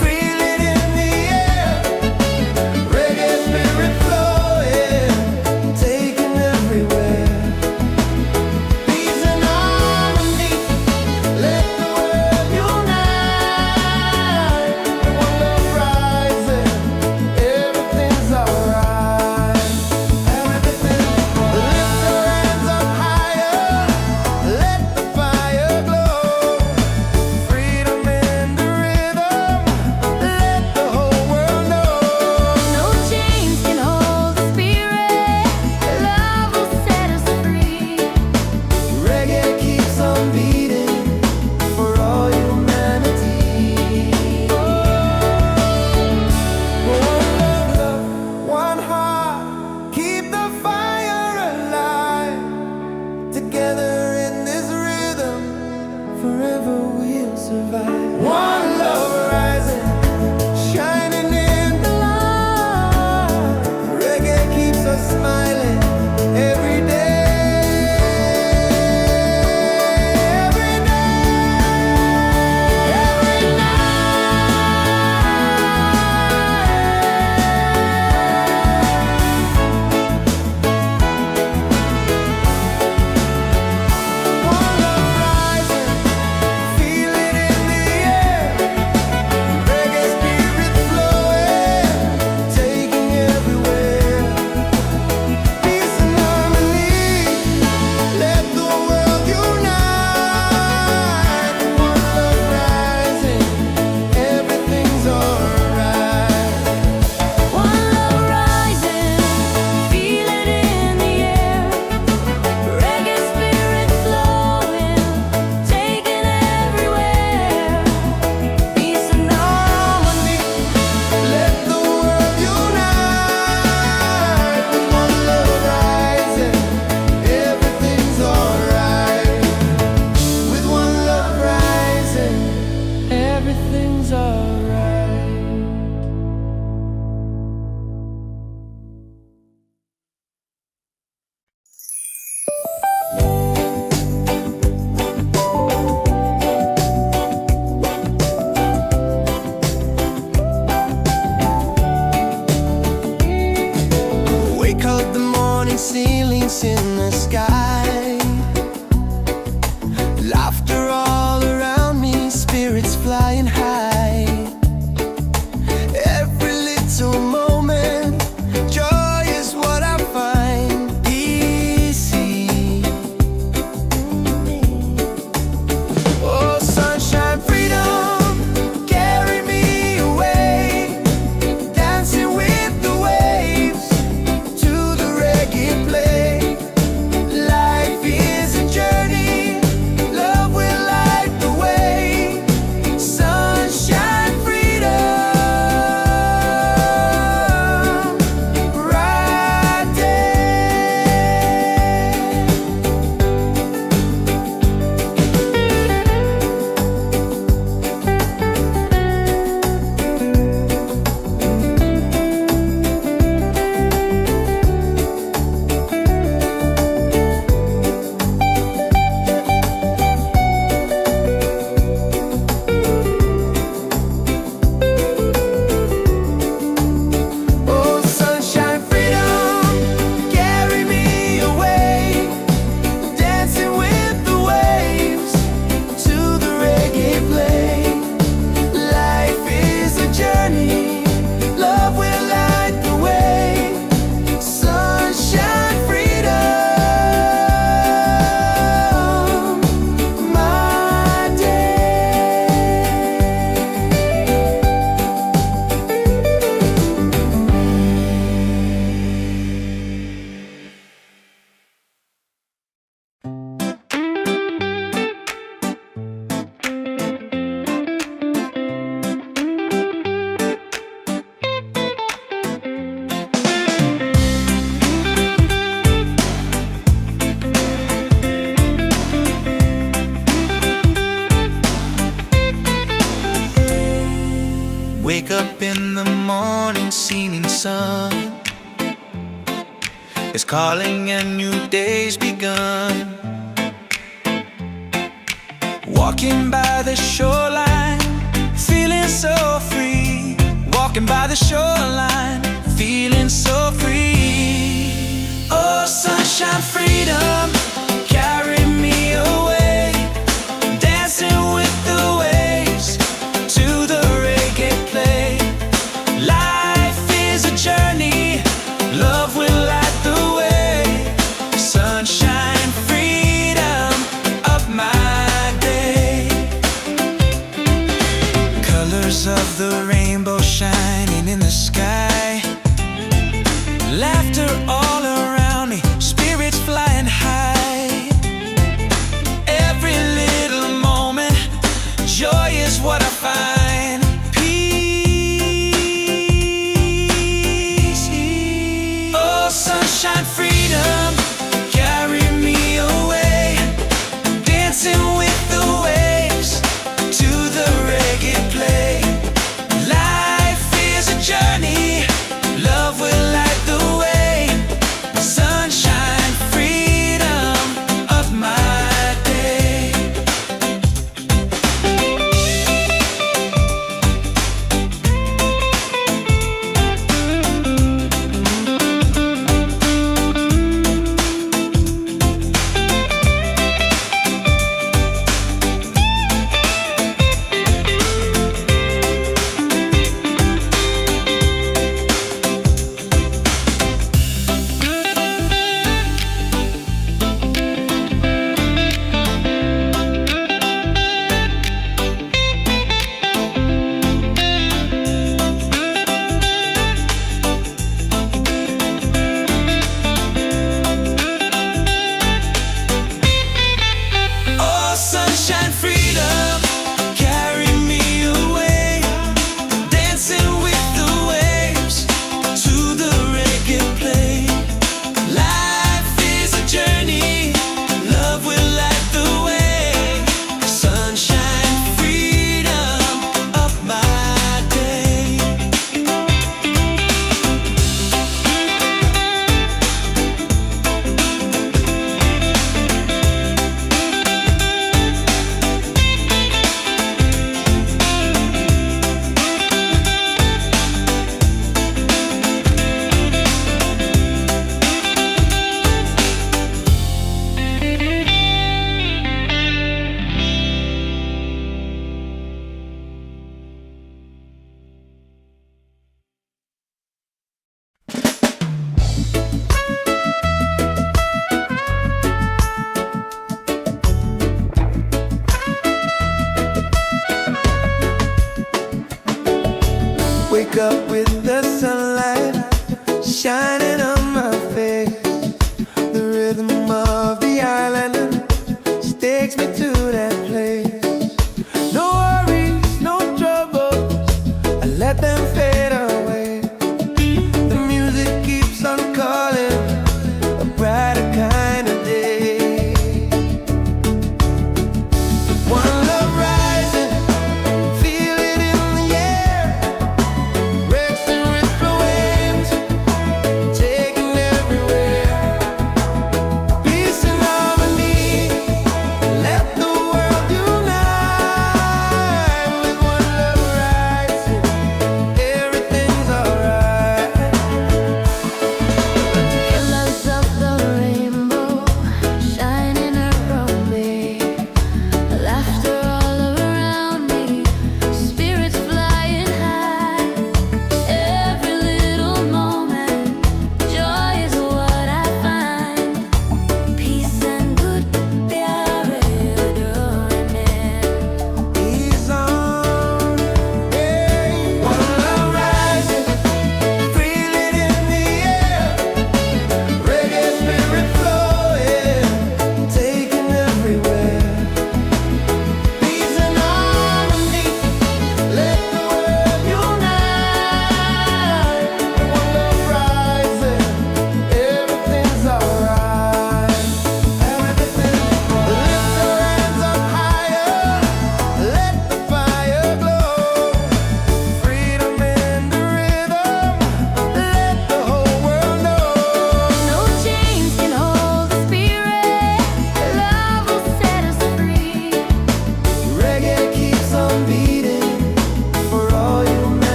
feel it in the air. Reggae spirit flowing, taking everywhere. Peace and harmony, let the world unite. One love rising, everything's alright. Everything's lift your hands up higher, let the fire glow. Freedom in the rhythm, let the whole world know. No chains can hold the spirit. Love will set us free. Reggae keeps on beating for all humanity. One love, one heart, keep the fire alive. Together in this rhythm, forever we'll survive. One love rising, shining in the light. Reggae keeps us smiling every day. Every One love rising, feel it in the air. Reggae spirit flowing, taking everywhere. Peace and harmony, let the world unite. One love rising, everything's alright. One love rising, feel it in the air. Reggae spirit flowing, taking everywhere. Peace and harmony. Let the world unite. One love rising, everything's alright. With one love rising, everything's alright. Wake up the morning ceilings in the sky. Laughter all around me, spirits flying high. Every little moment, joy is what I find. Easy. Oh, sunshine, freedom, carry me away. Dancing with the waves to the reggae play. Life is a journey, love will light the way. Sun Wake up in the morning, seeing sun is calling and new day's begun. Walking by the shoreline, feeling so free. Walking by the shoreline, feeling so free. Oh, sunshine, freedom, carry me away. Dancing with the waves to the reggae play. Life is a journey, love will light the way. Sunshine, freedom, up my day. Colors of the rainbow shining in the sky. Laughter all around me, spirits flying high. Every little moment, joy is what I find. Peace. Oh, sunshine, freedom, carry me away. Dancing with the waves to the reggae play. Life is a journey, love will light the way. Sunshine, freedom, of my day. Oh, sunshine, freedom, carry me away. Dancing with the waves to the reggae play. Life is a journey, love will light the way. Sunshine, freedom, of my day. Wake up with the sunlight shining on my face. The rhythm of the island takes me to that place. No worries, no troubles, I let them fade away. The music keeps on calling, a brighter kind of day. One love rising, feel it in the air. Rest and reflow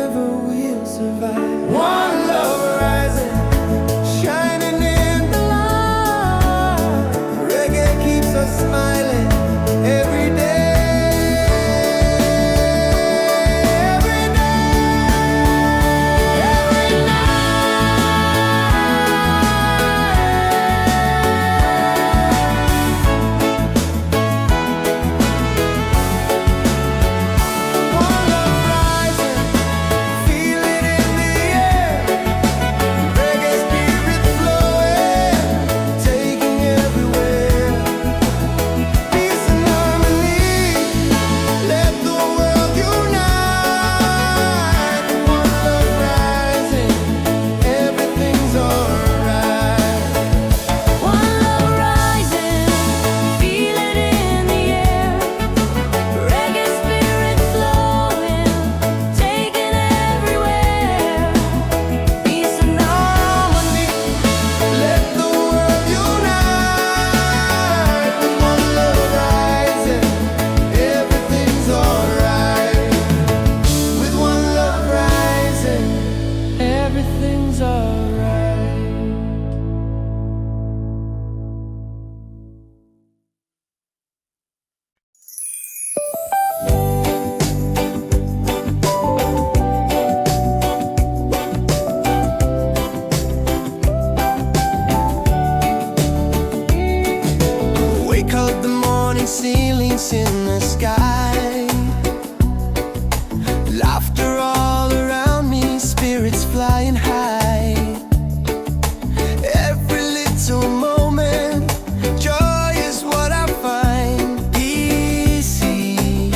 together we'll survive. One love rising, shining in the light. Reggae keeps us smiling every day. Ceilings in the sky, laughter all around me, spirits flying high. Every little moment, joy is what I find easy.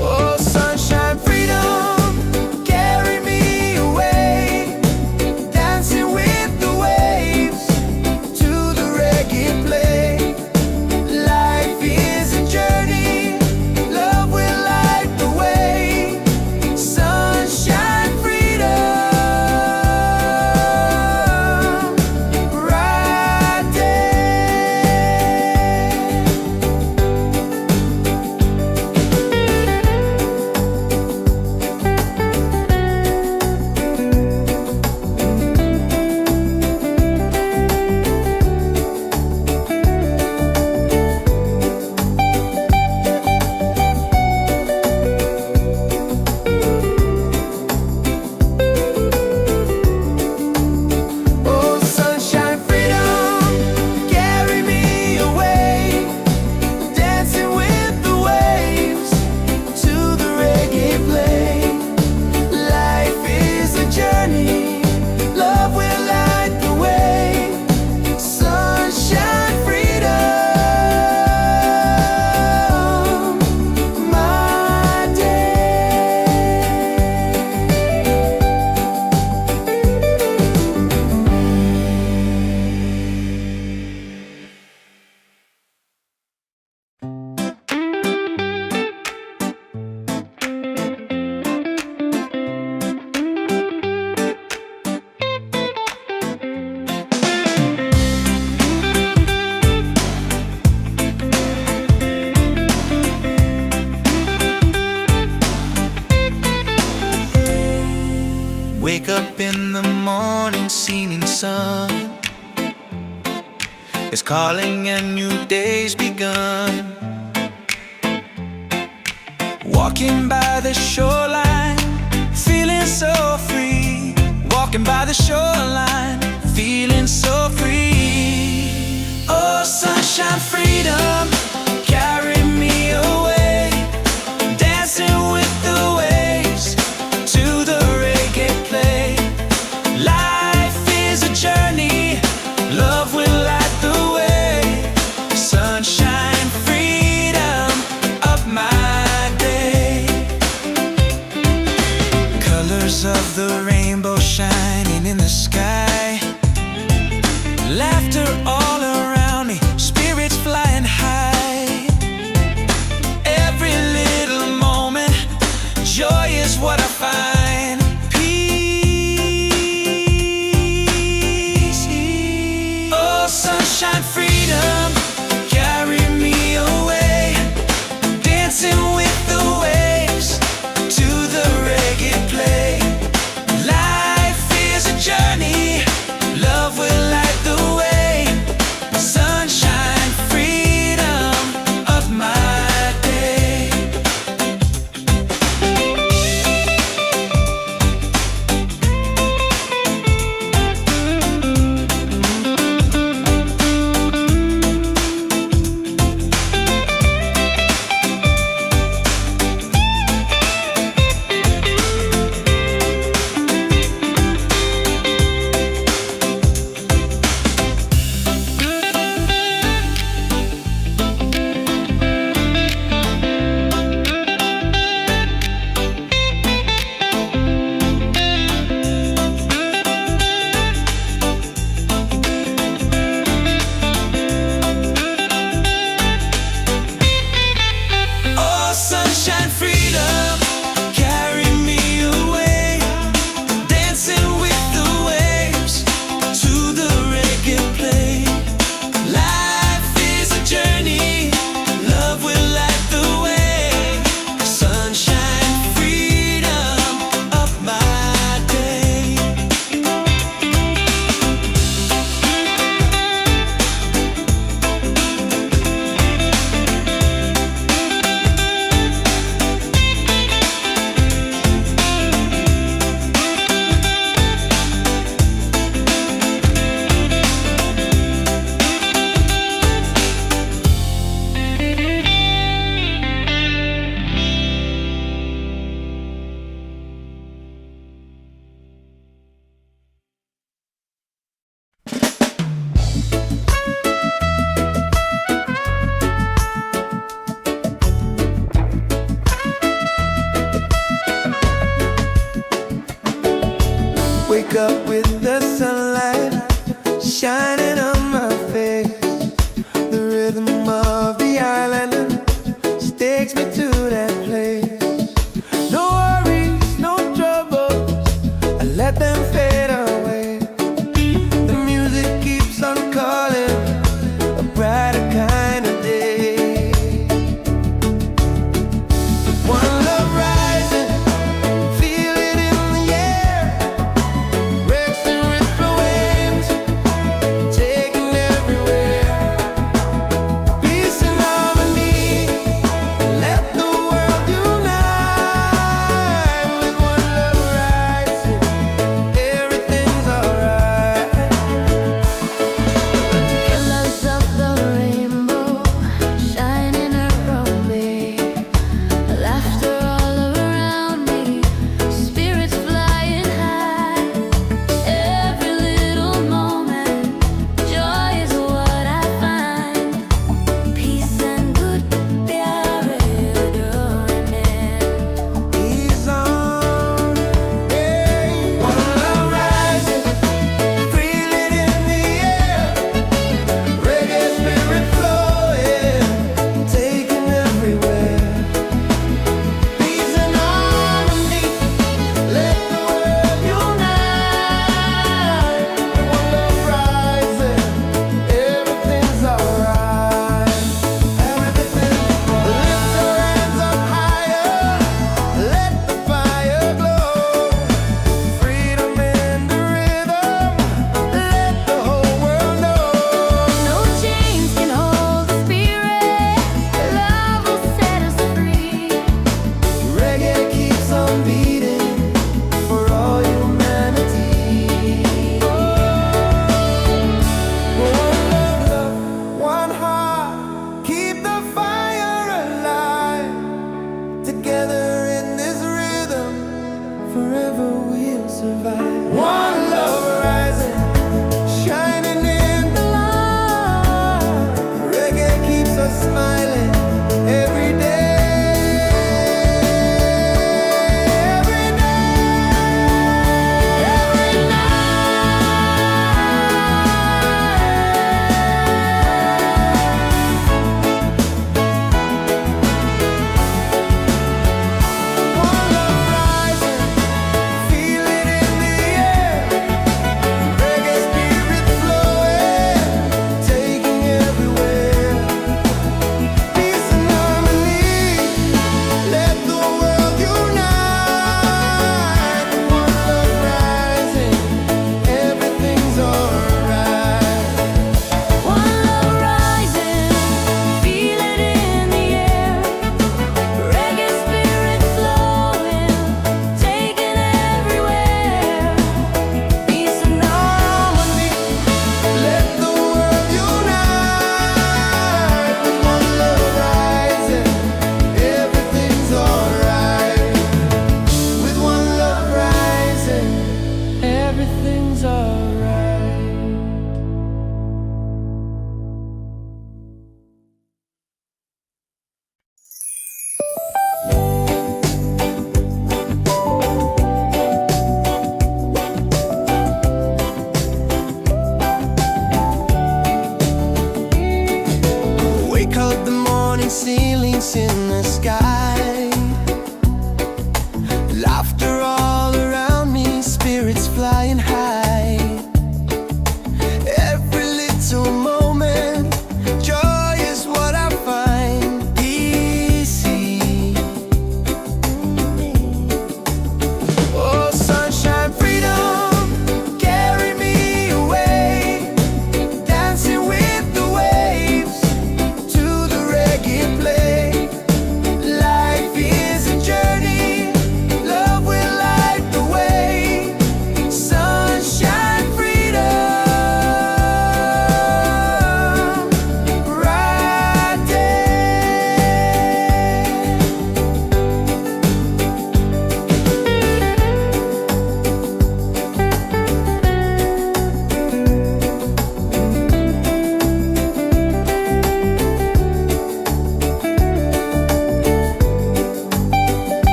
Oh, sunshine, freedom, carry me away, dancing with the waves to the reggae play. Life is a journey, love will light the way. Sunshine, freedom, bright Oh, sunshine, freedom, carry me away, dancing with the waves to the reggae play. Life is a journey, love will light the way. Sunshine, freedom, my day. Wake up in the morning, seeing sun is calling and new day's begun. Walking by the shoreline, feeling so free. Walking by the shoreline, feeling so free. Oh, sunshine, freedom, carry me away, dancing with the waves to the reggae play. Life is a journey, love will light the way. Sunshine, freedom, up my day. Colors of the rainbow shining in the sky, laughter all around me, spirits flying high. Every little moment, joy is what I find. Peace. Oh, sunshine, freedom, carry me away, dancing with the waves up with the sunlight shining on my face. The rhythm of the island just takes me to that place. No worries, no troubles, I let them fade away. The music keeps on calling, a brighter kind of day. One love rising, feel it in the air. Rex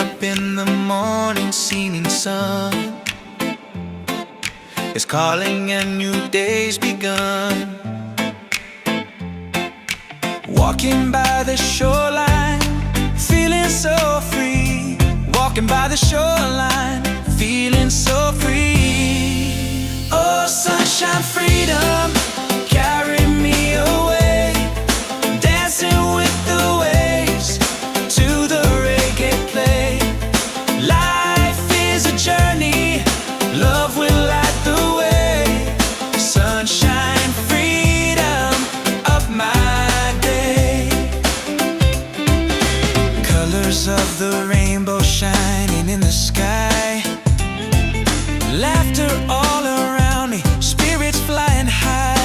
up in the morning, singing sun is calling and new day's begun. Walking by the shoreline, feeling so free. Walking by the shoreline, feeling so free. Oh, sunshine, freedom, carry me away. Dancing with the waves to the reggae play. Life is a journey, love will light the way. Sunshine, freedom, up my day. Colors of the rainbow shining in the sky. Laughter all around me, spirits flying high.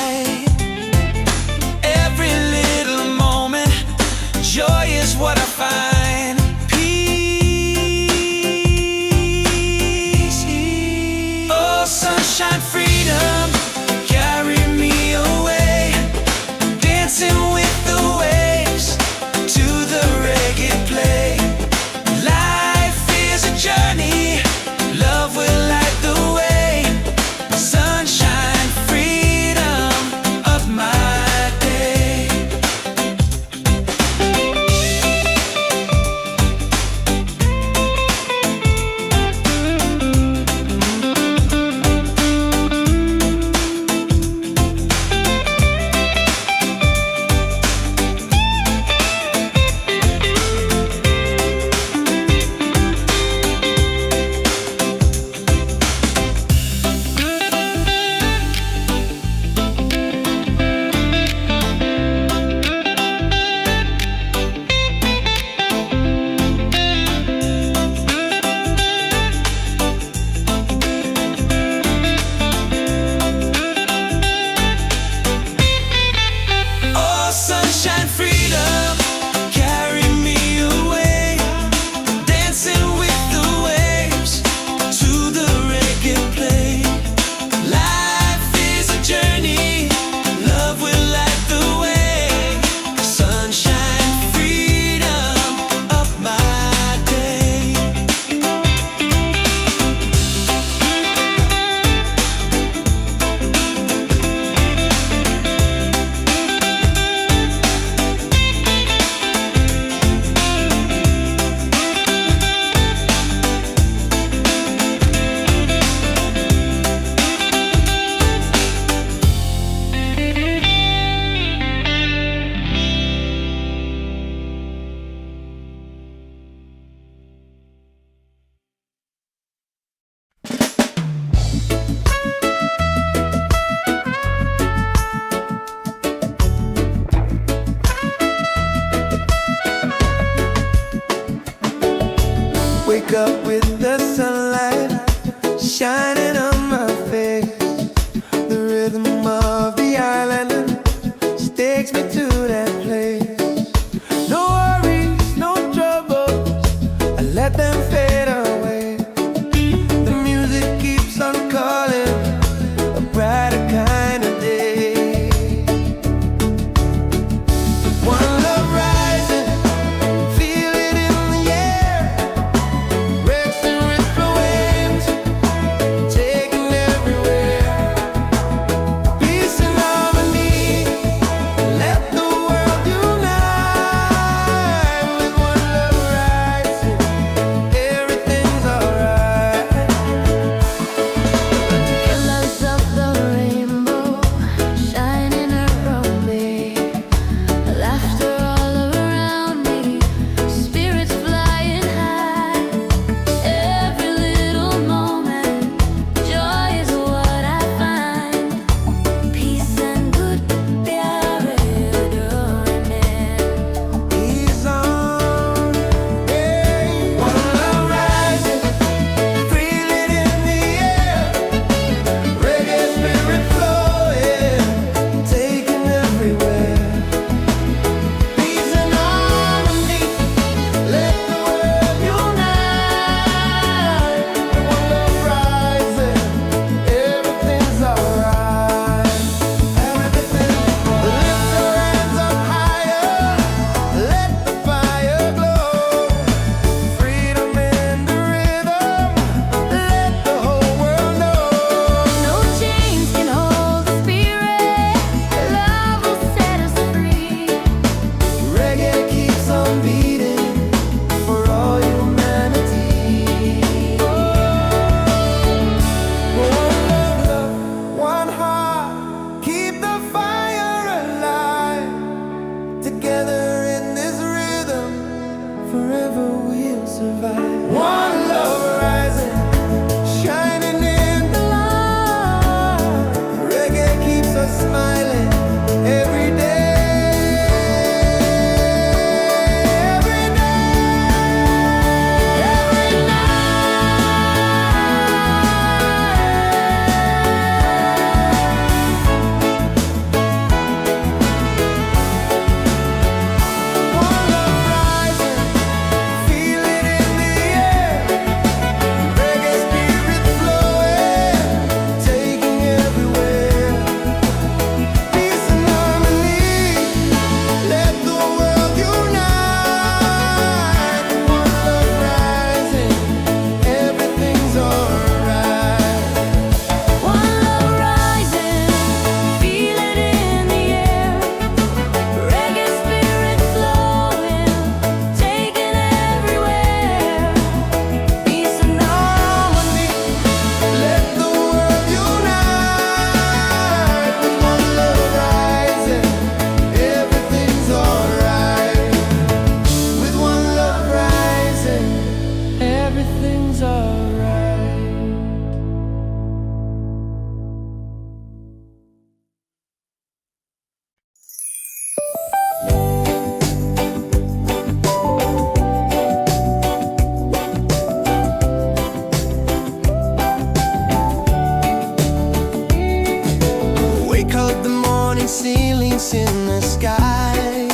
high.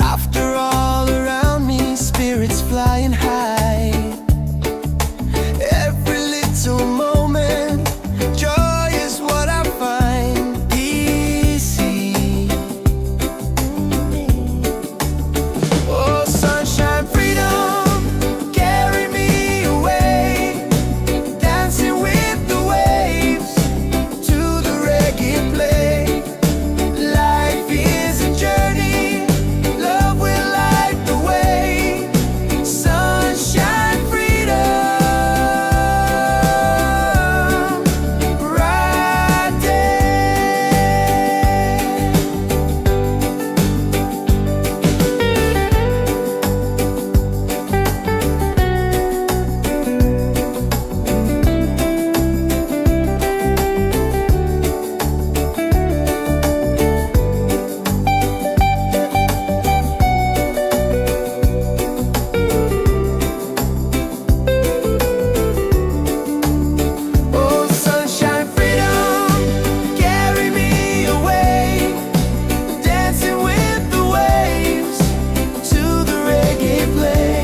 Laughter all around me, spirits flying high. Every little moment, joy is what I find easy. Oh, sunshine, freedom, carry me away, dancing with the waves to the reggae play. Life is a journey, love will light the way. Sunshine, freedom, right there. Oh, sunshine, freedom, carry me away, dancing with the waves to the reggae play.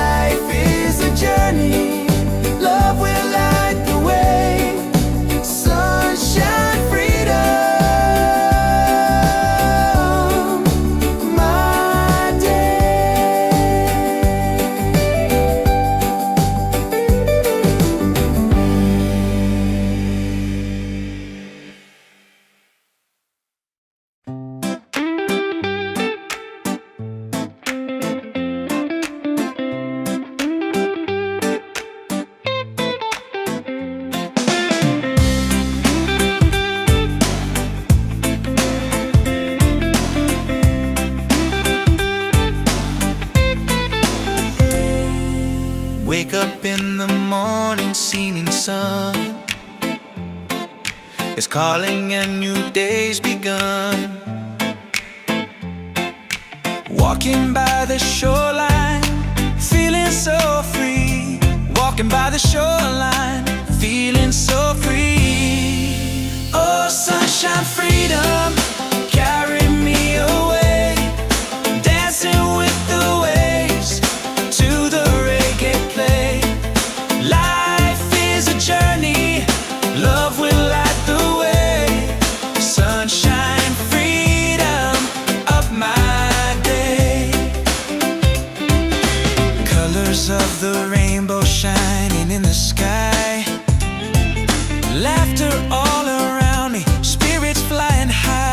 Life is a journey, love will light the way. Sunshine, freedom, my day. Wake up in the morning, seeing sun is calling and new day's begun. Walking by the shoreline, feeling so free. Walking by the shoreline, feeling so free. Oh, sunshine, freedom, carry me away, dancing with the waves to the reggae play. Life is a journey, love will light the way. Sunshine, freedom of my day. Colors of the rainbow shining in the sky. Laughter all around me, spirits flying high.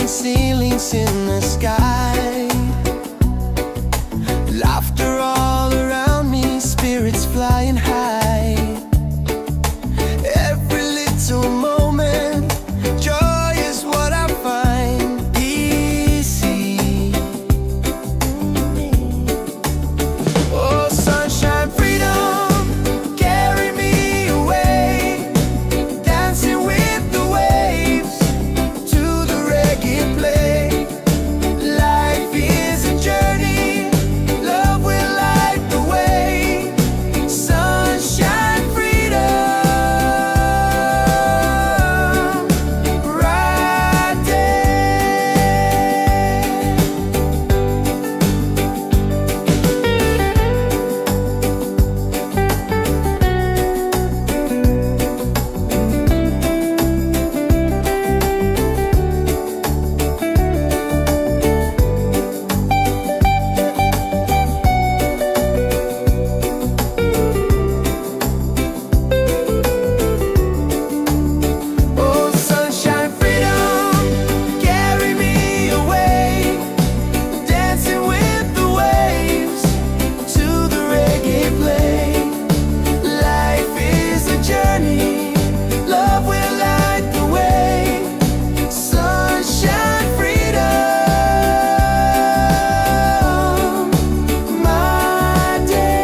falling ceilings in the sky. Laughter all around me, spirits flying high. Every little moment, joy is what I find easy. Oh, sunshine, freedom, carry me away, dancing with the waves to the reggae play. Life is a journey, love will light the way. Sunshine, freedom, right there. Oh, sunshine, freedom, carry me away, dancing with the waves to the reggae play. Life is a journey, love will light the way. Sunshine, freedom, my day.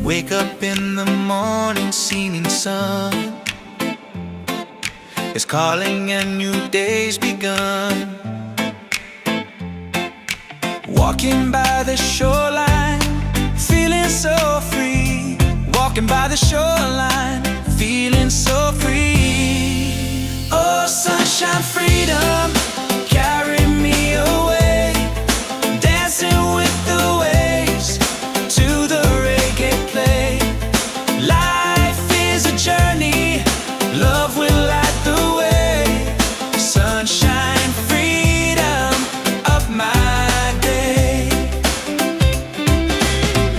Wake up in the morning, seeing sun is calling and new day's begun. Walking by the shoreline, feeling so free. Walking by the shoreline, feeling so free. Oh, sunshine, freedom, carry me away, dancing with the waves to the reggae play. Life is a journey, love will light the way. Sunshine, freedom of my day.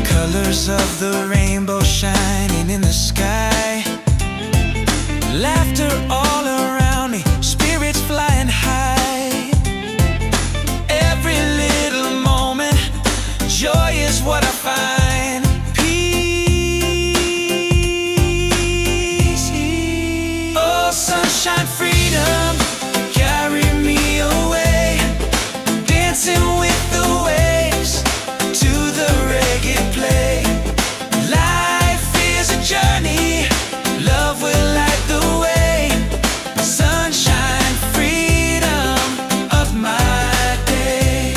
Colors of the rainbow shining in the sky. Laughter all around me, spirits flying high. Every little moment, joy is what I find. Peace. Oh, sunshine, freedom, carry me away, dancing with the waves to the reggae play. Life is a journey, love will light the way. Sunshine, freedom of my day.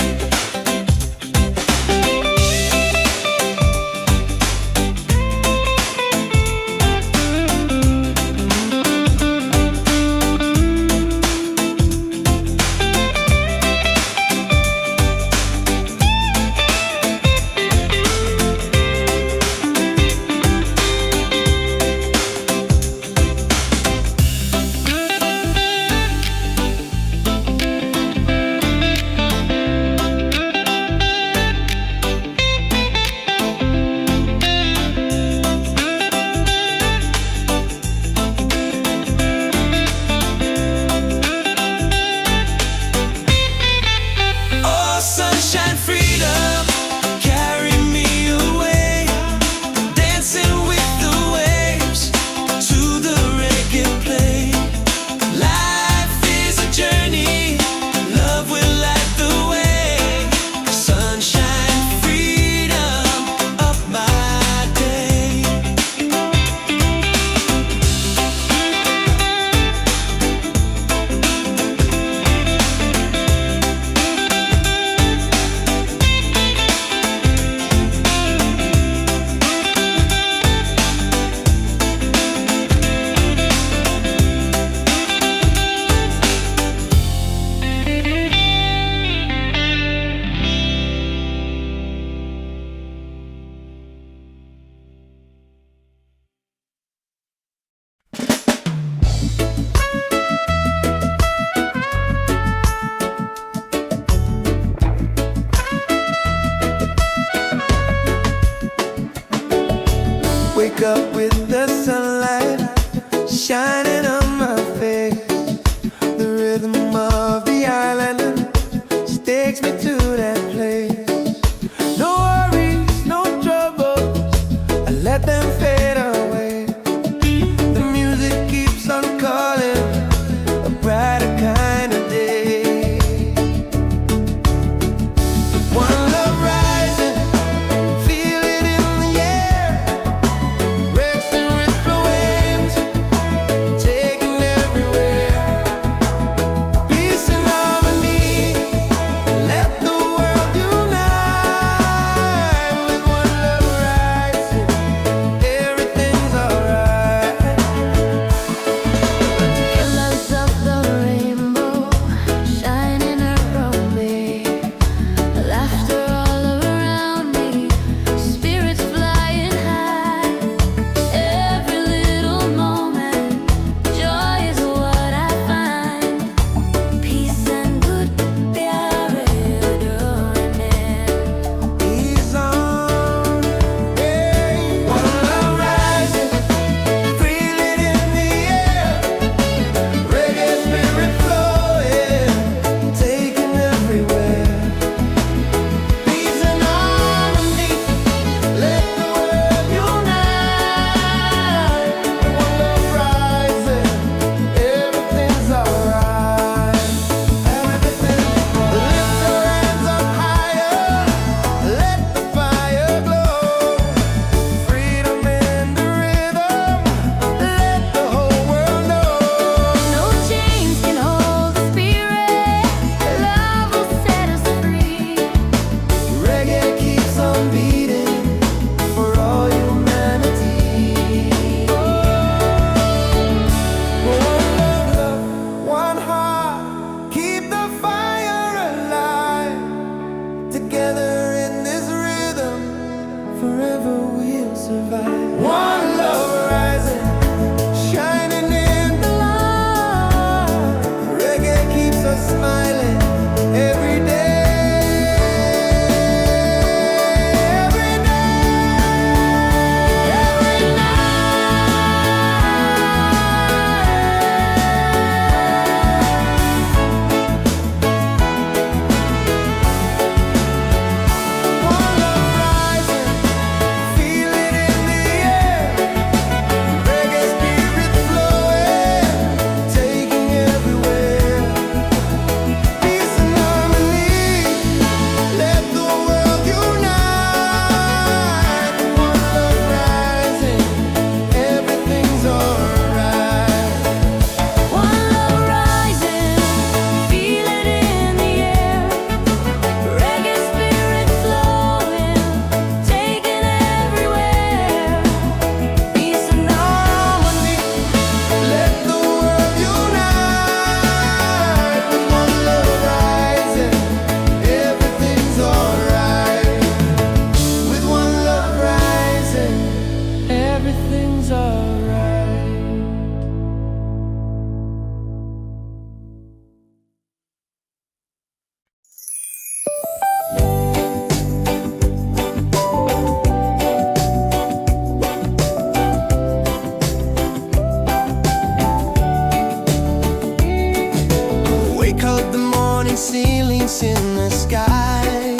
ceilings in the sky.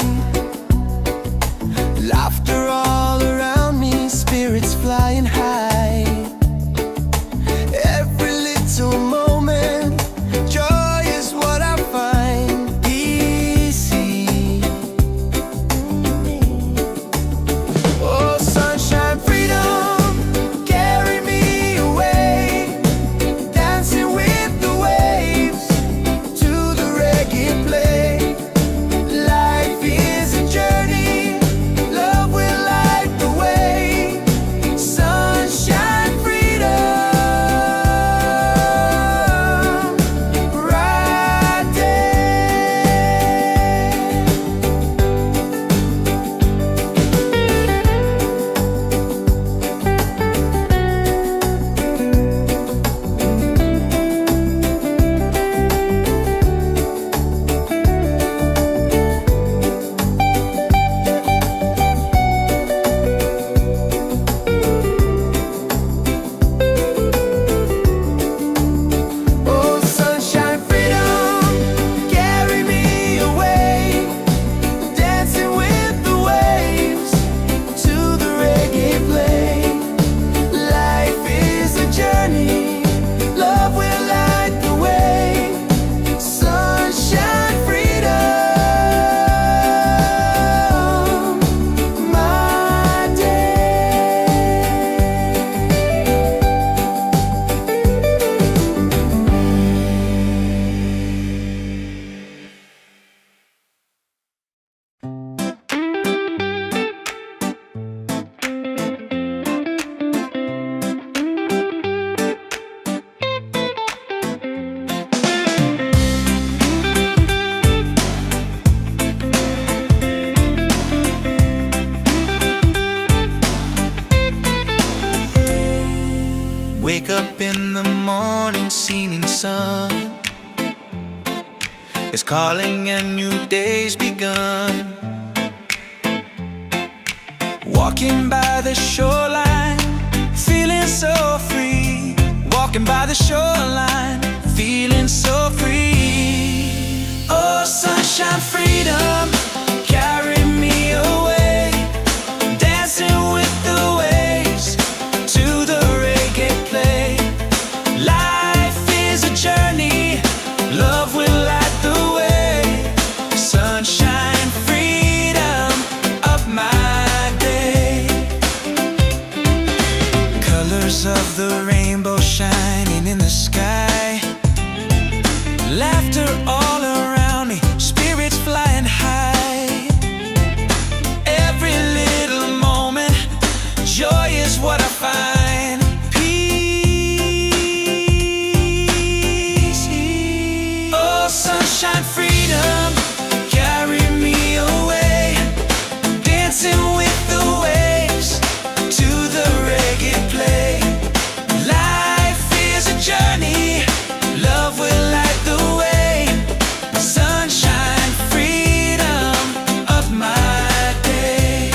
Laughter all around me, spirits flying high. Every little moment, joy is what I find easy. Oh, sunshine, freedom, carry me away, dancing with the waves to the reggae play. Life is a journey, love will light the way. Sunshine, freedom, right there. Oh, sunshine, freedom, carry me away, dancing with the waves to the reggae play. Life is a journey, love will light the way. Sunshine, freedom, my day. Wake up in the morning, seeing sun is calling and new day's begun. Walking by the shoreline, feeling so free. Walking by the shoreline, feeling so free. Oh, sunshine, freedom, carry me away, dancing with the waves to the reggae play. Life is a journey, love will light the way. Sunshine, freedom, up my day. Colors of the rainbow shining in the sky. Laughter all around me, spirits flying high. Every little moment, joy is what I find. Peace. Oh, sunshine, freedom, carry me away, dancing with the waves to the reggae play. Life is a journey, love will light the way. Sunshine, freedom, of my day.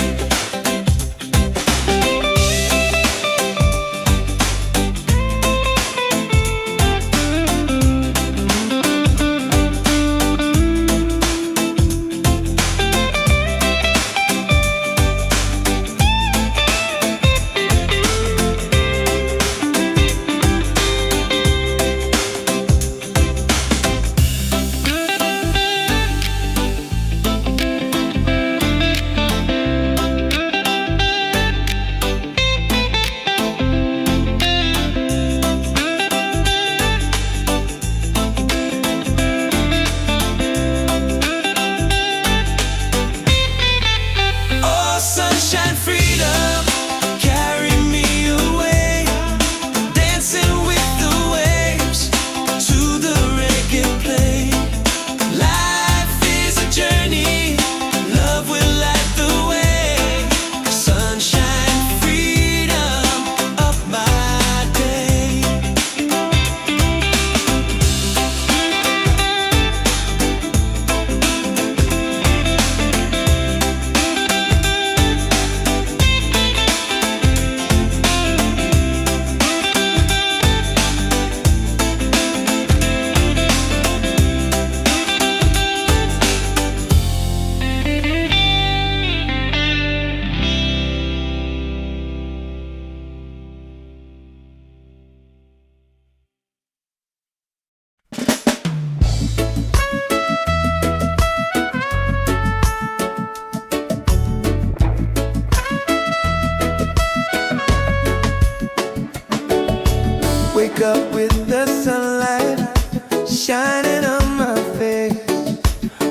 shining on my face.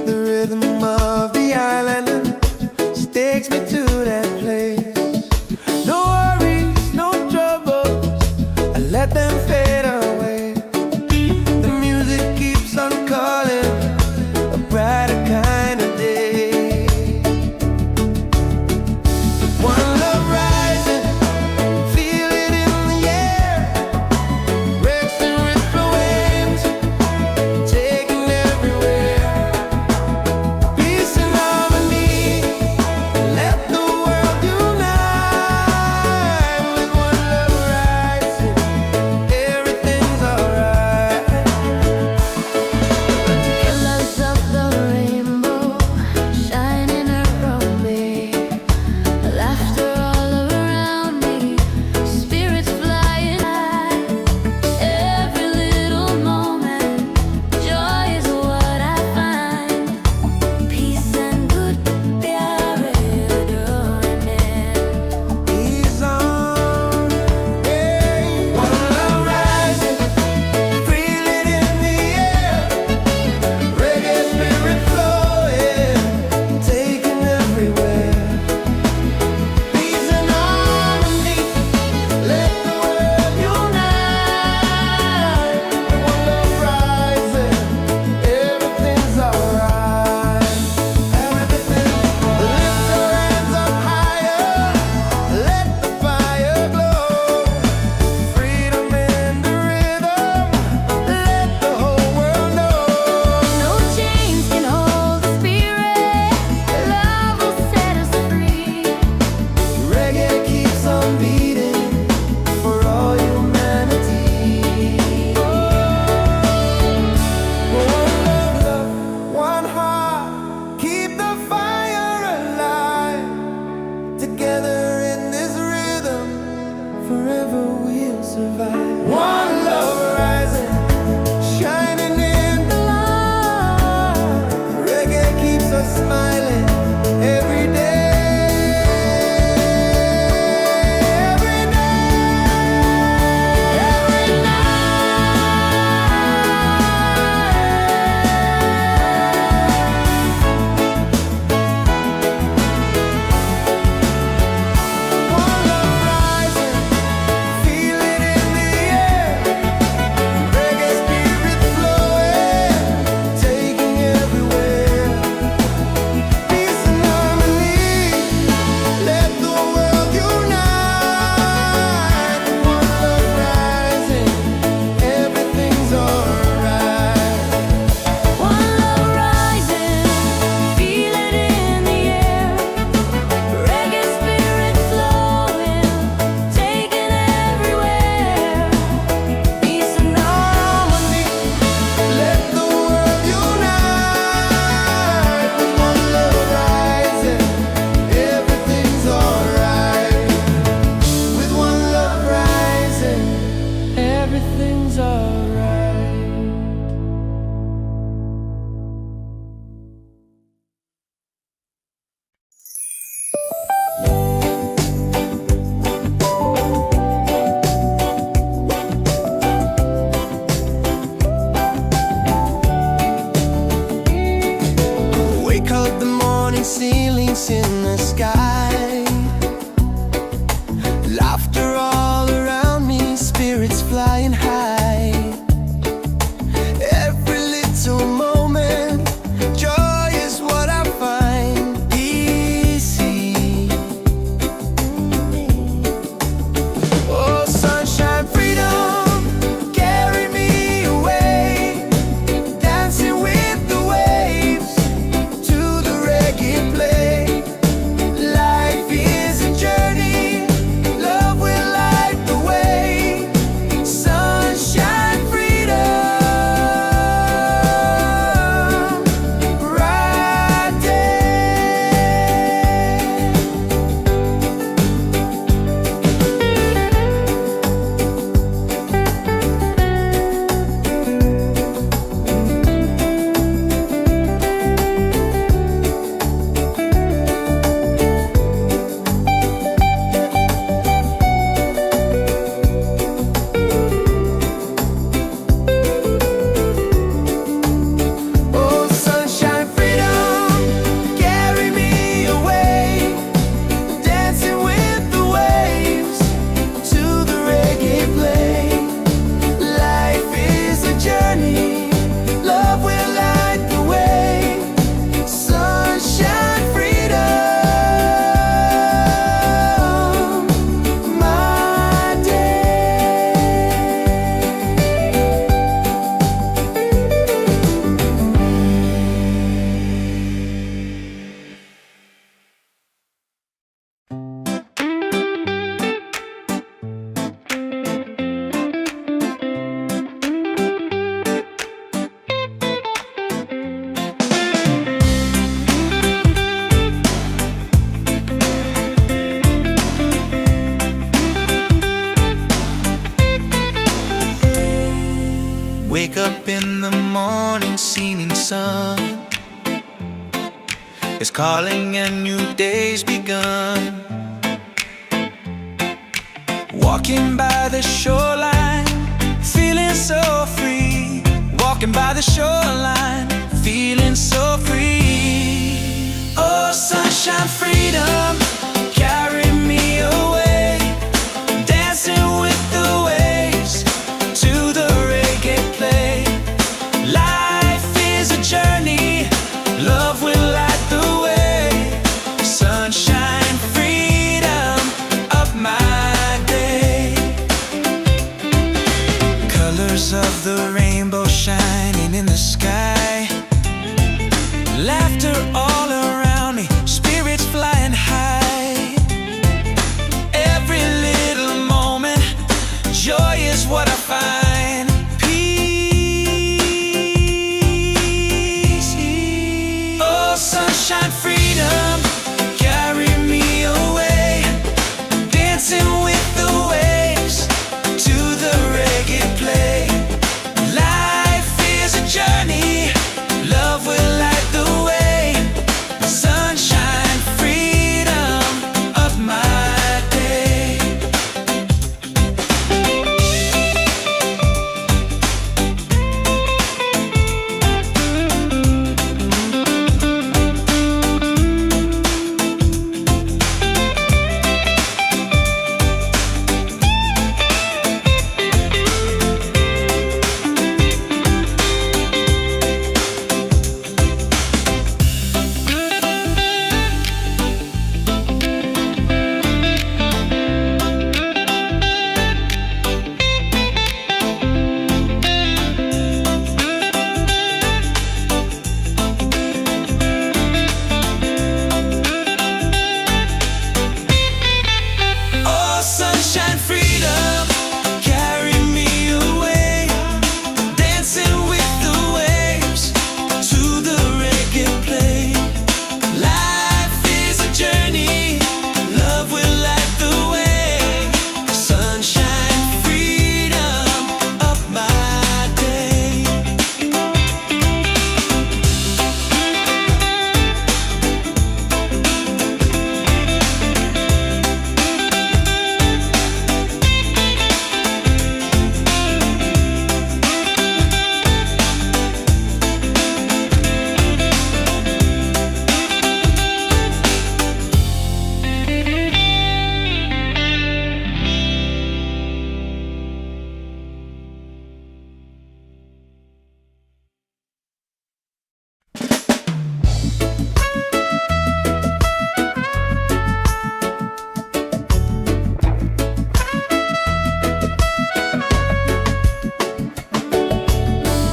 The rhythm of the island takes me to that place. No worries, no troubles, I let them fade away. The music keeps on calling, a brighter kind of day. One love rising, feel it in the air. Racing with the waves, taking everywhere. Peace and harmony, let the world unite. With one love rising, everything's alright. Colors of the rainbow shining around me, laughter all around me, spirits flying high. Every little moment, joy is what I find. Peace and good प्यारे डोने. Ease on, hey. One love rising, feel it in the air. Reggae spirit flowing, taking everywhere. Peace and harmony, let the world unite. One love rising, everything's alright. Everything, lift your hands up higher, let the fire glow. Freedom in the rhythm, let the whole world know. No chains can hold the spirit. Love will set us free. Reggae keeps on beating for all humanity. One love, one heart, keep the fire alive. Together in this rhythm, forever we'll survive. One love rising, shining in the light. Reggae keeps us smiling every day. Every One love rising, feel it in the air. Reggae spirit flowing, taking everywhere. Peace and harmony, let the world unite. One love rising, everything's alright. One love rising, feel it in the air. Reggae spirit flowing, taking everywhere. Peace and harmony. Let the world unite. With one love rising, everything's alright. With one love rising, everything's alright. Wake up the morning ceilings in the sky. Laughter all around me, spirits flying high. Every little moment, joy is what I find. Easy. Oh, sunshine, freedom, carry me away. Dancing with the waves to the reggae play. Life is a journey, love will light the way. Sunshine, freedom. morning seeming sun is calling and new day's begun. Walking by the shoreline, feeling so free. Walking by the shoreline, feeling so free. Oh, sunshine, freedom, carry me away. Dancing with the waves to the reggae play. Life is a journey, love will light the way. Sunshine, freedom of my day. Colors of the rainbow shining in the sky. Laughter all around me, spirits flying high. Every little moment, joy is what I find. Peace. Oh, sunshine, freedom, carry me away. Dancing with the waves to the reggae play. Life is a journey, love will light the way. Sunshine, freedom of my day. Oh, sunshine, freedom, carry me away. Dancing with the waves to the reggae play. Life is a journey, love will light the way. Sunshine, freedom of my day.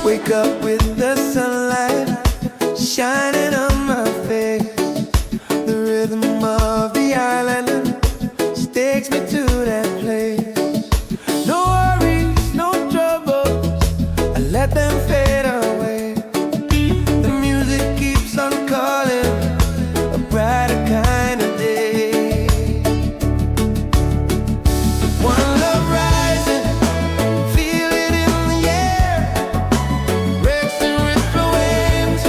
Wake up with the sunlight shining on my face. The rhythm of the island just takes me to that place. No worries, no troubles, I let them fade away. The music keeps on calling, a brighter kind of day. One love rising, feel it in the air. Racing with the waves,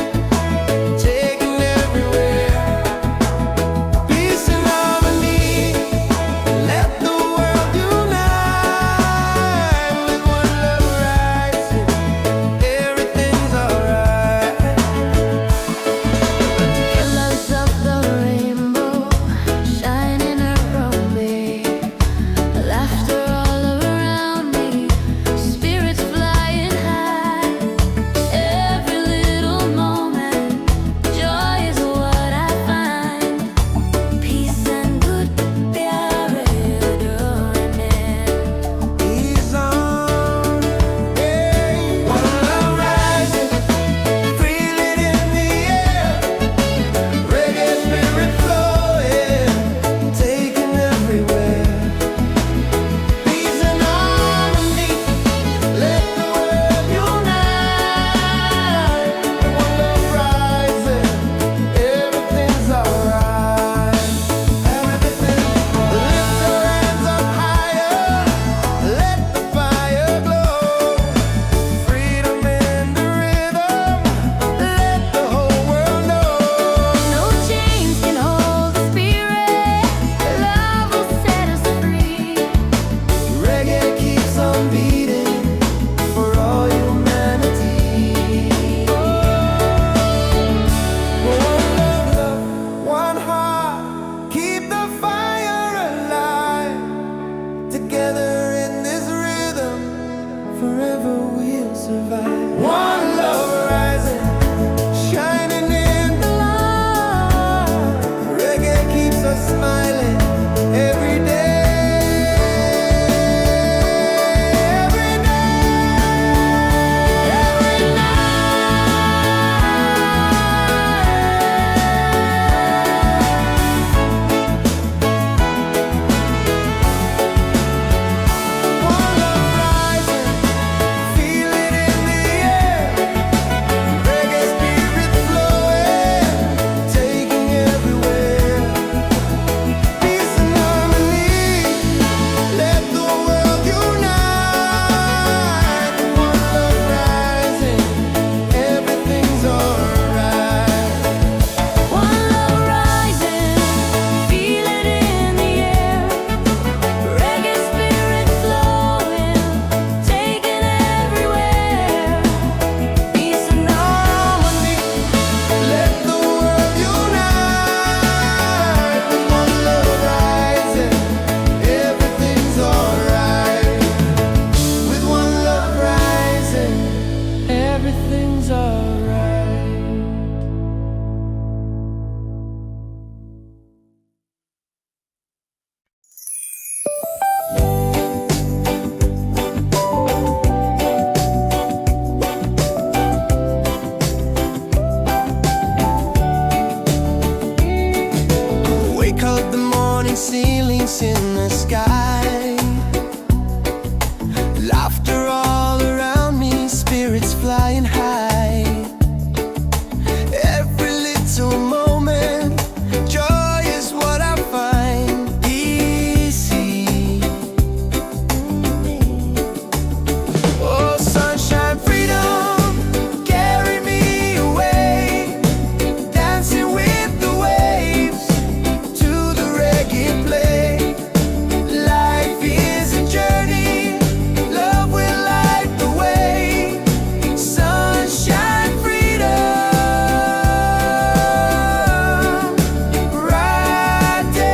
feels alright. Wake up, the morning ceilings in the sky, laughter all around me, spirits flying high. Every little moment, joy is what I find easy. Oh, sunshine, freedom, carry me away, dancing with the waves to the reggae play. Life is a journey, love will light the way. Sunshine, freedom, right there.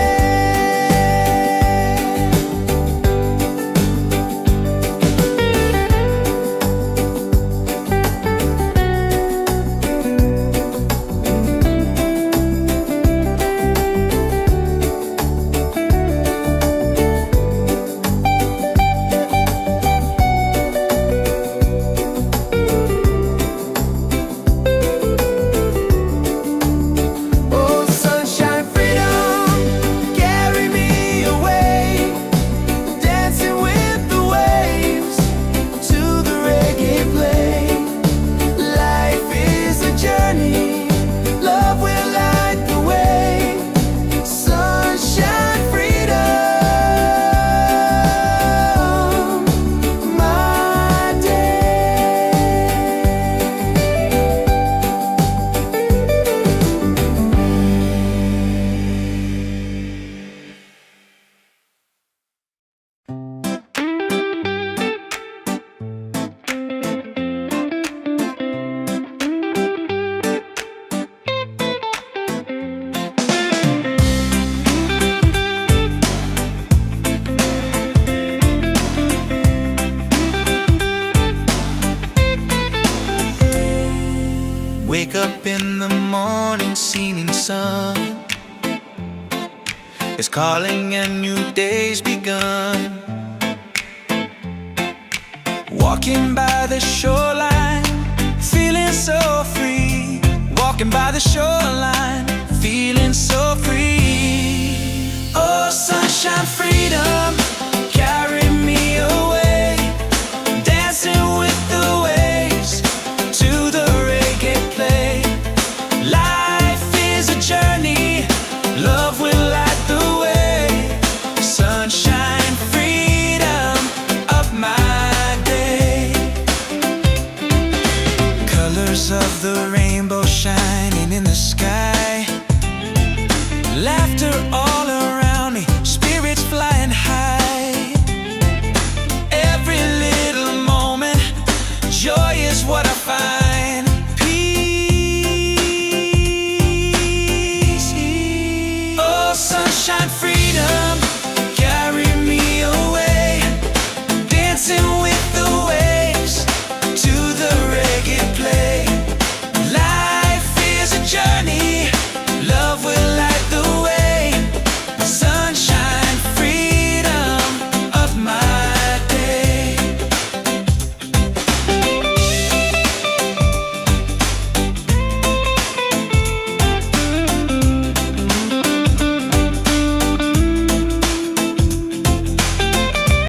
Oh, sunshine, freedom, carry me away, dancing with the waves to the reggae play. Life is a journey, love will light the way. Sunshine, freedom, my day. Wake up in the morning, seeing sun is calling and new day's begun. Walking by the shoreline, feeling so free. Walking by the shoreline, feeling so free. Oh, sunshine, freedom, carry me away, dancing with the waves to the reggae play. Life is a journey, love will light the way. Sunshine, freedom of my day. Colors of the rainbow shining in the sky, laughter all around me, spirits flying high. Every little moment, joy is what I find.